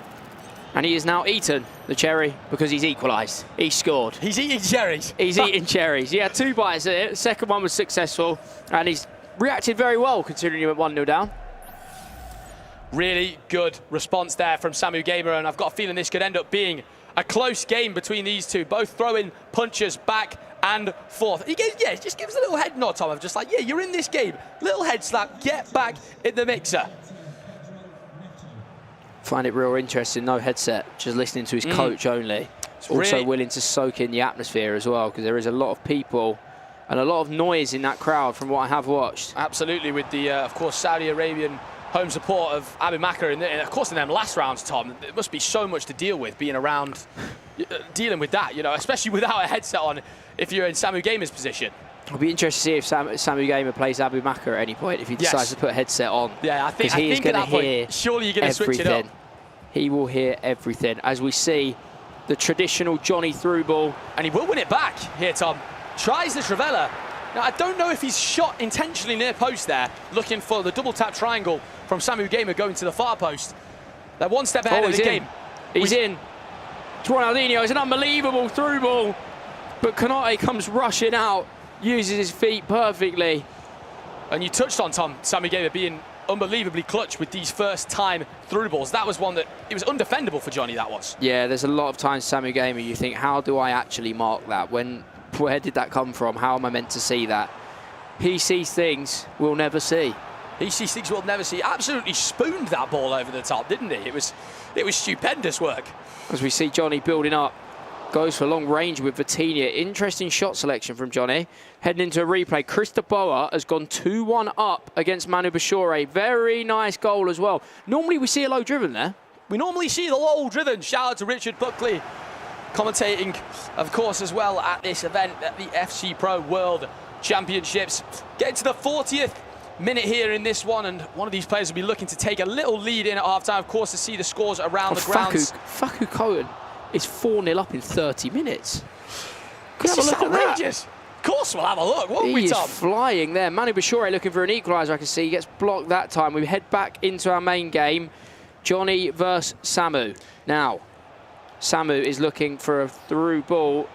And he has now eaten the cherry because he's equalised. He scored. He's eating cherries. He's eating cherries. He had 2 bites at it. The second one was successful. And he's reacted very well considering he went 1-0 down. Really good response there from Samu Gamer, and I've got a feeling this could end up being a close game between these two, both throwing punches back and forth. He gives, yeah, just gives a little head nod, Tom, of just like, yeah, you're in this game. Little head slap, get back in the mixer. Find it real interesting, no headset, just listening to his coach only. Also really willing to soak in the atmosphere as well, because there is a lot of people and a lot of noise in that crowd from what I have watched. Absolutely, with the, of course, Saudi Arabian home support of Abu Makr, and of course in them last rounds, Tom. It must be so much to deal with, being around, dealing with that, you know, especially without a headset on, if you're in Samu Gamer's position. I'll be interested to see if Samu Gamer plays Abu Makr at any point, if he decides to put a headset on. Yeah, I think at that point, surely you're going to switch it up. He will hear everything. As we see the traditional Johnny through ball. And he will win it back here, Tom. Tries the Trivela. Now, I don't know if he's shot intentionally near post there, looking for the double tap triangle from Samu Gamer going to the far post. They're one step ahead of the game. He's in. It's Ronaldinho. It's an unbelievable through ball. But Konate comes rushing out, uses his feet perfectly. And you touched on, Tom, Samu Gamer being unbelievably clutch with these first time through balls. That was one that, it was undefendable for Johnny, that was. Yeah, there's a lot of times Samu Gamer, you think, how do I actually mark that? Where did that come from? How am I meant to see that? He sees things we'll never see. He sees things we'll never see. Absolutely spooned that ball over the top, didn't he? It was stupendous work. As we see Johnny building up, goes for long range with Vitinha. Interesting shot selection from Johnny. Heading into a replay. Cristoboa has gone 2-1 up against Manu Bashore. Very nice goal as well. Normally we see a low driven there. We normally see the low driven. Shout out to Richard Buckley, commentating, of course, as well at this event at the FC Pro World Championships. Getting to the 40th minute here in this one, and one of these players will be looking to take a little lead in at half-time, of course, to see the scores around the grounds. Faku Cohen is 4-0 up in 30 minutes. This is outrageous. Of course we'll have a look, won't we, Tom? He is flying there. Manu Bashore looking for an equaliser, I can see. He gets blocked that time. We head back into our main game. Johnny versus Samu. Now, Samu is looking for a through ball.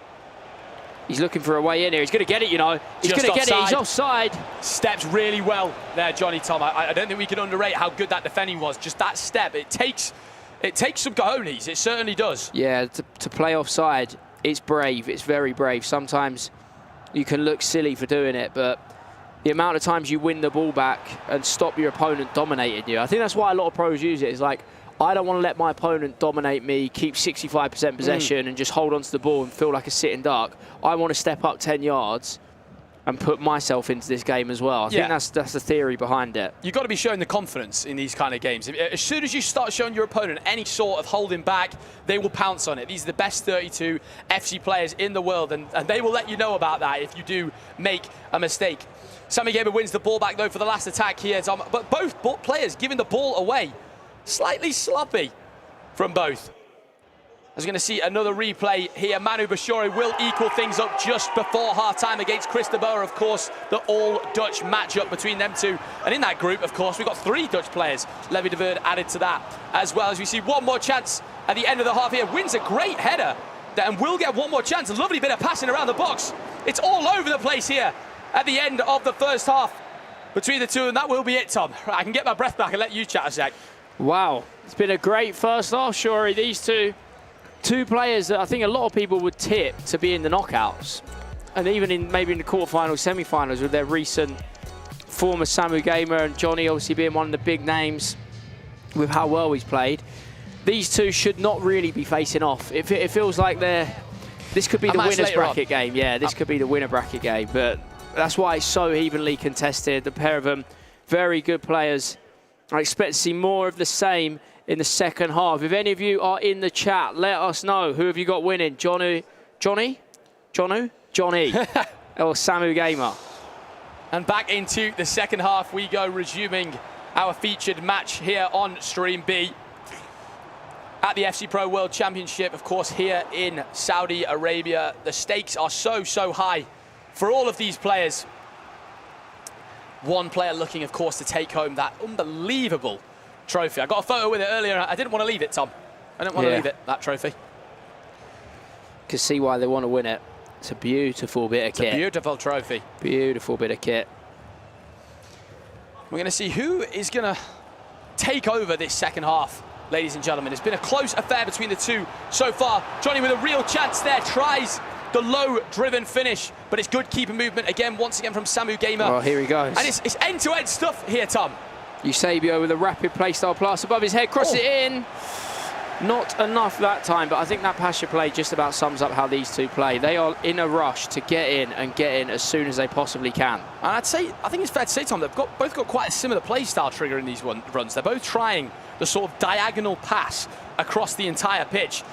He's looking for a way in here. He's going to get it, you know. He's going to get it. He's offside. Steps really well there, Johnny Tom. I don't think we can underrate how good that defending was. Just that step. It takes some cojones. It certainly does. Yeah, to play offside, it's brave. It's very brave. Sometimes you can look silly for doing it, but the amount of times you win the ball back and stop your opponent dominating you. I think that's why a lot of pros use it. It's like, I don't want to let my opponent dominate me, keep 65% possession and just hold on to the ball and feel like a sitting duck. I want to step up 10 yards and put myself into this game as well. I think that's the theory behind it. You've got to be showing the confidence in these kind of games. As soon as you start showing your opponent any sort of holding back, they will pounce on it. These are the best 32 FC players in the world, and they will let you know about that if you do make a mistake. Sami Gamer wins the ball back, though, for the last attack here, Tom. But both players giving the ball away. Slightly sloppy from both. As we're going to see another replay here. Manu Bashori will equal things up just before half-time against Chris de Boer, of course, the all-Dutch matchup between them two. And in that group, of course, we've got 3 Dutch players. Levi de Verde added to that, as well as we see one more chance at the end of the half here. Wins a great header and will get one more chance. A lovely bit of passing around the box. It's all over the place here at the end of the first half between the two, and that will be it, Tom. I can get my breath back and let you chat a sec. Wow, it's been a great first half, Shuri. These two players that I think a lot of people would tip to be in the knockouts, and even maybe in the quarterfinals, semi-finals, with their recent former Samu Gamer and Johnny obviously being one of the big names with how well he's played. These two should not really be facing off. It feels like this could be the winner's bracket game. Yeah, this could be the winner bracket game, but that's why it's so evenly contested. The pair of them, very good players. I expect to see more of the same in the second half. If any of you are in the chat, let us know. Who have you got winning? Johnny? Or Samu Gamer? And back into the second half we go, resuming our featured match here on Stream B at the FC Pro World Championship, of course, here in Saudi Arabia. The stakes are so high for all of these players. One player looking, of course, to take home that unbelievable trophy. I got a photo with it earlier. I didn't want to leave it, Tom. I didn't want to leave it, that trophy. You can see why they want to win it. It's a beautiful bit of kit. It's a beautiful trophy. Beautiful bit of kit. We're going to see who is going to take over this second half, ladies and gentlemen. It's been a close affair between the two so far. Johnny with a real chance there, tries the low-driven finish, but it's good keeper movement again, once again from Samu Gamer. Oh, here he goes. And it's end-to-end stuff here, Tom. Eusebio with a rapid playstyle pass above his head, cross it in. Not enough that time, but I think that passion play just about sums up how these two play. They are in a rush to get in as soon as they possibly can. And I think it's fair to say, Tom, they've both got quite a similar playstyle trigger in these runs. They're both trying the sort of diagonal pass across the entire pitch,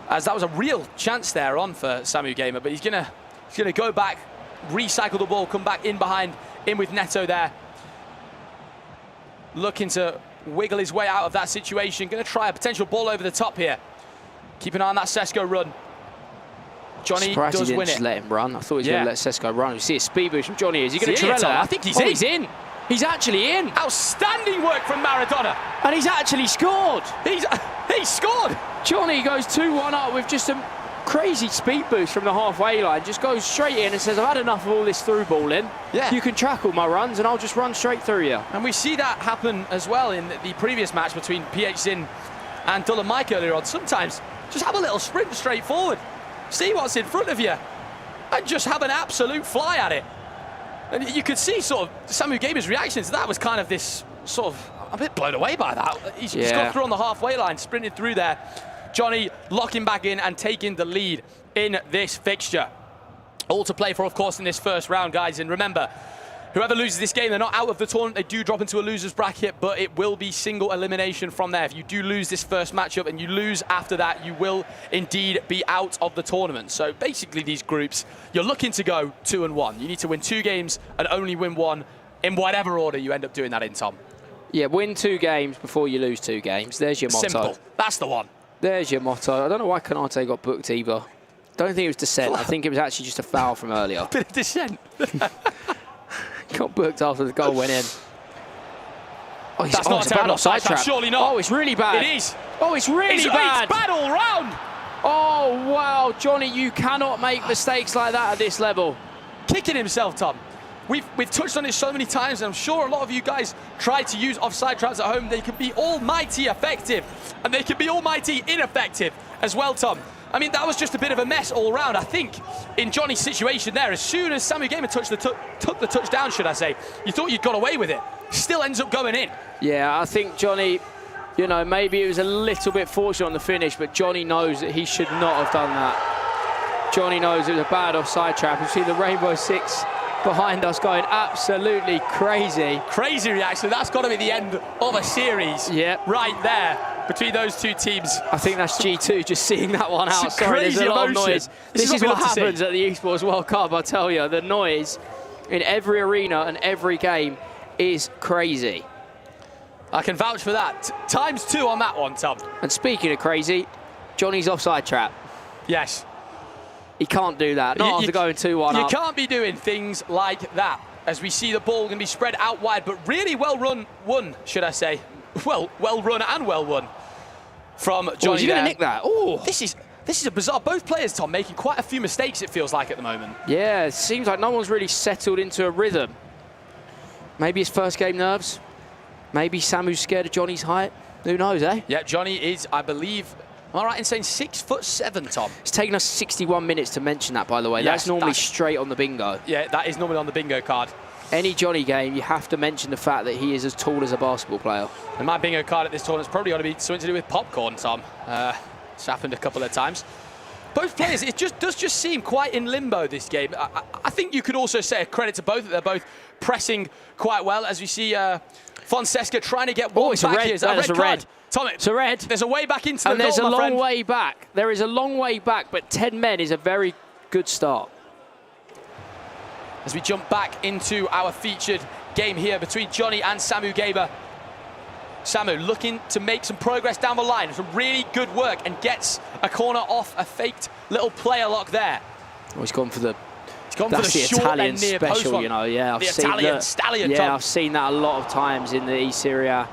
as that was a real chance there on for Samu Gamer, but he's gonna go back, recycle the ball, come back in behind, in with Neto there. Looking to wiggle his way out of that situation. Gonna try a potential ball over the top here. Keep an eye on that Sesko run. Johnny Surprised does he didn't win just it. let him run. I thought he was going to let Sesko run. You see a speed boost from Johnny. Is he going to Trello that? I think he's in. He's in. He's actually in. Outstanding work from Maradona. And he's actually scored. He scored. Johnny goes 2-1 up with just a crazy speed boost from the halfway line. Just goes straight in and says, I've had enough of all this through balling. Yeah. You can track all my runs and I'll just run straight through you. And we see that happen as well in the previous match between Phzin and Dulla Mike earlier on. Sometimes just have a little sprint straight forward. See what's in front of you and just have an absolute fly at it. And you could see sort of Samu Gamer's reaction to that was kind of this sort of a bit blown away by that. He's got through on the halfway line, sprinted through there. Johnny locking back in and taking the lead in this fixture. All to play for, of course, in this first round, guys. And remember, whoever loses this game, they're not out of the tournament. They do drop into a loser's bracket, but it will be single elimination from there. If you do lose this first matchup and you lose after that, you will indeed be out of the tournament. So basically these groups, you're looking to go 2-1. You need to win 2 games and only win 1 in whatever order you end up doing that in, Tom. Yeah, win 2 games before you lose 2 games. There's your motto. Simple. That's the one. There's your motto. I don't know why Konate got booked either. Don't think it was dissent. I think it was actually just a foul from earlier. Bit of dissent. Got booked after the goal went in. Oh, that's not a terrible offside trap. Surely not. Oh, it's really bad. It is. Oh, it's really bad. It's bad all round. Oh, wow, Johnny, you cannot make mistakes like that at this level. Kicking himself, Tom. We've touched on it so many times, and I'm sure a lot of you guys tried to use offside traps at home. They can be almighty effective, and they can be almighty ineffective as well, Tom. I mean, that was just a bit of a mess all around. I think in Johnny's situation there, as soon as Samu Gamer took the touchdown, should I say, you thought you'd got away with it. Still ends up going in. Yeah, I think Johnny, you know, maybe it was a little bit fortunate on the finish, but Johnny knows that he should not have done that. Johnny knows it was a bad offside trap. You see the Rainbow Six behind us going absolutely crazy. Crazy reaction. That's got to be the end of a series. Yeah. Right there between those two teams. I think that's G2 just seeing that one out. Sorry, there's a lot of noise. This is what happens at the Esports World Cup, I tell you. The noise in every arena and every game is crazy. I can vouch for that. Times 2 on that one, Tom. And speaking of crazy, Johnny's offside trap. Yes. He can't do that, not after going 2-1 up. You can't be doing things like that, as we see the ball going to be spread out wide, but really well won, should I say. Well run and well won from Johnny. Is he going to nick that? Oh, this is a bizarre. Both players, Tom, making quite a few mistakes, it feels like, at the moment. Yeah, it seems like no one's really settled into a rhythm. Maybe his first game nerves. Maybe Samu's scared of Johnny's height. Who knows, eh? Yeah, Johnny is, I believe, am I right in saying 6'7", Tom? It's taken us 61 minutes to mention that, by the way. Yes, that's normally straight on the bingo. Yeah, that is normally on the bingo card. Any Johnny game, you have to mention the fact that he is as tall as a basketball player. And my bingo card at this tournament's probably going to be something to do with popcorn, Tom. It's happened a couple of times. Both players, it does just seem quite in limbo, this game. I think you could also say a credit to both, that they're both pressing quite well, as we see Fonseca trying to get one back here. That's a red. Tom, it's a red. There's a way back into the goal, and there's a my long friend. way back. There is a long way back, but 10 men is a very good start. As we jump back into our featured game here between Johnny and Samu Gamer. Samu looking to make some progress down the line. Some really good work, and gets a corner off a faked little player lock there. Oh, he's gone for the... That's the short Italian and near special, post, you know. Yeah, I've seen Italian stallion. Yeah, Tom. I've seen that a lot of times in the East Syria.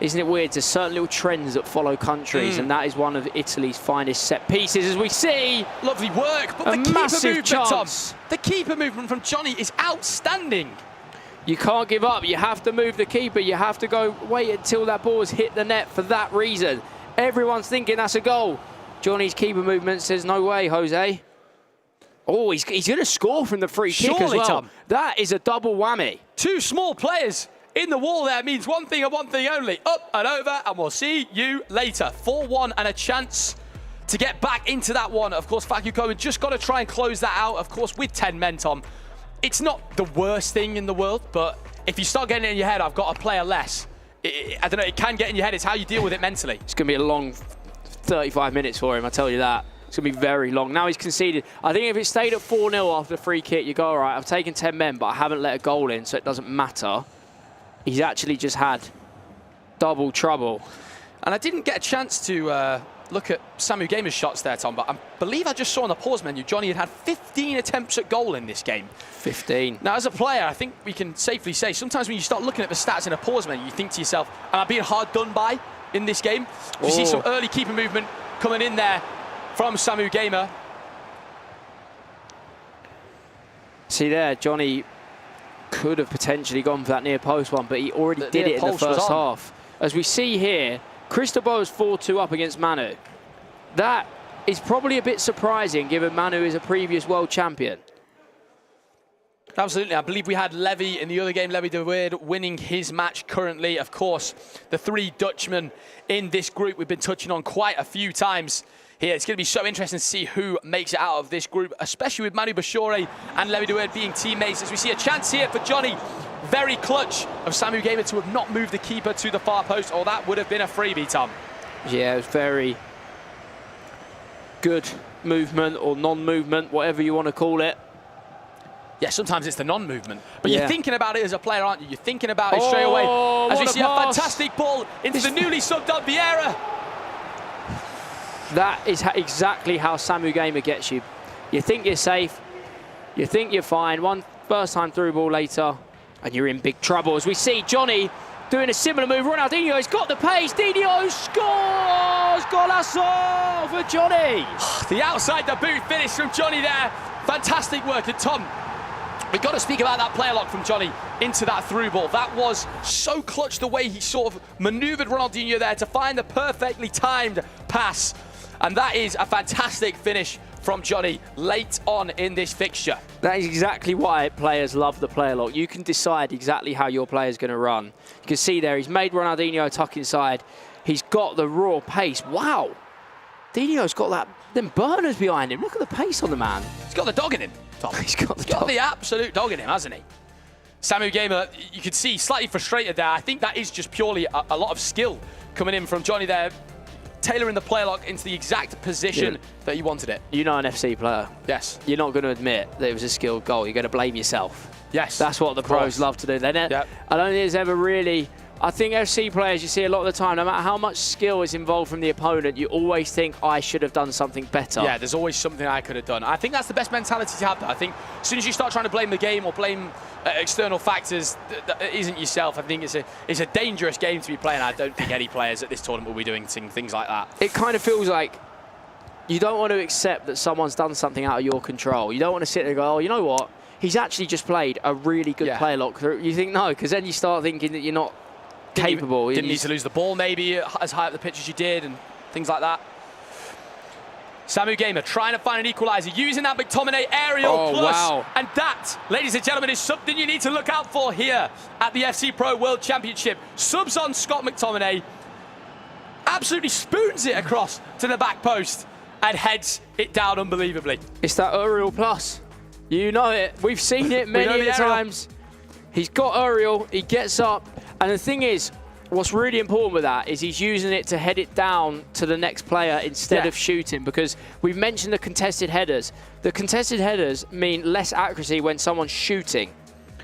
Isn't it weird? There's certain little trends that follow countries, and that is one of Italy's finest set pieces, as we see. Lovely work, but the keeper movement, Tom. The keeper movement from Johnny is outstanding. You can't give up. You have to move the keeper. You have to go wait until that ball has hit the net for that reason. Everyone's thinking that's a goal. Johnny's keeper movement says, no way, Jose. Oh, he's going to score from the free kick as well. Tom. That is a double whammy. Two small players in the wall there means one thing and one thing only. Up and over, and we'll see you later. 4-1 and a chance to get back into that one. Of course, Faku Cohen just got to try and close that out, of course, with 10 men, Tom. It's not the worst thing in the world, but if you start getting it in your head, I've got a player less. I don't know, it can get in your head. It's how you deal with it mentally. It's going to be a long 35 minutes for him, I tell you that. It's going to be very long. Now he's conceded. I think if it stayed at 4-0 after the free kick, you go, all right, I've taken 10 men, but I haven't let a goal in, so it doesn't matter. He's actually just had double trouble. And I didn't get a chance to look at Samu Gamer's shots there, Tom, but I believe I just saw on the pause menu, Johnny had 15 attempts at goal in this game. 15. Now, as a player, I think we can safely say, sometimes when you start looking at the stats in a pause menu, you think to yourself, am I being hard done by in this game? You see some early keeper movement coming in there from Samu Gamer. See there, Johnny could have potentially gone for that near post one, but he already did it in the first half. As we see here, Cristobal is 4-2 up against Manu. That is probably a bit surprising, given Manu is a previous world champion. Absolutely. I believe we had Levy in the other game, Levy de Weerd winning his match currently. Of course, the three Dutchmen in this group we've been touching on quite a few times here. It's going to be so interesting to see who makes it out of this group, especially with Manu Bashore and Levy de Weerd being teammates. As we see a chance here for Johnny, very clutch of Samu Gamer to have not moved the keeper to the far post, or that would have been a freebie, Tom. Yeah, it was very good movement or non-movement, whatever you want to call it. Yeah, sometimes it's the non-movement. But Yeah. you're thinking about it as a player, aren't you? You're thinking about it straight away. As we see a fantastic ball into the newly subbed up Vieira. That is exactly how Samu Gamer gets you. You think you're safe, you think you're fine, one first time through ball later, and you're in big trouble. As we see Johnny doing a similar move. Ronaldinho's got the pace. Dino scores! golazo for Johnny. The outside the boot finish from Johnny there. Fantastic work. And Tom, we've got to speak about that player lock from Johnny into that through ball. That was so clutch, the way he sort of manoeuvred Ronaldinho there to find the perfectly timed pass. And that is a fantastic finish from Johnny late on in this fixture. That is exactly why players love the player lock. You can decide exactly how your player is going to run. You can see there, he's made Ronaldinho tuck inside. He's got the raw pace. Wow. Dino's got them burners behind him. Look at the pace on the man. He's got the dog in him, Tom. He's got the absolute dog in him, hasn't he? Samu Gamer, you could see slightly frustrated there. I think that is just purely a lot of skill coming in from Johnny there, tailoring the player lock into the exact position that he wanted it. You know an FC player. Yes. You're not going to admit that it was a skilled goal. You're going to blame yourself. Yes. That's what the pros love to do. I don't think there's ever really... I think FC players, you see a lot of the time, no matter how much skill is involved from the opponent, you always think, I should have done something better. Yeah, there's always something I could have done. I think that's the best mentality to have. I think as soon as you start trying to blame the game or blame external factors that isn't yourself, I think it's a dangerous game to be playing. I don't think any players at this tournament will be doing things like that. It kind of feels like you don't want to accept that someone's done something out of your control. You don't want to sit there and go, oh, you know what? He's actually just played a really good player lock. You think, no, because then you start thinking that you're not capable. Didn't need to lose the ball maybe as high up the pitch as you did and things like that. Samu Gamer trying to find an equaliser, using that McTominay aerial plus. Wow. And that, ladies and gentlemen, is something you need to look out for here at the FC Pro World Championship. Subs on Scott McTominay, absolutely spoons it across to the back post and heads it down unbelievably. It's that aerial plus. You know it. We've seen it many times. He's got aerial, he gets up, and the thing is, what's really important with that is he's using it to head it down to the next player instead of shooting, because we've mentioned the contested headers. The contested headers mean less accuracy when someone's shooting.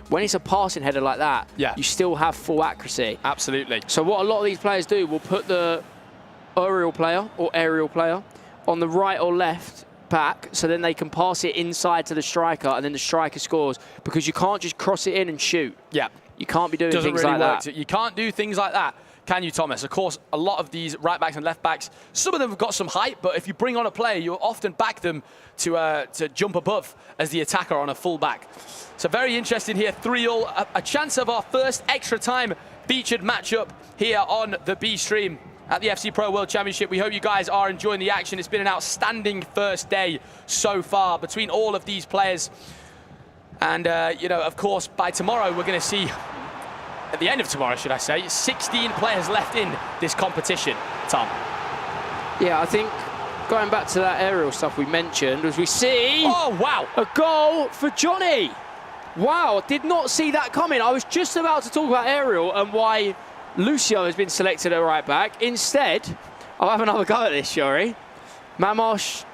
When it's a passing header like that, you still have full accuracy. Absolutely. So what a lot of these players do, will put the aerial player on the right or left back, so then they can pass it inside to the striker, and then the striker scores, because you can't just cross it in and shoot. Yeah. You can't be doing things really like that. You can't do things like that, can you, Thomas? Of course, a lot of these right backs and left backs, some of them have got some height, but if you bring on a player, you'll often back them to jump above as the attacker on a full back. So very interesting here, 3-3, a chance of our first extra time featured matchup here on the B stream at the FC Pro World Championship. We hope you guys are enjoying the action. It's been an outstanding first day so far between all of these players. And, you know, of course, by tomorrow, we're going to see, at the end of tomorrow, should I say, 16 players left in this competition, Tom. Yeah, I think going back to that aerial stuff we mentioned, as we see... Oh, wow! A goal for Johnny! Wow, did not see that coming. I was just about to talk about aerial and why Lucio has been selected at right back. Instead, I'll have another go at this, Shuri. Mamardashvili.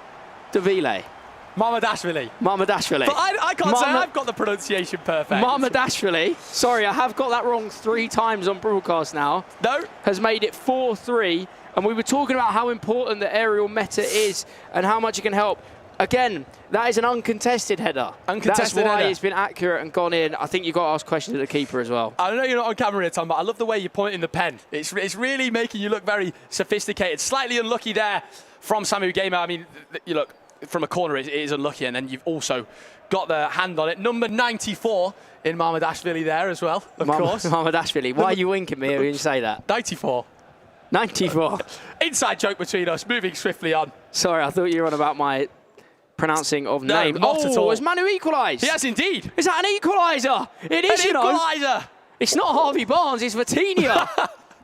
But I can't say I've got the pronunciation perfect. Mamardashvili. Sorry, I have got that wrong 3 times on broadcast now. No. Has made it 4-3. And we were talking about how important the aerial meta is and how much it can help. Again, that is an uncontested header. That's why it's been accurate and gone in. I think you've got to ask questions of the keeper as well. I know you're not on camera here, Tom, but I love the way you're pointing the pen. It's really making you look very sophisticated. Slightly unlucky there from Samu Gamer. I mean, you look, from a corner it is unlucky, and then you've also got the hand on it. Number 94 in Mamardashvili there as well, of course. Mamardashvili. Why are you winking me when you say that? 94. 94. Inside joke between us, moving swiftly on. Sorry, I thought you were on about my pronouncing of name. Not at all. Has Manu equalised? He has indeed. Is that an equaliser? It is, an equaliser. It's not Harvey Barnes, it's Vitinha.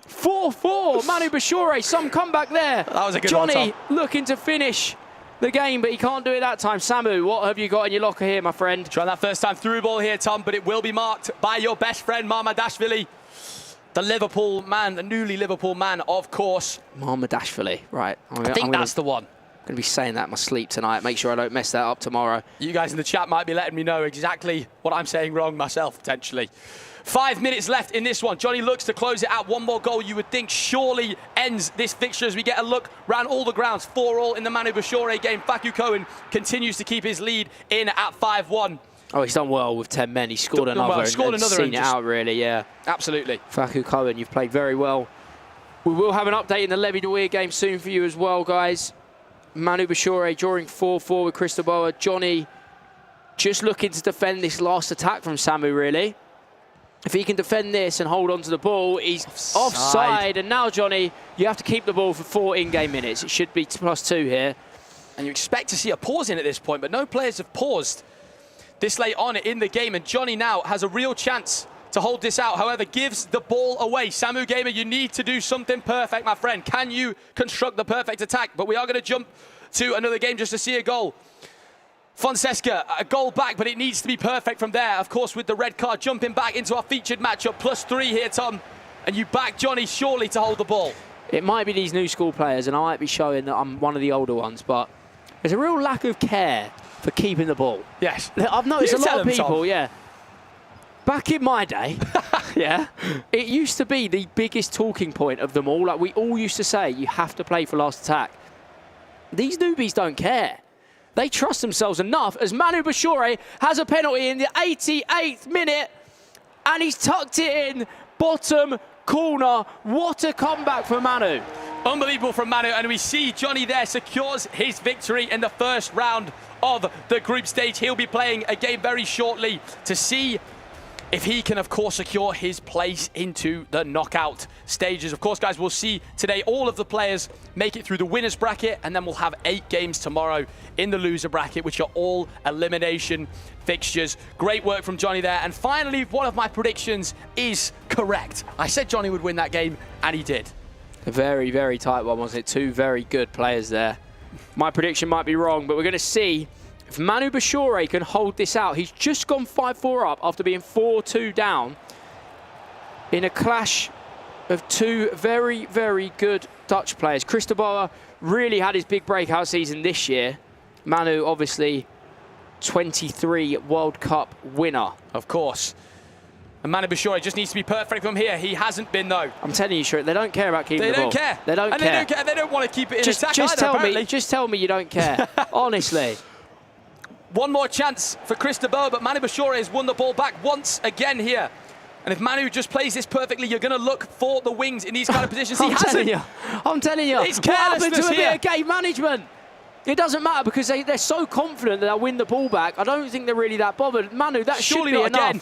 4-4, Manu Bashore, some comeback there. That was a good Johnny one, Tom. looking to finish the game, but he can't do it that time. Samu, what have you got in your locker here, my friend? Trying that first time through ball here, Tom, but it will be marked by your best friend, Mamardashvili. The Liverpool man, the newly Liverpool man, of course. Mamardashvili, right. I think that's the one. I'm going to be saying that in my sleep tonight. Make sure I don't mess that up tomorrow. You guys in the chat might be letting me know exactly what I'm saying wrong myself, potentially. 5 minutes left in this one. Johnny looks to close it out. One more goal you would think surely ends this fixture as we get a look round all the grounds. 4-4 in the Manu Bashore game. Faku Cohen continues to keep his lead in at 5-1. Oh, he's done well with 10 men. He scored another. Scored another seen it out, really, yeah. Absolutely. Faku Cohen, you've played very well We will have an update in the Levy de Weer game soon for you as well, guys. Manu Bashore drawing 4-4 with Cristobal. Johnny just looking to defend this last attack from Samu, really. If he can defend this and hold on to the ball, he's offside. And now, Johnny, you have to keep the ball for 4 in-game minutes. It should be +2 here. And you expect to see a pause in at this point, but no players have paused this late on in the game. And Johnny now has a real chance to hold this out, however, gives the ball away. Samu Gamer, you need to do something perfect, my friend. Can you construct the perfect attack? But we are going to jump to another game just to see a goal. Fonseca, a goal back, but it needs to be perfect from there. Of course, with the red card, jumping back into our featured matchup, +3 here, Tom. And you back Johnny surely to hold the ball. It might be these new school players, and I might be showing that I'm one of the older ones, but there's a real lack of care for keeping the ball. Yes. I've noticed a lot of people, Tom. yeah. Back in my day, yeah, it used to be the biggest talking point of them all. Like, we all used to say, you have to play for last attack. These newbies don't care. They trust themselves enough as Manu Bashore has a penalty in the 88th minute, and he's tucked it in, bottom corner. What a comeback for Manu. Unbelievable from Manu, and we see Johnny there secures his victory in the first round of the group stage. He'll be playing a game very shortly to see if he can, of course, secure his place into the knockout stages. Of course, guys, we'll see today all of the players make it through the winners bracket, and then we'll have 8 games tomorrow in the loser bracket, which are all elimination fixtures. Great work from Johnny there. And finally, one of my predictions is correct. I said Johnny would win that game, and he did. A very, very tight one, wasn't it? 2 very good players there. My prediction might be wrong, but we're going to see if Manu Bashore can hold this out. He's just gone 5-4 up after being 4-2 down in a clash of 2 very, very good Dutch players. Cristobal really had his big breakout season this year. Manu, obviously, 23 World Cup winner. Of course. And Manu Bashore just needs to be perfect from here. He hasn't been, though. I'm telling you, Shrek, they don't care about keeping the ball. They don't care. They don't care. They don't care. They don't want to keep it in attack either, apparently. Just tell me you don't care. Honestly. One more chance for Cristobal, but Manu Bashore has won the ball back once again here. And if Manu just plays this perfectly, you're going to look for the wings in these kind of positions. He hasn't. I'm telling you. It's what happened to a here. bit of game management? It doesn't matter because they're so confident that they'll win the ball back. I don't think they're really that bothered. Manu, that Surely should be not enough. again.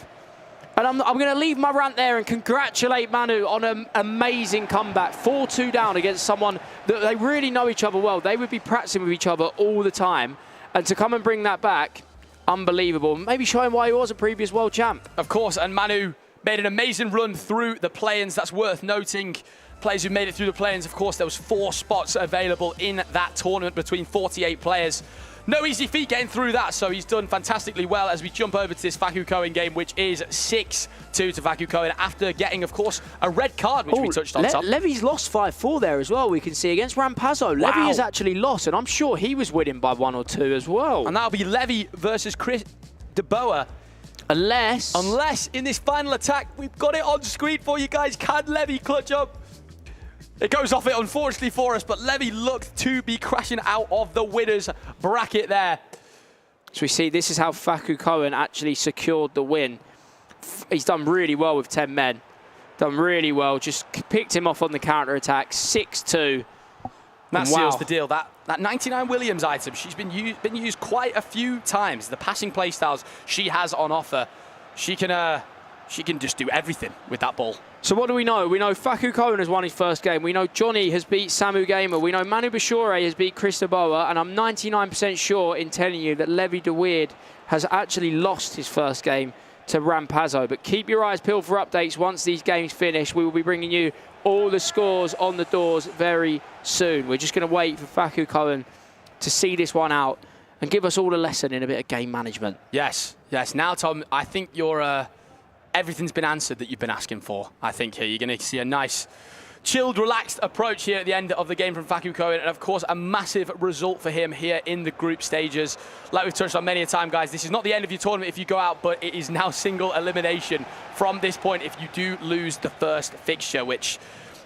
And I'm going to leave my rant there and congratulate Manu on an amazing comeback. 4-2 down against someone that they really know each other well. They would be practicing with each other all the time. And to come and bring that back, unbelievable. Maybe showing why he was a previous world champ. Of course, and Manu made an amazing run through the play-ins. That's worth noting. Players who made it through the play-ins, of course, there was 4 spots available in that tournament between 48 players. No easy feat getting through that, so he's done fantastically well as we jump over to this Faku Cohen game, which is 6-2 to Faku Cohen after getting, of course, a red card, which we touched on top. Levy's lost 5-4 there as well, we can see, against Rampazzo. Wow. Levy has actually lost, and I'm sure he was winning by 1 or 2 as well. And that'll be Levy versus Chris De Boer. Unless in this final attack, we've got it on screen for you guys. Can Levy clutch up? It goes off it, unfortunately for us, but Levy looked to be crashing out of the winners bracket there. So we see this is how Faku Cohen actually secured the win. He's done really well with 10 men. Done really well, just picked him off on the counter-attack, 6-2. That seals the deal. That 99 Williams item, she's been used quite a few times. The passing play styles she has on offer, she can just do everything with that ball. So what do we know? We know Faku Cohen has won his first game. We know Johnny has beat Samu Gamer. We know Manu Bashore has beat Cristobal. And I'm 99% sure in telling you that Levy de Weer has actually lost his first game to Rampazzo. But keep your eyes peeled for updates once these games finish. We will be bringing you all the scores on the doors very soon. We're just going to wait for Faku Cohen to see this one out and give us all a lesson in a bit of game management. Yes, yes. Now, Tom, I think you're... everything's been answered that you've been asking for, I think, here. You're going to see a nice, chilled, relaxed approach here at the end of the game from Faku Cohen. And, of course, a massive result for him here in the group stages. Like we've touched on many a time, guys, this is not the end of your tournament if you go out, but it is now single elimination from this point if you do lose the first fixture, which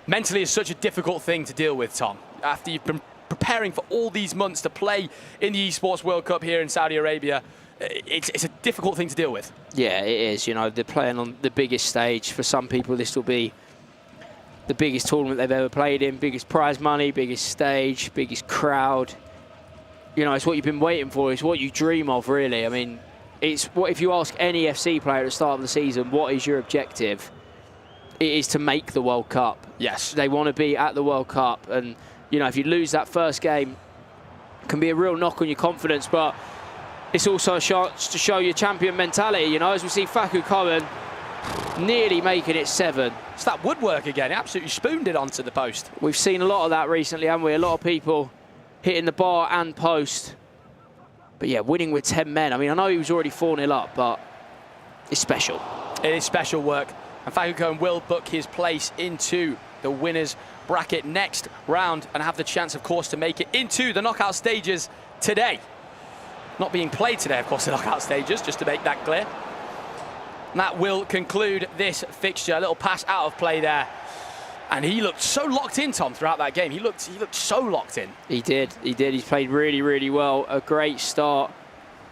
mentally is such a difficult thing to deal with, Tom. After you've been preparing for all these months to play in the Esports World Cup here in Saudi Arabia, it's a difficult thing to deal with. Yeah, it is. You know, they're playing on the biggest stage. For some people, this will be the biggest tournament they've ever played in, biggest prize money, biggest stage, biggest crowd. You know, it's what you've been waiting for. It's what you dream of, really. I mean, it's what if you ask any FC player at the start of the season, what is your objective? It is to make the World Cup. Yes. They want to be at the World Cup. And, you know, if you lose that first game, it can be a real knock on your confidence. But it's also a chance to show your champion mentality, you know, as we see Faku Cohen nearly making it 7. It's that woodwork again. He absolutely spooned it onto the post. We've seen a lot of that recently, haven't we? A lot of people hitting the bar and post. But yeah, winning with 10 men. I mean, I know he was already 4-0 up, but it's special. It is special work. And Faku Cohen will book his place into the winners bracket next round and have the chance, of course, to make it into the knockout stages today. Not being played today, of course, the knockout stages, just to make that clear. And that will conclude this fixture. A little pass out of play there. And he looked so locked in, Tom, throughout that game. He looked so locked in. He did. He's played really, really well. A great start.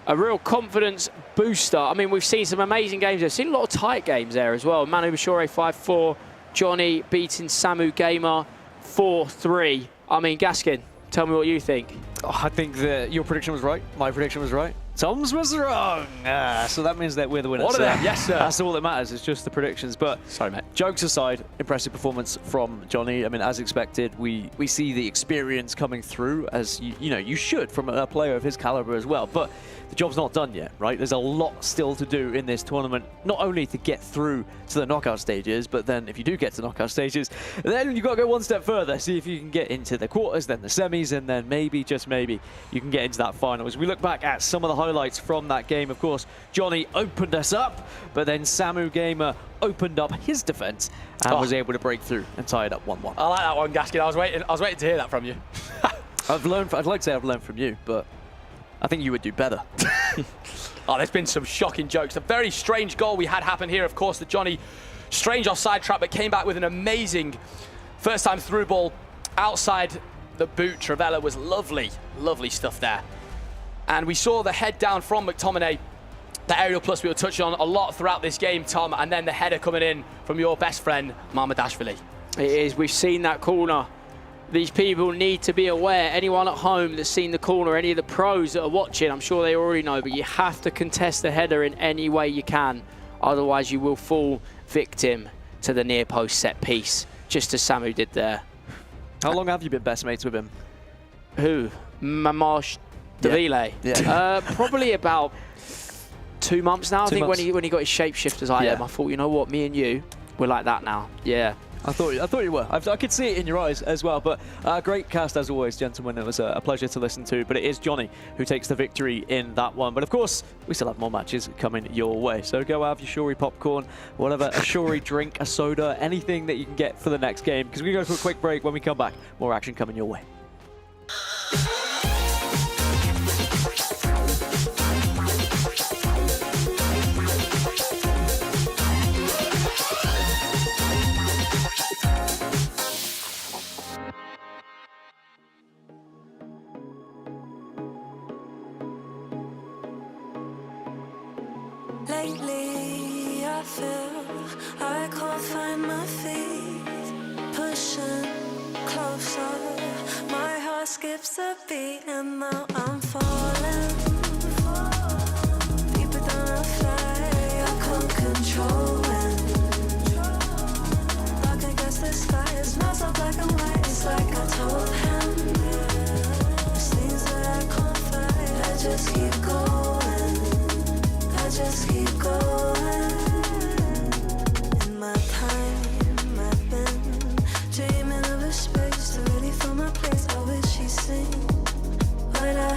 A real confidence booster. I mean, we've seen some amazing games there. We've seen a lot of tight games there as well. Manu Bashore 5-4. Johnny beating Samu Gamer 4-3. I mean, Gaskin, tell me what you think. Oh, I think that your prediction was right. My prediction was right. Tom's was wrong. So that means that we're the winners. What are they? Yes, sir. That's all that matters. It's just the predictions. But sorry, mate. Jokes aside, impressive performance from Johnny. I mean, as expected, we see the experience coming through, as you know you should from a player of his caliber as well. But the job's not done yet, right? There's a lot still to do in this tournament, not only to get through to the knockout stages, but then if you do get to knockout stages, then you've got to go one step further, see if you can get into the quarters, then the semis, and then maybe, just maybe, you can get into that final. As we look back at some of the highlights from that game, of course, Johnny opened us up, but then Samu Gamer opened up his defense and was able to break through and tie it up 1-1. I like that one, Gaskin. I was waiting to hear that from you. I'd like to say I've learned from you, but I think you would do better. Oh, there's been some shocking jokes. A very strange goal we had happen here, of course, the Johnny strange offside trap, but came back with an amazing first-time through ball outside the boot. Travella was lovely, lovely stuff there. And we saw the head down from McTominay, the aerial plus we were touching on a lot throughout this game, Tom, and then the header coming in from your best friend, Mamadashvili. It is. We've seen that corner. These people need to be aware. Anyone at home that's seen the corner, any of the pros that are watching, I'm sure they already know, but you have to contest the header in any way you can. Otherwise, you will fall victim to the near post set piece, just as Samu did there. How long have you been best mates with him? Who? Mamash Davile? Yeah. Probably about 2 months now. I think when he got his shapeshifters item, I thought, you know what, me and you, we're like that now. Yeah. I thought you were. I could see it in your eyes as well. But great cast as always, gentlemen. It was a pleasure to listen to. But it is Johnny who takes the victory in that one. But of course, we still have more matches coming your way. So go have your Shuri popcorn, whatever, a Shuri drink, a soda, anything that you can get for the next game. Because we go for a quick break. When we come back, more action coming your way. Lately, I feel I can't find my feet. Pushing closer, my heart skips a beat, and now I'm falling. Deeper than a fly, I can't control it. Like I guess the sky is not so black and white. It's like I told him. There's things that I can't fight. I just keep going. Just keep going. In my time, I've been dreaming of a space to really find my place. I wish she'd sing what I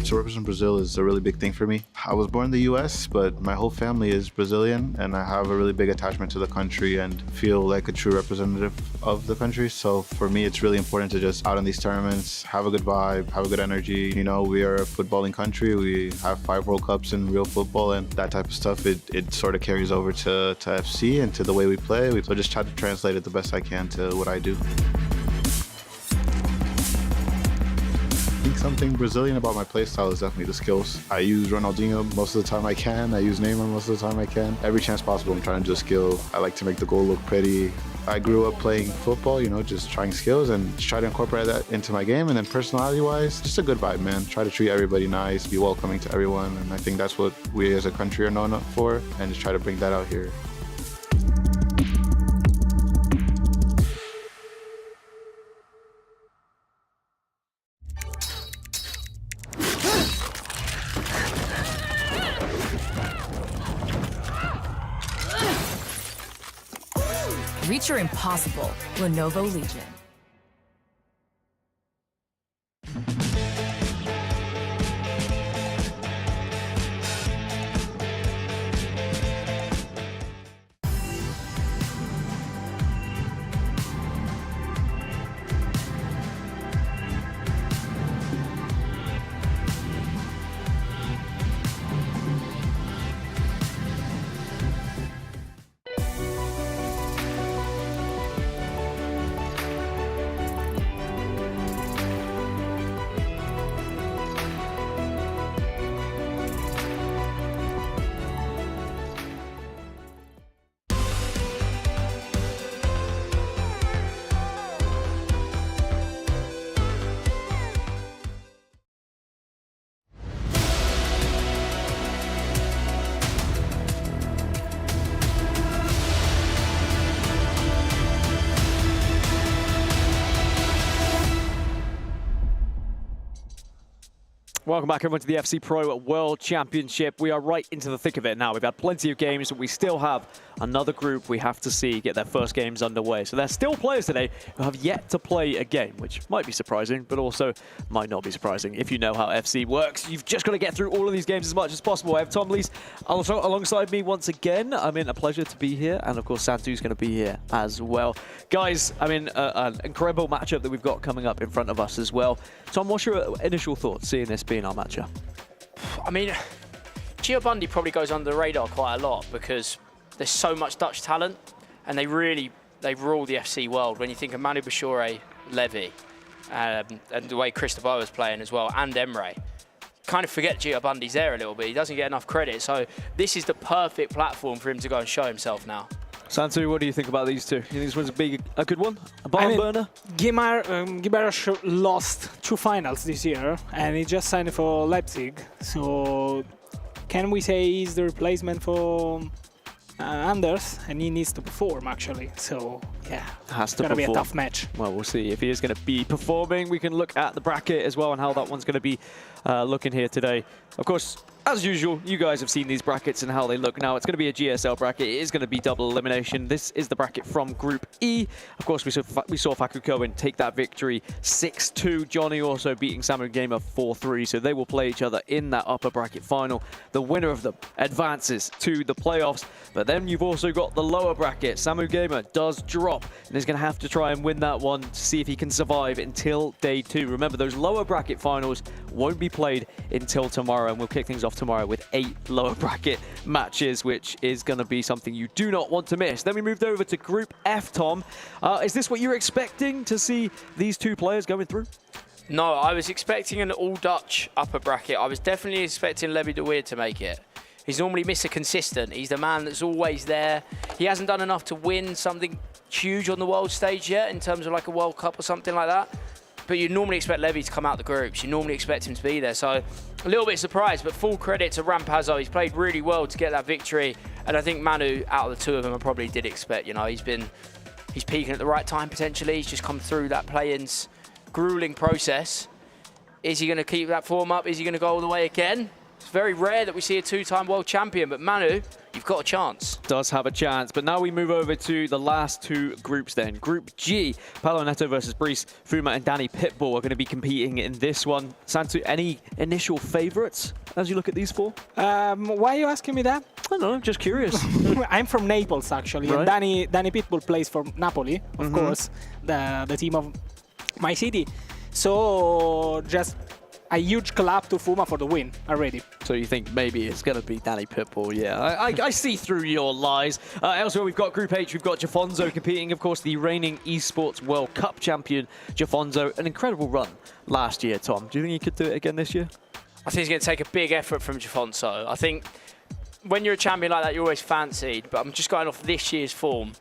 To represent Brazil is a really big thing for me. I was born in the US, but my whole family is Brazilian, and I have a really big attachment to the country and feel like a true representative of the country. So for me, it's really important to just out in these tournaments, have a good vibe, have a good energy. You know, we are a footballing country. We have 5 World Cups in real football, and that type of stuff, it sort of carries over to FC and to the way we play. So just try to translate it the best I can to what I do. I think something Brazilian about my playstyle is definitely the skills. I use Ronaldinho most of the time I can. I use Neymar most of the time I can. Every chance possible, I'm trying to do a skill. I like to make the goal look pretty. I grew up playing football, you know, just trying skills and just try to incorporate that into my game. And then personality-wise, just a good vibe, man. Try to treat everybody nice, be welcoming to everyone. And I think that's what we as a country are known for, and just try to bring that out here. Reach your impossible, Lenovo Legion. Welcome back everyone to the FC Pro World Championship. We are right into the thick of it now. We've had plenty of games, but we still have another group we have to see get their first games underway. So there's still players today who have yet to play a game, which might be surprising, but also might not be surprising. If you know how FC works, you've just got to get through all of these games as much as possible. I have Tom Lees also alongside me once again. I mean, a pleasure to be here. And of course, Santu's going to be here as well. Guys, I mean, an incredible matchup that we've got coming up in front of us as well. Tom, what's your initial thoughts seeing this being our matchup? I mean, Gio Bundy probably goes under the radar quite a lot because there's so much Dutch talent and they rule the FC world. When you think of Manu Bashore, Levy, and the way Cristobal is playing as well, and Emre, kind of forget Gio Bundy's there a little bit. He doesn't get enough credit. So this is the perfect platform for him to go and show himself now. Santu, what do you think about these two? You think this one's a good one? A barn burner? Guimaraes lost 2 finals this year, and he just signed for Leipzig. So can we say he's the replacement for Anders? And he needs to perform, actually. So yeah, has to it's going to be a tough match. Well, we'll see if he is going to be performing. We can look at the bracket as well and how that one's going to be looking here today. Of course, as usual, you guys have seen these brackets and how they look now. It's going to be a GSL bracket. It is going to be double elimination. This is the bracket from Group E. Of course, we saw Faku Cohen take that victory 6-2. Johnny also beating Samu Gamer 4-3. So they will play each other in that upper bracket final. The winner of them advances to the playoffs. But then you've also got the lower bracket. Samu Gamer does drop and is going to have to try and win that one to see if he can survive until day 2. Remember, those lower bracket finals won't be played until tomorrow, and we'll kick things off tomorrow with 8 lower bracket matches, which is going to be something you do not want to miss. Then we moved over to Group F, Tom. Is this what you're expecting to see these 2 players going through? No, I was expecting an all-Dutch upper bracket. I was definitely expecting Levy de Weerd to make it. He's normally Mr. Consistent. He's the man that's always there. He hasn't done enough to win something huge on the world stage yet in terms of like a World Cup or something like that. But you normally expect Levy to come out the groups. You normally expect him to be there. So a little bit surprised, but full credit to Rampazzo. He's played really well to get that victory. And I think Manu, out of the 2 of them, I probably did expect, you know, he's peaking at the right time potentially. He's just come through that play-in's grueling process. Is he going to keep that form up? Is he going to go all the way again? very rare that we see a two-time world champion, but Manu, you've got a chance. Does have a chance, but now we move over to the last two groups then. Group G, Paolo Neto versus Brice Fuma and Danny Pitbull are going to be competing in this one. Santu, any initial favourites as you look at these four? Why are you asking me that? I don't know, I'm just curious. I'm from Naples, actually, right. and Danny Pitbull plays for Napoli, of course, the team of my city. So just a huge clap to Fuma for the win already. So you think maybe it's going to be Danny Pitbull? Yeah, I see through your lies. Elsewhere, we've got Group H. We've got Jafonzo competing, of course, the reigning Esports World Cup champion, Jafonzo. An incredible run last year, Tom. Do you think he could do it again this year? I think it's going to take a big effort from Jafonzo. I think when you're a champion like that, you're always fancied, but I'm just going off this year's form.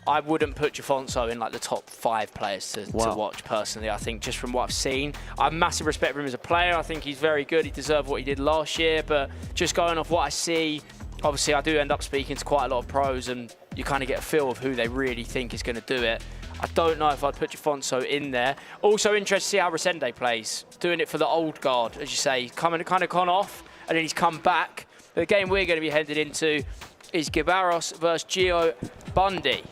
I wouldn't put Jafonzo in like the top 5 players to watch personally. I think just from what I've seen, I have massive respect for him as a player. I think he's very good. He deserved what he did last year, but just going off what I see, obviously I do end up speaking to quite a lot of pros and you kind of get a feel of who they really think is going to do it. I don't know if I'd put Jafonzo in there. Also interested to see how Resende plays. Doing it for the old guard, as you say. Kind of gone off and then he's come back. The game we're going to be headed into is Gibaros versus Gio Bundy.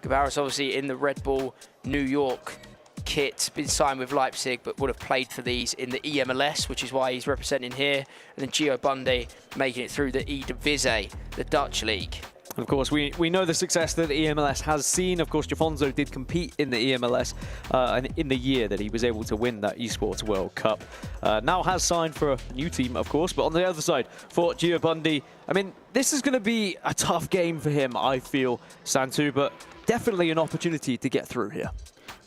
Gibaros obviously in the Red Bull New York kit, been signed with Leipzig, but would have played for these in the EMLS, which is why he's representing here. And then Gio Bundy making it through the EWC, the Dutch league. Of course, we know the success that the EMLS has seen. Of course, Jafonzo did compete in the EMLS in the year that he was able to win that Esports World Cup. Now has signed for a new team, of course, but on the other side, for Gio Bundy, I mean, this is going to be a tough game for him, I feel, Santu, but definitely an opportunity to get through here.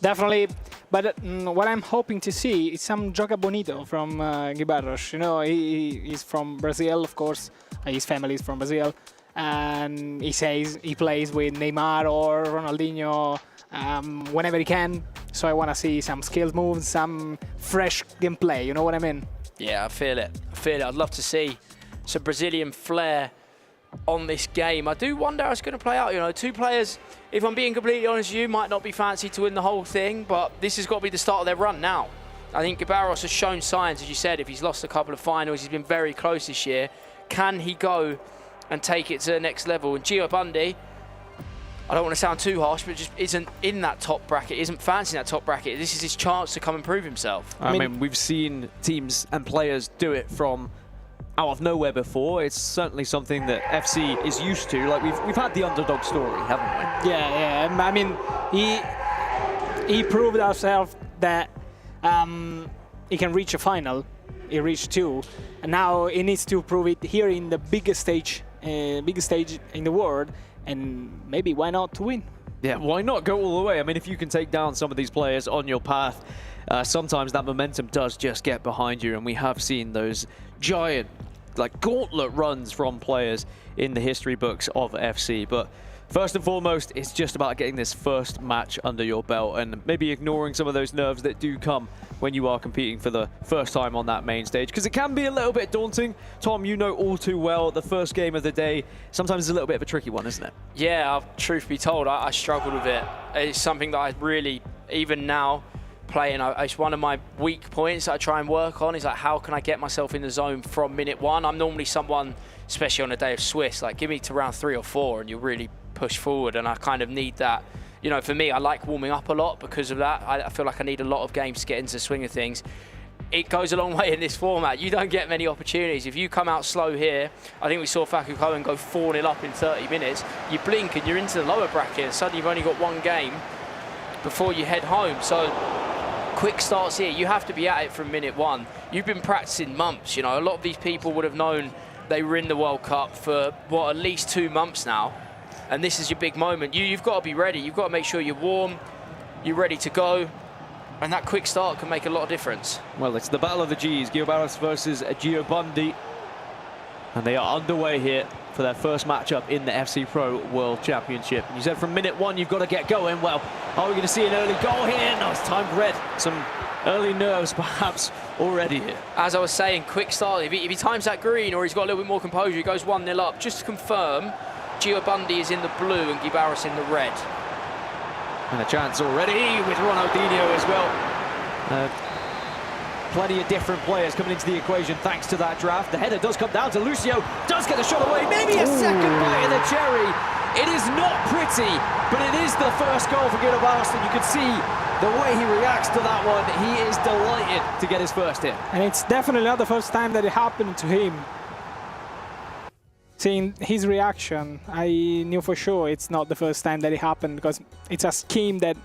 Definitely, but what I'm hoping to see is some Joga Bonito from Gibaros. You know, he's from Brazil, of course. His family is from Brazil. And he says he plays with Neymar or Ronaldinho whenever he can. So I want to see some skills moves, some fresh gameplay, you know what I mean? Yeah, I feel it. I'd love to see some Brazilian flair on this game. I do wonder how it's going to play out. You know, two players, if I'm being completely honest with you, might not be fancied to win the whole thing, but this has got to be the start of their run now. I think Gibaros has shown signs, as you said, if he's lost a couple of finals, he's been very close this year. Can he go and take it to the next level? And Gio Bundy, I don't want to sound too harsh, but just isn't in that top bracket, isn't fancying that top bracket. This is his chance to come and prove himself. I mean, we've seen teams and players do it from out of nowhere before. It's certainly something that FC is used to. Like, we've had the underdog story, haven't we? Yeah. I mean, he proved himself that he can reach a final. He reached 2, and now he needs to prove it here in the biggest stage in the world, and maybe why not to win? Yeah, why not go all the way? I mean, if you can take down some of these players on your path, sometimes that momentum does just get behind you, and we have seen those giant, like, gauntlet runs from players in the history books of FC. But first and foremost, it's just about getting this first match under your belt and maybe ignoring some of those nerves that do come when you are competing for the first time on that main stage, because it can be a little bit daunting. Tom, you know all too well, the first game of the day sometimes is a little bit of a tricky one, isn't it? Yeah, truth be told, I struggled with it. It's something that I really, even now, playing, it's one of my weak points that I try and work on, is like, how can I get myself in the zone from minute 1? I'm normally someone, especially on a day of Swiss, like, give me to round 3 or 4 and you'll really push forward, and I kind of need that. You know, for me, I like warming up a lot because of that. I feel like I need a lot of games to get into the swing of things. It goes a long way in this format. You don't get many opportunities. If you come out slow here, I think we saw Faku Cohen go 4-0 up in 30 minutes. You blink and you're into the lower bracket, and suddenly you've only got 1 game before you head home. So quick starts here. You have to be at it from minute 1. You've been practicing months. You know, a lot of these people would have known they were in the World Cup for, what, at least 2 months now. And this is your big moment. You've got to be ready. You've got to make sure you're warm, you're ready to go, and that quick start can make a lot of difference. Well, it's the battle of the Gs, Gibaros versus Gio Bundy. And they are underway here for their first matchup in the FC Pro World Championship. And you said from minute 1 you've got to get going. Well, are we going to see an early goal here? No, it's timed red. Some early nerves perhaps already here. As I was saying, quick start. If he times that green, or he's got a little bit more composure, he goes 1-0 up. Just to confirm, Gio Bundy is in the blue and Gibaros in the red. And a chance already with Ronaldinho as well. plenty of different players coming into the equation thanks to that draft. The header does come down to Lucio, does get the shot away, maybe a second bite of the cherry. It is not pretty, but it is the first goal for Guidobaros, and you can see the way he reacts to that one. He is delighted to get his first hit. And it's definitely not the first time that it happened to him. Seeing his reaction, I knew for sure it's not the first time that it happened, because it's a scheme that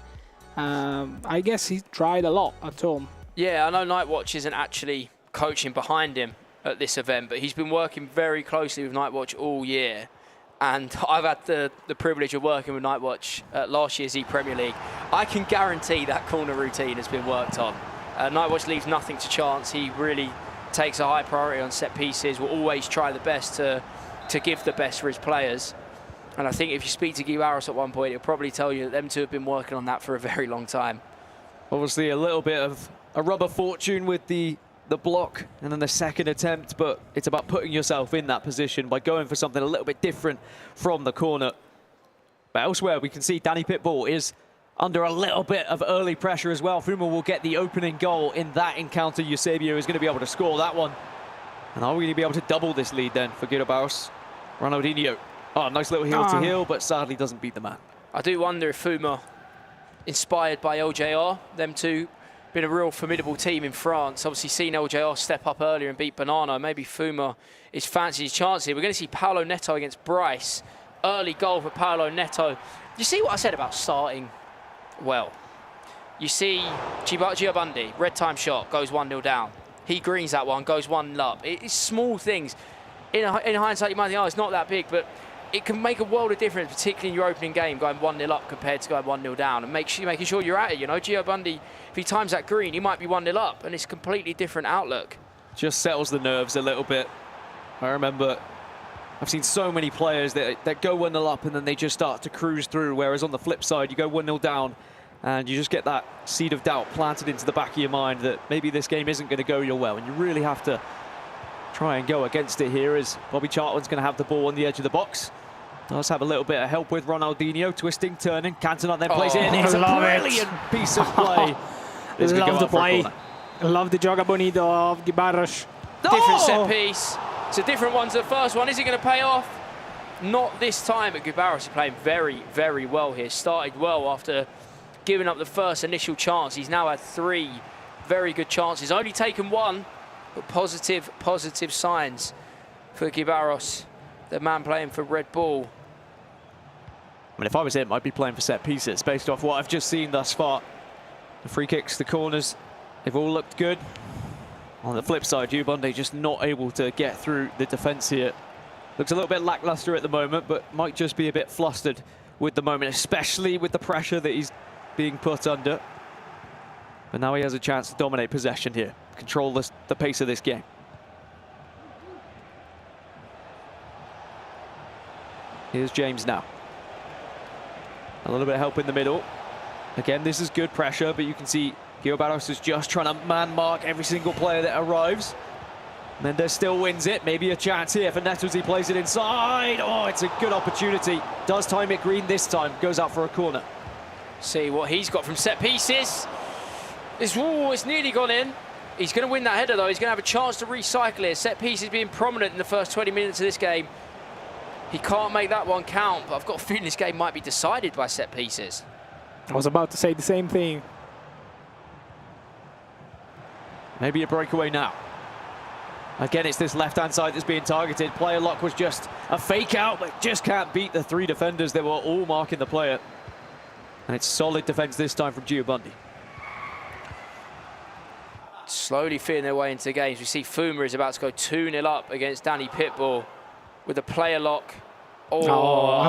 I guess he tried a lot at home. Yeah, I know Nightwatch isn't actually coaching behind him at this event, but he's been working very closely with Nightwatch all year. And I've had the privilege of working with Nightwatch at last year's E-Premier League. I can guarantee that corner routine has been worked on. Nightwatch leaves nothing to chance. He really takes a high priority on set pieces, will always try the best to give the best for his players. And I think if you speak to Guidobaros at one point, he'll probably tell you that them two have been working on that for a very long time. Obviously a little bit of a rubber fortune with the block and then the second attempt, but it's about putting yourself in that position by going for something a little bit different from the corner. But elsewhere, we can see Danny Pitbull is under a little bit of early pressure as well. Phzin will get the opening goal in that encounter. Eusebio is going to be able to score that one. And are we going to be able to double this lead then for Guidobaros? Ronaldinho. Oh, nice little heel to heel, but sadly doesn't beat the man. I do wonder if Phzin, inspired by LJR, them two been a real formidable team in France. Obviously seen LJR step up earlier and beat Banana. Maybe Phzin is fancying his chance here. We're going to see Paolo Neto against Bryce. Early goal for Paolo Neto. You see what I said about starting well? You see Giabundi, red time shot, goes 1-0 down. He greens that one, goes 1-0 up. It's small things. In hindsight, you might think, oh, it's not that big, but it can make a world of difference, particularly in your opening game, going 1-0 up compared to going 1-0 down, and making sure you're at it. You know, Giabundi, if he times that green, he might be 1-0 up, and it's a completely different outlook. Just settles the nerves a little bit. I remember I've seen so many players that go 1-0 up and then they just start to cruise through, whereas on the flip side, you go 1-0 down and you just get that seed of doubt planted into the back of your mind that maybe this game isn't going to go your well, and you really have to try and go against it here, as Bobby Charlton's going to have the ball on the edge of the box. Does have a little bit of help with Ronaldinho, twisting, turning. Cantona then plays in. It's a brilliant piece of play. Love the play. Love the joga bonito of Guidobaros. Different set piece. It's a different one to the first one. Is it going to pay off? Not this time, but Guidobaros is playing very, very well here. Started well after giving up the first initial chance. He's now had 3 very good chances. Only taken 1, but positive signs for Guidobaros, the man playing for Red Bull. I mean, if I was him, I'd be playing for set pieces based off what I've just seen thus far. The free kicks, the corners, they've all looked good. On the flip side, Giabundi just not able to get through the defence here. Looks a little bit lacklustre at the moment, but might just be a bit flustered with the moment, especially with the pressure that he's being put under. But now he has a chance to dominate possession here, control the pace of this game. Here's James now. A little bit of help in the middle. Again, this is good pressure, but you can see Guidobaros is just trying to man-mark every single player that arrives. Mendes still wins it. Maybe a chance here for Neto as he plays it inside. Oh, it's a good opportunity. Does time it green this time. Goes out for a corner. See what he's got from set pieces. It's nearly gone in. He's going to win that header, though. He's going to have a chance to recycle it. Set pieces being prominent in the first 20 minutes of this game. He can't make that one count, but I've got a feeling this game might be decided by set pieces. I was about to say the same thing. Maybe a breakaway now. Again, it's this left-hand side that's being targeted. Player lock was just a fake out, but just can't beat the 3 defenders. They were all marking the player. And it's solid defense this time from Giabundi. Slowly feeling their way into games. We see Phzin is about to go 2-0 up against Danny Pitbull with a player lock. Oh,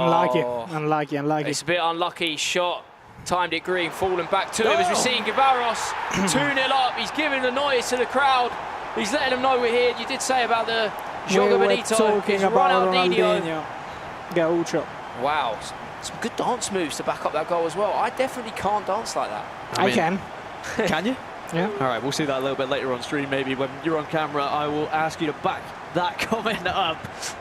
unlucky. It's a bit unlucky shot. Timed it green, falling back to him as we're seeing Guidobaros 2-0 up. He's giving the noise to the crowd. He's letting them know we're here. You did say about the Joga Bonito. Talking about Ronaldinho. Gaucho. Wow, some good dance moves to back up that goal as well. I definitely can't dance like that. I can. Can you? Yeah. All right, we'll see that a little bit later on stream. Maybe when you're on camera, I will ask you to back that comment up.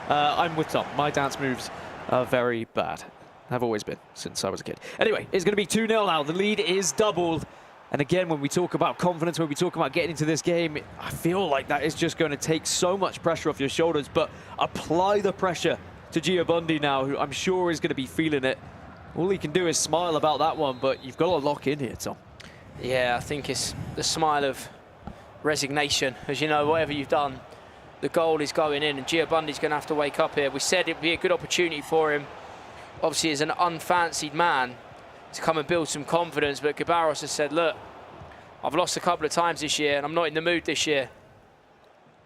I'm with Tom. My dance moves are very bad. Have always been since I was a kid. Anyway, it's going to be 2-0 now. The lead is doubled. And again, when we talk about confidence, when we talk about getting into this game, I feel like that is just going to take so much pressure off your shoulders. But apply the pressure to Gio Bundy now, who I'm sure is going to be feeling it. All he can do is smile about that one, but you've got to lock in here, Tom. Yeah, I think it's the smile of resignation. As you know, whatever you've done, the goal is going in, and Gio Bundy's going to have to wake up here. We said it'd be a good opportunity for him, obviously as an unfancied man, to come and build some confidence, but Gabarros has said, look, I've lost a couple of times this year and I'm not in the mood this year.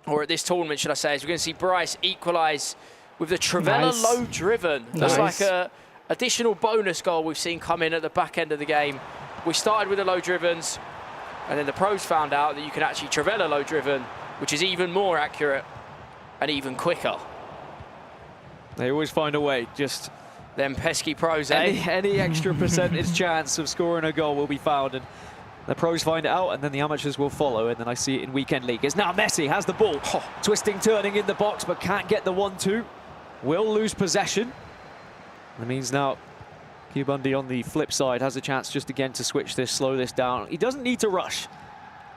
Or at this tournament, should I say, as we're going to see Bryce equalise with the Trivela low driven. That's like a additional bonus goal we've seen come in at the back end of the game. We started with the low drivens, and then the pros found out that you can actually Trivela low driven, which is even more accurate and even quicker. They always find a way, just them pesky pros, eh? Any extra percentage chance of scoring a goal will be found, and the pros find it out, and then the amateurs will follow, and then I see it in Weekend League. It's now Messi has the ball, twisting, turning in the box, but can't get the 1-2. Will lose possession. That means now Gio Bundy on the flip side has a chance just again to switch this, slow this down. He doesn't need to rush.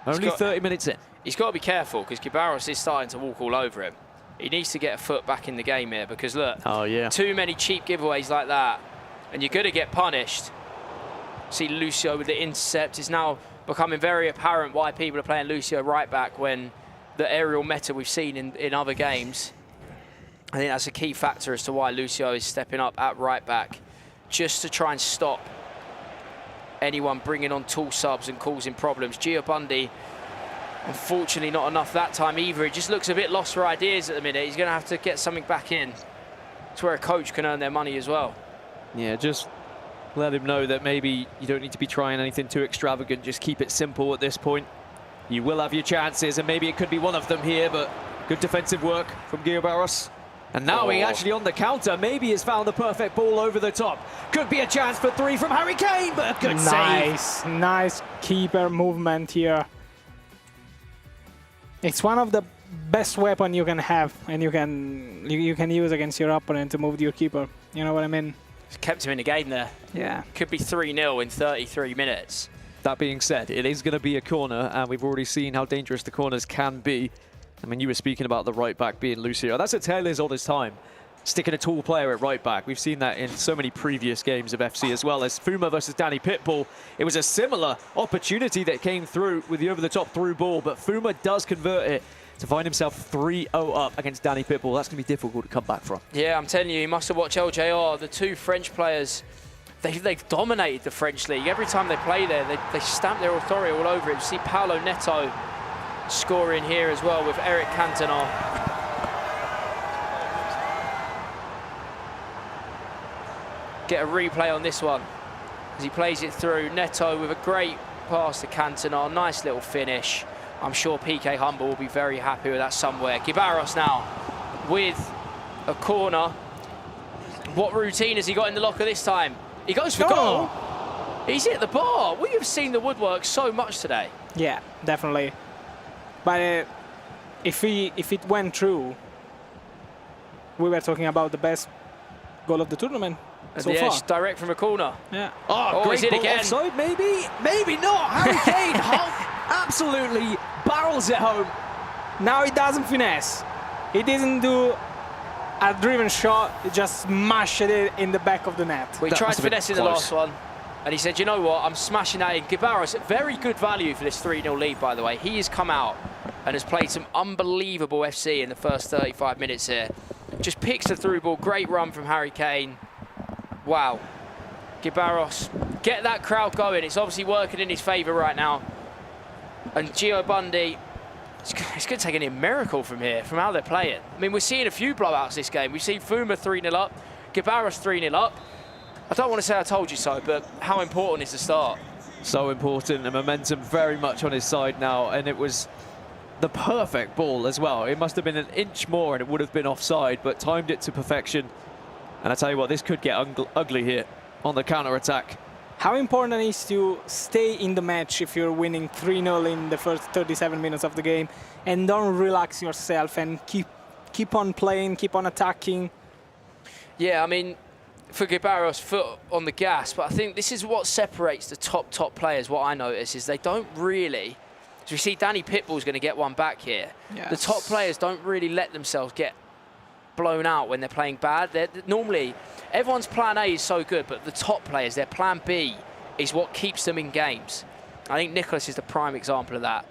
Only 30 minutes in. He's got to be careful because Gabarros is starting to walk all over him. He needs to get a foot back in the game here because look, too many cheap giveaways like that and you're going to get punished. See Lucio with the intercept. It's now becoming very apparent why people are playing Lucio right back when the aerial meta we've seen in other games. I think that's a key factor as to why Lucio is stepping up at right back, just to try and stop anyone bringing on tool subs and causing problems. Gio Bundy, unfortunately not enough that time either. He just looks a bit lost for ideas at the minute. He's going to have to get something back in. It's where a coach can earn their money as well. Yeah, just let him know that maybe you don't need to be trying anything too extravagant. Just keep it simple at this point. You will have your chances, and maybe it could be one of them here, but good defensive work from Gio Barros. And now he actually on the counter, maybe has found the perfect ball over the top. Could be a chance for 3 from Harry Kane, but a good save. Nice keeper movement here. It's one of the best weapon you can have, and you can use against your opponent to move your keeper. You know what I mean? It's kept him in the game there. Yeah. Could be 3-0 in 33 minutes. That being said, it is going to be a corner, and we've already seen how dangerous the corners can be. I mean, you were speaking about the right back being Lucio. That's a tale as old as time. Sticking a tall player at right back. We've seen that in so many previous games of FC as well as Fuma versus Danny Pitbull. It was a similar opportunity that came through with the over-the-top through ball, but Fuma does convert it to find himself 3-0 up against Danny Pitbull. That's going to be difficult to come back from. Yeah, I'm telling you, you must have watched LJR. The two French players, they've dominated the French league. Every time they play there, they stamp their authority all over it. You see Paolo Neto scoring here as well with Eric Cantona. Get a replay on this one as he plays it through. Neto with a great pass to Cantona. Nice little finish. I'm sure PK Humble will be very happy with that somewhere. Gabarros now with a corner. What routine has he got in the locker this time? He goes for goal. He's hit the bar. We have seen the woodwork so much today. Yeah, definitely. But if it went through, we were talking about the best goal of the tournament so far. Direct from a corner. Yeah. Oh, great he's ball again. offside, maybe? Maybe not. Harry Kane absolutely barrels it home. Now he doesn't finesse. He didn't do a driven shot. He just smashed it in the back of the net. We tried finessing the last one. And he said, you know what, I'm smashing that in. Gabarros, very good value for this 3-0 lead, by the way. He has come out and has played some unbelievable FC in the first 35 minutes here. Just picks the through ball. Great run from Harry Kane. Wow. Gabarros, get that crowd going. It's obviously working in his favour right now. And Gio Bundy, it's going to take a miracle from here, from how they're playing. I mean, we're seeing a few blowouts this game. We've seen Fuma 3-0 up, Gabarros 3-0 up. I don't want to say I told you so, but how important is the start? So important, and momentum very much on his side now, and it was the perfect ball as well. It must have been an inch more and it would have been offside, but timed it to perfection. And I tell you what, this could get ugly here on the counter-attack. How important it is to stay in the match if you're winning 3-0 in the first 37 minutes of the game, and don't relax yourself and keep on playing, keep on attacking. Yeah, I mean, for Gibarros, foot on the gas, but I think this is what separates the top players. What I notice is they don't really, as we see Danny Pitbull's going to get one back here. Yes. The top players don't really let themselves get blown out when they're playing bad. Normally, everyone's plan A is so good, but the top players, their plan B is what keeps them in games. I think Nicholas is the prime example of that.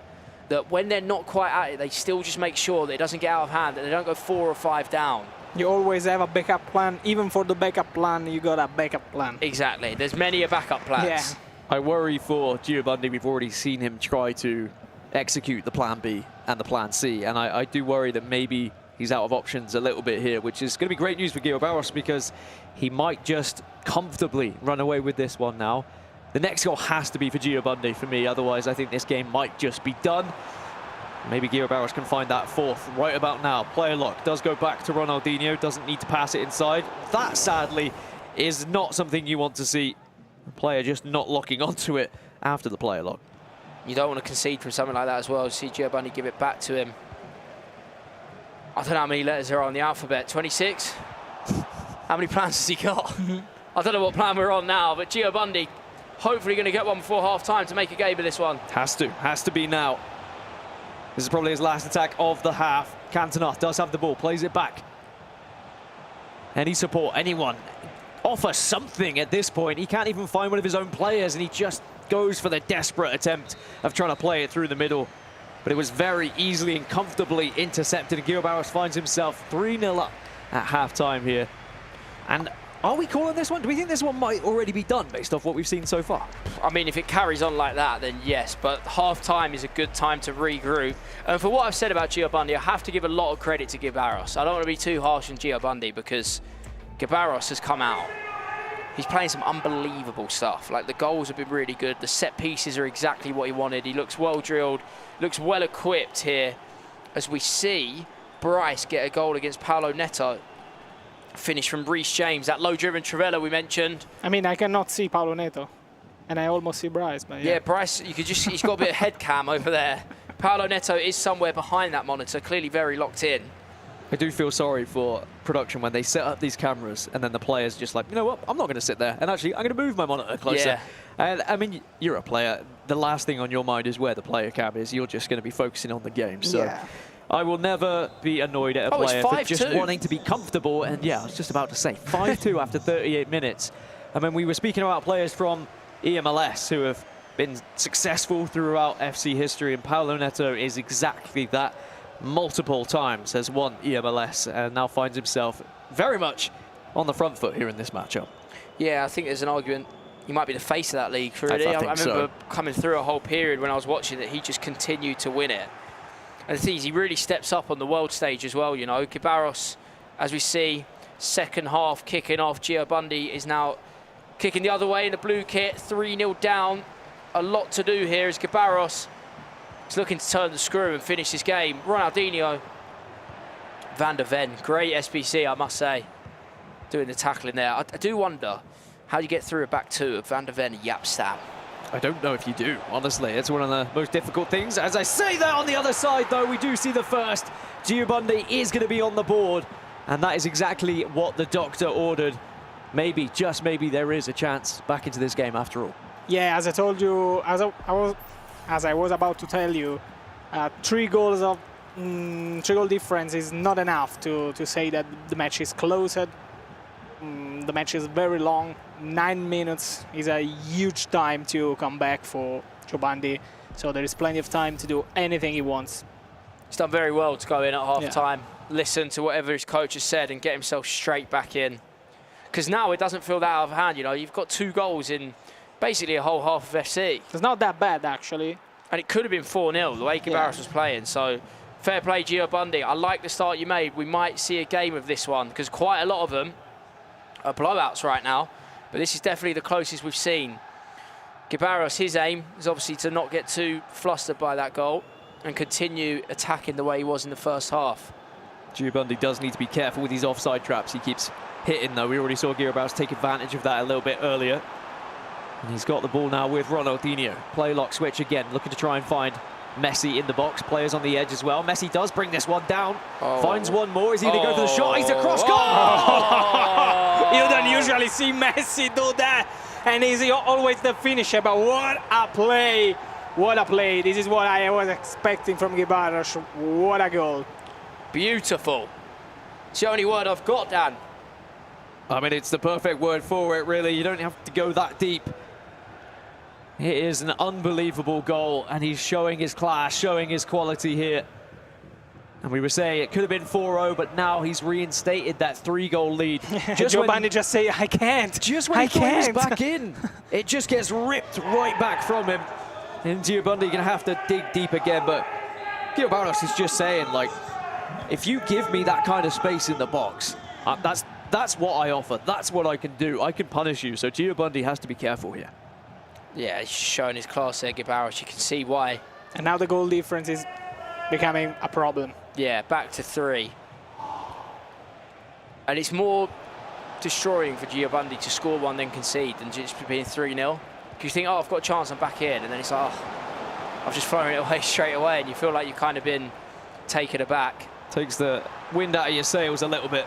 That when they're not quite at it, they still just make sure that it doesn't get out of hand, that they don't go 4 or 5 down. You always have a backup plan. Even for the backup plan, you got a backup plan. Exactly. There's many a backup plans. Yeah. I worry for Giovanni. We've already seen him try to execute the plan B and the plan C, and I do worry that maybe he's out of options a little bit here, which is going to be great news for Gibarros because he might just comfortably run away with this one now. The next goal has to be for Giovanni for me, otherwise I think this game might just be done. Maybe Gibarros can find that fourth right about now. Player lock does go back to Ronaldinho, doesn't need to pass it inside. That, sadly, is not something you want to see. The player just not locking onto it after the player lock. You don't want to concede from something like that as well. See Giovanni give it back to him. I don't know how many letters there are on the alphabet. 26? How many plans has he got? I don't know what plan we're on now, but Giovanni hopefully going to get one before half-time to make a game of this one. Has to be now. This is probably his last attack of the half. Cantona does have the ball, plays it back. Any support, anyone, offer something at this point. He can't even find one of his own players, and he just goes for the desperate attempt of trying to play it through the middle. But it was very easily and comfortably intercepted, and Gibarros finds himself 3-0 up at half-time here. And are we calling this one? Do we think this one might already be done based off what we've seen so far? I mean, if it carries on like that, then yes, but half-time is a good time to regroup. And for what I've said about Giovanni, I have to give a lot of credit to Gibarros. I don't want to be too harsh on Giovanni because Gibarros has come out. He's playing some unbelievable stuff. Like, the goals have been really good. The set pieces are exactly what he wanted. He looks well drilled, looks well equipped here. As we see Bryce get a goal against Paulo Neto. Finish from Reece James, that low-driven Trivela we mentioned. I mean, I cannot see Paulo Neto, and I almost see Bryce. But yeah, Bryce, you could just—he's got a bit of head cam over there. Paulo Neto is somewhere behind that monitor, clearly very locked in. I do feel sorry for production when they set up these cameras and then the players just like, you know what, I'm not going to sit there, and actually I'm going to move my monitor closer. Yeah. And I mean, you're a player. The last thing on your mind is where the player cam is. You're just going to be focusing on the game. So. Yeah. I will never be annoyed at a player for just wanting to be comfortable. And yeah, I was just about to say 5-2 after 38 minutes. I mean, we were speaking about players from EMLS who have been successful throughout FC history, and Paulo Neto is exactly that. Multiple times has won EMLS and now finds himself very much on the front foot here in this matchup. Yeah, I think there's an argument. He might be the face of that league, really. I remember coming through a whole period when I was watching that he just continued to win it. And the thing is, he really steps up on the world stage as well, you know. Gibarros, as we see, second half kicking off. Giovanni is now kicking the other way in the blue kit, 3-0 down. A lot to do here as Gibarros is looking to turn the screw and finish this game. Ronaldinho, Van der Ven, great SBC, I must say, doing the tackling there. I do wonder how you get through a back two of Van der Ven and Yapstam. I don't know if you do, honestly. It's one of the most difficult things. As I say that, on the other side, though, we do see the first. Giovanni is going to be on the board, and that is exactly what the doctor ordered. Maybe, just maybe, there is a chance back into this game after all. Yeah, as I told you, as I was about to tell you, 3 goals of 3 goal difference is not enough to say that the match is closed. The match is very long. 9 minutes is a huge time to come back for Giovanni, so there is plenty of time to do anything he wants. He's done very well to go in at half-time, listen to whatever his coach has said and get himself straight back in. Because now it doesn't feel that out of hand, you know. You've got 2 goals in basically a whole half of FC. It's not that bad, actually. And it could have been 4-0, the way Gibarros was playing. So, fair play, Giovanni. I like the start you made. We might see a game of this one, because quite a lot of them are blowouts right now. But this is definitely the closest we've seen. Gibarros, his aim is obviously to not get too flustered by that goal and continue attacking the way he was in the first half. Giovanni does need to be careful with these offside traps he keeps hitting, though. We already saw Gibarros take advantage of that a little bit earlier. And he's got the ball now with Ronaldinho. Play lock switch again, looking to try and find Messi in the box, players on the edge as well. Messi does bring this one down, finds one more. Is he going to go for the shot? He's across goal! You don't usually see Messi do that, and he's always the finisher, but what a play! What a play. This is what I was expecting from Gibaros. What a goal. Beautiful. It's the only word I've got, Dan. I mean, it's the perfect word for it, really. You don't have to go that deep. It is an unbelievable goal, and he's showing his class, showing his quality here. And we were saying it could have been 4-0, but now he's reinstated that 3-goal lead. Giovanni just say, I can't. Just when he plays back in, it just gets ripped right back from him. And Giovanni going to have to dig deep again, but Giovanni is just saying, like, if you give me that kind of space in the box, that's what I offer. That's what I can do. I can punish you. So Giovanni has to be careful here. Yeah, he's showing his class there, Gibaros. You can see why. And now the goal difference is becoming a problem. Yeah, back to 3. And it's more destroying for Giovanni to score one then concede than just being 3-0. Because you think, oh, I've got a chance, I'm back in. And then it's like, oh, I've just thrown it away straight away. And you feel like you've kind of been taken aback. Takes the wind out of your sails a little bit.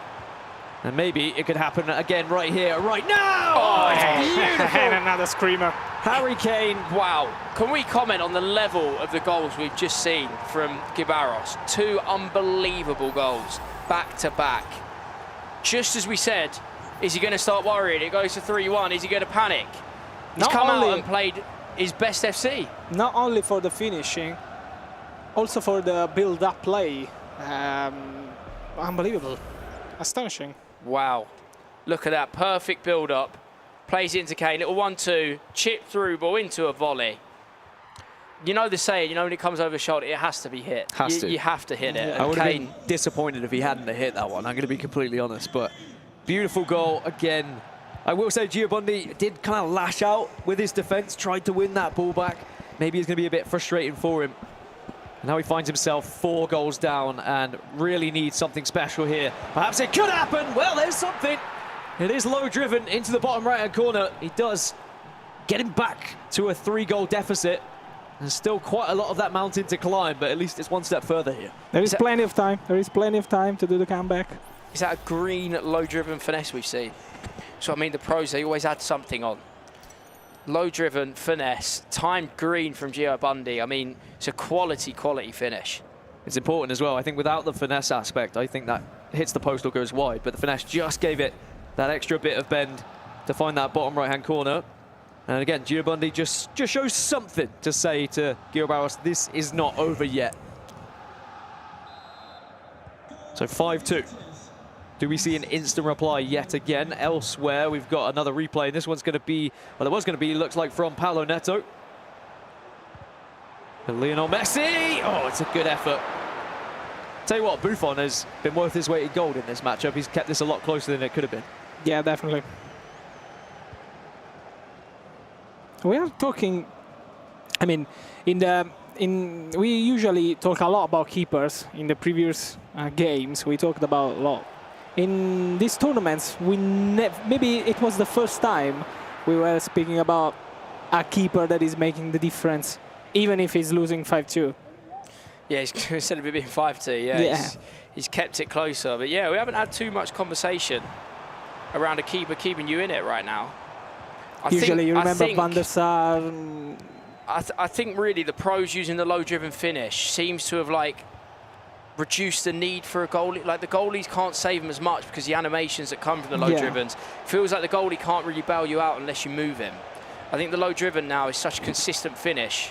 And maybe it could happen again right here, right now! Oh, it's beautiful! And another screamer. Harry Kane. Wow. Can we comment on the level of the goals we've just seen from Gibaros? 2 unbelievable goals, back to back. Just as we said, is he going to start worrying? It goes to 3-1. Is he going to panic? He's come out and played his best FC. Not only for the finishing, also for the build-up play. Unbelievable. Astonishing. Wow. Look at that. Perfect build-up. Plays into Kane. Little 1-2. Chip through ball into a volley. You know the saying, you know when it comes over the shoulder, it has to be hit. You have to hit it. I would have been disappointed if he hadn't hit that one. I'm going to be completely honest. But beautiful goal again. I will say Giovanni did kind of lash out with his defence, tried to win that ball back. Maybe it's going to be a bit frustrating for him. Now he finds himself 4 goals down and really needs something special here. Perhaps it could happen. Well, there's something. It is low driven into the bottom right-hand corner. He does get him back to a 3-goal deficit. There's still quite a lot of that mountain to climb, but at least it's one step further here. There is plenty of time. There is plenty of time to do the comeback. Is that a green, low-driven finesse we've seen? So, I mean, the pros, they always add something on. Low-driven finesse, timed green from Giovanni. I mean, it's a quality finish. It's important as well. I think without the finesse aspect, I think that hits the post or goes wide, but the finesse just gave it that extra bit of bend to find that bottom right-hand corner. And again, Giovanni just shows something to say to Gibaros, this is not over yet. So 5-2. Do we see an instant reply yet again? Elsewhere, we've got another replay. This one's going to be, well, it was going to be, looks like from Paulo Neto. And Lionel Messi. Oh, it's a good effort. Tell you what, Buffon has been worth his weight in gold in this matchup. He's kept this a lot closer than it could have been. Yeah, definitely. We are talking, I mean, we usually talk a lot about keepers. In the previous games, we talked about a lot. In these tournaments, maybe it was the first time we were speaking about a keeper that is making the difference, even if he's losing 5-2. Yeah, instead of it being 5-2, yeah. He's kept it closer. But yeah, we haven't had too much conversation around a keeper keeping you in it right now. Usually you remember Van der Sar. I think really the pros using the low-driven finish seems to have like reduced the need for a goalie. Like the goalies can't save them as much because the animations that come from the low-drivens feels like the goalie can't really bail you out unless you move him. I think the low-driven now is such a consistent finish,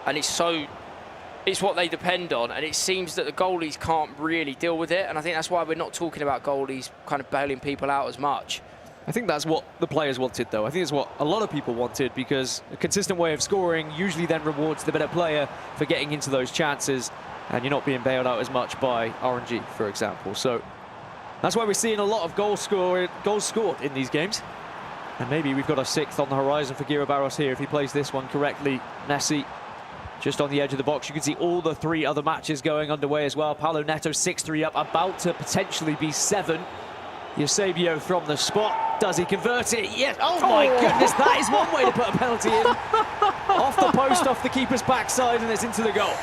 and it's what they depend on, and it seems that the goalies can't really deal with it, and I think that's why we're not talking about goalies kind of bailing people out as much. I think that's what the players wanted, though. I think it's what a lot of people wanted, because a consistent way of scoring usually then rewards the better player for getting into those chances, and you're not being bailed out as much by RNG, for example. So that's why we're seeing a lot of goals scored in these games. And maybe we've got a 6th on the horizon for Gibaros here if he plays this one correctly. Messi just on the edge of the box. You can see all the 3 other matches going underway as well. Paulo Neto 6-3 up, about to potentially be 7. Eusebio from the spot. Does he convert it? Yes. Oh my goodness, that is one way to put a penalty in. Off the post, off the keeper's backside, and it's into the goal.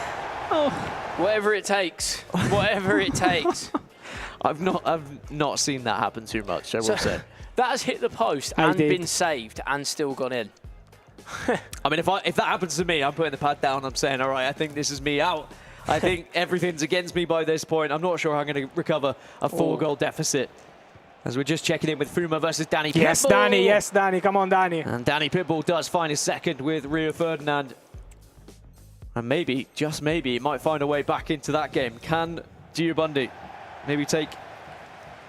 Oh. Whatever it takes. Whatever it takes. I've not seen that happen too much, I will say. That has hit the post and been saved and still gone in. I mean, if that happens to me, I'm putting the pad down. I'm saying, all right, I think this is me out. I think everything's against me by this point. I'm not sure I'm going to recover a 4-goal deficit. As we're just checking in with Phuma versus Danny Pitbull. Yes, Danny. Yes, Danny. Come on, Danny. And Danny Pitbull does find his second with Rio Ferdinand. And maybe, just maybe, he might find a way back into that game. Can Giubundi maybe take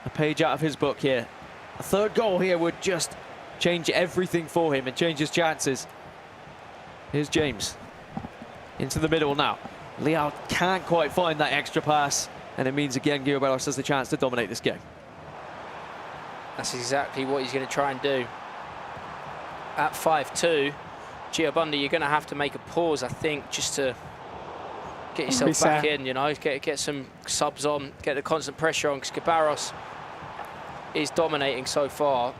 a page out of his book here? A third goal here would just change everything for him and change his chances. Here's James. Into the middle now. Leao can't quite find that extra pass. And it means, again, Guillaume Barros has the chance to dominate this game. That's exactly what he's going to try and do. At 5-2, Giubundi, you're going to have to make a pause, I think, just to get yourself back in, you know, get some subs on, get the constant pressure on, because Barros is dominating so far.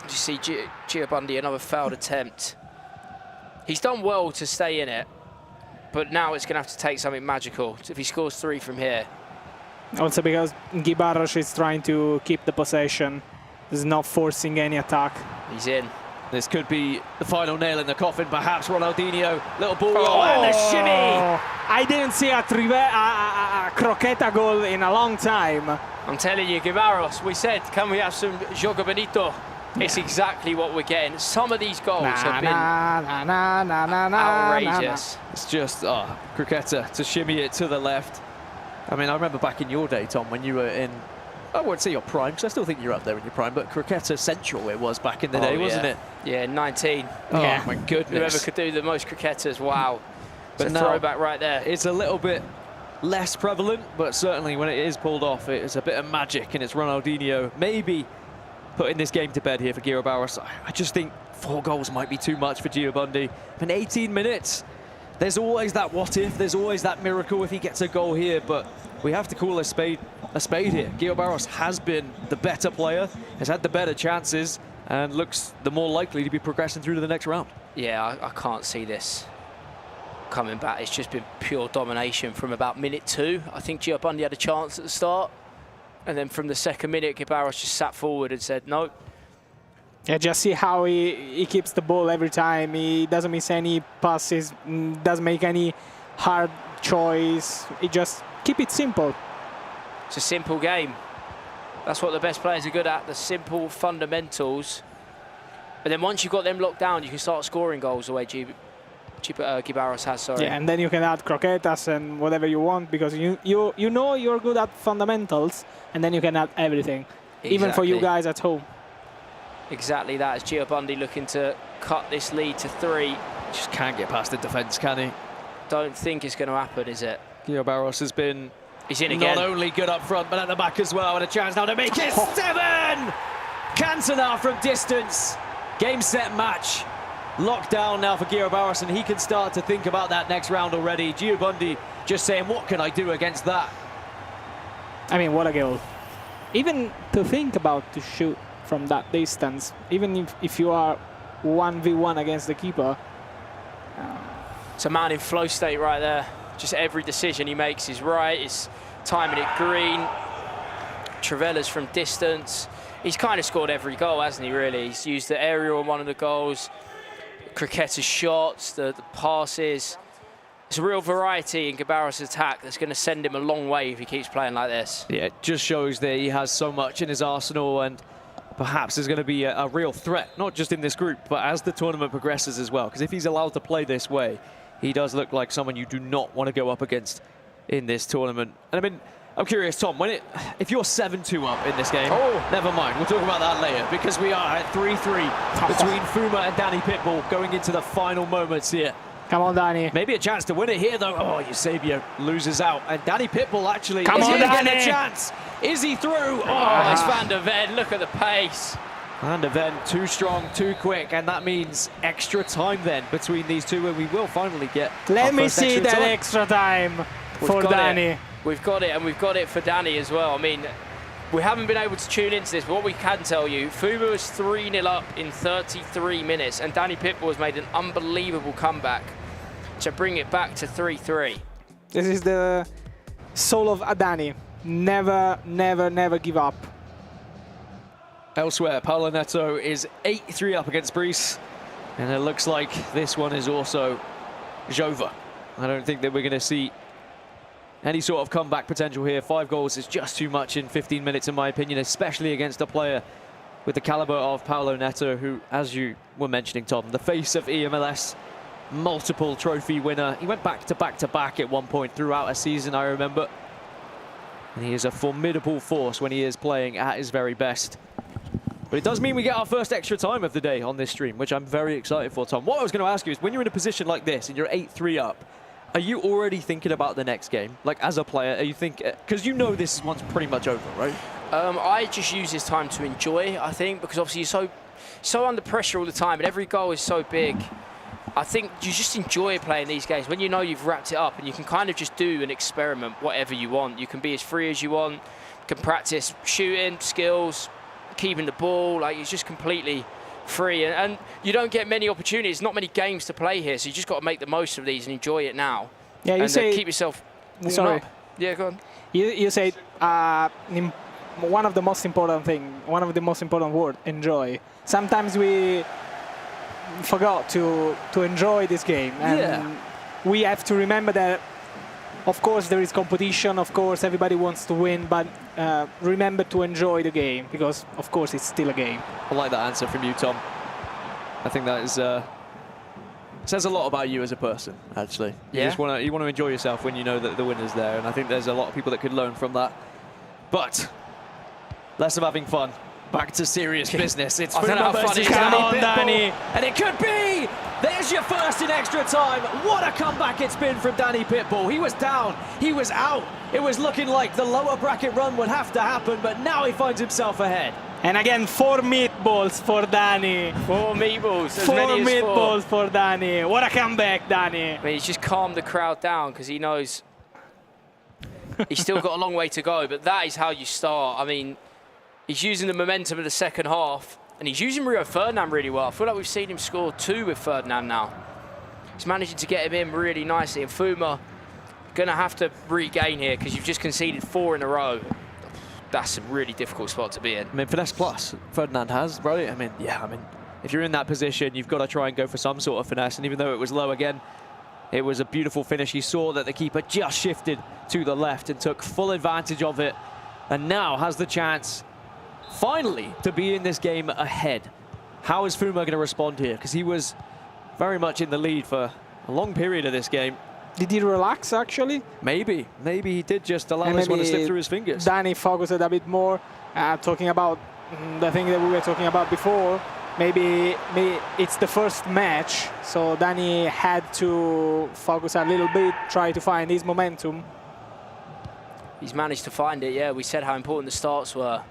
You see Giubundi, another failed attempt. He's done well to stay in it, but now it's going to have to take something magical if he scores 3 from here. Also because Guy Barros is trying to keep the possession. He's not forcing any attack. He's in. This could be the final nail in the coffin, perhaps. Ronaldinho, little ball, and a shimmy! I didn't see a croqueta goal in a long time. I'm telling you, Guy Barros, we said, can we have some Jogo Bonito? Yeah. It's exactly what we're getting. Some of these goals have been outrageous. It's just, croqueta to shimmy it to the left. I mean, I remember back in your day, Tom, when you were in, I won't say your prime, because I still think you're up there in your prime, but Croqueta Central it was back in the day, wasn't it? Yeah, 19. Oh, yeah. My goodness. Whoever could do the most croquetas, wow. It's a throwback right there. It's a little bit less prevalent, but certainly when it is pulled off, it's a bit of magic, and it's Ronaldinho maybe putting this game to bed here for Guillaume Barros. I just think 4 goals might be too much for Giubundi. In 18 minutes, there's always that what if, there's always that miracle if he gets a goal here, but we have to call a spade here. Guillaume Barros has been the better player, has had the better chances, and looks the more likely to be progressing through to the next round. Yeah, I can't see this coming back. It's just been pure domination from about minute 2. I think Giubundi had a chance at the start, and then from the second minute, Guillaume Barros just sat forward and said, no. Yeah, just see how he keeps the ball every time. He doesn't miss any passes, doesn't make any hard choice. He just keep it simple. It's a simple game. That's what the best players are good at, the simple fundamentals. But then once you've got them locked down, you can start scoring goals the way Guy Barros has, sorry. Yeah, and then you can add croquetas and whatever you want, because you know you're good at fundamentals, and then you can add everything, even for you guys at home. Exactly that. It's Giubundi looking to cut this lead to 3. Just can't get past the defence, can he? Don't think it's going to happen, is it? Guillaume Barros has been in not only good up front, but at the back as well, and a chance now to make it 7! Cantona from distance. Game, set, match. Locked down now for Guillaume Barros, and he can start to think about that next round already. Giubundi just saying, what can I do against that? I mean, what a goal. Even to think about to shoot from that distance, even if you are 1v1 against the keeper. It's a man in flow state right there. Just every decision he makes is right. He's timing it green. Trevella's from distance. He's kind of scored every goal, hasn't he, really? He's used the aerial on one of the goals, Croqueta's shots, the passes. It's a real variety in Guy Barros' attack that's going to send him a long way if he keeps playing like this. Yeah, it just shows that he has so much in his arsenal, and perhaps there's going to be a real threat, not just in this group, but as the tournament progresses as well. Because if he's allowed to play this way, he does look like someone you do not want to go up against in this tournament. And I mean, I'm curious, Tom, if you're 7-2 up in this game, never mind, we'll talk about that later, because we are at 3-3 between Phuma and Danny Pitbull going into the final moments here. Come on, Danny. Maybe a chance to win it here, though. Oh, Eusebio loses out. And Danny Pitbull actually is going to get a chance. Is he through? Oh, it's Van der Ven. Look at the pace. Van der Ven, too strong, too quick. And that means extra time then between these two, where we will finally get Let me see that extra time for Danny. We've got it, and we've got it for Danny as well. I mean, We haven't been able to tune into this, but what we can tell you, Phuma was 3-0 up in 33 minutes, and Danny Pitbull has made an unbelievable comeback to bring it back to 3-3. This is the soul of Adani. Never, never, never give up. Elsewhere, Paolo Neto is 8-3 up against Brice, and it looks like this one is also Jova. I don't think that we're going to see any sort of comeback potential here. 5 goals is just too much in 15 minutes, in my opinion, especially against a player with the caliber of Paolo Neto, who, as you were mentioning, Tom, the face of EMLS, multiple trophy winner. He went back to back to back at one point throughout a season, I remember. And he is a formidable force when he is playing at his very best. But it does mean we get our first extra time of the day on this stream, which I'm very excited for, Tom. What I was going to ask you is, when you're in a position like this and you're 8-3 up, are you already thinking about the next game? Like, as a player, are you thinking, because you know this one's pretty much over, right? I just use this time to enjoy, I think, because obviously you're so under pressure all the time, and every goal is so big. I think you just enjoy playing these games when you know you've wrapped it up, and you can kind of just do an experiment, whatever you want. You can be as free as you want, you can practice shooting, skills, keeping the ball, like it's just completely free, and you don't get many opportunities, not many games to play here, so you just got to make the most of these and enjoy it now. Yeah, you and say keep yourself warm up. Yeah, go on. You say one of the most important words, enjoy. Sometimes we forgot to enjoy this game, and we have to remember that. Of course, there is competition. Of course, everybody wants to win, but remember to enjoy the game, because, of course, it's still a game. I like that answer from you, Tom. I think that is says a lot about you as a person, actually. You just want to enjoy yourself when you know that the winner's there, and I think there's a lot of people that could learn from that. But less of having fun, back to serious business. It's I don't know how fun it is. Come on, Danny. And it could be. There's your first in extra time. What a comeback it's been from Danny Pitbull. He was down, he was out. It was looking like the lower bracket run would have to happen, but now he finds himself ahead. And again, 4 meatballs for Danny. 4 meatballs. 4 meatballs for Danny. What a comeback, Danny. I mean, he's just calmed the crowd down because he knows he's still got a long way to go, but that is how you start. I mean, he's using the momentum of the second half, and he's using Rio Ferdinand really well. I feel like we've seen him score 2 with Ferdinand now. He's managing to get him in really nicely, and Phuma going to have to regain here because you've just conceded 4 in a row. That's a really difficult spot to be in. I mean, finesse plus, Ferdinand has, right? I mean, if you're in that position, you've got to try and go for some sort of finesse, and even though it was low again, it was a beautiful finish. He saw that the keeper just shifted to the left and took full advantage of it, and now has the chance, finally, to be in this game ahead. How is Phuma going to respond here? Because he was very much in the lead for a long period of this game. Did he relax, actually? Maybe he did just allow this one to slip through his fingers. Danny focused a bit more, talking about the thing that we were talking about before. Maybe it's the first match, so Danny had to focus a little bit, try to find his momentum. He's managed to find it, yeah. We said how important the starts were.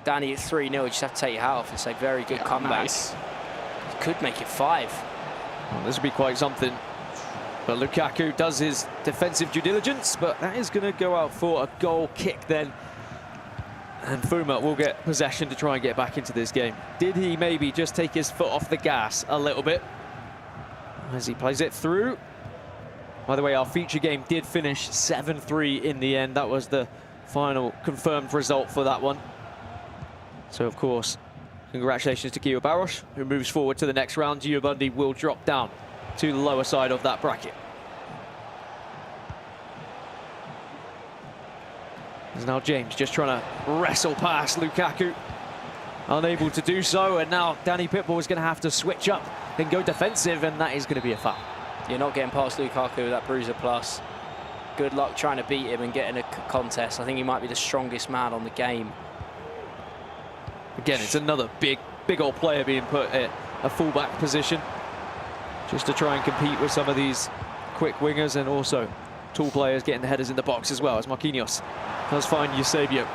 Danny at 3-0, you just have to take your hat off and say very good comeback. Nice. He could make it 5. Well, this would be quite something. But Lukaku does his defensive due diligence, but that is going to go out for a goal kick then. And Phuma will get possession to try and get back into this game. Did he maybe just take his foot off the gas a little bit as he plays it through? By the way, our feature game did finish 7-3 in the end. That was the final confirmed result for that one. So, of course, congratulations to Gio Barros, who moves forward to the next round. Gio Bundy will drop down to the lower side of that bracket. There's now James just trying to wrestle past Lukaku. Unable to do so, and now Danny Pitbull is going to have to switch up and go defensive, and that is going to be a foul. You're not getting past Lukaku with that Bruiser Plus. Good luck trying to beat him and get in a contest. I think he might be the strongest man on the game. Again, it's another big old player being put at a fullback position, just to try and compete with some of these quick wingers, and also tall players getting the headers in the box as well, as Marquinhos does find Eusebio.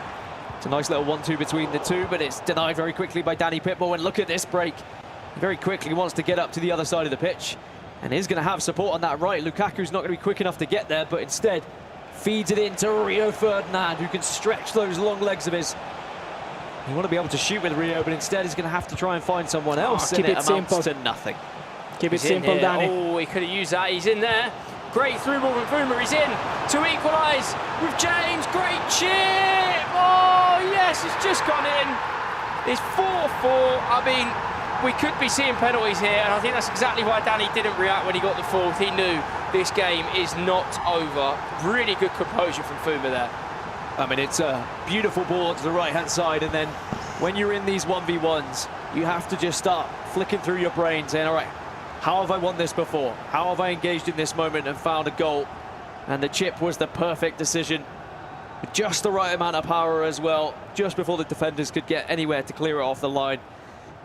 It's a nice little 1-2 between the two, but it's denied very quickly by Danny Pitbull. And look at this break. He very quickly wants to get up to the other side of the pitch and is going to have support on that right. Lukaku's not going to be quick enough to get there, but instead Feeds it into Rio Ferdinand, who can stretch those long legs of his. You want to be able to shoot with Rio, but instead he's going to have to try and find someone else. Keep it simple. To nothing. Keep it simple, Danny. Oh, he could have used that. He's in there. Great through ball from Phzin. He's in to equalise with James. Great chip. Oh, yes, it's just gone in. It's 4-4. I mean, we could be seeing penalties here, and I think that's exactly why Danny didn't react when he got the fourth. He knew this game is not over. Really good composure from Phzin there. I mean, it's a beautiful ball to the right-hand side, and then when you're in these 1v1s, you have to just start flicking through your brain, saying, all right, how have I won this before? How have I engaged in this moment and found a goal? And the chip was the perfect decision. Just the right amount of power as well, just before the defenders could get anywhere to clear it off the line.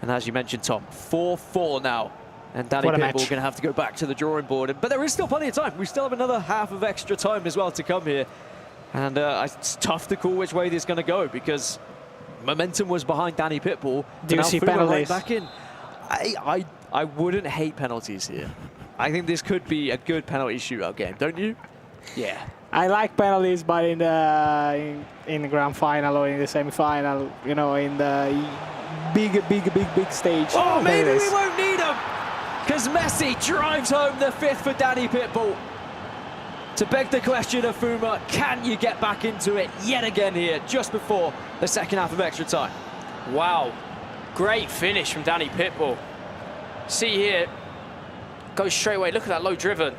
And as you mentioned, Tom, 4-4 now. And Danny Pitbull going to have to go back to the drawing board. But there is still plenty of time. We still have another half of extra time as well to come here. And it's tough to call which way this is going to go, because momentum was behind Danny Pitbull. Do you see penalties? Right back in. I wouldn't hate penalties here. I think this could be a good penalty shootout game, don't you? Yeah. I like penalties, but in the grand final or in the semi-final, you know, in the big stage. Oh, maybe we won't need them, because Messi drives home the fifth for Danny Pitbull. To beg the question of Fuma, can you get back into it yet again here, just before the second half of extra time? Wow, great finish from Danny Pitbull. See here, goes straight away. Look at that low driven.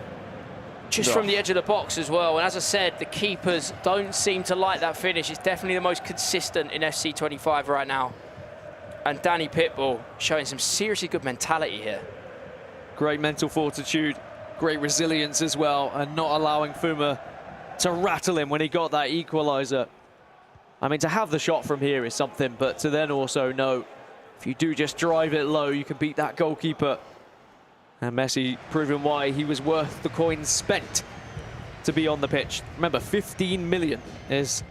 Just from the edge of the box as well. And as I said, the keepers don't seem to like that finish. It's definitely the most consistent in FC25 right now. And Danny Pitbull showing some seriously good mentality here. Great mental fortitude, great resilience as well, and not allowing Fuma to rattle him when he got that equaliser. I mean, to have the shot from here is something, but to then also know if you do just drive it low, you can beat that goalkeeper. And Messi proving why he was worth the coins spent to be on the pitch. Remember, 15 million is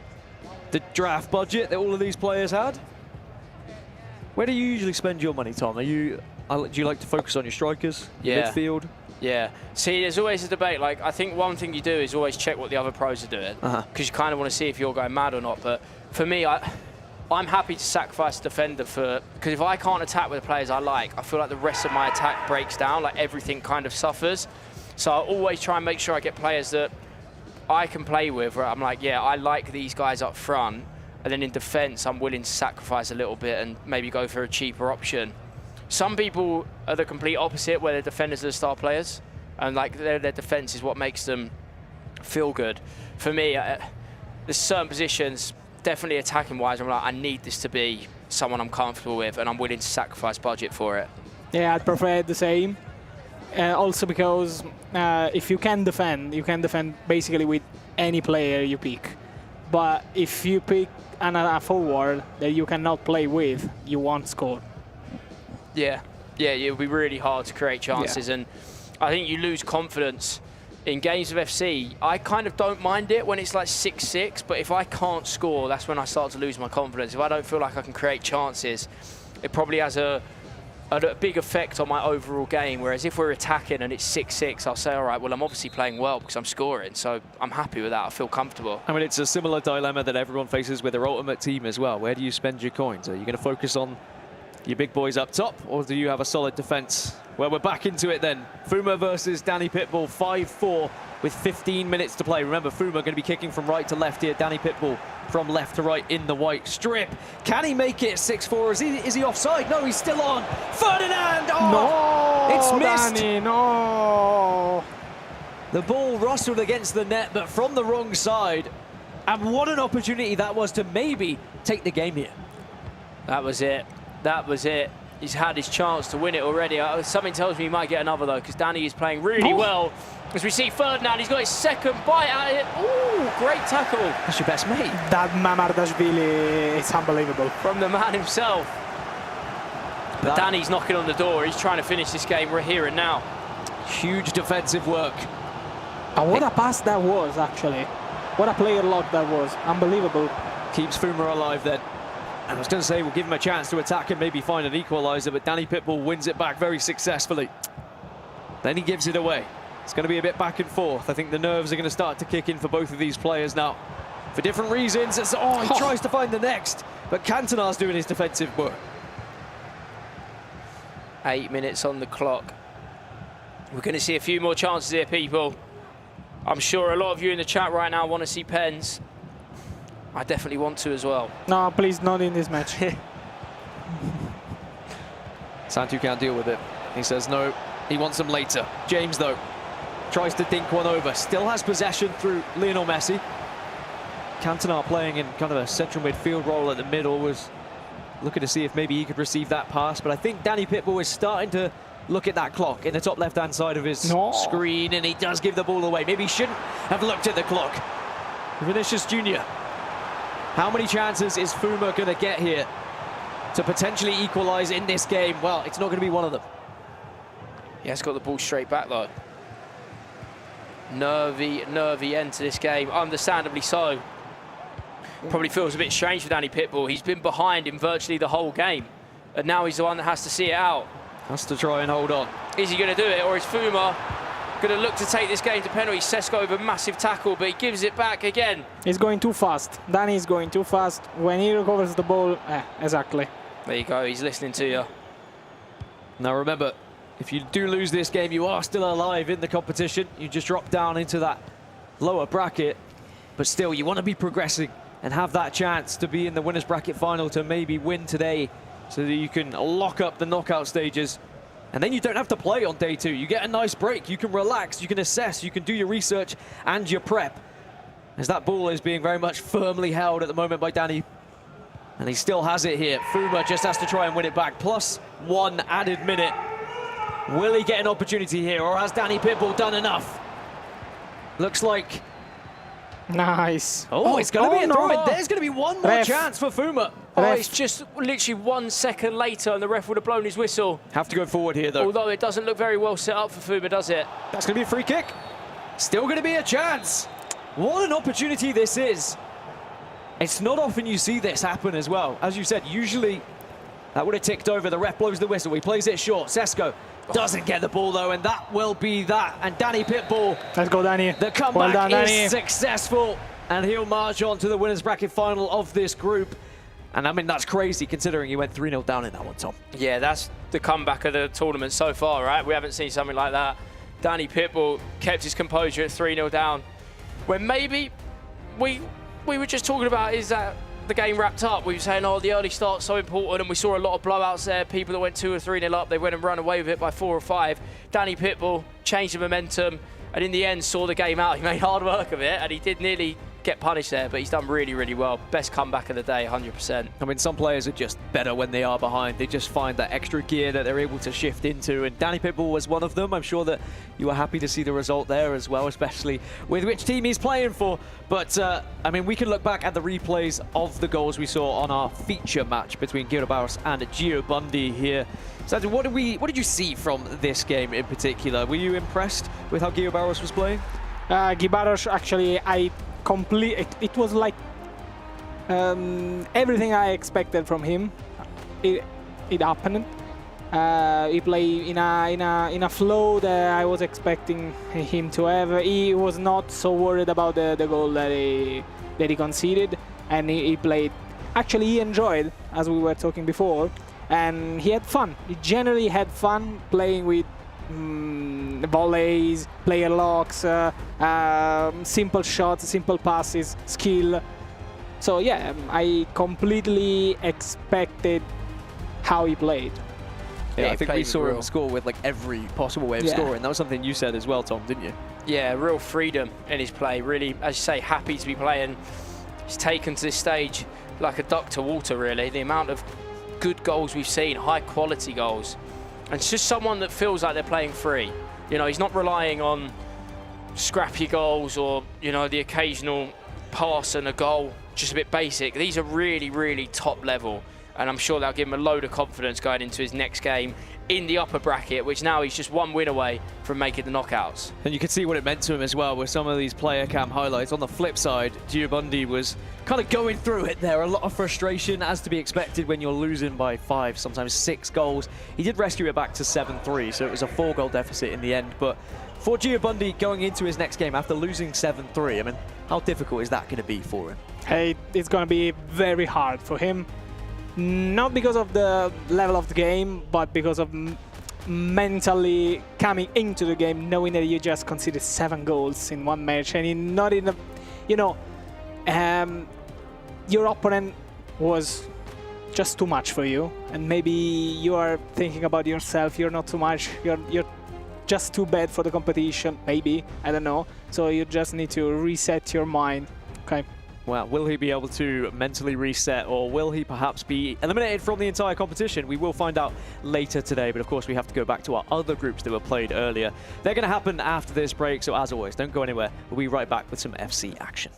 the draft budget that all of these players had. Where do you usually spend your money, Tom? Do you like to focus on your strikers, midfield? Yeah. See, there's always a debate. Like, I think one thing you do is always check what the other pros are doing, because you kind of want to see if you're going mad or not. But for me, I'm happy to sacrifice a defender because if I can't attack with the players I like, I feel like the rest of my attack breaks down, like everything kind of suffers. So I always try and make sure I get players that I can play with, where I'm like, yeah, I like these guys up front, and then in defence, I'm willing to sacrifice a little bit and maybe go for a cheaper option. Some people are the complete opposite, where their defenders are the star players, and like their defence is what makes them feel good. For me, there's certain positions, definitely attacking wise, I'm like, I need this to be someone I'm comfortable with, and I'm willing to sacrifice budget for it. Yeah, I'd prefer the same. Also because if you can defend basically with any player you pick. But if you pick a forward that you cannot play with, you won't score. Yeah, it'll be really hard to create chances, and I think you lose confidence in games of FC. I kind of don't mind it when it's like 6-6, but if I can't score, that's when I start to lose my confidence. If I don't feel like I can create chances, it probably has a big effect on my overall game. Whereas if we're attacking and it's 6-6, I'll say, all right, well, I'm obviously playing well because I'm scoring, so I'm happy with that. I feel comfortable. I mean, it's a similar dilemma that everyone faces with their ultimate team as well. Where do you spend your coins? Are you going to focus on your big boys up top, or do you have a solid defence? Well, we're back into it then. Fuma versus Danny Pitbull, 5-4 with 15 minutes to play. Remember, Fuma going to be kicking from right to left here. Danny Pitbull from left to right in the white strip. Can he make it 6-4? Is he offside? No, he's still on. Ferdinand! Oh, no, it's missed. Danny, no. The ball rustled against the net, but from the wrong side. And what an opportunity that was to maybe take the game here. That was it. That was it. He's had his chance to win it already. Something tells me he might get another, though, because Danny is playing really well. As we see Ferdinand, he's got his second bite at it. Ooh, great tackle. That's your best mate. That Mamardashvili is unbelievable. From the man himself. But Danny's knocking on the door. He's trying to finish this game. We're here and now. Huge defensive work. And what a pass that was, actually. What a player lock that was. Unbelievable. Keeps Fuma alive then. And I was going to say, we'll give him a chance to attack and maybe find an equaliser, but Danny Pitbull wins it back very successfully. Then he gives it away. It's going to be a bit back and forth. I think the nerves are going to start to kick in for both of these players now. For different reasons. He tries to find the next, but Cantonar's doing his defensive work. 8 minutes on the clock. We're going to see a few more chances here, people. I'm sure a lot of you in the chat right now want to see pens. I definitely want to as well. No, please, not in this match. Santu can't deal with it. He says no, he wants them later. James, though, tries to dink one over. Still has possession through Lionel Messi. Cantonar playing in kind of a central midfield role at the middle, was looking to see if maybe he could receive that pass. But I think Danny Pitbull is starting to look at that clock in the top left-hand side of his screen, and he does give the ball away. Maybe he shouldn't have looked at the clock. Vinicius Jr. How many chances is Fuma going to get here to potentially equalise in this game? Well, it's not going to be one of them. He has got the ball straight back, though. Nervy end to this game, understandably so. Probably feels a bit strange for Danny Pitbull. He's been behind in virtually the whole game, and now he's the one that has to see it out. Has to try and hold on. Is he going to do it, or is Fuma going to look to take this game to penalties? Sesko with a massive tackle, but he gives it back again. He's going too fast. Danny is going too fast. When he recovers the ball, exactly. There you go, he's listening to you. Now remember, if you do lose this game, you are still alive in the competition. You just drop down into that lower bracket, but still you want to be progressing and have that chance to be in the winners bracket final to maybe win today, so that you can lock up the knockout stages. And then you don't have to play on day 2. You get a nice break, you can relax, you can assess, you can do your research and your prep. As that ball is being very much firmly held at the moment by Danny. And he still has it here. Fuma just has to try and win it back. Plus 1 added minute. Will he get an opportunity here, or has Danny Pitbull done enough? Looks like... Nice. Oh, it's going to be a throw-in. There's going to be one more chance for Fuma. Oh, it's just literally 1 second later and the ref would have blown his whistle. Have to go forward here, though. Although it doesn't look very well set up for Fuma, does it? That's going to be a free kick. Still going to be a chance. What an opportunity this is. It's not often you see this happen as well. As you said, usually that would have ticked over. The ref blows the whistle. He plays it short. Sesko doesn't get the ball, though, and that will be that. And Danny Pitbull. Let's go, Danny. The comeback well done, is Danny. successful, and he'll march on to the winners bracket final of this group. And I mean, that's crazy considering he went 3-0 down in that one, Tom. Yeah, that's the comeback of the tournament so far, right? We haven't seen something like that. Danny Pitbull kept his composure at 3-0 down, when maybe we were just talking about, is that the game wrapped up? We were saying, oh, the early start's so important, and we saw a lot of blowouts there. People that went 2 or 3-0 up, they went and run away with it by 4 or 5. Danny Pitbull changed the momentum, and in the end saw the game out. He made hard work of it, and he did nearly get punished there, but he's done really, really well. Best comeback of the day, 100%. I mean, some players are just better when they are behind. They just find that extra gear that they're able to shift into, and Danny Pitbull was one of them. I'm sure that you were happy to see the result there as well, especially with which team he's playing for. But, I mean, we can look back at the replays of the goals we saw on our feature match between Guirabaros and Gio Bundy here. So, what did you see from this game in particular? Were you impressed with how Guirabaros was playing? Guirabaros, actually, it was like everything I expected from him. It happened. He played in a flow that I was expecting him to have. He was not so worried about the goal that he conceded, and he played. Actually, he enjoyed, as we were talking before, and he had fun. He generally had fun playing with volleys, player locks, simple shots, simple passes, skill. So yeah, I completely expected how he played. Yeah, I think we saw him score with like every possible way of scoring. That was something you said as well, Tom, didn't you? Yeah, real freedom in his play. Really, as you say, happy to be playing. He's taken to this stage like a duck to water, really. The amount of good goals we've seen, high quality goals. And it's just someone that feels like they're playing free. You know, he's not relying on scrappy goals or, you know, the occasional pass and a goal, just a bit basic. These are really, really top level. And I'm sure that'll give him a load of confidence going into his next game in the upper bracket, which now he's just 1 win away from making the knockouts. And you can see what it meant to him as well with some of these player cam highlights. On the flip side, Gio Bundy was kind of going through it there. A lot of frustration, as to be expected when you're losing by 5, sometimes 6 goals. He did rescue it back to 7-3, so it was a 4-goal deficit in the end. But For Giabundi going into his next game after losing 7-3, I mean, how difficult is that going to be for him? Hey, it's going to be very hard for him. Not because of the level of the game, but because of mentally coming into the game, knowing that you just conceded 7 goals in one match, and not in a, you know, your opponent was just too much for you, and maybe you are thinking about yourself. You're not too much. You're just too bad for the competition. Maybe, I don't know. So you just need to reset your mind. Okay. Well, will he be able to mentally reset, or will he perhaps be eliminated from the entire competition? We will find out later today, but of course we have to go back to our other groups that were played earlier. They're going to happen after this break, so as always, don't go anywhere. We'll be right back with some FC action.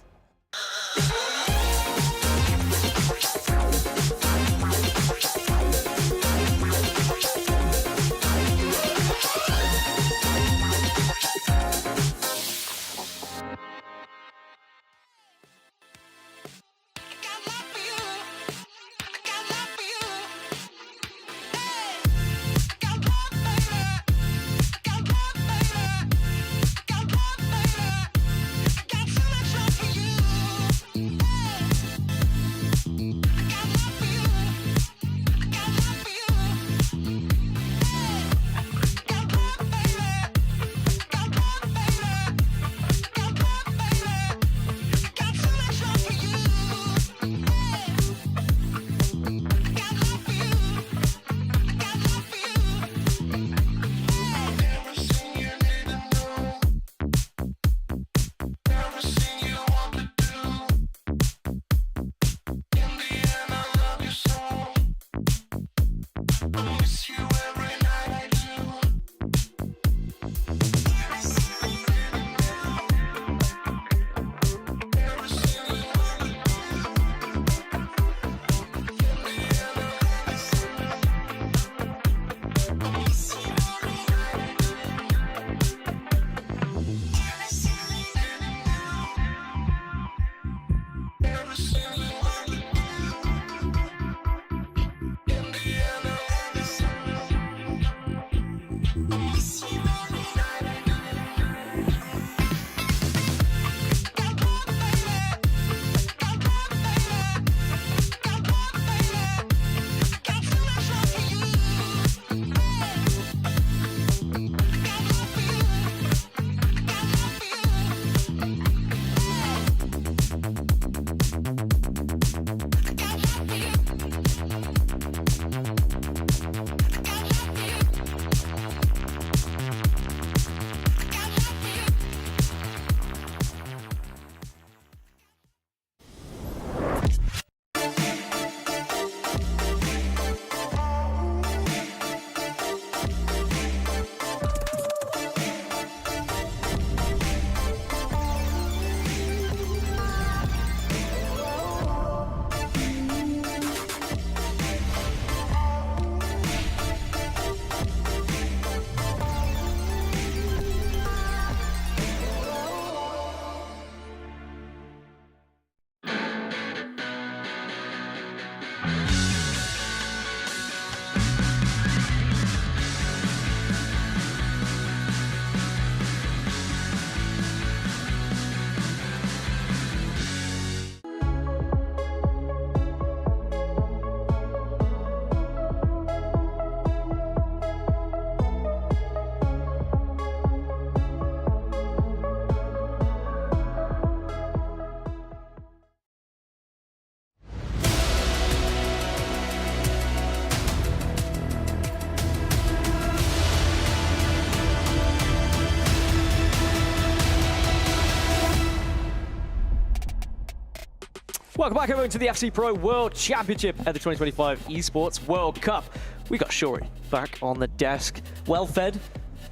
Welcome back everyone to the FC Pro World Championship at the 2025 Esports World Cup. We got Shori back on the desk, well fed,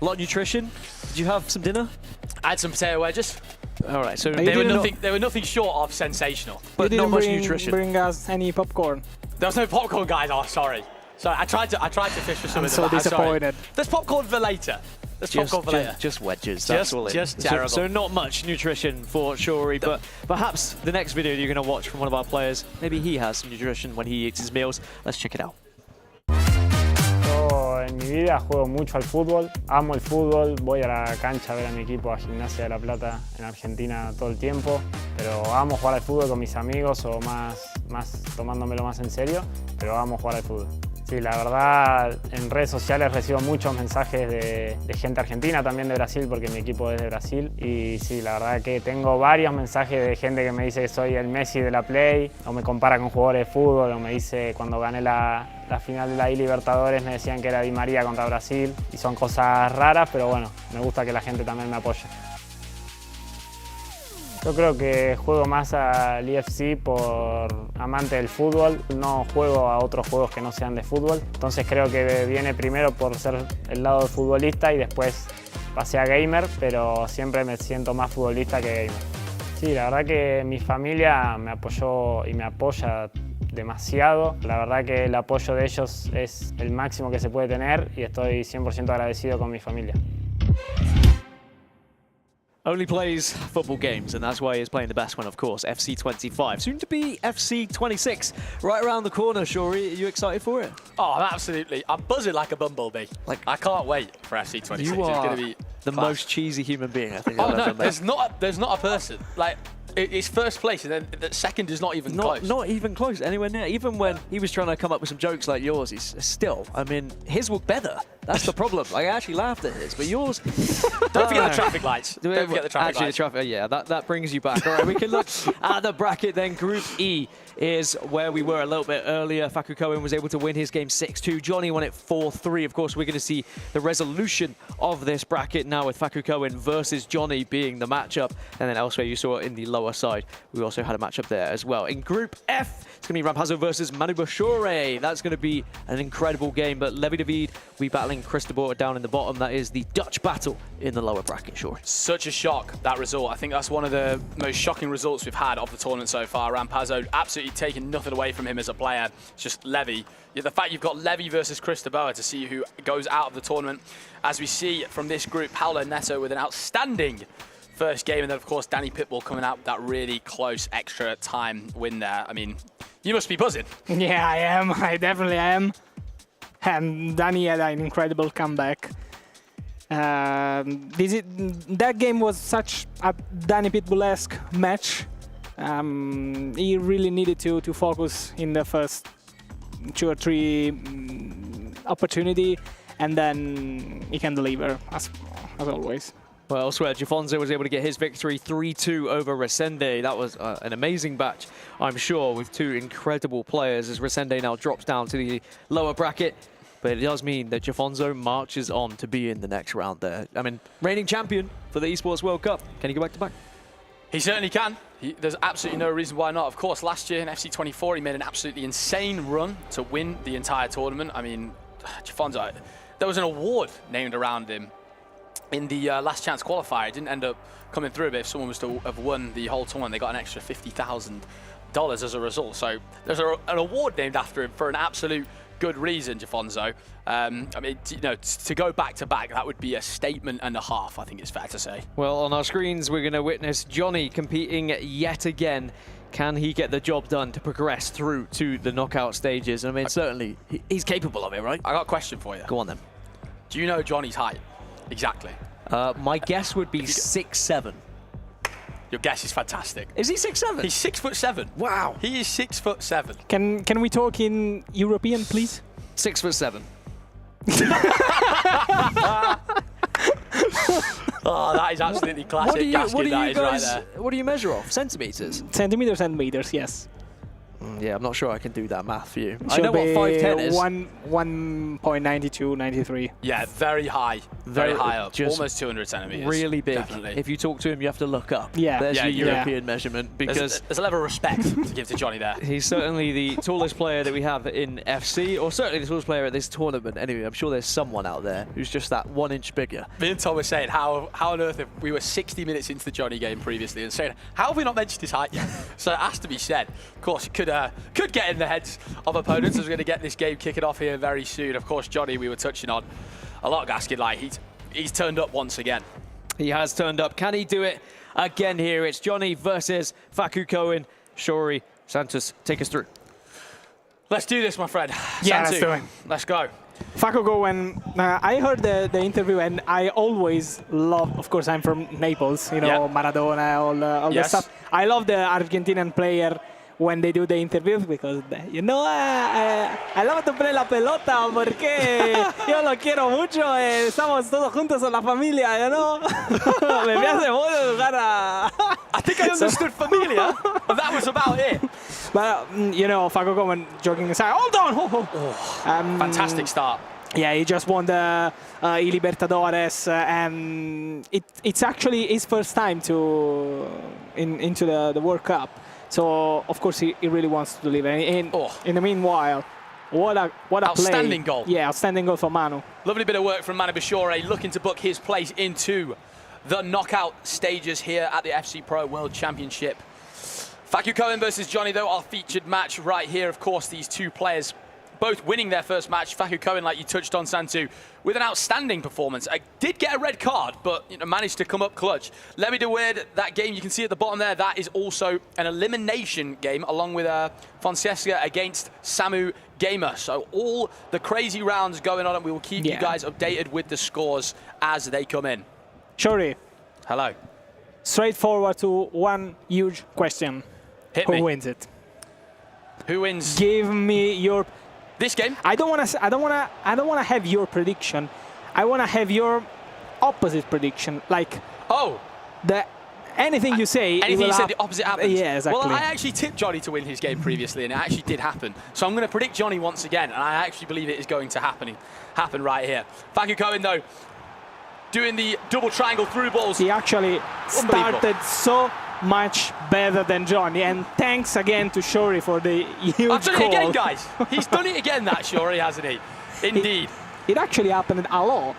a lot of nutrition. Did you have some dinner? I had some potato wedges. All right, so they were nothing short of sensational. But not much nutrition. Bring us any popcorn. There was no popcorn, guys. Oh, sorry. Sorry, I tried to fish for some I'm of so them. disappointed. There's popcorn for later. Just wedges. That's all it is. Terrible. So not much nutrition for Shori, but perhaps the next video you're going to watch from one of our players, maybe he has some nutrition when he eats his meals. Let's check it out. Oh, en mi vida, juego mucho al fútbol, amo el fútbol, voy a la cancha a ver a mi equipo a Gimnasia de La Plata en Argentina todo el tiempo, pero amo jugar al fútbol con mis amigos o más tomándomelo más en serio, pero amo jugar al fútbol. Sí, la verdad, en redes sociales recibo muchos mensajes de gente argentina, también de Brasil, porque mi equipo es de Brasil. Y sí, la verdad que tengo varios mensajes de gente que me dice que soy el Messi de la Play, o me compara con jugadores de fútbol, o me dice cuando gané la final de la Libertadores me decían que era Di María contra Brasil. Y son cosas raras, pero bueno, me gusta que la gente también me apoye. Yo creo que juego más al EFC por amante del fútbol, no juego a otros juegos que no sean de fútbol, entonces creo que viene primero por ser el lado de futbolista y después pasé a gamer, pero siempre me siento más futbolista que gamer. Sí, la verdad que mi familia me apoyó y me apoya demasiado, la verdad que el apoyo de ellos es el máximo que se puede tener y estoy 100% agradecido con mi familia. Only plays football games, and that's why he's playing the best one, of course, FC 25. Soon to be FC 26. Right around the corner, Shori. Are you excited for it? Oh, I'm buzzing like a bumblebee. Like, I can't wait for FC 26. You are it's going to be the class. most cheesy human being I think Oh, I've no, ever met. there's not a person. Like, it's first place, and then the second is not even close. Not even close, anywhere near. Even when he was trying to come up with some jokes like yours, he's still, I mean, his were better. That's the problem. I actually laughed at his, but yours... Don't forget the traffic lights. Don't forget the traffic lights. Actually, the traffic, yeah, that brings you back. All right, we can look at the bracket then. Group E is where we were a little bit earlier. Faku Cohen was able to win his game 6-2. Johnny won it 4-3. Of course, we're going to see the resolution of this bracket now with Faku Cohen versus Johnny being the matchup. And then elsewhere, you saw in the lower side, we also had a matchup there as well. In Group F, it's going to be Rampazzo versus Manu Bashore. That's going to be an incredible game, but Levi David will be battling Christopher down in the bottom. That is the Dutch battle in the lower bracket, sure. Such a shock, that result. I think that's one of the most shocking results we've had of the tournament so far. Rampazzo absolutely taking nothing away from him as a player. It's just Levi. Yeah, the fact you've got Levi versus Christopher to see who goes out of the tournament. As we see from this group, Paulo Neto with an outstanding first game, and then of course Danny Pitbull coming out with that really close extra time win there. I mean, you must be buzzing. Yeah, I am. I definitely am. And Danny had an incredible comeback. That game was such a Danny Pitbull-esque match. He really needed to focus in the first 2 or 3 opportunity, and then he can deliver as always. Well, elsewhere, Jafonzo was able to get his victory 3-2 over Resende. That was an amazing match, I'm sure, with 2 incredible players as Resende now drops down to the lower bracket. But it does mean that Jafonzo marches on to be in the next round there. I mean, reigning champion for the Esports World Cup. Can he go back to back? He certainly can. There's absolutely no reason why not. Of course, last year in FC 24, he made an absolutely insane run to win the entire tournament. I mean, Jafonzo, there was an award named around him in the last chance qualifier. It didn't end up coming through, but if someone was to have won the whole tournament, they got an extra $50,000 as a result. So there's an award named after him for an absolute good reason, Jafonzo. I mean, you know, to go back to back, that would be a statement and a half, I think it's fair to say. Well, on our screens, we're going to witness Johnny competing yet again. Can he get the job done to progress through to the knockout stages? I mean, certainly, he's capable of it, right? I got a question for you. Go on then. Do you know Johnny's height? Exactly. My guess would be 6'7". Your guess is fantastic. Is he 6'7"? He's 6'7". Wow. He is 6'7". Can we talk in European, please? 6'7". Oh, that is absolutely classic. What do you measure off? Centimeters? Centimeters, yes. Yeah, I'm not sure I can do that math for you. I know what 5'10" is. 1.92, 93. Yeah, very high. Very high up. Almost 200 centimeters. Really big. Definitely. If you talk to him, you have to look up. Yeah. There's your European measurement, because there's a level of respect to give to Johnny there. He's certainly the tallest player that we have in FC, or certainly the tallest player at this tournament. Anyway, I'm sure there's someone out there who's just that 1 inch bigger. Me and Tom were saying, how on earth, if we were 60 minutes into the Johnny game previously, and saying, how have we not mentioned his height yet? So it has to be said. Of course, it could get in the heads of opponents, as we're going to get this game kicking off here very soon. Of course, Johnny, we were touching on a lot, Gaskin, like he's turned up once again. He has turned up. Can he do it again here? It's Johnny versus Faku Cohen. Shori, Santos, take us through. Let's do this, my friend. Yeah, Santu, let's do it. Let's go. Facu Cohen, I heard the interview, and I always love, of course, I'm from Naples, you know, Maradona, all the stuff. I love the Argentinian player when they do the interviews because, you know, I love to play la pelota porque yo lo quiero mucho, estamos todos juntos en la familia, you know. Me hace bueno jugar a... I think I understood familia, but that was about it. But, you know, Facu Cohen jogging aside, hold on! Fantastic start. Yeah, he just won the I Libertadores, and it's actually his first time into the World Cup. So of course he really wants to deliver. In the meanwhile, what a outstanding play. goal. Yeah, outstanding goal for Manu. Lovely bit of work from Manu Bashore, looking to book his place into the knockout stages here at the FC Pro World Championship. Facu Cohen versus Johnny, though, our featured match right here. Of course, these two players both winning their first match. Facu Cohen, like you touched on, Santu, with an outstanding performance. I did get a red card, but managed to come up clutch. Levy de Weird, that game you can see at the bottom there, that is also an elimination game, along with Fonseca against Samu Gamer. So all the crazy rounds going on, and we will keep you guys updated with the scores as they come in. Shori. Hello. Straightforward to one huge question. Hit me. Who wins it? Who wins? Give me your... This game? I don't want to have your prediction. I want to have your opposite prediction. Like anything you say. Anything you said, the opposite happens. Yeah, exactly. Well, I actually tipped Johnny to win his game previously, and it actually did happen. So I'm going to predict Johnny once again, and I actually believe it is going to happen right here. Facu Cohen, though, doing the double triangle through balls. He actually started so much better than Johnny, and thanks again to Shori for the huge I've done call. it again, guys. He's done it again, that Shori, hasn't he? Indeed. It actually happened a lot.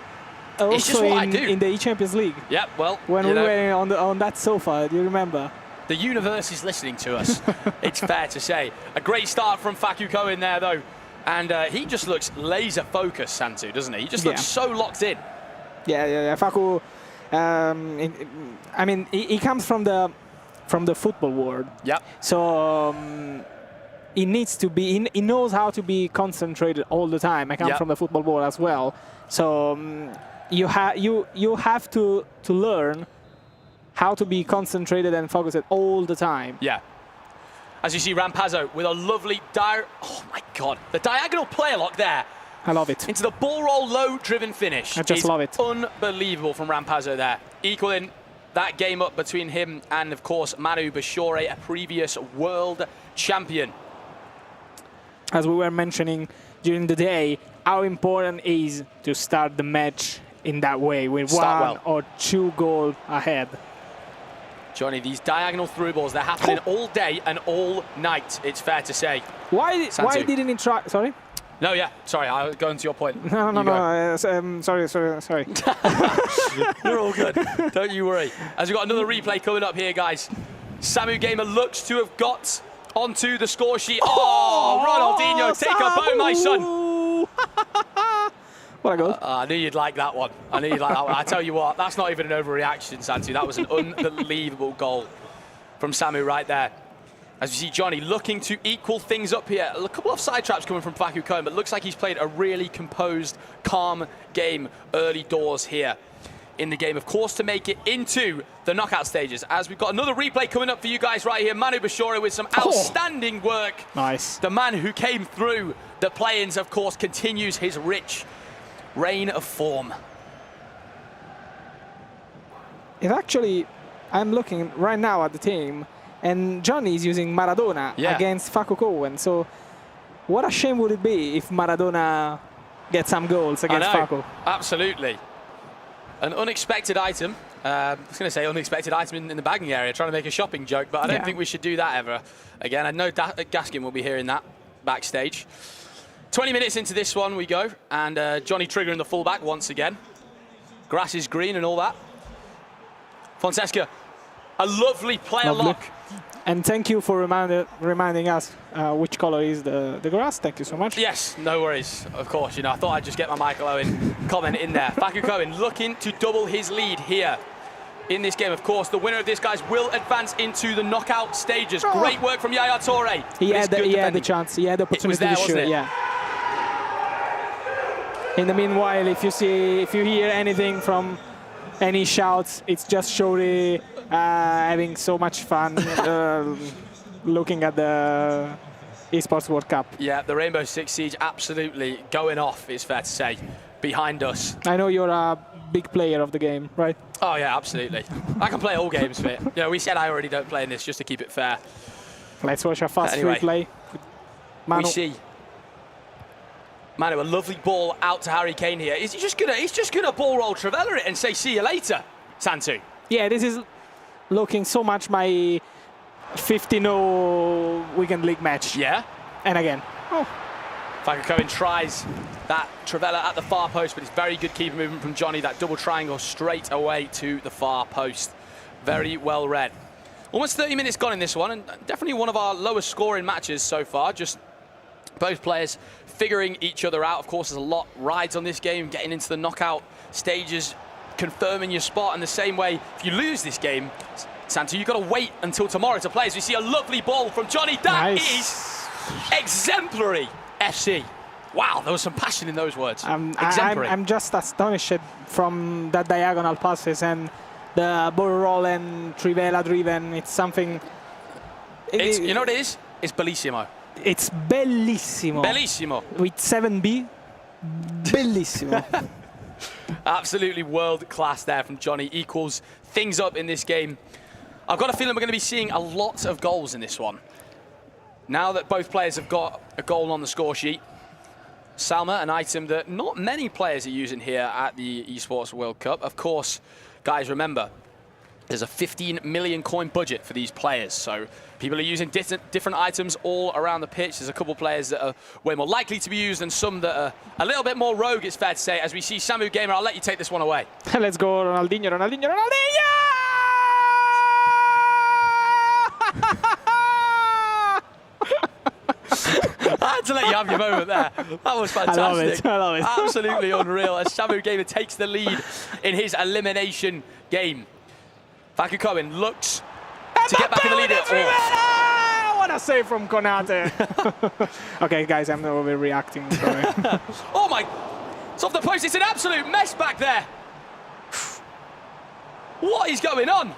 It's just Also what I do. in the E-Champions League. Yep, well, when we were on that sofa, do you remember? The universe is listening to us, it's fair to say. A great start from Facu Cohen there, though. And he just looks laser focused, Santu, doesn't he? He just looks so locked in. Yeah. Facu, I mean, he comes from the football world. Yep. So he needs to be. He knows how to be concentrated all the time. I come from the football world as well. So you have to learn how to be concentrated and focused all the time. Yeah. As you see, Rampazzo with a lovely oh my God, the diagonal play lock there. I love it. Into the ball roll low driven finish. I just love it. Unbelievable from Rampazzo there. Equaling that game up between him and, of course, Manu Bashore, a previous world champion. As we were mentioning during the day, how important it is to start the match in that way, with one or two goals ahead. Johnny, these diagonal through balls, they're happening all day and all night, it's fair to say. Why didn't he try? Sorry? No, yeah, sorry, I was going to your point. No. Sorry. You're all good. Don't you worry. As we've got another replay coming up here, guys. Samu Gamer looks to have got onto the score sheet. Ronaldinho, take a bow, my son. What a goal. I knew you'd like that one. I tell you what, that's not even an overreaction, Santu. That was an unbelievable goal from Samu right there. As you see Johnny looking to equal things up here. A couple of side traps coming from Facu Cohen, but looks like he's played a really composed, calm game early doors here in the game, of course, to make it into the knockout stages. As we've got another replay coming up for you guys right here. Manu Bashore with some outstanding work. Nice. The man who came through the play-ins, of course, continues his rich reign of form. It's actually, I'm looking right now at the team, and Johnny is using Maradona against Facu Cohen. So what a shame would it be if Maradona gets some goals against Facu. Absolutely. An unexpected item. I was going to say unexpected item in the bagging area, trying to make a shopping joke, but I don't think we should do that ever again. I know Gaskin will be hearing that backstage. 20 minutes into this one we go, and Johnny triggering the fullback once again. Grass is green and all that. Fonseca, a lovely player lock. And thank you for reminding us which color is the grass. Thank you so much. Yes, no worries. Of course, I thought I'd just get my Michael Owen comment in there. Facu Cohen looking to double his lead here in this game. Of course, the winner of this, guys, will advance into the knockout stages. Great work from Yaya Toure. He had the chance. He had the opportunity to shoot. Yeah. In the meanwhile, if you hear anything from any shouts, it's just Shori having so much fun looking at the Esports World Cup. Yeah, the Rainbow Six Siege absolutely going off, it's fair to say, behind us. I know you're a big player of the game, right? Oh yeah, absolutely. I can play all games for it. You know, we said I already don't play in this just to keep it fair. Let's watch a fast replay. We see Manu, a lovely ball out to Harry Kane here. He's just gonna ball roll Travella it and say see you later, Santu. Yeah, this is looking so much my 50-0 weekend league match. Yeah. And again. Oh. Cohen tries that Travella at the far post, but it's very good keeper movement from Johnny. That double triangle straight away to the far post. Very well read. Almost 30 minutes gone in this one, and definitely one of our lowest scoring matches so far. Just both players figuring each other out. Of course, there's a lot rides on this game, getting into the knockout stages, confirming your spot. In the same way, if you lose this game, Santu, you've got to wait until tomorrow to play. As we see a lovely ball from Johnny. That is exemplary, FC. Wow, there was some passion in those words. Exemplary. I'm just astonished from that diagonal passes and the ball roll and Trivela driven. It's something. You know what it is? It's bellissimo. It's bellissimo. Bellissimo. With 7B. Bellissimo. Absolutely world class there from Johnny. Equals things up in this game. I've got a feeling we're going to be seeing a lot of goals in this one. Now that both players have got a goal on the score sheet, Salma, an item that not many players are using here at the Esports World Cup. Of course, guys, remember, there's a 15 million coin budget for these players, so people are using different items all around the pitch. There's a couple players that are way more likely to be used and some that are a little bit more rogue, it's fair to say. As we see Samu Gamer, I'll let you take this one away. Let's go, Ronaldinho, Ronaldinho, Ronaldinho! I had to let you have your moment there. That was fantastic. I love it. Absolutely unreal as Samu Gamer takes the lead in his elimination game. Faku Cohen looks to get back in the lead. What a save from Konate. Okay, guys, I'm not overreacting. Sorry. Oh my! It's off the post. It's an absolute mess back there. What is going on?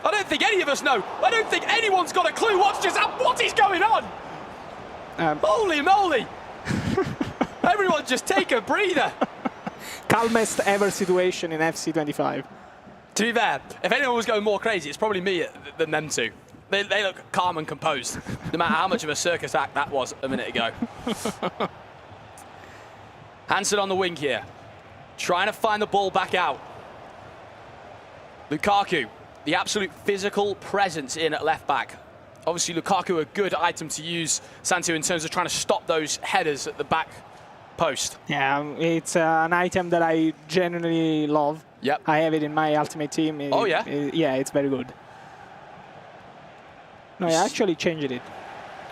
I don't think any of us know. I don't think anyone's got a clue what is going on. Holy moly! Everyone just take a breather. Calmest ever situation in FC25. To be fair, if anyone was going more crazy, it's probably me than them two. They look calm and composed, no matter how much of a circus act that was a minute ago. Hansen on the wing here, trying to find the ball back out. Lukaku, the absolute physical presence in at left back. Obviously, Lukaku, a good item to use, Santu, in terms of trying to stop those headers at the back post. Yeah, it's an item that I genuinely love. Yep. I have it in my ultimate team. Oh, yeah? Yeah, it's very good. No, I actually changed it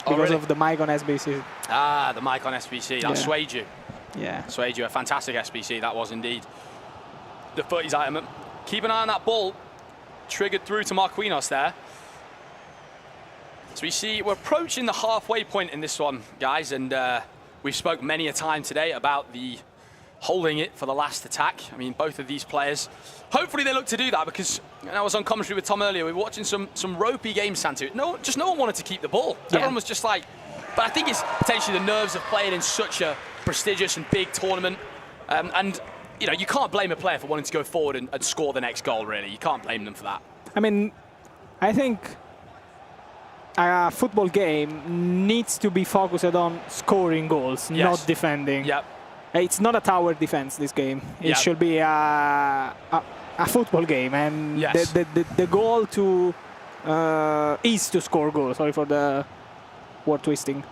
Oh, because really? of the mic on SBC. Ah, the mic on SBC. That swayed you. Yeah. Swayed you. A fantastic SBC, that was indeed. The 30s item. Keep an eye on that ball. Triggered through to Marquinhos there. So we see we're approaching the halfway point in this one, guys, and we've spoke many a time today about the holding it for the last attack. I mean, both of these players, hopefully they look to do that, because I was on commentary with Tom earlier. We were watching some ropey games, Santu. No one wanted to keep the ball. Yeah. Everyone was just like, but I think it's potentially the nerves of playing in such a prestigious and big tournament. And, you know, you can't blame a player for wanting to go forward and score the next goal, really. You can't blame them for that. I mean, I think a football game needs to be focused on scoring goals, not defending. Yep. It's not a tower defense, this game. It should be a football game, and the goal is to score goals. Sorry for the word twisting.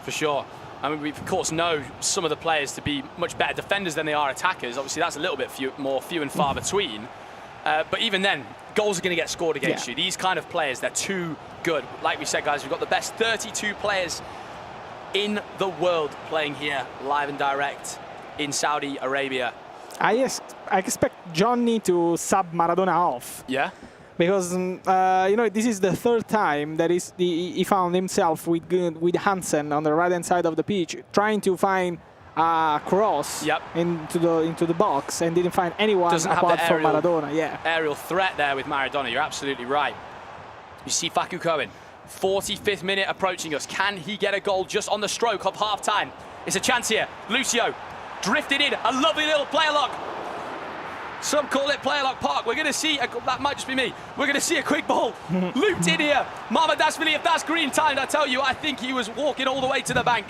For sure. I mean, we of course know some of the players to be much better defenders than they are attackers. Obviously, that's a little bit few and far between. But even then, goals are going to get scored against you. These kind of players, they're too good. Like we said, guys, we've got the best 32 players in the world playing here live and direct in Saudi Arabia. I expect Johnny to sub Maradona off. Yeah? Because, you know, this is the third time that he found himself with Hansen on the right-hand side of the pitch, trying to find a cross into the box and didn't find anyone apart from Maradona. Yeah, aerial threat there with Maradona. You're absolutely right. You see Facu Cohen, 45th minute approaching us. Can he get a goal just on the stroke of half-time? It's a chance here. Lucio drifted in, a lovely little player lock. Some call it player lock park. We're going to see, that might just be me, we're going to see a quick ball looped in here. Mamardashvili, if that's green timed, I tell you, I think he was walking all the way to the bank.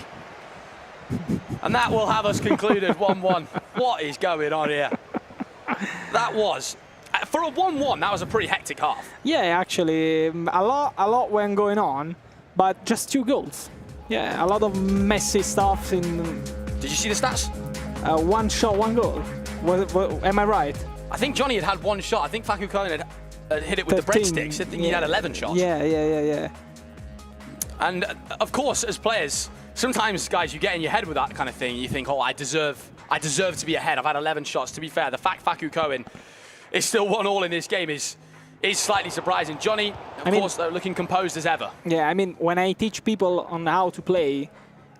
And that will have us concluded 1-1. What is going on here? That was, for a 1-1, that was a pretty hectic half. Yeah, actually, a lot went going on, but just 2 goals. Yeah, a lot of messy stuff in... Did you see the stats? 1 shot, 1 goal. Am I right? I think Johnny had 1 shot. I think Facu Cohen had hit it with 13, the breadsticks. I think he had 11 shots. Yeah. And of course, as players, sometimes, guys, you get in your head with that kind of thing. You think, oh, I deserve to be ahead. I've had 11 shots. To be fair, the fact Facu Cohen is still 1-1 in this game is slightly surprising. Johnny, of course, looking composed as ever. Yeah, I mean, when I teach people on how to play,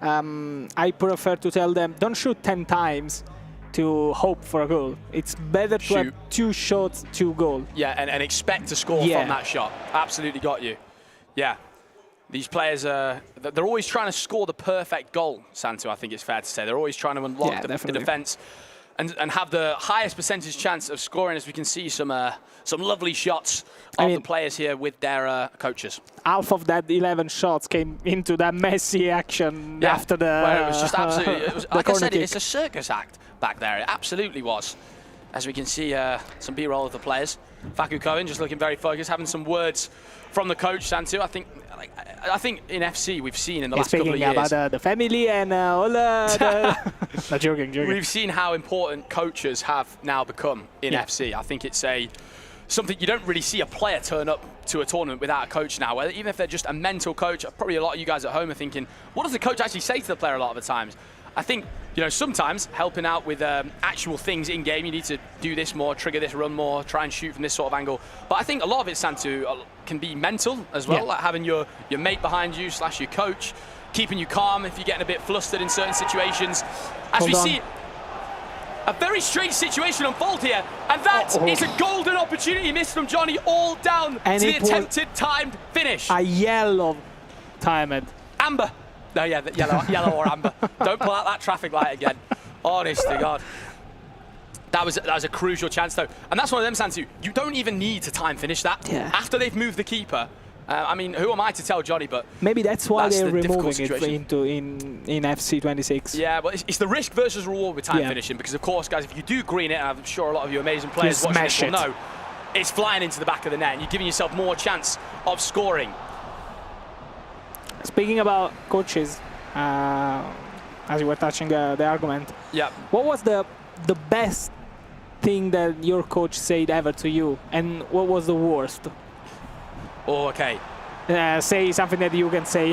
I prefer to tell them, don't shoot 10 times to hope for a goal. It's better to have 2 shots, 2 goals. Yeah, and expect to score from that shot. Absolutely got you. Yeah. These players, they're always trying to score the perfect goal, Santu, I think it's fair to say. They're always trying to unlock the defence and have the highest percentage chance of scoring, as we can see some lovely shots of the players here with their coaches. Half of that 11 shots came into that messy action after the well, it was just absolutely, it was, like I said, kick. it's a circus act back there. It absolutely was. As we can see some B-roll of the players. Facu Cohen just looking very focused, having some words from the coach, Santu. I think in FC we've seen in the last couple of years. Speaking about the family and all the... joking. We've seen how important coaches have now become in FC. I think it's something you don't really see a player turn up to a tournament without a coach now. Even if they're just a mental coach, probably a lot of you guys at home are thinking, what does the coach actually say to the player a lot of the times? I think, sometimes helping out with actual things in game, you need to do this more, trigger this run more, try and shoot from this sort of angle. But I think a lot of it, Santu, can be mental as well, like having your mate behind you / your coach, keeping you calm if you're getting a bit flustered in certain situations. As we see a very strange situation unfold here, and that is a golden opportunity missed from Johnny, all down to the attempted timed finish. A yellow timed. Amber. No, yeah, yellow or amber. Don't pull out that traffic light again. Honest to God. That was a crucial chance, though. And that's one of them, Santu. You don't even need to time finish that. Yeah. After they've moved the keeper, I mean, who am I to tell Johnny, but maybe that's why they're removing it in FC 26. Yeah, but it's the risk versus reward with time finishing, because, of course, guys, if you do green it, and I'm sure a lot of you amazing players watching this will know, it's flying into the back of the net, and you're giving yourself more chance of scoring. Speaking about coaches, as you were touching the argument, what was the best thing that your coach said ever to you, and what was the worst? Oh, okay. Say something that you can say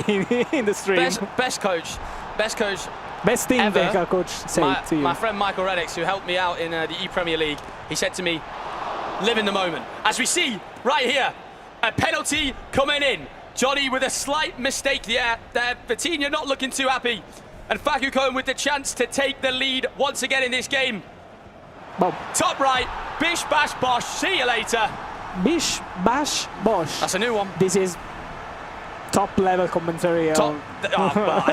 in the stream. Best coach. Best thing ever, that a coach said to you. My friend Michael Reddix, who helped me out in the E-Premier League, he said to me, live in the moment. As we see right here, a penalty coming in. Johnny with a slight mistake there. Phzin not looking too happy. And Facu Cohen with the chance to take the lead once again in this game. Boom. Top right, bish, bash, bosh. See you later. Bish, bash, bosh. That's a new one. This is top level commentary. Well, I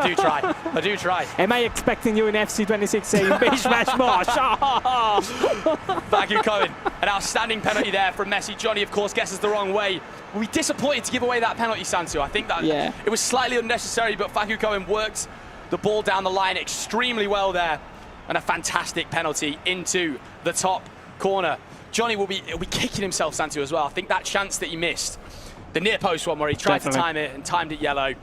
do try. Am I expecting you in FC 26 saying bish, bash, bosh? Facu Cohen, an outstanding penalty there from Messi. Johnny, of course, guesses the wrong way. We'll be disappointed to give away that penalty, Santu. I think that it was slightly unnecessary, but Facu Cohen worked the ball down the line extremely well there. And a fantastic penalty into the top corner. Johnny will be kicking himself, Santu, as well. I think that chance that he missed, the near post one where he tried to time it and timed it yellow,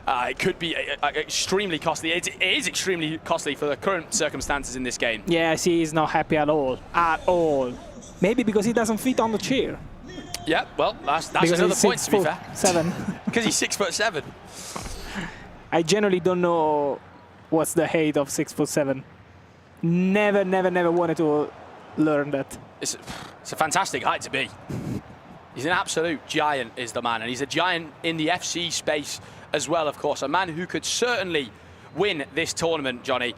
it could be extremely costly. It is extremely costly for the current circumstances in this game. Yeah, I see he's not happy at all. At all. Maybe because he doesn't fit on the chair. Yeah, well, that's another point, to be fair. 6'7". Because he's 6'7". I generally don't know what's the height of 6'7". Never wanted to learn that. It's a fantastic height to be. He's an absolute giant, is the man, and he's a giant in the FC space as well, of course. A man who could certainly win this tournament, Johnny.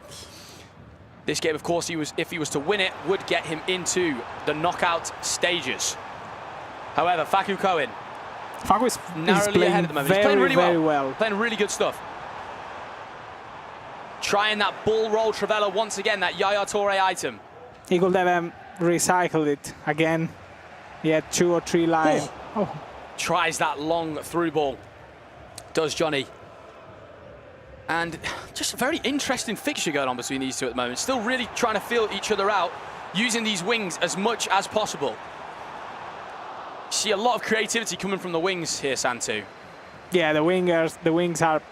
This game, of course, if he was to win it, would get him into the knockout stages. However, Faku Cohen, Faku is narrowly ahead at the moment. He's playing really very well. Playing really good stuff. Trying that bull roll Trivela once again, that Yaya Toure item. He could have recycled it again. He had 2 or 3 lines. Oh. Tries that long through ball. Does Johnny. And just a very interesting fixture going on between these two at the moment. Still really trying to feel each other out, using these wings as much as possible. See a lot of creativity coming from the wings here, Santu. Yeah, the wings are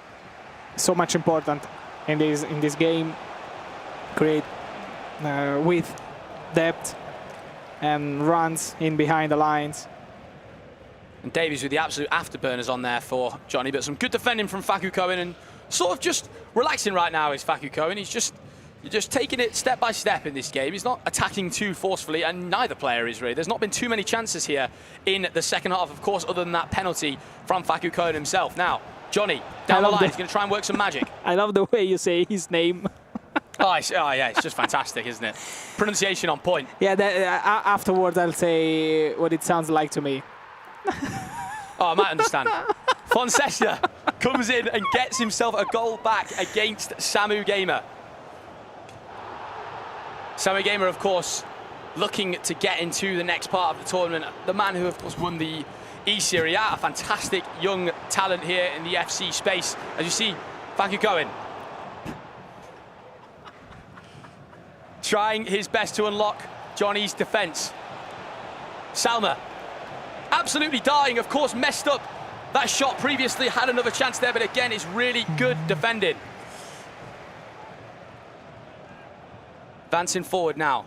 so much important in this game. Create width, depth, and runs in behind the lines. And Davies with the absolute afterburners on there for Johnny, but some good defending from Faku Cohen, and sort of just relaxing right now is Faku Cohen. You're just taking it step by step in this game. He's not attacking too forcefully, and neither player is really. There's not been too many chances here in the second half, of course, other than that penalty from Faku Cohen himself. Now, Johnny, down the line, he's going to try and work some magic. I love the way you say his name. Oh, yeah, it's just fantastic, isn't it? Pronunciation on point. Yeah, afterwards I'll say what it sounds like to me. Oh, I might understand. Fonseca comes in and gets himself a goal back against Samu Gamer. Samu Gamer, of course, looking to get into the next part of the tournament. The man who, of course, won the E-Serie A, a fantastic young talent here in the FC space. As you see, Faku Cohen trying his best to unlock Johnny's defence. Salma absolutely dying, of course, messed up that shot previously, had another chance there, but again, it's really good defending. Advancing forward now.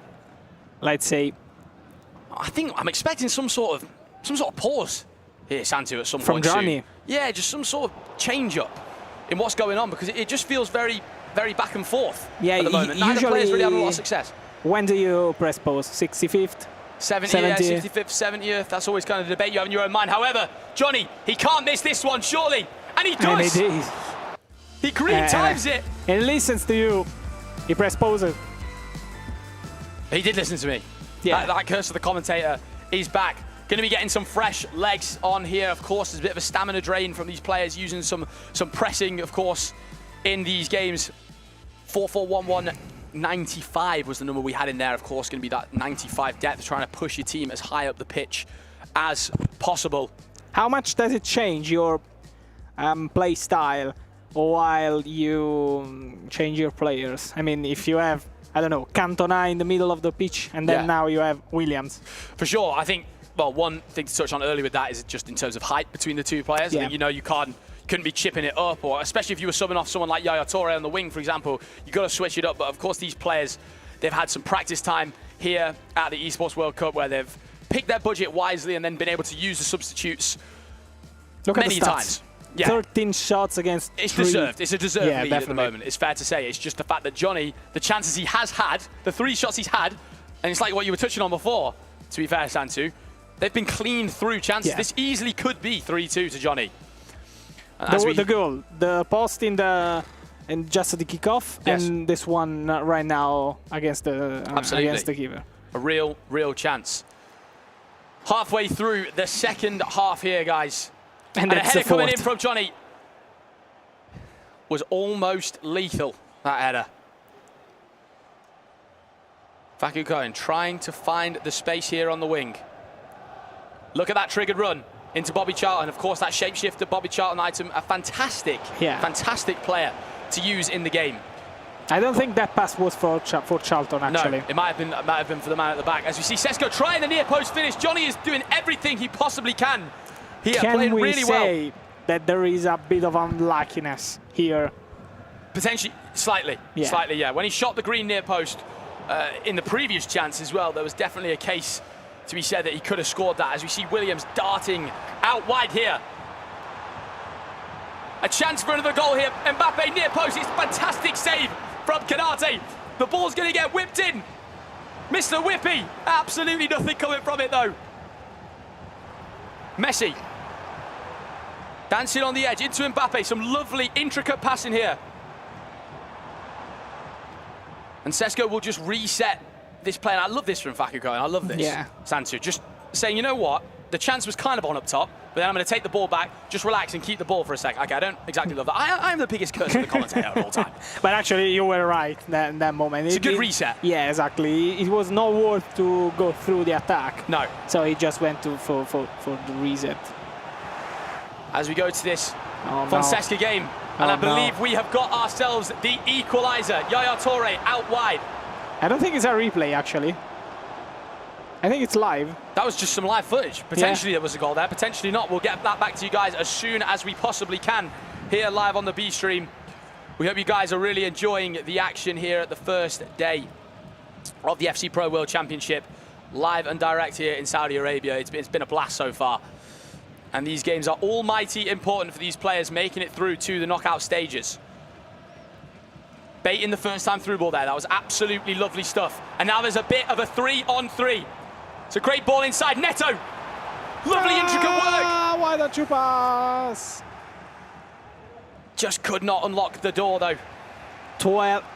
Let's see. I think I'm expecting some sort of pause here, Santu, at some from point Johnny. soon. Yeah, just some sort of change up in what's going on, because it just feels very, very back and forth at the moment. Neither players really having a lot of success. When do you press pause? 65th? 70, yeah, 65th, 70th, that's always kind of the debate you have in your own mind. However, Johnny, he can't miss this one, surely. And he does. And he green times it. And listens to you. He press pause. He did listen to me. Yeah. That curse of the commentator is back. Going to be getting some fresh legs on here, of course. There's a bit of a stamina drain from these players using some pressing, of course, in these games. 4-4-1-1. 95 was the number we had in there, of course, going to be that 95 depth, trying to push your team as high up the pitch as possible. How much does it change your play style while you change your players? I mean, if you have, I don't know, Cantona in the middle of the pitch, and then now you have Williams. For sure, I think, well, one thing to touch on earlier with that is just in terms of height between the two players. I think, you know, you couldn't be chipping it up, or especially if you were subbing off someone like Yaya Toure on the wing, for example, you've got to switch it up. But of course, these players, they've had some practice time here at the Esports World Cup where they've picked their budget wisely and then been able to use the substitutes many times. Yeah. 13 shots against 3. Deserved. It's a deserved lead definitely. at the moment. It's fair to say. It's just the fact that Johnny, the chances he has had, the 3 shots he's had, and it's like what you were touching on before, to be fair, Santu, they've been cleaned through chances. This easily could be 3-2 to Johnny. The goal, the post in just the kickoff, and this one right now against the keeper. A real chance. Halfway through the second half here, guys. And a header coming in from Johnny was almost lethal, that header. Faku Cohen trying to find the space here on the wing. Look at that triggered run into Bobby Charlton. Of course, that shapeshifter Bobby Charlton item, a fantastic player to use in the game. I don't think that pass was for Charlton, actually. No, it might have been for the man at the back. As we see Sesko trying the near post finish, Johnny is doing everything he possibly can here, playing really well. Can we say that there is a bit of unluckiness here? Potentially, slightly, yeah. When he shot the green near post in the previous chance as well, there was definitely a case to be said that he could have scored that. As we see Williams darting out wide here. A chance for another goal here. Mbappe near post. It's a fantastic save from Kanate. The ball's going to get whipped in. Mr. Whippy. Absolutely nothing coming from it, though. Messi. Dancing on the edge into Mbappe. Some lovely, intricate passing here. And Sesko will just reset this play. And I love this from Facuko, and I love this. Yeah. Santu, just saying, you know what? The chance was kind of on up top, but then I'm going to take the ball back, just relax and keep the ball for a second. Okay, I don't exactly love that. I'm the biggest curse of the commentator of all time. But actually, you were right in that moment. It's a good reset. Yeah, exactly. It was not worth to go through the attack. No. So he just went for the reset. As we go to this Fonseca game, and I believe we have got ourselves the equaliser. Yaya Touré out wide. I don't think it's a replay, actually. I think it's live. That was just some live footage. Potentially there was a goal there, potentially not. We'll get that back to you guys as soon as we possibly can here live on the B stream. We hope you guys are really enjoying the action here at the first day of the FC Pro World Championship, live and direct here in Saudi Arabia. It's been a blast so far. And these games are almighty important for these players making it through to the knockout stages. Baiting the first time through ball there. That was absolutely lovely stuff. And now there's a bit of a 3-on-3. It's a great ball inside. Neto. Lovely intricate work. Why don't you pass? Just could not unlock the door though.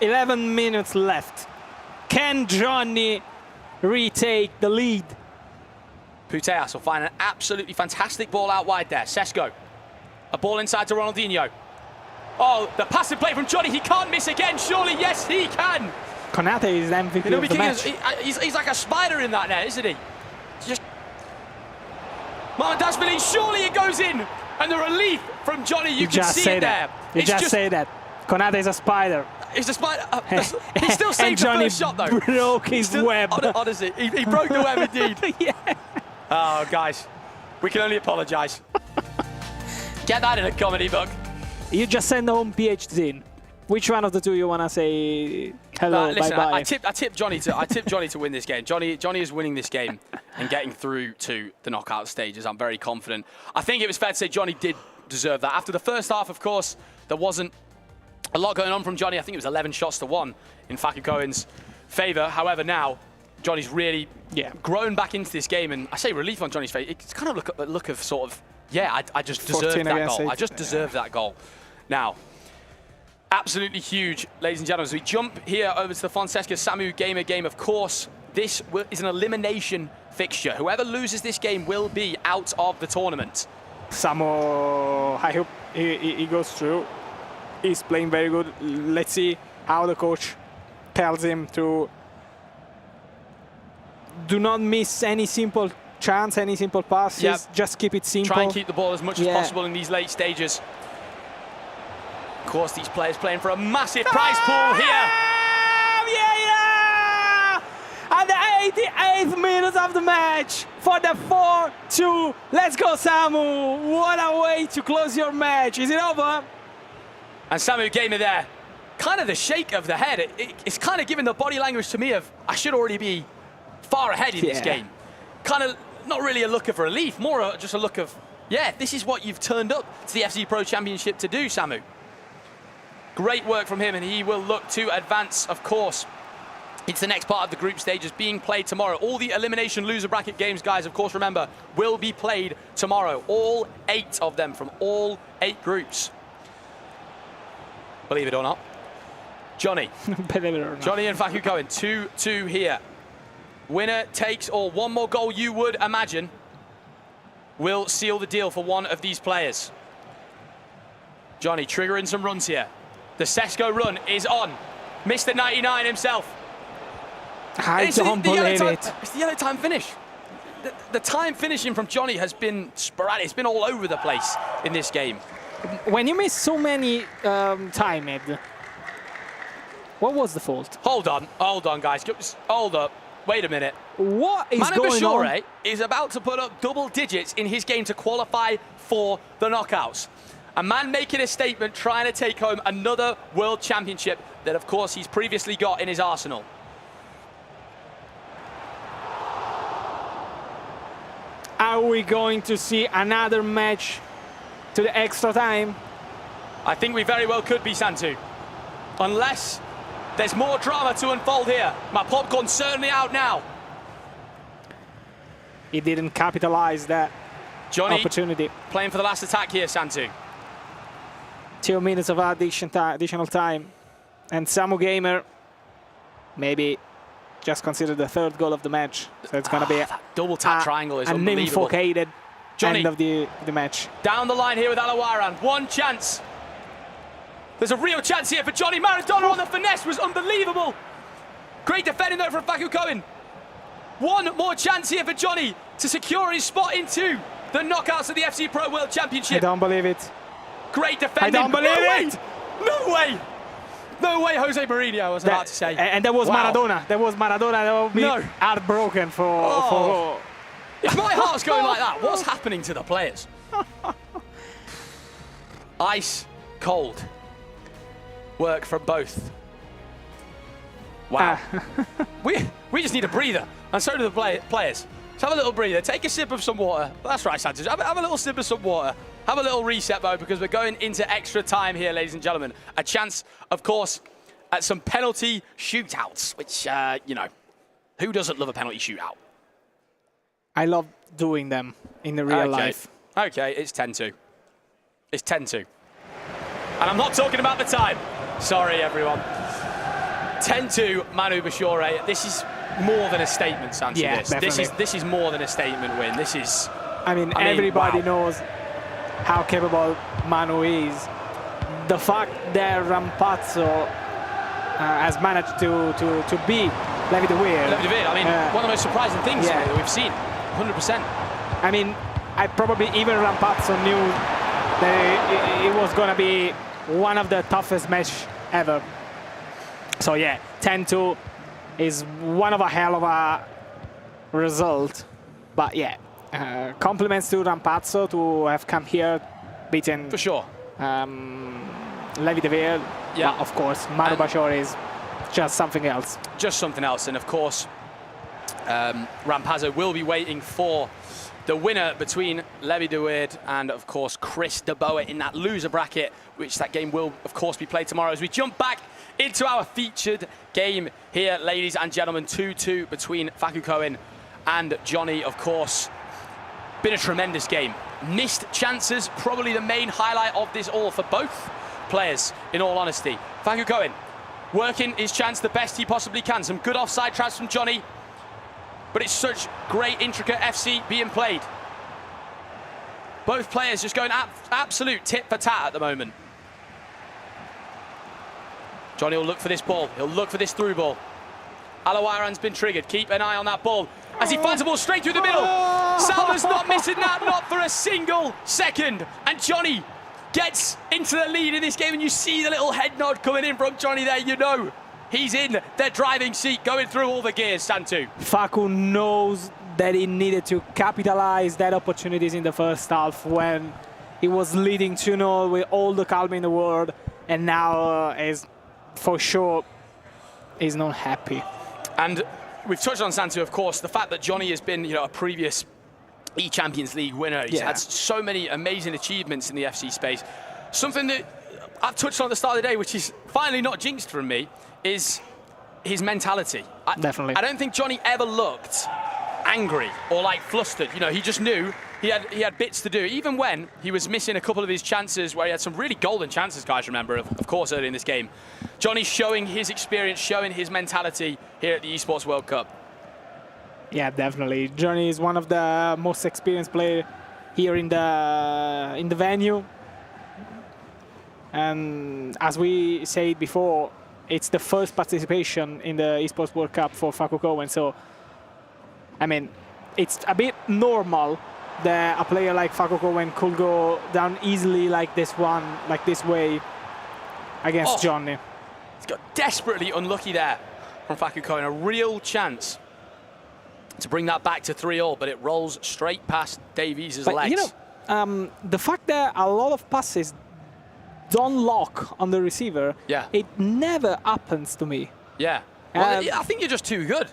11 minutes left. Can Johnny retake the lead? Putellas will find an absolutely fantastic ball out wide there. Sesko. A ball inside to Ronaldinho. Oh, the passive play from Johnny. He can't miss again. Surely, yes, he can. Konate is the MVP of the match. He's like a spider in that net, isn't he? Just Mamardashvili, surely it goes in. And the relief from Johnny, you can see it there. You just say that. Konate is a spider. He's a spider. He still saved the first shot, though. Broke his web. Honestly, he broke the web indeed. Yeah. Oh, guys, we can only apologise. Get that in a comedy book. You just send home Phzin. Which one of the two you want to say hello, listen, bye-bye? I tip Johnny to win this game. Johnny is winning this game and getting through to the knockout stages. I'm very confident. I think it was fair to say Johnny did deserve that. After the first half, of course, there wasn't a lot going on from Johnny. I think it was 11 shots to 1 in Facu Cohen's favour. However, now Johnny's really grown back into this game, and I say relief on Johnny's face. It's kind of a look of sort of, I just deserved that goal. I just deserved that goal. Now, absolutely huge, ladies and gentlemen. As we jump here over to the Fonseca Samu Gamer game, of course, this is an elimination fixture. Whoever loses this game will be out of the tournament. Samu, I hope he goes through. He's playing very good. Let's see how the coach tells him to do not miss any simple chance, any simple passes. Yep. Just keep it simple. Try and keep the ball as much as possible in these late stages. Of course, these players playing for a massive prize pool here. At the 88th minute of the match for the 4-2. Let's go, Samu. What a way to close your match. Is it over? And Samu Gamer there, kind of the shake of the head. It's kind of giving the body language to me of, I should already be far ahead in this game. Kind of not really a look of relief, more just a look of, this is what you've turned up to the FC Pro Championship to do, Samu. Great work from him, and he will look to advance, of course. It's the next part of the group stages being played tomorrow. All the elimination loser bracket games, guys, of course, remember, will be played tomorrow. All 8 of them from all 8 groups. Believe it or not. Johnny. Believe it or not. Johnny and Facu Cohen, 2-2 here. Winner takes all. One more goal, you would imagine, will seal the deal for one of these players. Johnny triggering some runs here. The Sesko run is on. Mr. 99 himself. I don't believe it. It's the yellow time finish. The time finishing from Johnny has been sporadic. It's been all over the place in this game. When you miss so many timed, what was the fault? Hold on, guys. Hold up. Wait a minute. What is going on? Bashore is about to put up double digits in his game to qualify for the knockouts. A man making a statement, trying to take home another World Championship that, of course, he's previously got in his arsenal. Are we going to see another match to the extra time? I think we very well could be, Santu. Unless there's more drama to unfold here. My popcorn's certainly out now. He didn't capitalize that opportunity. Playing for the last attack here, Santu. 2 minutes of additional time. And Samu Gamer maybe just consider the third goal of the match. So it's going to be that double tap triangle is an unbelievable. infocated end of the match. Down the line here with Alawaran. One chance. There's a real chance here for Johnny. Maradona on the finesse was unbelievable. Great defending though from Faku Cohen. One more chance here for Johnny to secure his spot into the knockouts of the FC Pro World Championship. I don't believe it. Great defending. I don't believe it. No way. No way, Jose Mourinho, I was about to say. And that was Maradona. That was Maradona. That would be heartbroken for... If my heart's going like that, what's happening to the players? Ice cold work from both. Wow. We just need a breather, and so do the players. So have a little breather, take a sip of some water. That's right, Sanchez. Have a little sip of some water. Have a little reset mode because we're going into extra time here, ladies and gentlemen. A chance, of course, at some penalty shootouts, which, you know, who doesn't love a penalty shootout? I love doing them in the real life. Okay, it's 10-2. It's 10-2. And I'm not talking about the time. Sorry, everyone. 10-2, Manu Bashore. This is more than a statement, Santi. Yeah, this is more than a statement win. This is... I mean everybody wow. knows how capable Manu is. The fact that Rampazzo has managed to beat Levi de Weer. Levi de Weer, I mean, one of the most surprising things that we've seen, 100%. I mean, I probably even Rampazzo knew that it was going to be one of the toughest match ever. So yeah, 10-2 is one of a hell of a result. But yeah, compliments to Rampazzo to have come here, beaten for sure Levi de Weer. Yeah, but of course, Manu Bashore is just something else. Just something else, and of course, Rampazzo will be waiting for the winner between Levi de Weer and, of course, Chris de Boer in that loser bracket, which that game will, of course, be played tomorrow. As we jump back into our featured game here, ladies and gentlemen, 2-2 between Faku Cohen and Johnny, of course. Been a tremendous game. Missed chances, probably the main highlight of this all for both players, in all honesty. Faku Cohen working his chance the best he possibly can. Some good offside traps from Johnny, but it's such great, intricate FC being played. Both players just going absolute tit for tat at the moment. Johnny will look for this ball. He'll look for this through ball. Alawaran's been triggered. Keep an eye on that ball as he finds the ball straight through the middle. Salva's not missing that, not for a single second. And Johnny gets into the lead in this game, and you see the little head nod coming in from Johnny there. You know he's in the driving seat, going through all the gears, Santu. Faku knows that he needed to capitalize that opportunities in the first half when he was leading 2-0 with all the calm in the world, and now is for sure is not happy. And we've touched on, Santu, of course, the fact that Johnny has been, you know, a previous E-Champions League winner. He's had so many amazing achievements in the FC space. Something that I've touched on at the start of the day, which is finally not jinxed from me, is his mentality. Definitely. I don't think Johnny ever looked angry or like flustered. You know, he just knew he had bits to do. Even when he was missing a couple of his chances, where he had some really golden chances, guys, remember, of course, early in this game. Johnny's showing his experience, showing his mentality here at the Esports World Cup. Yeah, definitely. Johnny is one of the most experienced players here in the venue. And as we said before, it's the first participation in the Esports World Cup for Faku Cohen. So, I mean, it's a bit normal that a player like Faku Cohen could go down easily like this way against Johnny. He's got desperately unlucky there from Faku Cohen. A real chance to bring that back to 3-3, but it rolls straight past Davies' legs. You know, the fact that a lot of passes don't lock on the receiver, it never happens to me. Yeah. Well, I think you're just too good.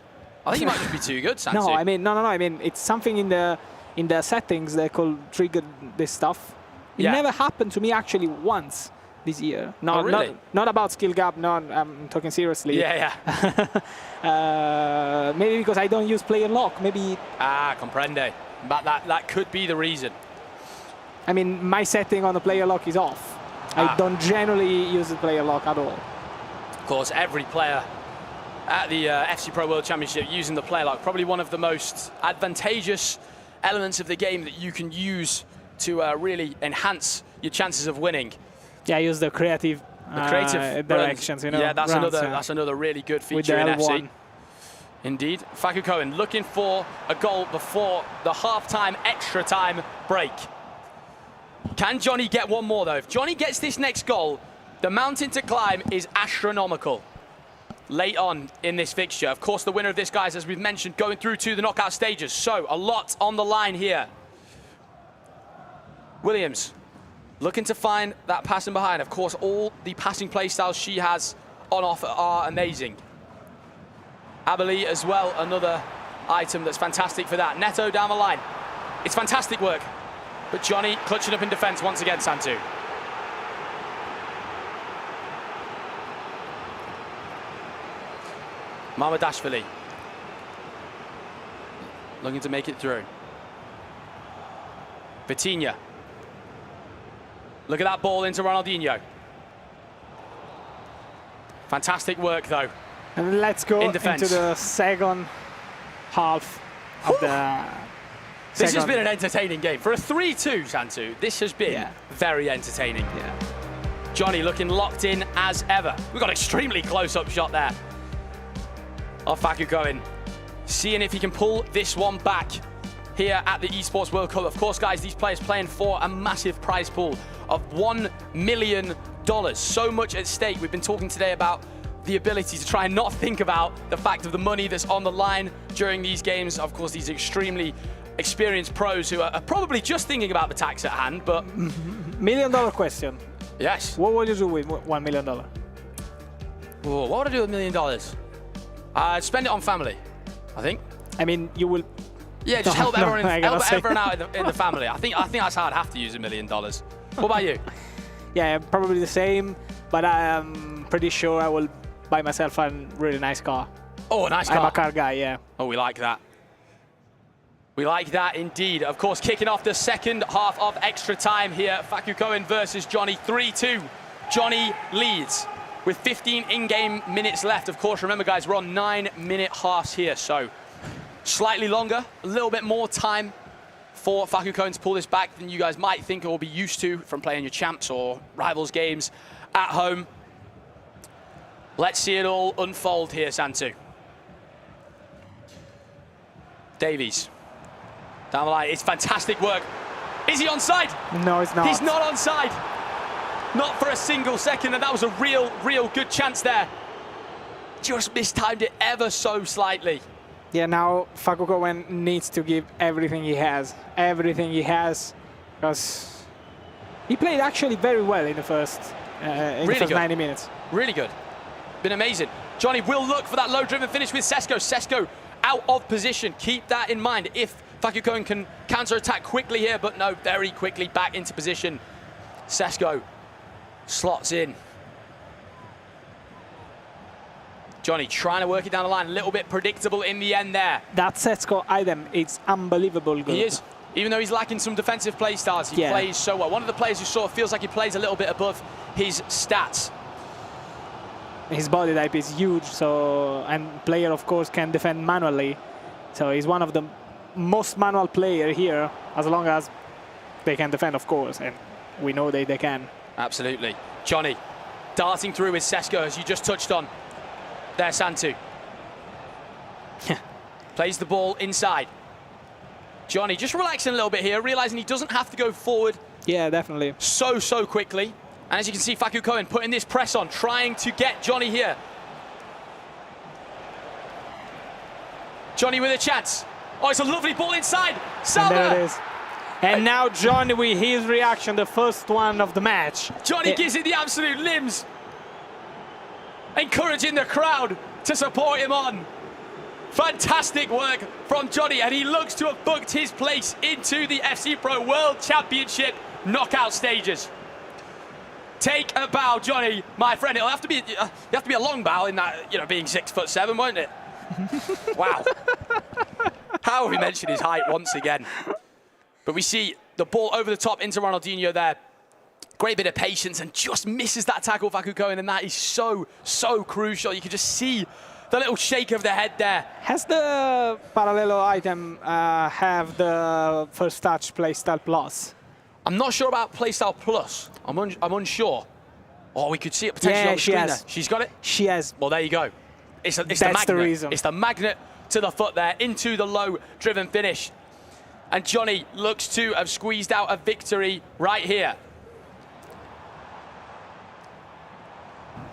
I think you might just be too good, Santi. No, I mean, no. I mean, it's something in the settings that could trigger this stuff. It never happened to me actually once this year. No, really? Not about skill gap. No, I'm talking seriously. Yeah. Maybe because I don't use player lock. Maybe. Comprende. But that could be the reason. I mean, my setting on the player lock is off. I don't generally use the player lock at all. Of course, every player at the FC Pro World Championship using the play lock. Probably one of the most advantageous elements of the game that you can use to really enhance your chances of winning. Yeah, use the creative directions, you know. Yeah, that's another really good feature in FC. Indeed. Faku Cohen looking for a goal before the half-time, extra time break. Can Johnny get one more though? If Johnny gets this next goal, the mountain to climb is astronomical late on in this fixture. Of course, the winner of this, guys, as we've mentioned, going through to the knockout stages. So a lot on the line here. Williams looking to find that passing behind. Of course, all the passing play styles she has on offer are amazing. Abeli as well, another item that's fantastic for that. Neto down the line. It's fantastic work. But Johnny clutching up in defence once again, Santu. Mamadashvili looking to make it through. Vitinha. Look at that ball into Ronaldinho. Fantastic work though. And let's go into the second half of the This has been an entertaining game. For a 3-2, Santu, this has been very entertaining. Yeah. Johnny looking locked in as ever. We've got an extremely close-up shot there of Faku Cohen. Seeing if he can pull this one back here at the Esports World Cup. Of course, guys, these players playing for a massive prize pool of $1 million. So much at stake. We've been talking today about the ability to try and not think about the fact of the money that's on the line during these games. Of course, these extremely experienced pros who are probably just thinking about the tax at hand, but... $1 million question. Yes. What would you do with $1 million? Oh, what would I do with $1 million? I'd spend it on family, I think. I mean, you will... Yeah, just help everyone out in the family. I think that's how I'd have to use $1 million. What about you? Yeah, probably the same, but I'm pretty sure I will buy myself a really nice car. Oh, a nice car. I'm a car guy, yeah. Oh, we like that. We like that indeed. Of course, kicking off the second half of extra time here. Faku Cohen versus Johnny, 3-2. Johnny leads with 15 in-game minutes left. Of course, remember, guys, we're on 9-minute halves here, so slightly longer, a little bit more time for Faku Cohen to pull this back than you guys might think or be used to from playing your champs or rivals games at home. Let's see it all unfold here, Santu. Davies. Down the line, it's fantastic work. Is he onside? No, he's not. He's not onside. Not for a single second, and that was a real good chance there. Just mistimed it ever so slightly. Yeah, now Faku Cohen needs to give everything he has. Everything he has, because he played actually very well in the first, the first 90 minutes. Really good. Been amazing. Johnny will look for that low-driven finish with Sesko. Sesko out of position. Keep that in mind if Faku Cohen can counter-attack quickly here, but no, very quickly back into position. Sesko slots in. Johnny trying to work it down the line, a little bit predictable in the end there. That Sesko item, it's unbelievable good. He is. Even though he's lacking some defensive play styles, he plays so well. One of the players who sort of feels like he plays a little bit above his stats. His body type is huge, so and player, of course, can defend manually. So he's one of the most manual player here, as long as they can defend, of course, and we know they can. Absolutely. Johnny darting through with Sesko, as you just touched on. There, Santu. Plays the ball inside. Johnny just relaxing a little bit here, realizing he doesn't have to go forward. Yeah, definitely. So quickly. And as you can see, Faku Cohen putting this press on, trying to get Johnny here. Johnny with a chance. Oh, it's a lovely ball inside. Saba! And there it is. And now Johnny with his reaction, the first one of the match. Johnny gives it the absolute limbs. Encouraging the crowd to support him on. Fantastic work from Johnny, and he looks to have booked his place into the FC Pro World Championship knockout stages. Take a bow, Johnny, my friend. It'll have to be a long bow in that, being 6'7", won't it? Wow. How have we mentioned his height once again? But we see the ball over the top into Ronaldinho there. Great bit of patience and just misses that tackle, Faku Cohen, and that is so crucial. You can just see the little shake of the head there. Has the Parallelo item have the first touch playstyle plus? I'm not sure about playstyle plus. I'm unsure. Oh, we could see it potentially on the screen there. She's got it? She has. Well, there you go. It's the magnet. The reason. It's the magnet to the foot there, into the low-driven finish. And Johnny looks to have squeezed out a victory right here.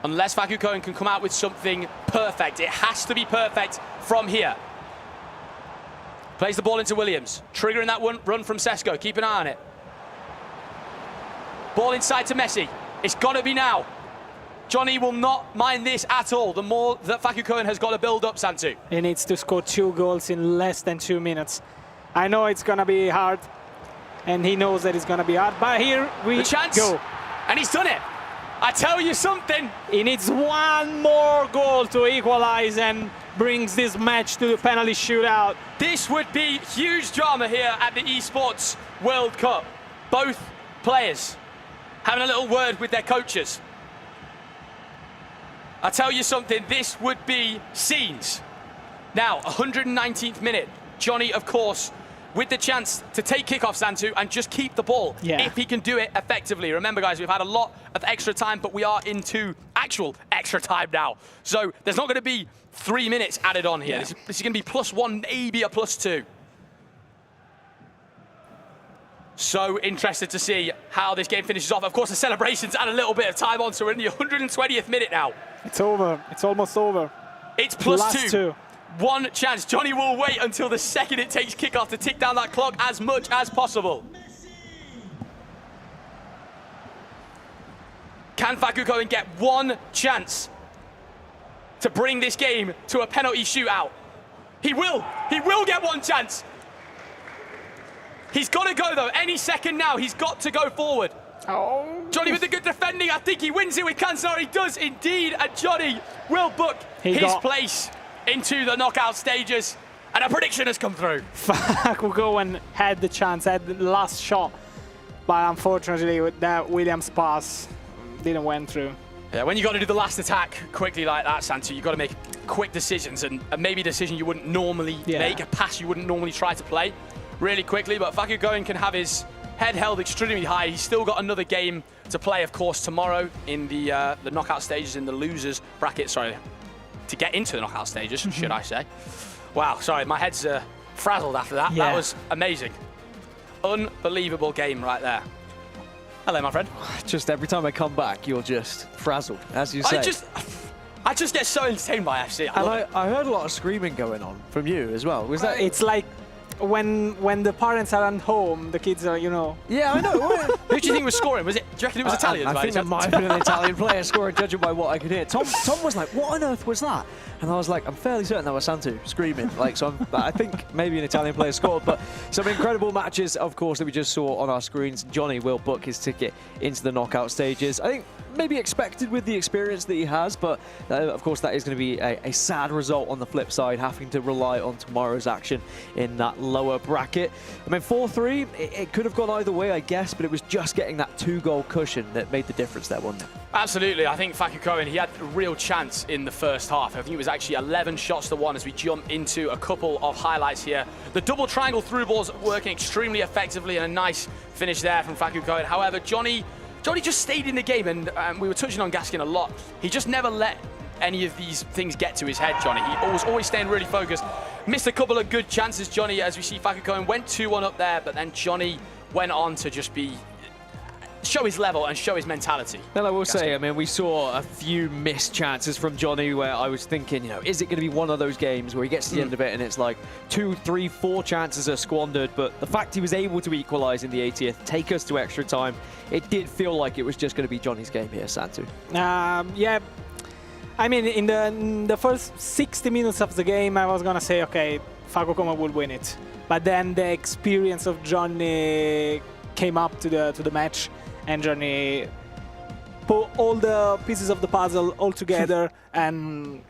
Unless Faku Cohen can come out with something perfect. It has to be perfect from here. Plays the ball into Williams. Triggering that one run from Sesko. Keep an eye on it. Ball inside to Messi. It's got to be now. Johnny will not mind this at all. The more that Faku Cohen has got to build up, Santu. He needs to score 2 goals in less than 2 minutes. I know it's going to be hard, and he knows that it's going to be hard, but here we go. And he's done it. I tell you something. He needs 1 more goal to equalize and brings this match to the penalty shootout. This would be huge drama here at the Esports World Cup. Both players having a little word with their coaches. I tell you something, this would be scenes. Now, 119th minute. Johnny, of course, with the chance to take kickoff, Santu, and just keep the ball, if he can do it effectively. Remember, guys, we've had a lot of extra time, but we are into actual extra time now. So there's not going to be 3 minutes added on here. This is going to be +1, maybe a +2. So interested to see how this game finishes off. Of course, the celebrations add a little bit of time on, so we're in the 120th minute now. It's over. It's almost over. It's +2. 1 chance. Johnny will wait until the second it takes kickoff to tick down that clock as much as possible. Can Faku Cohen get 1 chance to bring this game to a penalty shootout? He will. He will get 1 chance. He's got to go, though. Any second now, he's got to go forward. Oh. Johnny with the good defending. I think he wins it with Kansar. He does indeed. And Johnny will book his place into the knockout stages. And a prediction has come through. Faku Cohen had the chance, had the last shot. But unfortunately, with that Williams pass, didn't went through. Yeah, when you got to do the last attack quickly like that, Santu, you've got to make quick decisions. And maybe a decision you wouldn't normally make, a pass you wouldn't normally try to play really quickly. But Faku Cohen can have his head held extremely high. He's still got another game to play, of course, tomorrow in the knockout stages, in the losers bracket. Sorry, to get into the knockout stages, should I say. Wow, sorry, my head's frazzled after that. That was amazing. Unbelievable game right there. Hello, my friend. Just every time I come back, you're just frazzled, as you say. I just get so entertained by FC. I heard a lot of screaming going on from you as well. Was that? It's like when the parents are at home, the kids are, you know. Yeah, I know. Who do you think was scoring? Was it? Do you reckon it was Italians? I think there might have been an Italian player scoring, judging by what I could hear. Tom was like, "What on earth was that?" And I was like, "I'm fairly certain that was Santu screaming." Like, so I think maybe an Italian player scored. But some incredible matches, of course, that we just saw on our screens. Johnny will book his ticket into the knockout stages. I think maybe expected with the experience that he has, but of course that is going to be a sad result on the flip side, having to rely on tomorrow's action in that lower bracket. I mean, 4-3, it could have gone either way, I guess, but it was just getting that 2-goal cushion that made the difference there, wasn't it? Absolutely. I think Faku Cohen, he had a real chance in the first half. I think it was actually 11 shots to 1 as we jump into a couple of highlights here. The double triangle through balls working extremely effectively, and a nice finish there from Faku Cohen. However, Johnny just stayed in the game, and we were touching on Gaskin a lot. He just never let any of these things get to his head, Johnny. He was always staying really focused. Missed a couple of good chances, Johnny, as we see Faku Cohen went 2-1 up there, but then Johnny went on to just show his level and show his mentality. Well, I will say, I mean, we saw a few missed chances from Johnny where I was thinking, you know, is it going to be one of those games where he gets to the end of it and it's like 2, 3, 4 chances are squandered, but the fact he was able to equalise in the 80th, take us to extra time, it did feel like it was just going to be Johnny's game here, Santu. Yeah. I mean, in the first 60 minutes of the game, I was going to say, okay, Faku Cohen will win it. But then the experience of Johnny came up to the match, and Johnny put all the pieces of the puzzle all together and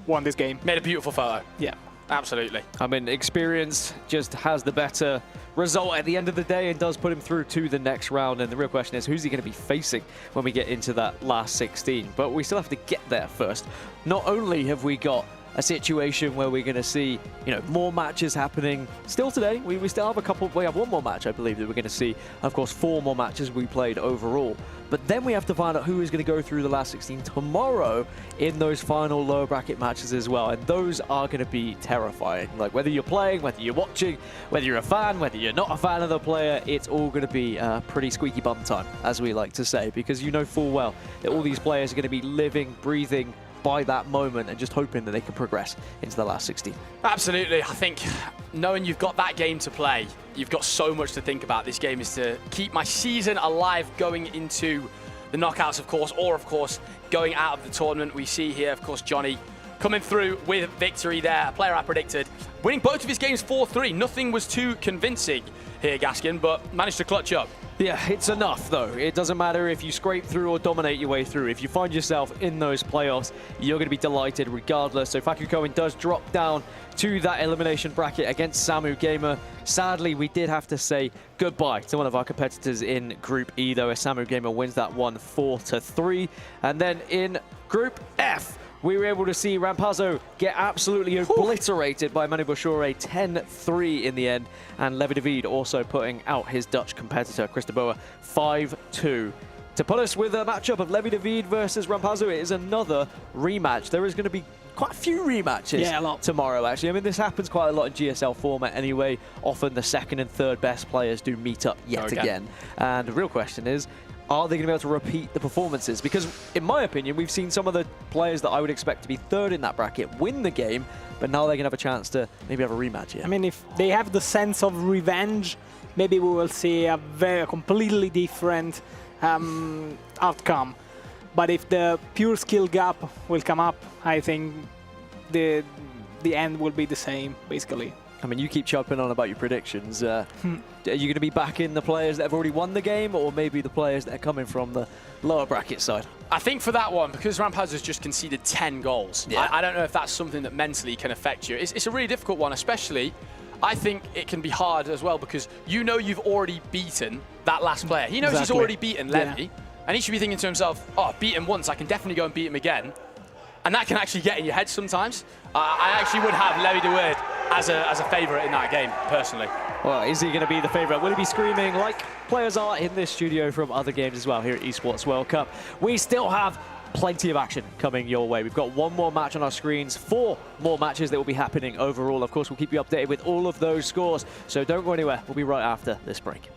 won this game. Made a beautiful photo. Yeah. Absolutely. I mean, experience just has the better result at the end of the day and does put him through to the next round. And the real question is, who's he going to be facing when we get into that last 16? But we still have to get there first. Not only have we got a situation where we're going to see, you know, more matches happening still today. We still have a couple. We have one more match, I believe, that we're going to see. Of course, 4 more matches we played overall. But then we have to find out who is going to go through the last 16 tomorrow in those final lower bracket matches as well. And those are going to be terrifying. Like, whether you're playing, whether you're watching, whether you're a fan, whether you're not a fan of the player, it's all going to be pretty squeaky bum time, as we like to say, because you know full well that all these players are going to be living, breathing by that moment and just hoping that they can progress into the last 16. Absolutely. I think knowing you've got that game to play, you've got so much to think about. This game is to keep my season alive going into the knockouts, of course, or, of course, going out of the tournament. We see here, of course, Johnny coming through with victory there, a player I predicted. Winning both of his games 4-3. Nothing was too convincing here, Gaskin, but managed to clutch up. Yeah, it's enough, though. It doesn't matter if you scrape through or dominate your way through. If you find yourself in those playoffs, you're going to be delighted regardless. So Faku Cohen does drop down to that elimination bracket against Samu Gamer. Sadly, we did have to say goodbye to one of our competitors in Group E, though, as Samu Gamer wins that one 4-3. And then in Group F, we were able to see Rampazzo get absolutely obliterated by Manu Bouchore, 10-3 in the end, and Levi David also putting out his Dutch competitor, Christoboa, 5-2. To put us with a matchup of Levi David versus Rampazzo, it is another rematch. There is going to be quite a few rematches tomorrow, actually. I mean, this happens quite a lot in GSL format anyway. Often the second and third best players do meet up yet again. And the real question is, are they going to be able to repeat the performances? Because, in my opinion, we've seen some of the players that I would expect to be third in that bracket win the game, but now they're going to have a chance to maybe have a rematch here. I mean, if they have the sense of revenge, maybe we will see a completely different outcome. But if the pure skill gap will come up, I think the end will be the same, basically. I mean, you keep chopping on about your predictions. Are you going to be backing the players that have already won the game, or maybe the players that are coming from the lower bracket side? I think for that one, because Rampaz has just conceded 10 goals, I don't know if that's something that mentally can affect you. It's a really difficult one, especially. I think it can be hard as well, because you know you've already beaten that last player. He knows he's already beaten Levy, and he should be thinking to himself, oh, I've beat him once, I can definitely go and beat him again. And that can actually get in your head sometimes. I actually would have Levi de Weerd as a favourite in that game, personally. Well, is he going to be the favourite? Will he be screaming like players are in this studio from other games as well here at Esports World Cup? We still have plenty of action coming your way. We've got one more match on our screens, 4 more matches that will be happening overall. Of course, we'll keep you updated with all of those scores, so don't go anywhere. We'll be right after this break.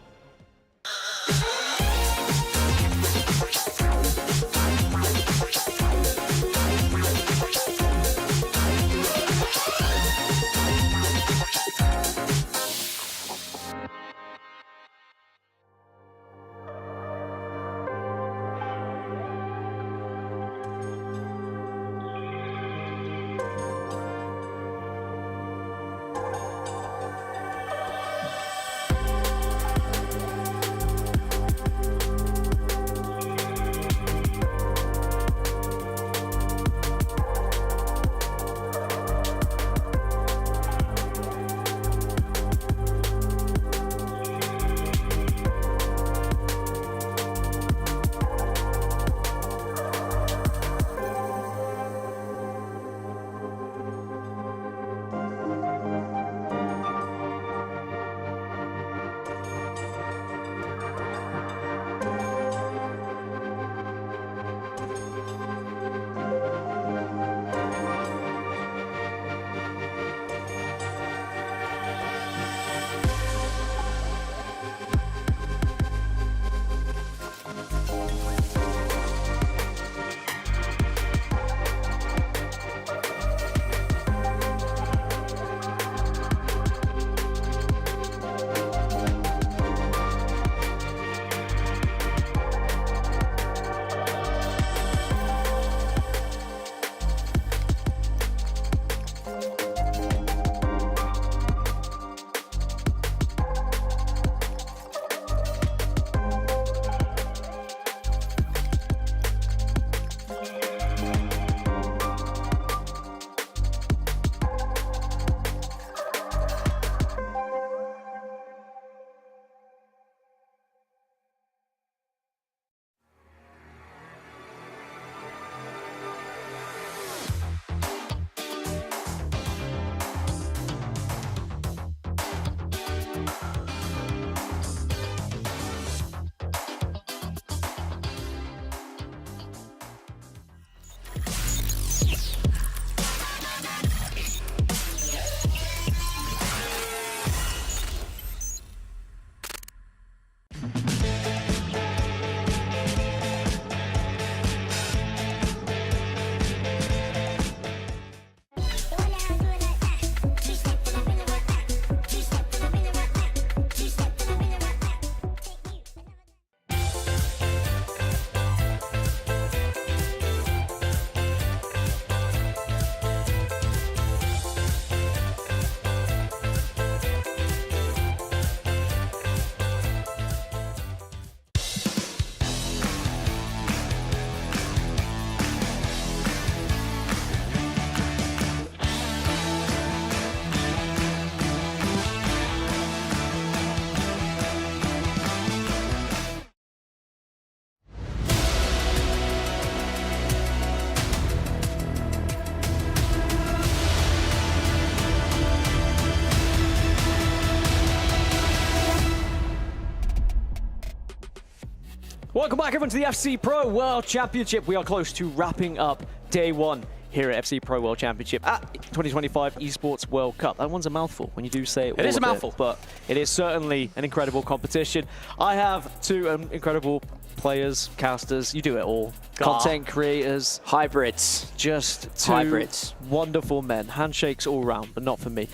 Welcome back, everyone, to the FC Pro World Championship. We are close to wrapping up day one here at FC Pro World Championship at 2025 Esports World Cup. That one's a mouthful when you do say it. It is a mouthful. But it is certainly an incredible competition. I have two incredible players, casters, you do it all. Content creators. Hybrids. Just two hybrids. Wonderful men. Handshakes all round, but not for me.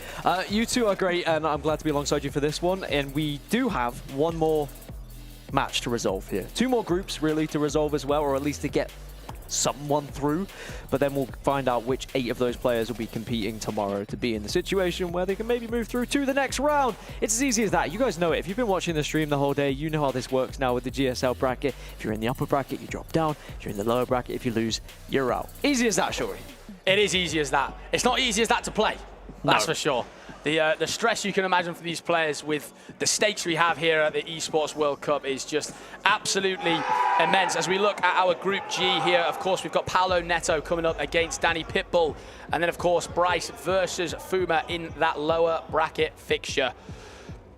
You two are great, and I'm glad to be alongside you for this one. And we do have one more match to resolve here. Two more groups, really, to resolve as well, or at least to get someone through, but then we'll find out which 8 of those players will be competing tomorrow to be in the situation where they can maybe move through to the next round. It's as easy as that. You guys know it. If you've been watching the stream the whole day, you know how this works now with the GSL bracket. If you're in the upper bracket, you drop down. If you're in the lower bracket, if you lose, you're out. Easy as that, Shuri. It is easy as that. It's not easy as that to play. That's for sure. The stress you can imagine for these players with the stakes we have here at the Esports World Cup is just absolutely immense. As we look at our Group G here, of course, we've got Paolo Neto coming up against Danny Pitbull. And then, of course, Bryce versus Fuma in that lower bracket fixture.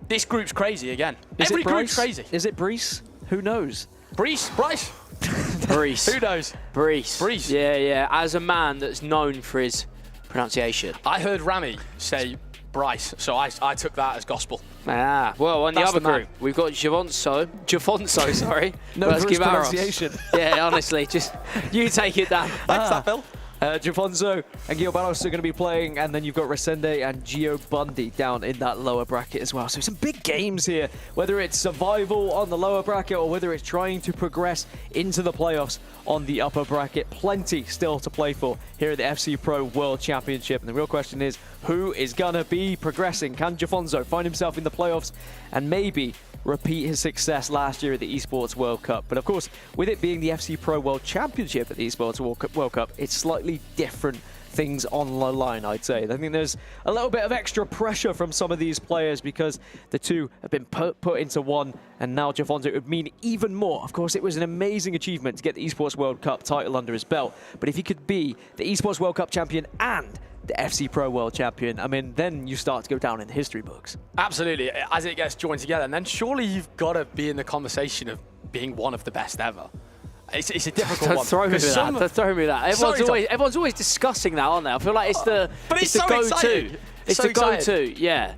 This group's crazy again. Every group's crazy. Is it Brees? Who knows? Bryce? Brees. Who knows? Brees. Yeah. As a man that's known for his pronunciation. I heard Rami say Bryce, so I took that as gospel. Well, on the other group, we've got Jafonso, sorry. No pronunciation. Yeah, honestly, just you take it down. Thanks, that, Bill. Jafonso and Gio Barros are going to be playing, and then you've got Resende and Gio Bundy down in that lower bracket as well. So some big games here, whether it's survival on the lower bracket or whether it's trying to progress into the playoffs on the upper bracket. Plenty still to play for here at the FC Pro World Championship. And the real question is, who is going to be progressing? Can Jafonso find himself in the playoffs and maybe repeat his success last year at the Esports World Cup? But of course, with it being the FC Pro World Championship at the Esports World Cup, it's slightly different things on the line, I'd say. I think there's a little bit of extra pressure from some of these players because the two have been put into one, and now Jafonso would mean even more. Of course, it was an amazing achievement to get the Esports World Cup title under his belt, but if he could be the Esports World Cup champion and the FC Pro World Champion, I mean, then you start to go down in the history books. Absolutely, as it gets joined together, and then surely you've got to be in the conversation of being one of the best ever. It's a difficult one. Throw me that. Everyone's always discussing that, aren't they? I feel like it's the go-to. It's the go-to, yeah.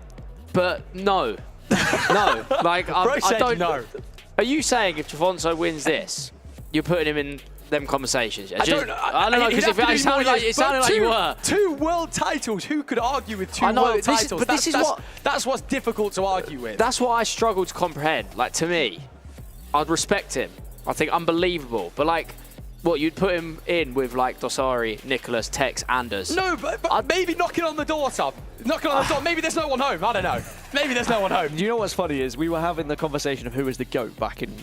But no. Like, I don't know. Are you saying if Jafonso wins this, you're putting him in them conversations? Yeah? I don't know, because it sounded like you were. 2 world titles. Who could argue with 2 world titles? But that's what's difficult to argue with. That's what I struggle to comprehend. Like, to me, I'd respect him. I think unbelievable. But like, what, you'd put him in with like Dosari, Nicholas, Tekkz, Anders? No, but maybe knocking on the door, Tom. Knocking on the door. Maybe there's no one home. I don't know. Maybe there's no one home. You know what's funny is we were having the conversation of who is the GOAT back in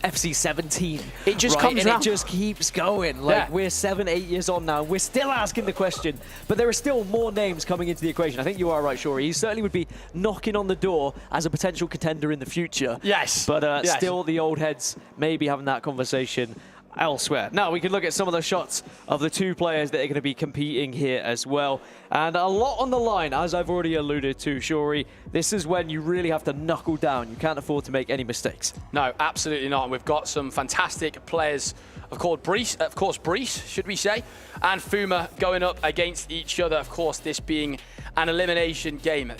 FC 17. It just comes around. It just keeps going. Like, we're 7-8 years on now. We're still asking the question, but there are still more names coming into the equation. I think you are right, Shuri. He certainly would be knocking on the door as a potential contender in the future. Yes. But still the old heads maybe having that conversation elsewhere. Now we can look at some of the shots of the 2 players that are going to be competing here as well. And a lot on the line, as I've already alluded to, Shuri. This is when you really have to knuckle down. You can't afford to make any mistakes. No, absolutely not. And we've got some fantastic players, of course, Brees, should we say, and Fuma going up against each other. Of course, this being an elimination game.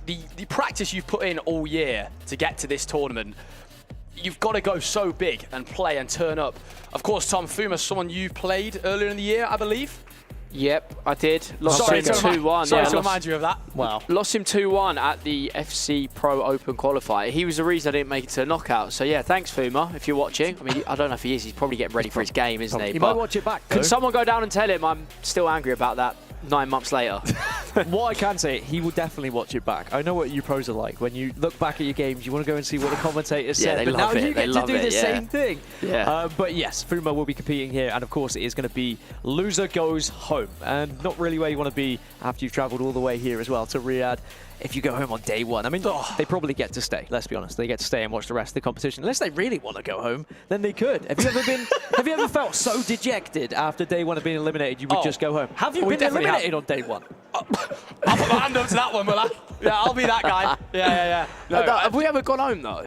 The practice you've put in all year to get to this tournament, you've got to go so big and play and turn up. Of course, Tom, Fuma, someone you played earlier in the year, I believe. Yep, I did. Lost him 2-1. Sorry to remind you of that. Wow. Lost him 2-1 at the FC Pro Open qualifier. He was the reason I didn't make it to the knockout. So yeah, thanks Fuma, if you're watching. I mean, I don't know if he is. He's probably getting ready for his game, isn't he? He might watch it back, though. Can someone go down and tell him I'm still angry about that 9 months later? What I can say, he will definitely watch it back. I know what you pros are like. When you look back at your games, you want to go and see what the commentators said. They but love now it. you get to do the same thing. Yeah. But yes, Fuma will be competing here, and of course it is going to be loser goes home, and not really where you want to be after you've travelled all the way here as well to Riyadh. If you go home on day one, I mean, they probably get to stay. Let's be honest, they get to stay and watch the rest of the competition. Unless they really want to go home, then they could. Have you ever felt so dejected after day one of being eliminated you would just go home? Have you been eliminated on day one? I'll put my hand up to that one, will I? Yeah, I'll be that guy. Yeah. No, have we ever gone home though?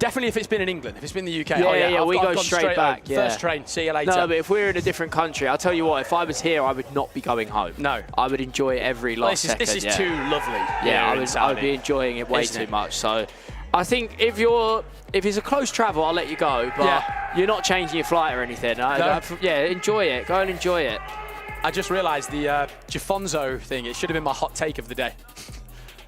Definitely if it's been in England. If it's been the UK, Yeah, we go straight back. First train, see you later. No, but if we're in a different country, I'll tell you what, if I was here, I would not be going home. No. I would enjoy every last second. This is too lovely. Yeah, I would be enjoying it way too much. So I think if it's a close travel, I'll let you go, but you're not changing your flight or anything. Yeah, enjoy it. Go and enjoy it. I just realised the Gifonzo thing, it should have been my hot take of the day.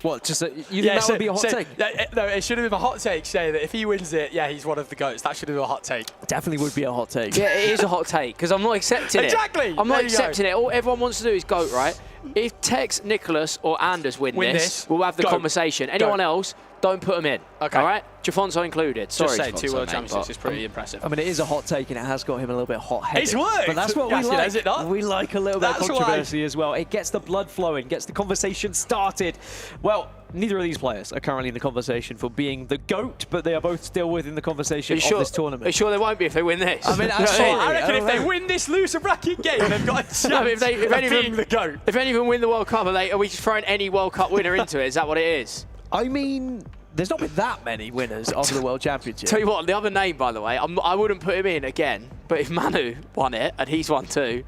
What, just you think that would be a hot take? No, it should have been my hot take, saying that if he wins it, he's one of the GOATs. That should have been a hot take. Definitely would be a hot take. Yeah, it is a hot take, because I'm not accepting it. Exactly. I'm not accepting it. All everyone wants to do is GOAT, right? If Tekkz, Nicholas, or Anders win this, we'll have the conversation. Anyone else, don't put them in. Okay. All right? Gifonzo included. Sorry, just say 2 World mate, Championships is pretty impressive. I mean, it is a hot take, and it has got him a little bit hot-headed. It's worked. But that's what we like. Has it not? We like a little bit of controversy as well. It gets the blood flowing, gets the conversation started. Well, neither of these players are currently in the conversation for being the GOAT, but they are both still within the conversation of this tournament. Are you sure they won't be if they win this? I mean, I reckon if they win this loser bracket game, they've got a chance of being the GOAT. If any of them win the World Cup, are we just throwing any World Cup winner into it? Is that what it is? I mean, there's not been that many winners of the World Championship. Tell you what, the other name, by the way, I wouldn't put him in again, but if Manu won it, and he's won too,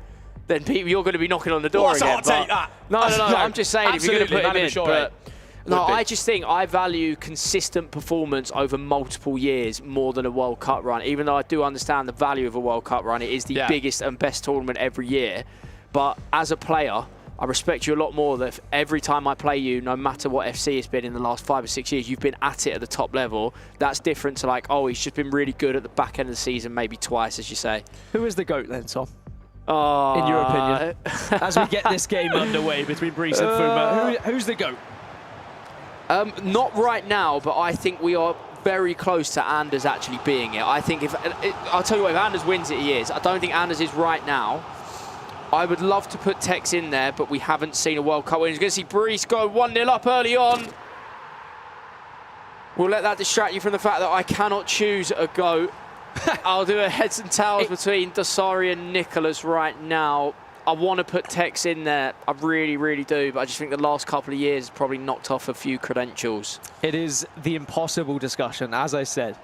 then people, you're going to be knocking on the door again. What's a hot take, that? No, I'm just saying, if you're going to put him in. Sure, no, I just think I value consistent performance over multiple years more than a World Cup run. Even though I do understand the value of a World Cup run, it is the biggest and best tournament every year. But as a player, I respect you a lot more that every time I play you, no matter what FC has been in the last 5 or 6 years, you've been at it at the top level. That's different to like, oh, he's just been really good at the back end of the season, maybe twice, as you say. Who is the GOAT then, Tom? In your opinion? As we get this game underway between Brice and Phuma, who's the GOAT? Not right now, but I think we are very close to Anders actually being it. I think I'll tell you what, if Anders wins it, he is. I don't think Anders is right now. I would love to put Tekkz in there, but we haven't seen a World Cup win. You're going to see Brice go 1-0 up early on. We'll let that distract you from the fact that I cannot choose a GOAT. I'll do a heads and tails between Dasari and Nicholas right now. I want to put Tekkz in there. I really, really do. But I just think the last couple of years probably knocked off a few credentials. It is the impossible discussion, as I said.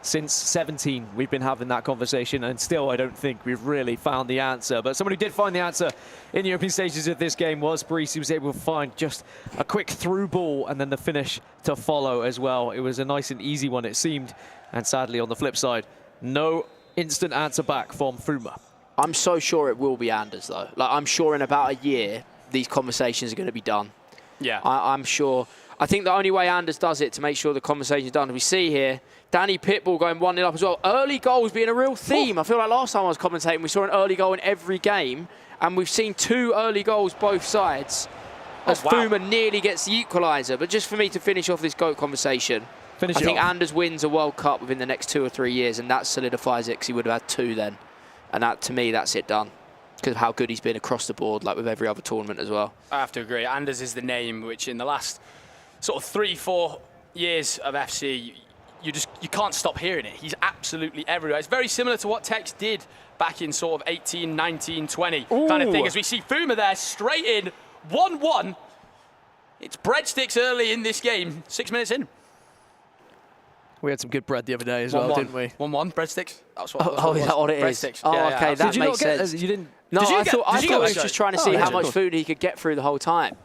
Since 17, we've been having that conversation, and still I don't think we've really found the answer. But someone who did find the answer in the opening stages of this game was Brice. He was able to find just a quick through ball and then the finish to follow as well. It was a nice and easy one, it seemed. And sadly, on the flip side, no instant answer back from Phuma. I'm so sure it will be Anders, though. Like, I'm sure in about a year, these conversations are going to be done. Yeah. I'm sure. I think the only way Anders does it to make sure the conversation's done, we see here, Danny Pitbull going 1-0 up as well. Early goals being a real theme. I feel like last time I was commentating, we saw an early goal in every game, and we've seen 2 early goals both sides as Phuma nearly gets the equaliser. But just for me to finish off this GOAT conversation, I think Anders wins a World Cup within the next 2 or 3 years, and that solidifies it because he would have had 2 then. And that, to me, that's it done. Because of how good he's been across the board, like with every other tournament as well. I have to agree. Anders is the name which in the last sort of 3-4 years of FC, you can't stop hearing it. He's absolutely everywhere. It's very similar to what Tekkz did back in sort of 18, 19, 20 kind of thing. As we see Phuma there straight in, 1-1. It's breadsticks early in this game, 6 minutes in. We had some good bread the other day as well, didn't we? 1-1, breadsticks. That's what, is that what it is? Breadsticks. Oh, yeah, okay, that did makes sense. You didn't? No, I thought he was just just trying to see how much food he could get through the whole time.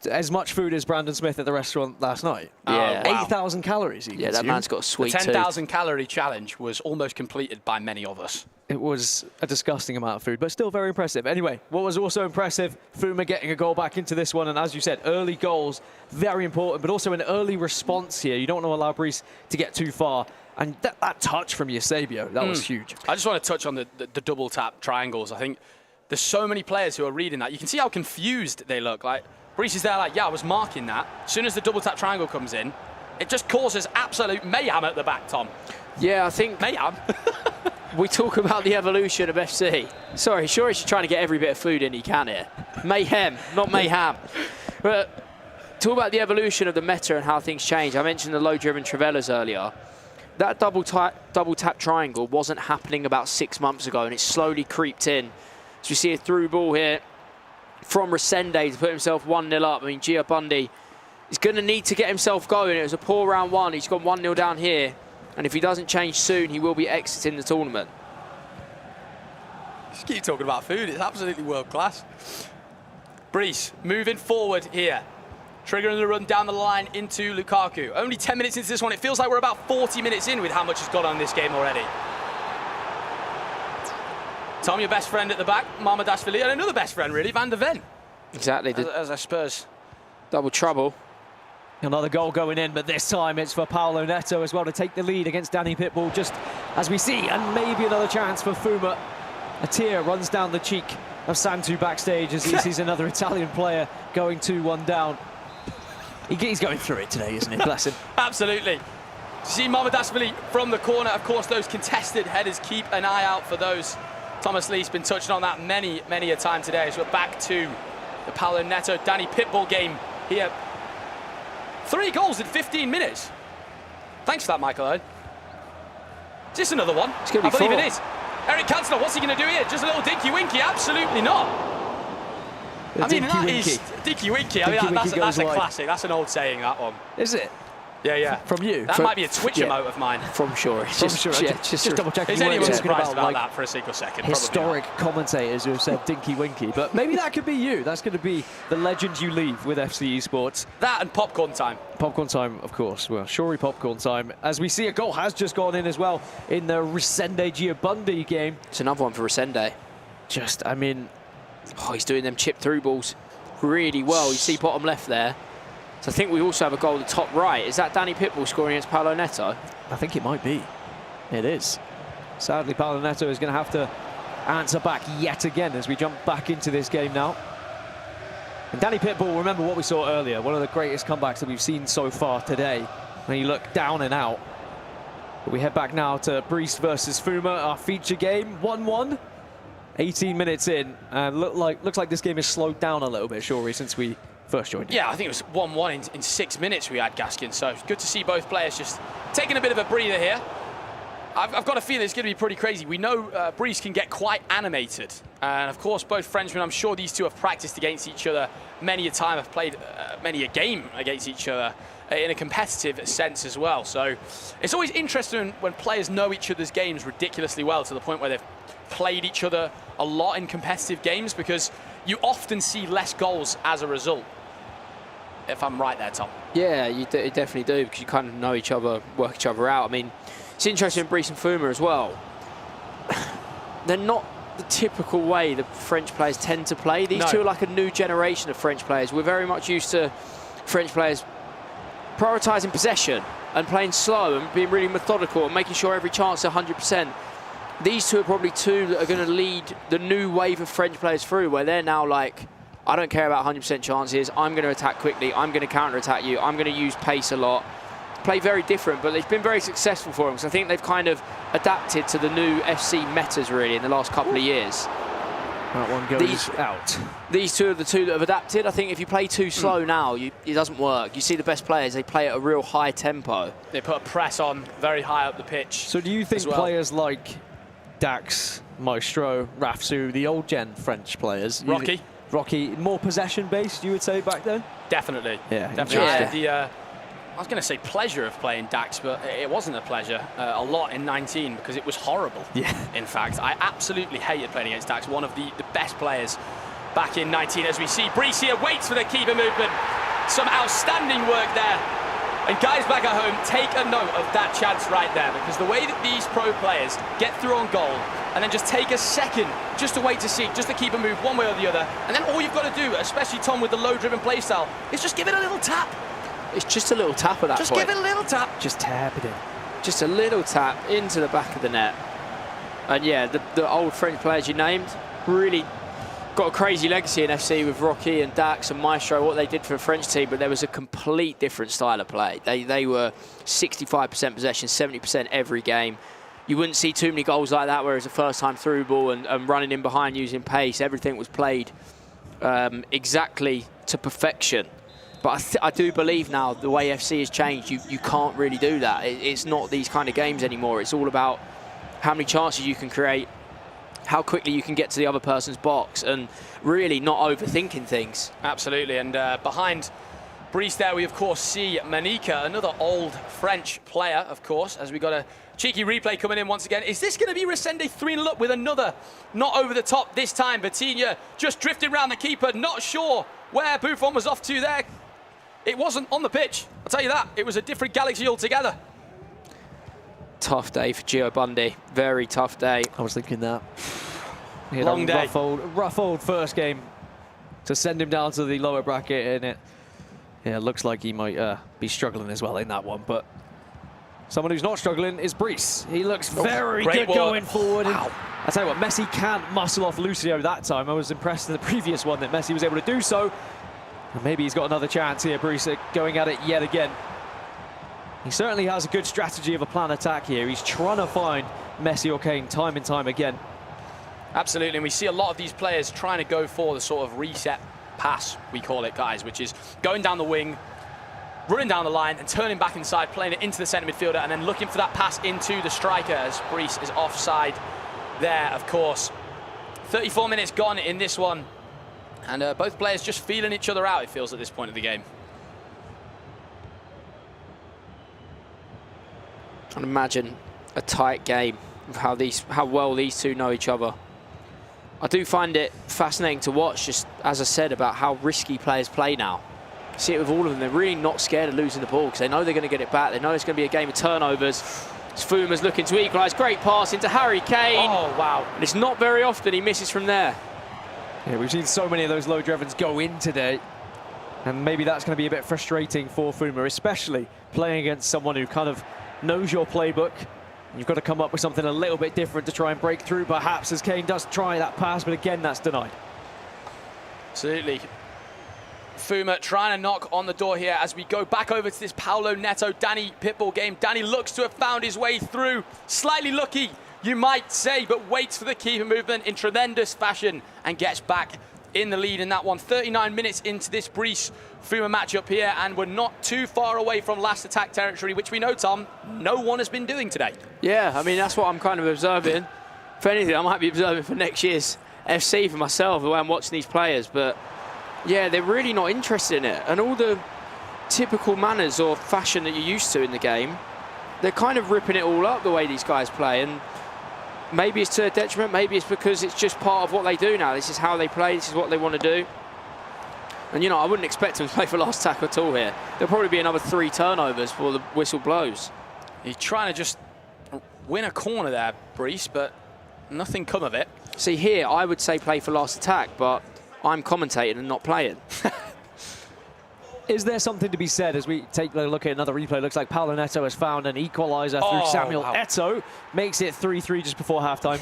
As much food as Brandon Smith at the restaurant last night. Yeah. 8,000 calories. Yeah, that man's got a sweet tooth. The 10,000 calorie challenge was almost completed by many of us. It was a disgusting amount of food, but still very impressive. Anyway, what was also impressive, Phuma getting a goal back into this one, and as you said, early goals, very important, but also an early response here. You don't want to allow Brice to get too far. And that touch from Eusebio, that was huge. I just want to touch on the double tap triangles. I think there's so many players who are reading that. You can see how confused they look. Like, Brice is there like, yeah, I was marking that. As soon as the double tap triangle comes in, it just causes absolute mayhem at the back, Tom. Yeah, I think... Mayhem? We talk about the evolution of FC. Sorry, sure he's trying to get every bit of food in he can here. Mayhem, not mayhem. But talk about the evolution of the meta and how things change. I mentioned the low-driven Trivelas earlier. That double tap triangle wasn't happening about 6 months ago, and it slowly creeped in. So you see a through ball here from Resende to put himself 1-0 up. I mean, Gia Bundy is going to need to get himself going. It was a poor round one. He's gone 1-0 down here. And if he doesn't change soon, he will be exiting the tournament. Just keep talking about food. It's absolutely world class. Brees moving forward here. Triggering the run down the line into Lukaku. Only 10 minutes into this one. It feels like we're about 40 minutes in with how much has gone on in this game already. Tom, your best friend at the back, Mamardashvili, and another best friend, really, Van der Ven. Exactly. As a Spurs. Double trouble. Another goal going in, but this time it's for Paolo Neto as well to take the lead against Danny Pitbull, just as we see, and maybe another chance for Fuma. A tear runs down the cheek of Santu backstage as he sees another Italian player going 2-1 down. He's going through it today, isn't he? Bless him. Absolutely. See Mamardashvili from the corner. Of course, those contested headers, keep an eye out for those. Thomas Lee's been touching on that many a time today. So we're back to the Paolo Neto, Danny Pitbull game here. 3 goals in 15 minutes. Thanks for that, Michael Owen. Is this another one? It's going to be I believe 4. it is. Eric Cantona, what's he going to do here? Just a little dinky winky? Absolutely not. I mean, that is dinky winky. I mean, that's a classic. That's an old saying, that one. Is it? Yeah, yeah. From you? That might be a Twitch emote of mine. From sure. Just double checking. Is anyone surprised about like that for a single second? Historic commentators who have said dinky winky, but maybe that could be you. That's going to be the legend you leave with FC Esports. That and popcorn time. Popcorn time, of course. Well, Shuri popcorn time. As we see, a goal has just gone in as well in the Resende Giabundi game. It's another one for Resende. Just, I mean... Oh, he's doing them chip through balls really well. You see bottom left there. So I think we also have a goal at the top right. Is that Danny Pitbull scoring against Paolo Neto? I think it might be. It is. Sadly, Paolo Neto is going to have to answer back yet again as we jump back into this game now. And Danny Pitbull, remember what we saw earlier, one of the greatest comebacks that we've seen so far today. When you look down and out. But we head back now to Brees versus Fuma, our feature game, 1-1. 18 minutes in, and looks like this game has slowed down a little bit, Shuri, since we first joined. Yeah, I think it was 1-1 in 6 minutes we had Gaskin, so it's good to see both players just taking a bit of a breather here. I've got a feeling it's going to be pretty crazy. We know Brees can get quite animated, and of course both Frenchmen, I'm sure these two have practiced against each other many a time, have played many a game against each other in a competitive sense as well. So it's always interesting when players know each other's games ridiculously well, to the point where they've played each other a lot in competitive games, because you often see less goals as a result. If I'm right there, Tom. Yeah, you definitely do, because you kind of know each other, work each other out. I mean, it's interesting in Brees and Fuma as well. They're not the typical way the French players tend to play. These two are like a new generation of French players. We're very much used to French players prioritising possession and playing slow and being really methodical and making sure every chance is 100%. These two are probably two that are going to lead the new wave of French players through, where they're now like, I don't care about 100% chances, I'm going to attack quickly, I'm going to counter-attack you, I'm going to use pace a lot. Play very different, but it's been very successful for them, because I think they've kind of adapted to the new FC metas, really, in the last couple of years. That one goes out. These two are the two that have adapted. I think if you play too slow now, it doesn't work. You see the best players, they play at a real high tempo. They put a press on very high up the pitch. So do you think players like Tekkz, Maestro, Rafsu, the old gen French players, Rocky, more possession based, you would say, back then? Definitely. Yeah, definitely. I was going to say pleasure of playing Tekkz, but it wasn't a pleasure a lot in 19, because it was horrible. Yeah. In fact, I absolutely hated playing against Tekkz, one of the best players back in 19. As we see, Brees here waits for the keeper movement. Some outstanding work there. And guys back at home, take a note of that chance right there, because the way that these pro players get through on goal and then just take a second just to wait to see, just to keep a move one way or the other, and then all you've got to do, especially Tom with the low-driven play style, is just give it a little tap. It's just a little tap at that point. Just give it a little tap. Just tap it in. Just a little tap into the back of the net. And yeah, the old French players you named really got a crazy legacy in FC with Rocky and Tekkz and Maestro, what they did for the French team, but there was a complete different style of play. They were 65% possession, 70% every game. You wouldn't see too many goals like that, whereas a first-time through ball and running in behind using pace, everything was played exactly to perfection. But I do believe now the way FC has changed, you can't really do that. It's not these kind of games anymore. It's all about how many chances you can create, how quickly you can get to the other person's box, and really not overthinking things. Absolutely, and behind Brice there, we of course see Manika, another old French player, of course, as we got a cheeky replay coming in once again. Is this going to be Resende 3-0 up with another not over the top this time? Vitinha just drifting around the keeper, not sure where Buffon was off to there. It wasn't on the pitch, I'll tell you that. It was a different galaxy altogether. Tough day for Gio Bundy, very tough day. I was thinking that. Long day. Rough old first game to send him down to the lower bracket, and it looks like he might be struggling as well in that one. But someone who's not struggling is Brice. He looks very good going forward. Wow. And I tell you what, Messi can't muscle off Lucio that time. I was impressed in the previous one that Messi was able to do so. And maybe he's got another chance here, Brice, going at it yet again. He certainly has a good strategy of a plan attack here. He's trying to find Messi or Kane time and time again. Absolutely, and we see a lot of these players trying to go for the sort of reset pass, we call it, guys, which is going down the wing, running down the line and turning back inside, playing it into the centre midfielder and then looking for that pass into the striker as Brice is offside there, of course. 34 minutes gone in this one, and both players just feeling each other out, it feels, at this point of the game. Trying to imagine a tight game of how well these two know each other. I do find it fascinating to watch, just as I said, about how risky players play now. See it with all of them. They're really not scared of losing the ball because they know they're going to get it back. They know it's going to be a game of turnovers. Fuma's looking to equalise. Great pass into Harry Kane. Oh, wow. And it's not very often he misses from there. Yeah, we've seen so many of those low drevens go in today. And maybe that's going to be a bit frustrating for Fuma, especially playing against someone who kind of knows your playbook. You've got to come up with something a little bit different to try and break through, perhaps, as Kane does try that pass, but again, that's denied. Absolutely. Fuma trying to knock on the door here as we go back over to this Paulo Neto Danny Pitbull game. Danny looks to have found his way through. Slightly lucky, you might say, but waits for the keeper movement in tremendous fashion and gets back in the lead in that one. 39 minutes into this Brice-Fuma matchup here, and we're not too far away from last attack territory, which we know, Tom, no one has been doing today. Yeah, I mean, that's what I'm kind of observing. If anything, I might be observing for next year's FC for myself, the way I'm watching these players. But yeah, they're really not interested in it. And all the typical manners or fashion that you're used to in the game, they're kind of ripping it all up the way these guys play. And maybe it's to their detriment, maybe it's because it's just part of what they do now. This is how they play, this is what they want to do. And, you know, I wouldn't expect them to play for last tackle at all here. There'll probably be another 3 turnovers before the whistle blows. He's trying to just win a corner there, Brice, but nothing come of it. See, here, I would say play for last attack, but I'm commentating and not playing. Is there something to be said as we take a look at another replay? Looks like Paulo Neto has found an equaliser through Samuel Eto'o. Makes it 3-3 just before halftime.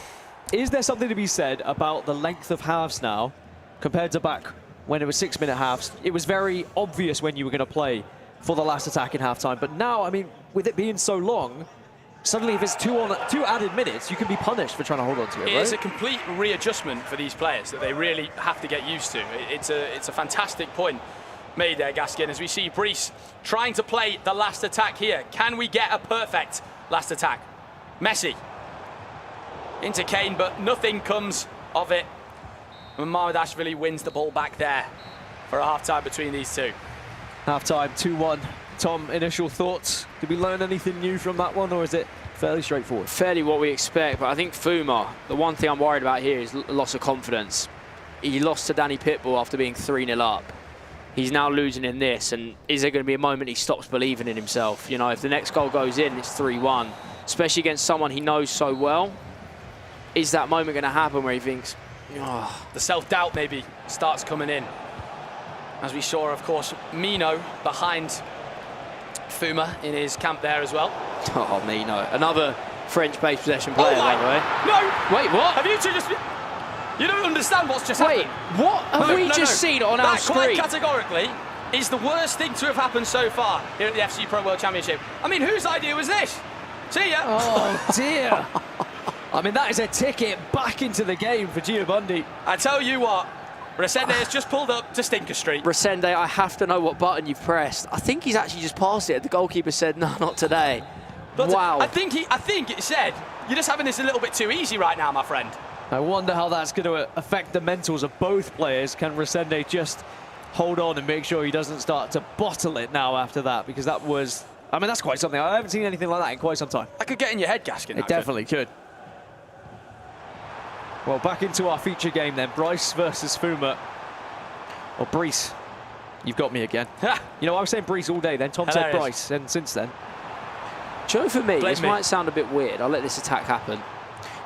Is there something to be said about the length of halves now compared to back when it was 6-minute halves? It was very obvious when you were going to play for the last attack in halftime. But now, I mean, with it being so long, suddenly if it's two added minutes, you can be punished for trying to hold on to it, right? It's a complete readjustment for these players that they really have to get used to. It's a fantastic point made there, Gaskin, as we see Brice trying to play the last attack here. Can we get a perfect last attack? Messi into Kane, but nothing comes of it. Mamardashvili wins the ball back there for a half-time between these two. Half-time, 2-1. Tom, initial thoughts? Did we learn anything new from that one, or is it fairly straightforward? Fairly what we expect, but I think Fuma, the one thing I'm worried about here is loss of confidence. He lost to Danny Pitbull after being 3-0 up. He's now losing in this, and is there going to be a moment he stops believing in himself? You know, if the next goal goes in, it's 3-1, especially against someone he knows so well. Is that moment going to happen where he thinks, oh. The self-doubt maybe starts coming in. As we saw, of course, Mino behind Fuma in his camp there as well. Oh, Mino. Another French-based possession player, by the way. No! Wait, what? Have you two just... You don't understand what's just happened. What have we just seen on our screen? That quite categorically is the worst thing to have happened so far here at the FC Pro World Championship. I mean, whose idea was this? See ya. Oh, dear. I mean, that is a ticket back into the game for Gio Bundy. I tell you what, Resende has just pulled up to Stinker Street. Resende, I have to know what button you've pressed. I think he's actually just passed it. The goalkeeper said, no, not today. But wow. I think it said, you're just having this a little bit too easy right now, my friend. I wonder how that's going to affect the mentals of both players. Can Resende just hold on and make sure he doesn't start to bottle it now after that, because that was, I mean, that's quite something. I haven't seen anything like that in quite some time. That could get in your head, Gaskin. It definitely could. Well, back into our feature game then. Bryce versus Phuma. Or Brees. You've got me again. You know, I was saying Brees all day, then Tom said Bryce, and since then. Joe, for me, this might sound a bit weird. I'll let this attack happen.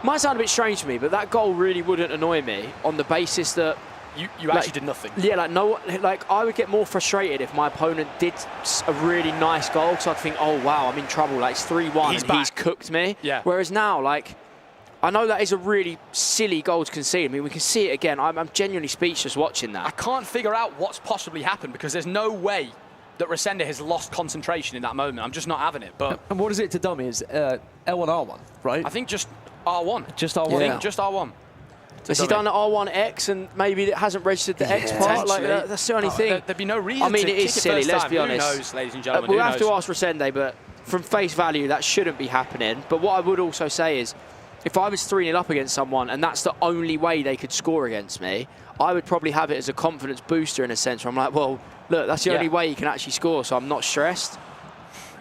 Might sound a bit strange to me, but that goal really wouldn't annoy me on the basis that you actually did nothing. Yeah, like I would get more frustrated if my opponent did a really nice goal, because I'd think, oh wow, I'm in trouble. Like it's 3-1 and he's cooked me. Yeah. Whereas now, like, I know that is a really silly goal to concede. I mean, we can see it again. I'm genuinely speechless watching that. I can't figure out what's possibly happened, because there's no way that Resende has lost concentration in that moment. I'm just not having it. But and what is it to dummies? L1, R1, right? I think just R1. Just R1. Yeah, just R1 Has he done R1X and maybe it hasn't registered the X part? Like that's the only thing. There'd be no reason. I mean, to it is kick silly. First Let's time. be honest. Who knows, ladies and gentlemen? We'll have to ask Resende, but from face value, that shouldn't be happening. But what I would also say is, if I was 3-0 up against someone and that's the only way they could score against me, I would probably have it as a confidence booster in a sense where I'm like, well, look, that's the only way you can actually score, so I'm not stressed.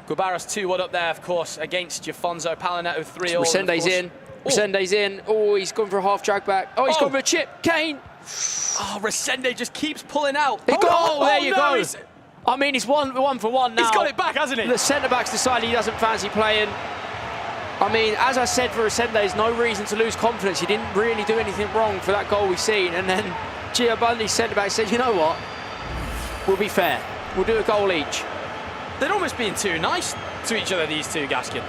Gubaras 2-1 up there, of course, against Jafonso. Palinetto 3-0. Resende's in. Resende's in. Oh, he's gone for a half drag back. Oh, he's gone for a chip. Kane. Oh, Resende just keeps pulling out. There you go. I mean, he's one for one now. He's got it back, hasn't he? The centre-back's decided he doesn't fancy playing. I mean, as I said for Resende, there's no reason to lose confidence. He didn't really do anything wrong for that goal we've seen. And then Giabundi's centre-back said, you know what? We'll be fair. We'll do a goal each. They're almost being too nice to each other, these two, Gaskin.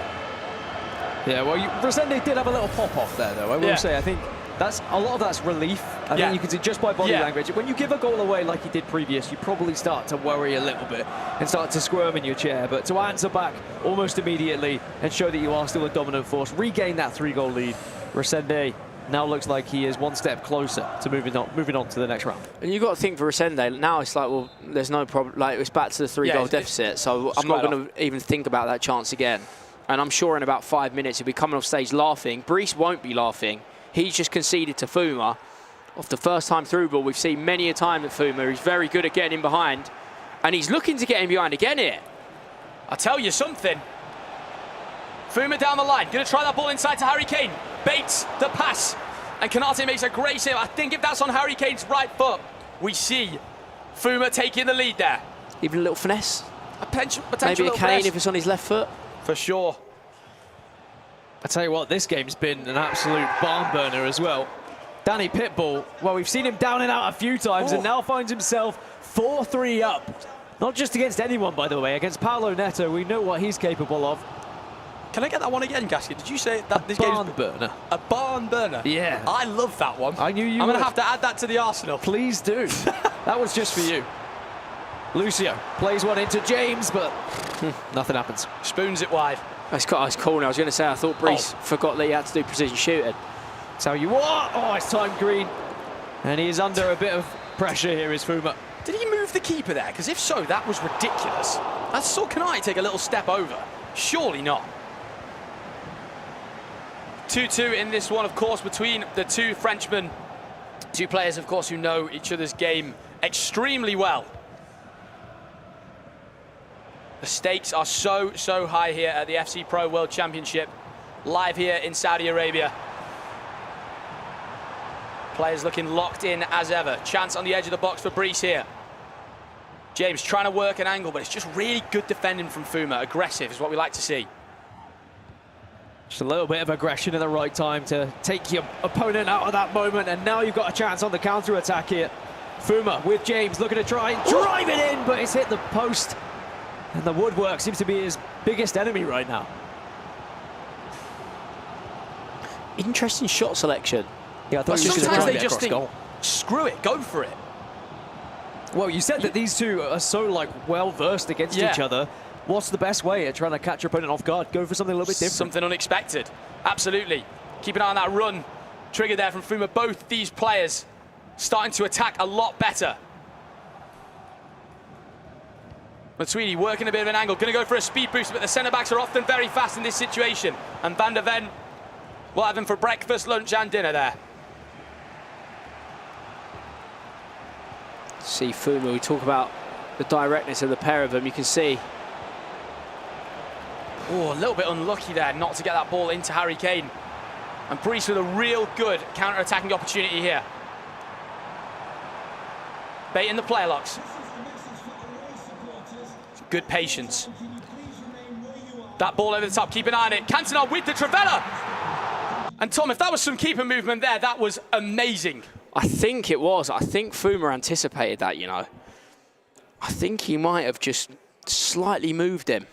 Yeah, well, Resende did have a little pop-off there, though. I will say, I think that's a lot of that's relief. I think you can see just by body language. When you give a goal away like he did previous, you probably start to worry a little bit and start to squirm in your chair. But to answer back almost immediately and show that you are still a dominant force, regain that 3-goal lead, Resende now looks like he is one step closer to moving on to the next round. And you've got to think for Resende, now it's like, well, there's no problem. Like, it's back to the 3-goal deficit, so I'm not going to even think about that chance again. And I'm sure in about 5 minutes he'll be coming off stage laughing. Brees won't be laughing. He's just conceded to Phuma off the first time through ball. We've seen many a time that Phuma, he's very good at getting in behind. And he's looking to get in behind again here. I'll tell you something. Phuma down the line, going to try that ball inside to Harry Kane. Bates the pass, and Konate makes a great save. I think if that's on Harry Kane's right foot, we see Phuma taking the lead there. Even a little finesse. A potential maybe a Kane finesse. if it's on his left foot. For sure. I tell you what, this game's been an absolute barn burner as well. Danny Pitbull, well, we've seen him down and out a few times and now finds himself 4-3 up. Not just against anyone, by the way, against Paolo Neto. We know what he's capable of. Can I get that one again, Gaskin? Did you say that this game's barn burner? A barn burner? Yeah. I love that one. I knew you I'm would. going to have to add that to the arsenal. Please do. That was just for you. Lucio plays one into James, but nothing happens. Spoons it wide. It's corner. I was going to say, I thought Brees forgot that he had to do precision shooting. Tell you what, it's timed green. And he is under a bit of pressure here, is Phuma. Did he move the keeper there? Because if so, that was ridiculous. I saw Konate take a little step over. Surely not. 2-2 in this one, of course, between the two Frenchmen. Two players, of course, who know each other's game extremely well. The stakes are so high here at the FC Pro World Championship, live here in Saudi Arabia. Players looking locked in as ever. Chance on the edge of the box for Brees here. James trying to work an angle, but it's just really good defending from Phuma. Aggressive is what we like to see. Just a little bit of aggression at the right time to take your opponent out of that moment, and now you've got a chance on the counter-attack here. Phuma with James looking to try and drive it in, but it's hit the post. And the woodwork seems to be his biggest enemy right now. Interesting shot selection. Yeah, I thought he was going to sometimes drive they it just across think, goal. screw it, go for it. Well, you said that these two are so well-versed against each other. What's the best way at trying to catch your opponent off guard? Go for something a little bit different. Something unexpected. Absolutely. Keep an eye on that run. Trigger there from Phuma. Both these players starting to attack a lot better. Matuidi working a bit of an angle. Going to go for a speed boost, but the centre-backs are often very fast in this situation. And Van der Ven will have him for breakfast, lunch and dinner there. See Phzin, we talk about the directness of the pair of them. You can see. Oh, a little bit unlucky there not to get that ball into Harry Kane. And Brice with a real good counter-attacking opportunity here. Baiting the player locks. Good patience. That ball over the top, keep an eye on it. Cantona with the Trivela. And Tom, if that was some keeper movement there, that was amazing. I think it was. I think Phzin anticipated that, you know. I think he might have just slightly moved him.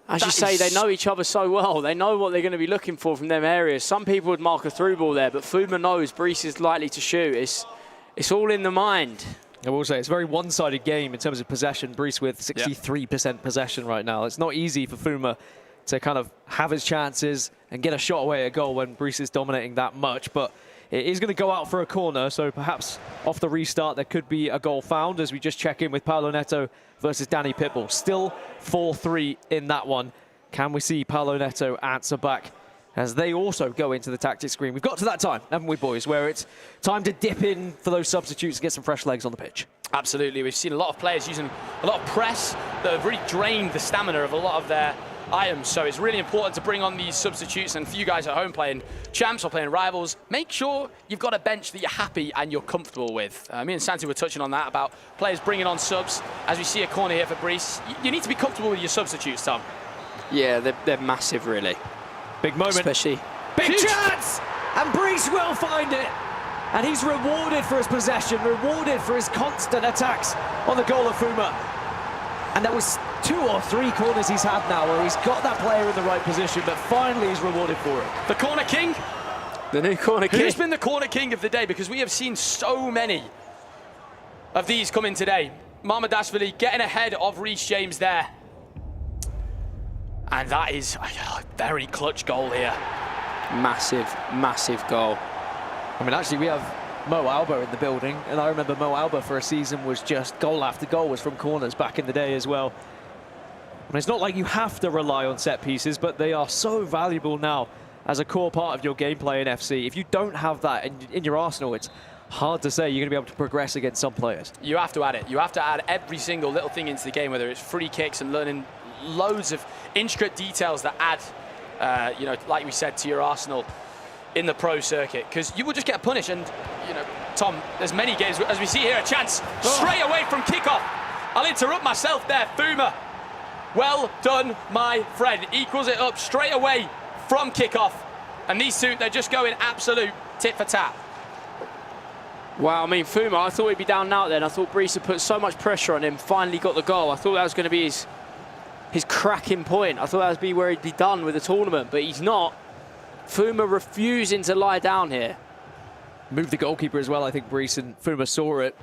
As you say, they know each other so well. They know what they're going to be looking for from them areas. Some people would mark a through ball there, but Phzin knows Brice is likely to shoot. It's all in the mind. I will say it's a very one-sided game in terms of possession. Brice with 63% possession right now. It's not easy for Phzin to kind of have his chances and get a shot away at goal when Brice is dominating that much. But it is going to go out for a corner, so perhaps off the restart there could be a goal found as we just check in with Paulo Neto versus Danny Pitbull. Still 4-3 in that one. Can we see Paulo Neto answer back as they also go into the tactics screen? We've got to that time, haven't we, boys, where it's time to dip in for those substitutes and get some fresh legs on the pitch. Absolutely. We've seen a lot of players using a lot of press that have really drained the stamina of a lot of their items. So it's really important to bring on these substitutes. And for you guys at home playing champs or playing rivals, make sure you've got a bench that you're happy and you're comfortable with. Me and Santi were touching on that about players bringing on subs. As we see a corner here for Brice, you need to be comfortable with your substitutes, Tom. Yeah, they're massive, really. Big moment. Especially. Big chance! And Brice will find it. And he's rewarded for his possession, rewarded for his constant attacks on the goal of Phzin. And that was 2 or 3 corners he's had now where he's got that player in the right position, but finally he's rewarded for it. The corner king. The new corner king. Who's been the corner king of the day? Because we have seen so many of these come in today. Mamardashvili getting ahead of Reece James there. And that is a very clutch goal here. Massive, massive goal. I mean, actually, we have Mo Alba in the building, and I remember Mo Alba for a season was just goal after goal was from corners back in the day as well. I mean, it's not like you have to rely on set pieces, but they are so valuable now as a core part of your gameplay in FC. If you don't have that in your arsenal, it's hard to say you're going to be able to progress against some players. You have to add it. You have to add every single little thing into the game, whether it's free kicks and learning loads of intricate details that add, you know, like we said, to your arsenal in the pro circuit, because you will just get punished. And, you know, Tom, there's many games, as we see here, a chance straight away from kickoff. I'll interrupt myself there, Phzin. Well done, my friend. Equals it up straight away from kickoff. And these two, they're just going absolute tit for tat. Wow, I mean, Phzin, I thought he'd be down now then. I thought Brice had put so much pressure on him, finally got the goal. I thought that was going to be his cracking point. I thought that would be where he'd be done with the tournament, but he's not. Phzin refusing to lie down here. Moved the goalkeeper as well, I think Brice, and Phzin saw it.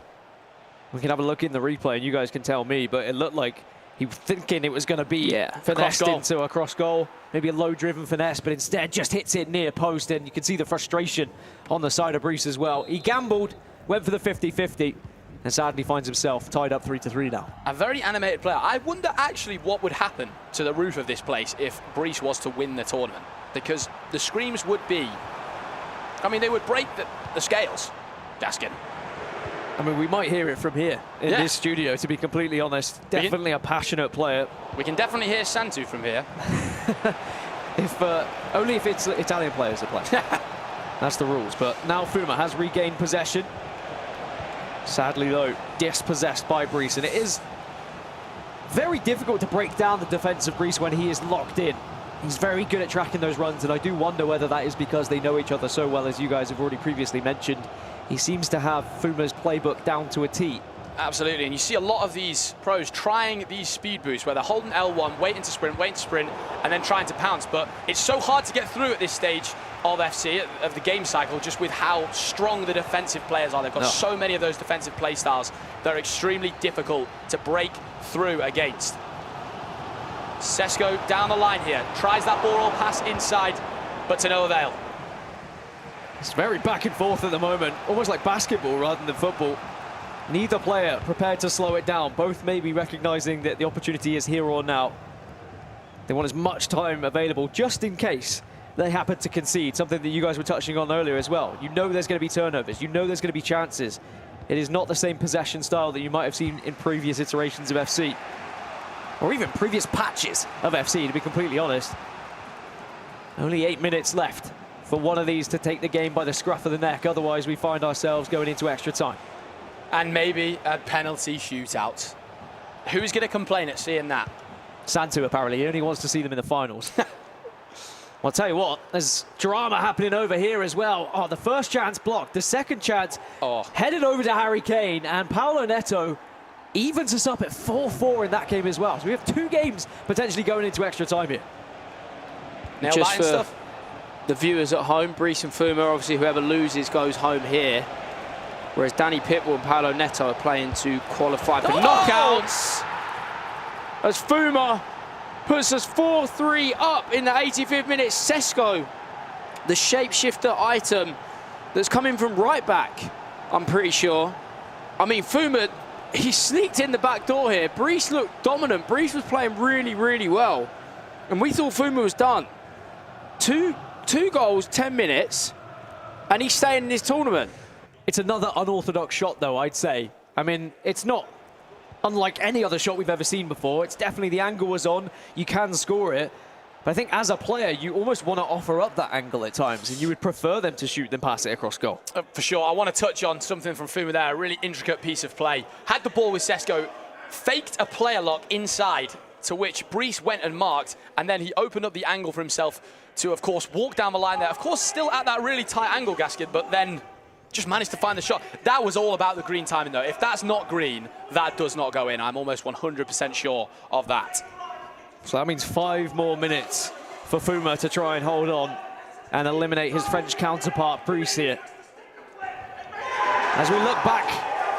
We can have a look in the replay and you guys can tell me, but it looked like he was thinking it was going to be finessed into a cross goal, maybe a low-driven finesse, but instead just hits it near post, and you can see the frustration on the side of Brice as well. He gambled, went for the 50-50, and sadly finds himself tied up 3-3 now. A very animated player. I wonder actually what would happen to the roof of this place if Brice was to win the tournament, because the screams would be, I mean, they would break the scales, Daskin. I mean, we might hear it from here in this studio, to be completely honest. Definitely a passionate player. We can definitely hear Santu from here. Only if it's Italian players that play. That's the rules. But now Phzin has regained possession. Sadly, though, dispossessed by Brice. And it is very difficult to break down the defense of Brice when he is locked in. He's very good at tracking those runs, and I do wonder whether that is because they know each other so well, as you guys have already previously mentioned. He seems to have Phuma's playbook down to a T. Absolutely, and you see a lot of these pros trying these speed boosts where they're holding L1, waiting to sprint, and then trying to pounce. But it's so hard to get through at this stage of FC, of the game cycle, just with how strong the defensive players are. They've got so many of those defensive play styles that are extremely difficult to break through against. Sesko down the line here, tries that ball pass inside, but to no avail. It's very back and forth at the moment, almost like basketball rather than football. Neither player prepared to slow it down. Both may be recognizing that the opportunity is here or now. They want as much time available just in case they happen to concede, something that you guys were touching on earlier as well. You know there's going to be turnovers. You know there's going to be chances. It is not the same possession style that you might have seen in previous iterations of FC. Or even previous patches of FC, to be completely honest. Only 8 minutes left for one of these to take the game by the scruff of the neck. Otherwise, we find ourselves going into extra time. And maybe a penalty shootout. Who's going to complain at seeing that? Santu, apparently. He only wants to see them in the finals. I'll tell you what, there's drama happening over here as well. Oh, the first chance blocked. The second chance headed over to Harry Kane, and Paulo Neto evens us up at 4-4 in that game as well. So we have 2 games potentially going into extra time here. Just for the viewers at home, Brice and Phuma, obviously whoever loses goes home here. Whereas Danny Pitbull and Paulo Neto are playing to qualify for knockouts. As Phuma puts us 4-3 up in the 85th minute. Sesko, the shapeshifter item that's coming from right back, I'm pretty sure. I mean, Phuma, he sneaked in the back door here. Brice looked dominant. Brice was playing really, really well. And we thought Phuma was done. Two goals, 10 minutes, and he's staying in this tournament. It's another unorthodox shot, though, I'd say. I mean, it's not unlike any other shot we've ever seen before. It's definitely the angle was on. You can score it. But I think as a player, you almost want to offer up that angle at times, and you would prefer them to shoot than pass it across goal. For sure. I want to touch on something from Phuma there, a really intricate piece of play. Had the ball with Sesko, faked a player lock inside, to which Brice went and marked, and then he opened up the angle for himself to, of course, walk down the line there. Of course, still at that really tight angle, Gaskin, but then just managed to find the shot. That was all about the green timing, though. If that's not green, that does not go in. I'm almost 100% sure of that. So that means 5 more minutes for Phuma to try and hold on and eliminate his French counterpart, Brice here. As we look back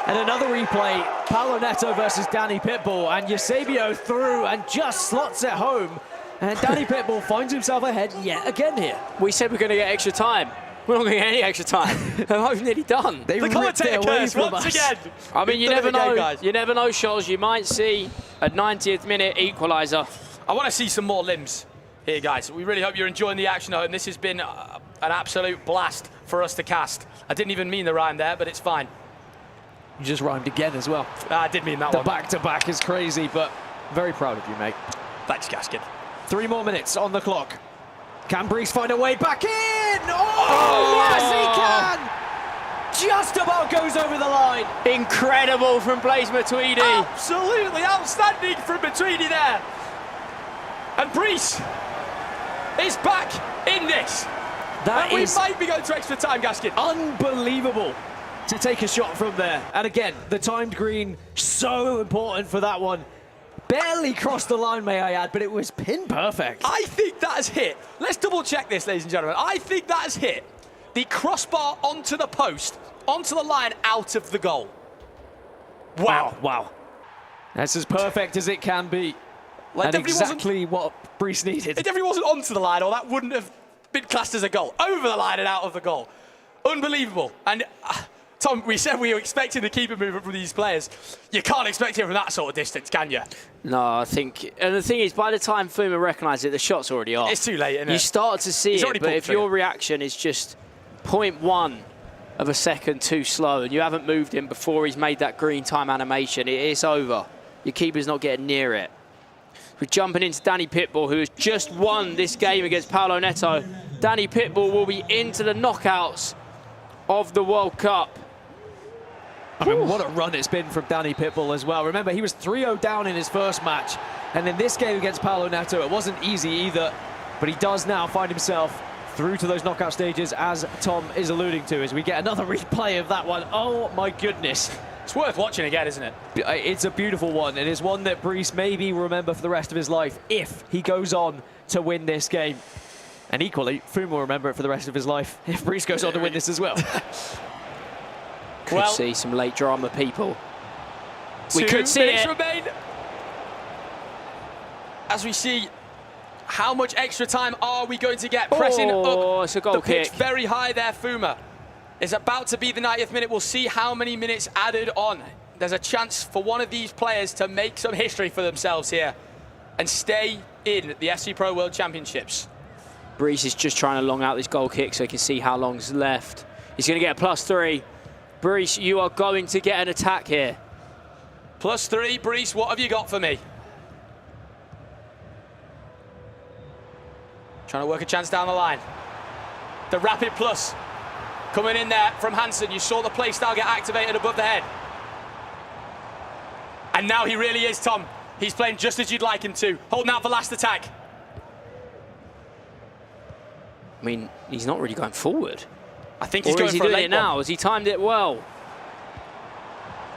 at another replay, Paulo Neto versus Danny Pitbull, and Eusebio through and just slots it home. And Danny Pitbull finds himself ahead yet again here. We said we're going to get extra time. We're not going to get any extra time. I'm nearly done. They the commentator curse once again. I mean, you never know. Guys. You never know, Scholes. You might see a 90th minute equaliser. I want to see some more limbs here, guys. We really hope you're enjoying the action, and this has been an absolute blast for us to cast. I didn't even mean the rhyme there, but it's fine. You just rhymed again as well. I did mean that one. The back-to-back is crazy, but very proud of you, mate. Thanks, Gaskin. 3 more minutes on the clock. Can Brice find a way back in? Oh, yes, he can! Just about goes over the line. Incredible from Blaise Matuidi. Absolutely outstanding from Matuidi there. And Brice is back in this. We might be going to extra time, Gaskin. Unbelievable to take a shot from there. And again, the timed green, so important for that one. Barely crossed the line, may I add, but it was pin perfect. I think that has hit. Let's double check this, ladies and gentlemen. I think that has hit the crossbar onto the post, onto the line, out of the goal. Wow. Wow. That's as perfect as it can be. Like, and exactly what Brice needed. It definitely wasn't onto the line, or that wouldn't have been classed as a goal. Over the line and out of the goal. Unbelievable. And Tom, we said we were expecting the keeper movement from these players. You can't expect it from that sort of distance, can you? No, I think... And the thing is, by the time Phuma recognises it, the shot's already off. It's too late, isn't it? You start to see it, but if your reaction is just 0.1 of a second too slow and you haven't moved him before he's made that green time animation, it's over. Your keeper's not getting near it. We're jumping into Danny Pitbull, who has just won this game against Paulo Neto. Danny Pitbull will be into the knockouts of the World Cup. I mean, what a run it's been from Danny Pitbull as well. Remember, he was 3-0 down in his first match. And in this game against Paulo Neto, it wasn't easy either. But he does now find himself through to those knockout stages, as Tom is alluding to, as we get another replay of that one. Oh, my goodness. It's worth watching again, isn't it? It's a beautiful one. It is one that Brice maybe remember for the rest of his life if he goes on to win this game. And equally, Phuma will remember it for the rest of his life if Brice goes on to win this as well. Could see some late drama, people. We could see it. Remain. As we see, how much extra time are we going to get? Pressing up it's a goal the pitch kick. very high there, Phuma. It's about to be the 90th minute. We'll see how many minutes added on. There's a chance for one of these players to make some history for themselves here and stay in the FC Pro World Championships. Brice is just trying to long out this goal kick so he can see how long's left. He's going to get a +3. Brice, you are going to get an attack here. +3, Brice, what have you got for me? Trying to work a chance down the line. The rapid plus coming in there from Hansen. You saw the play style get activated above the head. And now he really is, Tom. He's playing just as you'd like him to. Holding out for last attack. I mean, he's not really going forward. I think he's going for a late it now? Has he timed it well?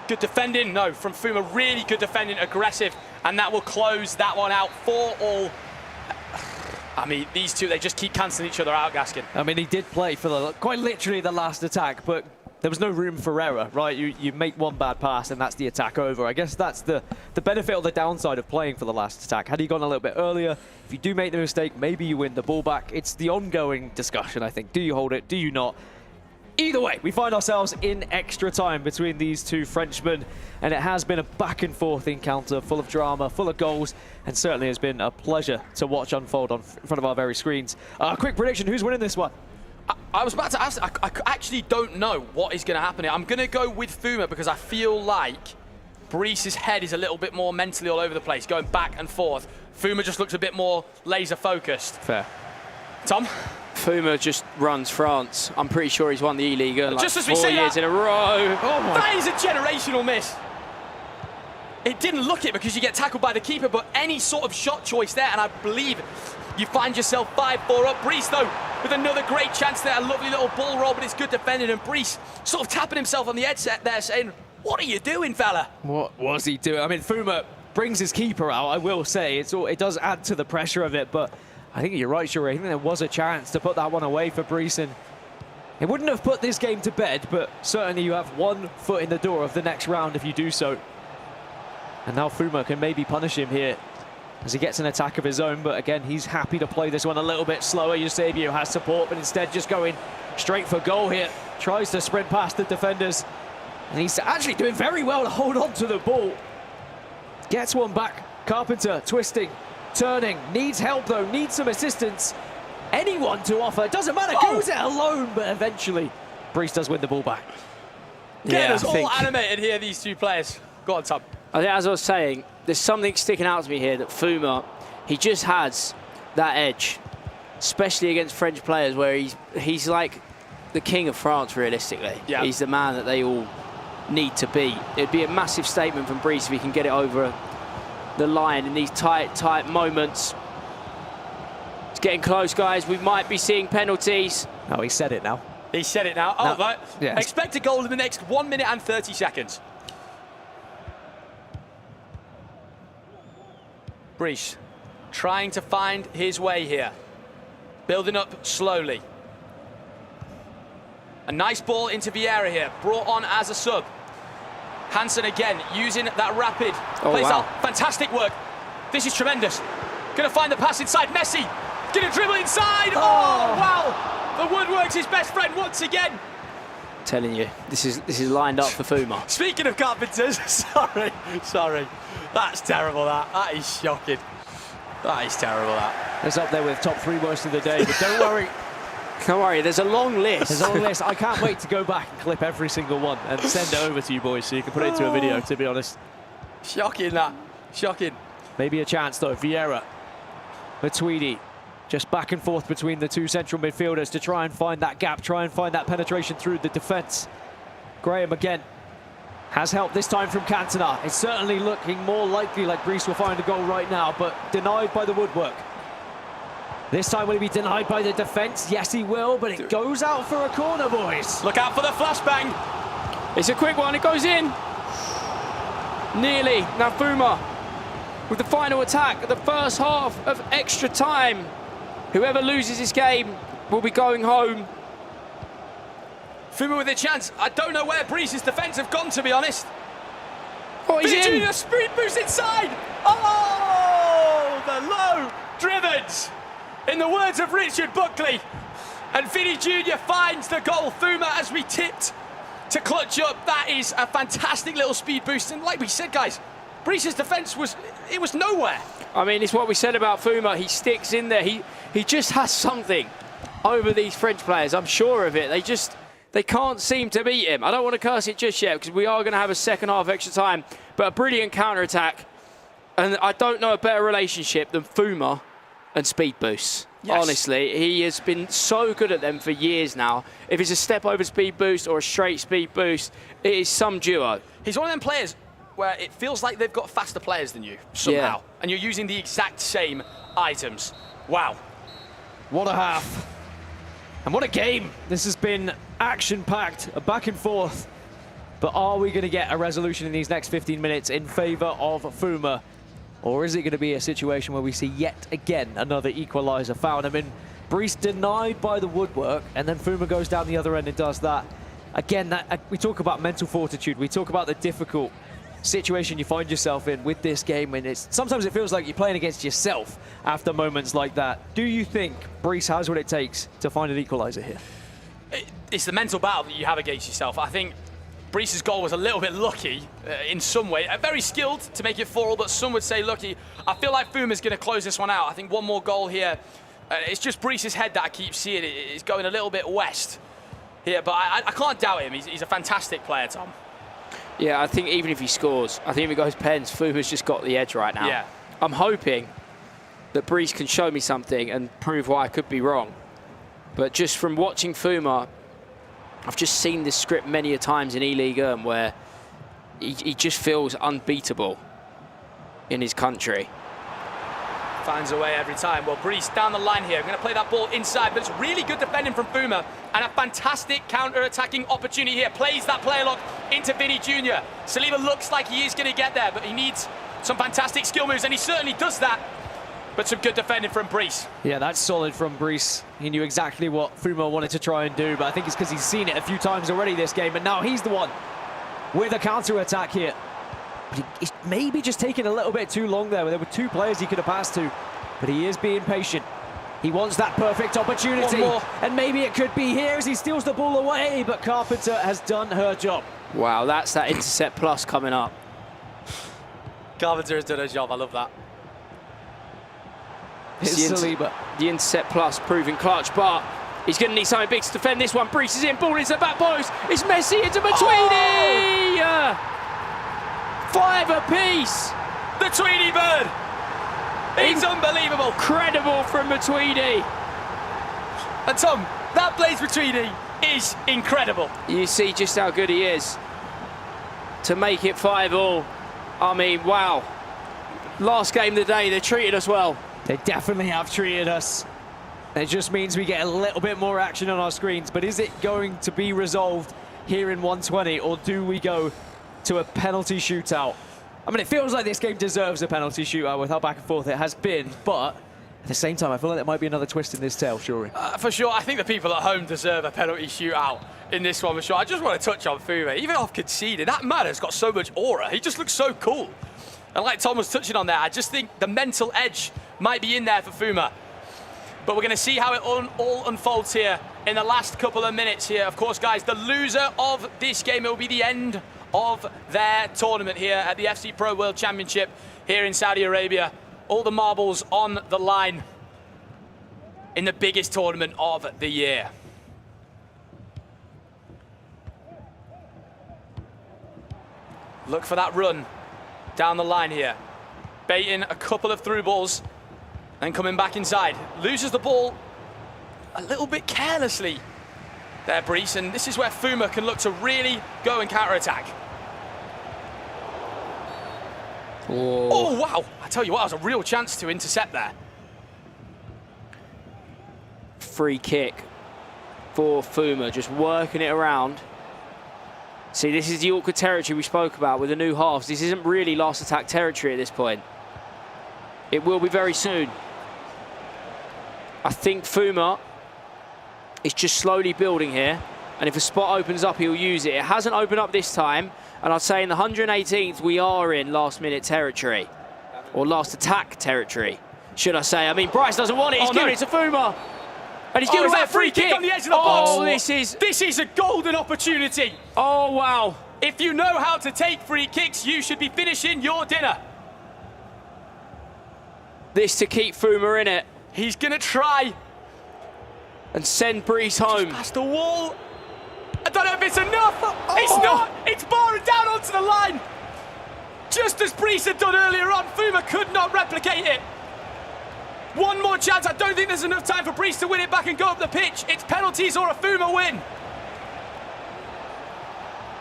Good defending, no, from Phuma. Really good defending, aggressive. And that will close that one out 4-all. I mean, these two, they just keep cancelling each other out, Gaskin. I mean, he did play for quite literally the last attack, but there was no room for error, right? You make one bad pass and that's the attack over. I guess that's the benefit or the downside of playing for the last attack. Had he gone a little bit earlier, if you do make the mistake, maybe you win the ball back. It's the ongoing discussion, I think. Do you hold it? Do you not? Either way, we find ourselves in extra time between these two Frenchmen, and it has been a back and forth encounter full of drama, full of goals, and certainly has been a pleasure to watch unfold in front of our very screens. Quick prediction, who's winning this one? I was about to ask, I actually don't know what is going to happen here. I'm going to go with Phuma because I feel like Brice's head is a little bit more mentally all over the place, going back and forth. Phuma just looks a bit more laser focused. Fair. Tom? Phuma just runs France. I'm pretty sure he's won the E-Liga like just as we 4 say years in a row. Oh my. That is a generational miss. It didn't look it because you get tackled by the keeper, but any sort of shot choice there, and I believe you find yourself 5-4 up. Brice, though, with another great chance there. A lovely little ball roll, but it's good defending. And Brice sort of tapping himself on the headset there, saying, what are you doing, fella? What was he doing? I mean, Phuma brings his keeper out, I will say. It does add to the pressure of it, but I think you're right, Sheree. I think there was a chance to put that one away for Brice, and it wouldn't have put this game to bed, but certainly you have 1 foot in the door of the next round if you do so. And now Phuma can maybe punish him here as he gets an attack of his own, but again, he's happy to play this one a little bit slower. Eusebio has support, but instead just going straight for goal here. Tries to sprint past the defenders, and he's actually doing very well to hold on to the ball. Gets one back. Carpenter twisting, turning, needs help though, needs some assistance. Anyone to offer, doesn't matter, goes it alone, but eventually Brice does win the ball back. Getting us all animated here, these two players. Go on, Tom. I think, as I was saying, there's something sticking out to me here that Phuma, he just has that edge, especially against French players, where he's like the king of France, realistically. Yeah. He's the man that they all need to beat. It'd be a massive statement from Brice if he can get it over the line in these tight moments. It's getting close, guys. We might be seeing penalties. Oh, he said it now. He said it now. Oh, right. Yes. Expect a goal in the next 1 minute and 30 seconds. Brice trying to find his way here. Building up slowly. A nice ball into Vieira here. Brought on as a sub. Hansen again using that rapid. Plays out. Fantastic work. This is tremendous. Gonna find the pass inside. Messi. Gonna dribble inside. Oh, wow. The woodwork's his best friend once again. Telling you, this is lined up for Phuma. Speaking of carpenters, sorry. That's terrible, that is shocking. That is terrible, that. It's up there with top 3 worst of the day, but don't worry. Don't worry, there's a long list. There's a long list. I can't wait to go back and clip every single one and send it over to you boys so you can put it into a video, to be honest. Shocking, that. Shocking. Maybe a chance, though. Vieira, Matuidi, just back and forth between the two central midfielders to try and find that gap, try and find that penetration through the defence. Graham again has help this time from Cantona. It's certainly looking more likely like Brice will find a goal right now, but denied by the woodwork. This time will he be denied by the defence? Yes, he will, but it goes out for a corner, boys. Look out for the flashbang. It's a quick one, it goes in. Nearly. Now Phuma with the final attack at the first half of extra time. Whoever loses this game will be going home. Phuma with a chance. I don't know where Brice's defence have gone, to be honest. Oh, he's in. A speed boost inside. Oh, the low drivens. In the words of Richard Buckley. And Vinny Jr. finds the goal. Phuma, as we tipped to clutch up. That is a fantastic little speed boost. And like we said, guys, Brice's defence was nowhere. I mean, it's what we said about Phuma. He sticks in there. He just has something over these French players. I'm sure of it. They can't seem to beat him. I don't want to curse it just yet because we are going to have a second half extra time, but a brilliant counter-attack. And I don't know a better relationship than Phuma and Speed Boost. Yes. Honestly, he has been so good at them for years now. If it's a step over Speed Boost or a straight Speed Boost, it is some duo. He's one of them players where it feels like they've got faster players than you, somehow. Yeah. And you're using the exact same items. Wow. What a half. And what a game. This has been action-packed, a back and forth. But are we going to get a resolution in these next 15 minutes in favor of Phuma? Or is it going to be a situation where we see yet again another equalizer found? I mean, Brees denied by the woodwork, and then Phuma goes down the other end and does that. Again, we talk about mental fortitude. We talk about the difficult situation you find yourself in with this game, and sometimes it feels like you're playing against yourself after moments like that. Do you think Brees has what it takes to find an equalizer here? It's the mental battle that you have against yourself. I think Brees' goal was a little bit lucky in some way. Very skilled to make it 4-all, but some would say lucky. I feel like Fuma's going to close this one out. I think one more goal here. It's just Brees' head that I keep seeing. It's going a little bit west here, but I can't doubt him. He's a fantastic player, Tom. Yeah, I think even if he scores, I think if he goes pens, Fuma's just got the edge right now. Yeah. I'm hoping that Brees can show me something and prove why I could be wrong. But just from watching Phuma, I've just seen this script many a times in E-League where he just feels unbeatable in his country. Finds a way every time. Well, Brees down the line here. I'm going to play that ball inside, but it's really good defending from Phuma and a fantastic counter-attacking opportunity here. Plays that player lock into Vinny Jr. Saliba looks like he is going to get there, but he needs some fantastic skill moves, and he certainly does that. But some good defending from Brees. Yeah, that's solid from Brees. He knew exactly what Phuma wanted to try and do, but I think it's because he's seen it a few times already this game, and now he's the one with a counter-attack here. But he's maybe just taking a little bit too long there. There were two players he could have passed to, but he is being patient. He wants that perfect opportunity, and maybe it could be here as he steals the ball away, but Carpenter has done her job. Wow, that's that intercept plus coming up. Carpenter has done her job. I love that. The intercept plus proving clutch, but he's going to need something big to defend this one. Brees is in, ball into the back post. It's Messi into Matuidi! 5 apiece. The Tweedy bird. It's unbelievable. Incredible from Matuidi. And Tom, that Blaze Matuidi is incredible. You see just how good he is to make it 5-all. I mean, wow. Last game of the day, they treated us well. They definitely have treated us. It just means we get a little bit more action on our screens, but is it going to be resolved here in 120, or do we go to a penalty shootout? I mean, it feels like this game deserves a penalty shootout with how back and forth it has been, but at the same time, I feel like there might be another twist in this tale, Shuri. For sure, I think the people at home deserve a penalty shootout in this one for sure. I just want to touch on Phuma. Even off conceded, that man has got so much aura. He just looks so cool. And like Tom was touching on there, I just think the mental edge might be in there for Phuma. But we're going to see how it all unfolds here in the last couple of minutes here. Of course, guys, the loser of this game, it will be the end of their tournament here at the FC Pro World Championship here in Saudi Arabia. All the marbles on the line in the biggest tournament of the year. Look for that run down the line here. Baiting a couple of through balls and coming back inside. Loses the ball a little bit carelessly there, Brees, and this is where Phuma can look to really go and counter-attack. Oh, wow. I tell you what, that was a real chance to intercept there. Free kick for Phuma, just working it around. See, this is the awkward territory we spoke about with the new halves. This isn't really last attack territory at this point. It will be very soon. I think Phuma is just slowly building here, and if a spot opens up, he'll use it. It hasn't opened up this time, and I'd say in the 118th, we are in last-minute territory, or last attack territory, should I say. I mean, Bryce doesn't want it. He's giving it to Phuma, and he's giving away a free kick on the edge of the box. Oh, this is a golden opportunity. Oh, wow. If you know how to take free kicks, you should be finishing your dinner. This to keep Phuma in it. He's going to try and send Brees home. Just past the wall. I don't know if it's enough. It's not. It's barring down onto the line. Just as Brees had done earlier on, Phuma could not replicate it. One more chance. I don't think there's enough time for Brees to win it back and go up the pitch. It's penalties or a Phuma win.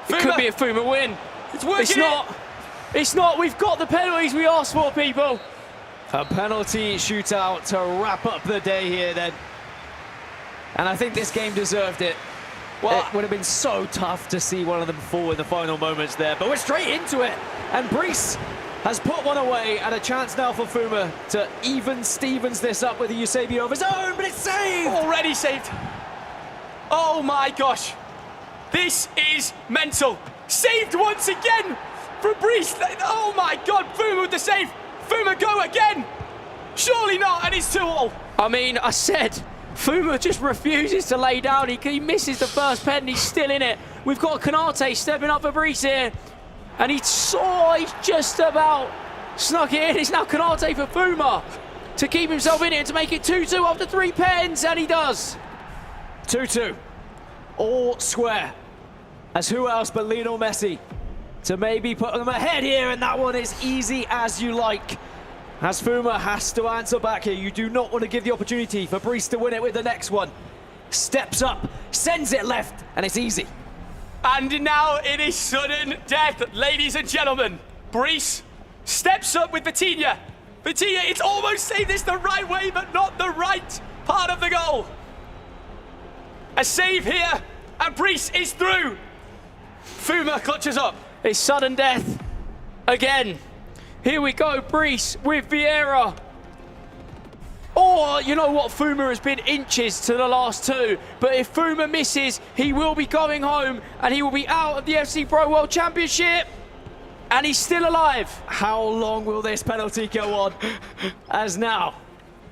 It could be a Phuma win. It's working. It's not. It's not. We've got the penalties we asked for, people. A penalty shootout to wrap up the day here then. And I think this game deserved it. Well, it would have been so tough to see one of them fall in the final moments there, but we're straight into it. And Brees has put one away, and a chance now for Phuma to even Stevens this up with a Eusebio of his own, but it's saved! Already saved. Oh my gosh. This is mental. Saved once again from Brees. Oh my God, Phuma with the save. Phuma go again. Surely not, and it's 2-2. I mean, I said, Phuma just refuses to lay down. He misses the first pen, and he's still in it. We've got Konate stepping up for Brees here. And he's just about snuck it in. It's now Konate for Phuma to keep himself in it and to make it 2-2 after 3 pens, and he does. 2-2, all square. As who else but Lionel Messi to maybe put them ahead here, and that one is easy as you like. As Phuma has to answer back here. You do not want to give the opportunity for Brees to win it with the next one. Steps up, sends it left, and it's easy. And now it is sudden death, ladies and gentlemen. Brees steps up with Vitinha. Vitinha, it's almost saved this the right way, but not the right part of the goal. A save here, and Brees is through. Phuma clutches up. It's sudden death again. Here we go, Brees with Vieira. Oh, you know what? Phuma has been inches to the last 2. But if Phuma misses, he will be going home and he will be out of the FC Pro World Championship. And he's still alive. How long will this penalty go on? As now,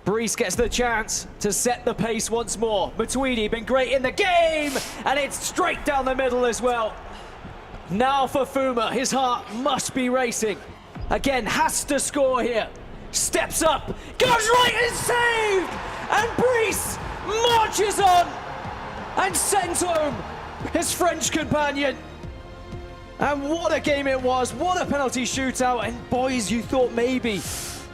Brees gets the chance to set the pace once more. Matuidi been great in the game, and it's straight down the middle as well. Now for Phuma, his heart must be racing. Again, has to score here. Steps up, goes right and saved! And Brees marches on and sends home his French companion. And what a game it was, what a penalty shootout. And boys, you thought maybe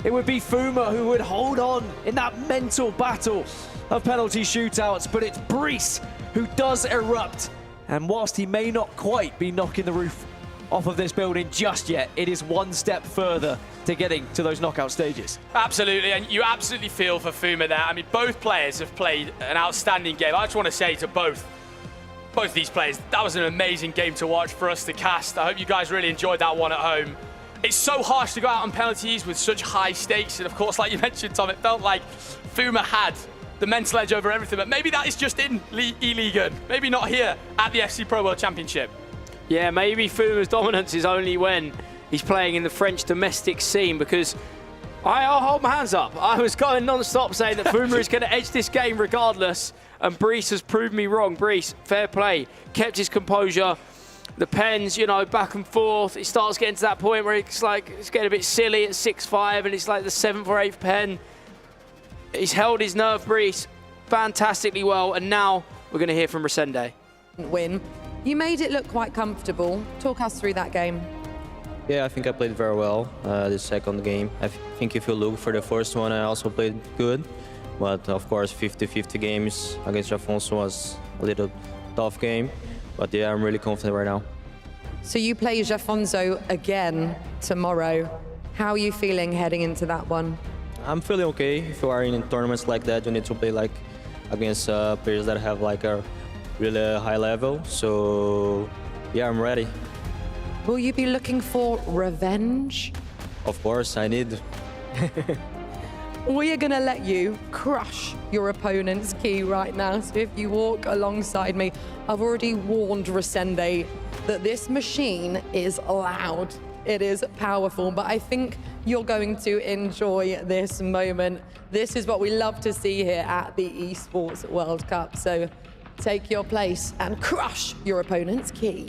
it would be Phuma who would hold on in that mental battle of penalty shootouts, but it's Brees who does erupt. And whilst he may not quite be knocking the roof off of this building just yet, it is one step further to getting to those knockout stages. Absolutely, and you absolutely feel for Phuma there. I mean, both players have played an outstanding game. I just want to say to both these players, that was an amazing game to watch for us to cast. I hope you guys really enjoyed that one at home. It's so harsh to go out on penalties with such high stakes, and of course, like you mentioned, Tom, it felt like Phuma had the mental edge over everything, but maybe that is just in E-Liga, maybe not here at the FC Pro World Championship. Yeah, maybe Phuma's dominance is only when he's playing in the French domestic scene, because I'll hold my hands up. I was going non-stop saying that Phuma is going to edge this game regardless, and Brees has proved me wrong. Brees, fair play, kept his composure. The pens, you know, back and forth. It starts getting to that point where it's like, it's getting a bit silly at 6-5, and it's like the 7th or 8th pen. He's held his nerve, Brees, fantastically well, and now we're going to hear from Resende. Win. You made it look quite comfortable. Talk us through that game. Yeah, I think I played very well the second game. I think if you look for the first one, I also played good. But of course, 50-50 games against Afonso was a little tough game. But yeah, I'm really confident right now. So you play Jafonso again tomorrow. How are you feeling heading into that one? I'm feeling okay. If you are in tournaments like that, you need to play like against players that have like a really high level. So yeah, I'm ready. Will you be looking for revenge? Of course, I need. We are going to let you crush your opponent's key right now. So if you walk alongside me, I've already warned Resende that this machine is loud. It is powerful, but I think you're going to enjoy this moment. This is what we love to see here at the Esports World Cup. So take your place and crush your opponent's key.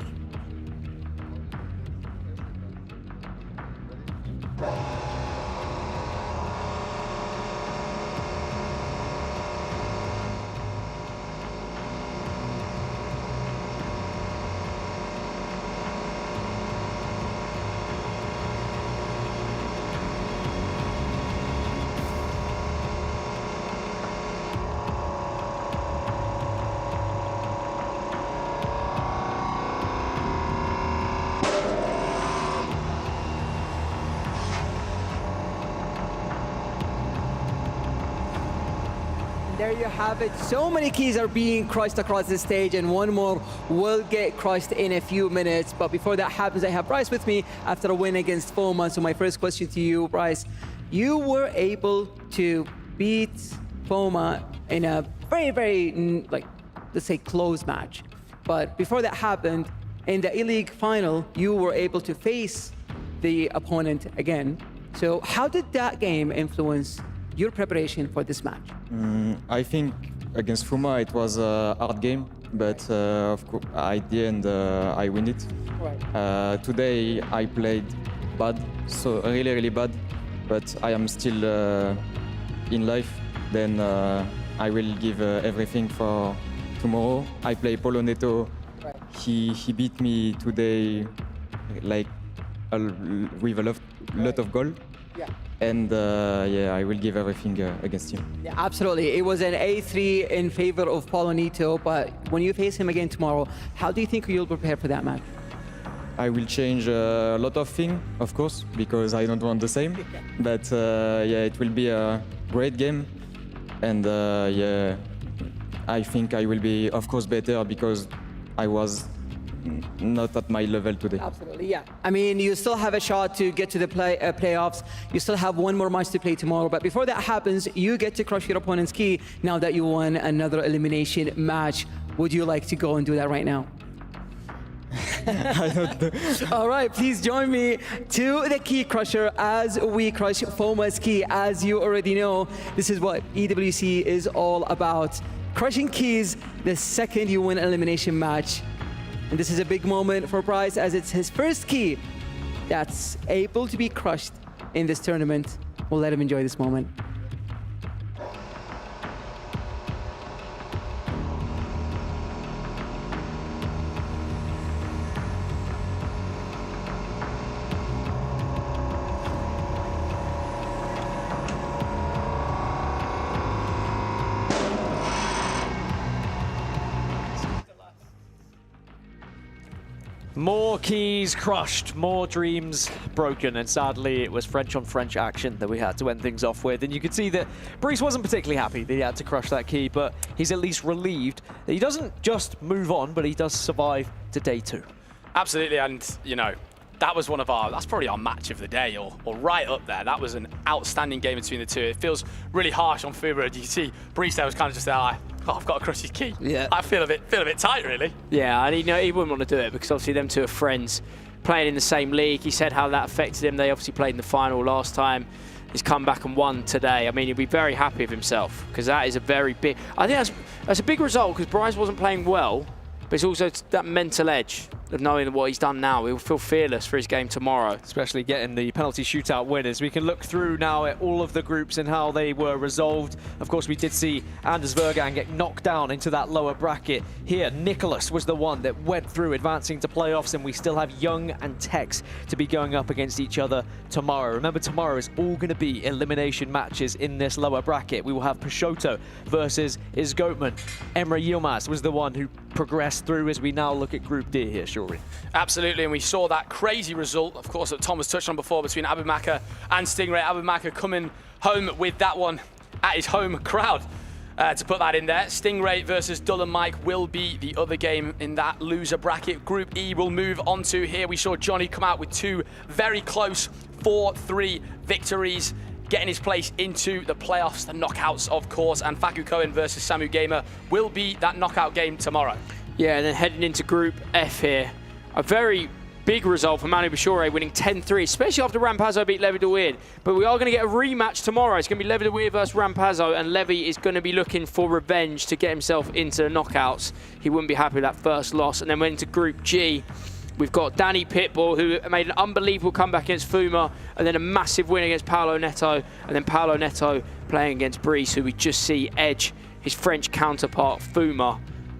there you have it. So many keys are being crushed across the stage, and one more will get crushed in a few minutes. But before that happens, I have Bryce with me after a win against Foma. So my first question to you, Bryce, you were able to beat Foma in a very, like, let's say close match. But before that happened, in the E-League final, you were able to face the opponent again. So how did that game influence your preparation for this match? I think against Fuma it was a hard game, but of course at the end I win it. Right. Today I played bad, so really bad, but I am still in life. Then I will give everything for tomorrow. I play Polo Neto. Right. He beat me today, like with a lot of goal. Yeah. And yeah, I will give everything against him. Yeah, absolutely. It was an A3 in favor of Polo Neto, but when you face him again tomorrow, how do you think you'll prepare for that match? I will change a lot of things, of course, because I don't want the same. But yeah, it will be a great game. And yeah, I think I will be, of course, better because I was not at my level today. Absolutely, yeah. I mean, you still have a shot to get to the playoffs. You still have one more match to play tomorrow. But before that happens, you get to crush your opponent's key now that you won another elimination match. Would you like to go and do that right now? I don't know. All right, please join me to the key crusher as we crush Foma's key. As you already know, this is what EWC is all about. Crushing keys the second you win an elimination match. And this is a big moment for Bryce as it's his first key that's able to be crushed in this tournament. We'll let him enjoy this moment. More keys crushed, more dreams broken, and sadly it was French on French action that we had to end things off with. And you could see that Brice wasn't particularly happy that he had to crush that key, but he's at least relieved that he doesn't just move on, but he does survive to day 2. Absolutely, and you know, that was that's probably our match of the day, or right up there. That was an outstanding game between the two. It feels really harsh on Fuma. You see, Brice there was kind of just there like, oh, I've got to crush his key. Yeah. I feel a bit tight, really. Yeah, and he wouldn't want to do it because obviously them two are friends, playing in the same league. He said how that affected him. They obviously played in the final last time. He's come back and won today. I mean, he'll be very happy with himself because that is a very big. I think that's a big result because Bryce wasn't playing well, but it's also that mental edge of knowing what he's done now. He'll feel fearless for his game tomorrow. Especially getting the penalty shootout winners. We can look through now at all of the groups and how they were resolved. Of course, we did see Anders Vergan get knocked down into that lower bracket. Here, Nicholas was the one that went through, advancing to playoffs, and we still have Young and Tekkz to be going up against each other tomorrow. Remember, tomorrow is all going to be elimination matches in this lower bracket. We will have Peixoto versus Izgoatman. Emre Yilmaz was the one who progressed through as we now look at Group D here, Shuri. Absolutely, and we saw that crazy result, of course, that Thomas touched on before between Abimaka and Stingray. Abimaka coming home with that one at his home crowd to put that in there. Stingray versus Dull and Mike will be the other game in that loser bracket. Group E will move on to here. We saw Johnny come out with 2 very close 4-3 victories, getting his place into the playoffs, the knockouts, of course, and Faku Cohen versus Samu Gamer will be that knockout game tomorrow. Yeah, and then heading into Group F here, a very big result for Manu Bashore winning 10-3, especially after Rampazzo beat Levy DeWeird. But we are going to get a rematch tomorrow. It's going to be Levy DeWeird versus Rampazzo, and Levy is going to be looking for revenge to get himself into the knockouts. He wouldn't be happy with that first loss. And then went into Group G. We've got Danny Pitbull, who made an unbelievable comeback against Fuma, and then a massive win against Paolo Neto, and then Paolo Neto playing against Brice, who we just see edge his French counterpart Fuma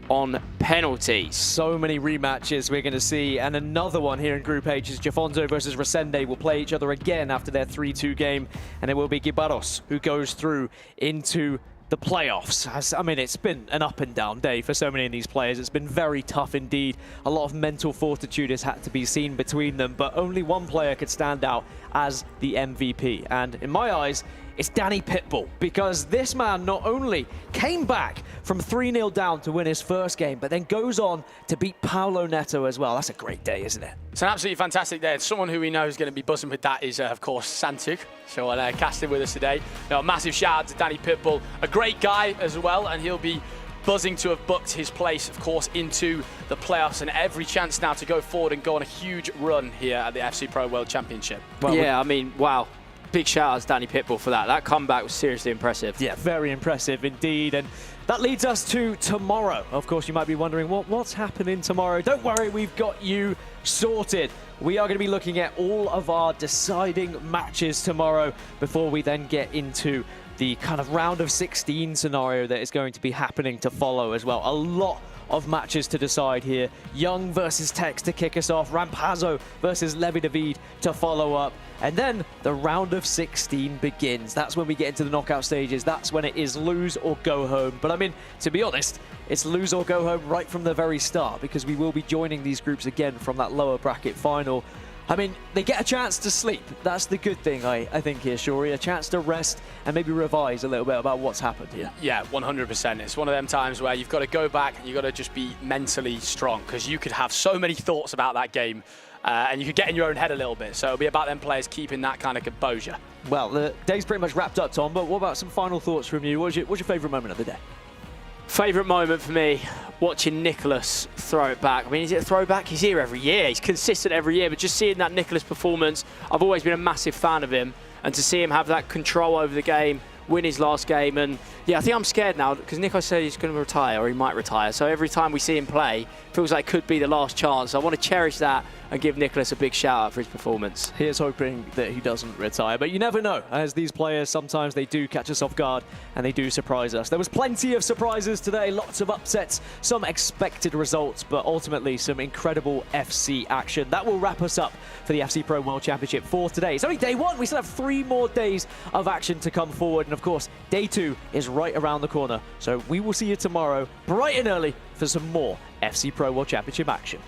on penalties. So many rematches we're going to see, and another one here in Group H is Jafonso versus Resende will play each other again after their 3-2 game, and it will be Gibaros who goes through into the playoffs. I mean, it's been an up and down day for so many of these players. It's been very tough indeed. A lot of mental fortitude has had to be seen between them, but only one player could stand out as the MVP. And in my eyes, it's Danny Pitbull, because this man not only came back from 3-0 down to win his first game, but then goes on to beat Paolo Neto as well. That's a great day, isn't it? It's an absolutely fantastic day. Someone who we know is going to be buzzing with that is, of course, Santu. So I'll cast him with us today. A massive shout out to Danny Pitbull, a great guy as well, and he'll be buzzing to have booked his place, of course, into the playoffs, and every chance now to go forward and go on a huge run here at the FC Pro World Championship. Well, yeah, I mean, wow. Big shout out to Danny Pitbull for that. That comeback was seriously impressive. Yeah, very impressive indeed. And that leads us to tomorrow. Of course, you might be wondering, what's happening tomorrow? Don't worry, we've got you sorted. We are going to be looking at all of our deciding matches tomorrow before we then get into the kind of round of 16 scenario that is going to be happening to follow as well. A lot of matches to decide here. Young versus Tekkz to kick us off. Rampazzo versus Levi David to follow up. And then the round of 16 begins. That's when we get into the knockout stages. That's when it is lose or go home. But I mean, to be honest, it's lose or go home right from the very start, because we will be joining these groups again from that lower bracket final. I mean, they get a chance to sleep. That's the good thing, I think, here, Shuri. A chance to rest and maybe revise a little bit about what's happened here. Yeah, 100%. It's one of them times where you've got to go back and you've got to just be mentally strong, because you could have so many thoughts about that game and you could get in your own head a little bit. So it'll be about them players keeping that kind of composure. Well, the day's pretty much wrapped up, Tom, but what about some final thoughts from you? What's your favourite moment of the day? Favourite moment for me, watching Nicholas throw it back. I mean, is it a throwback? He's here every year. He's consistent every year. But just seeing that Nicholas performance, I've always been a massive fan of him. And to see him have that control over the game, win his last game. And yeah, I think I'm scared now, because Nico said he's going to retire, or he might retire. So every time we see him play, it feels like it could be the last chance. I want to cherish that and give Nicholas a big shout out for his performance. Here's hoping that he doesn't retire, but you never know. As these players, sometimes they do catch us off guard and they do surprise us. There was plenty of surprises today, lots of upsets, some expected results, but ultimately some incredible FC action. That will wrap us up for the FC Pro World Championship for today. It's only day one. We still have 3 more days of action to come forward. And of course, day 2 is right around the corner. So we will see you tomorrow, bright and early, for some more FC Pro World Championship action.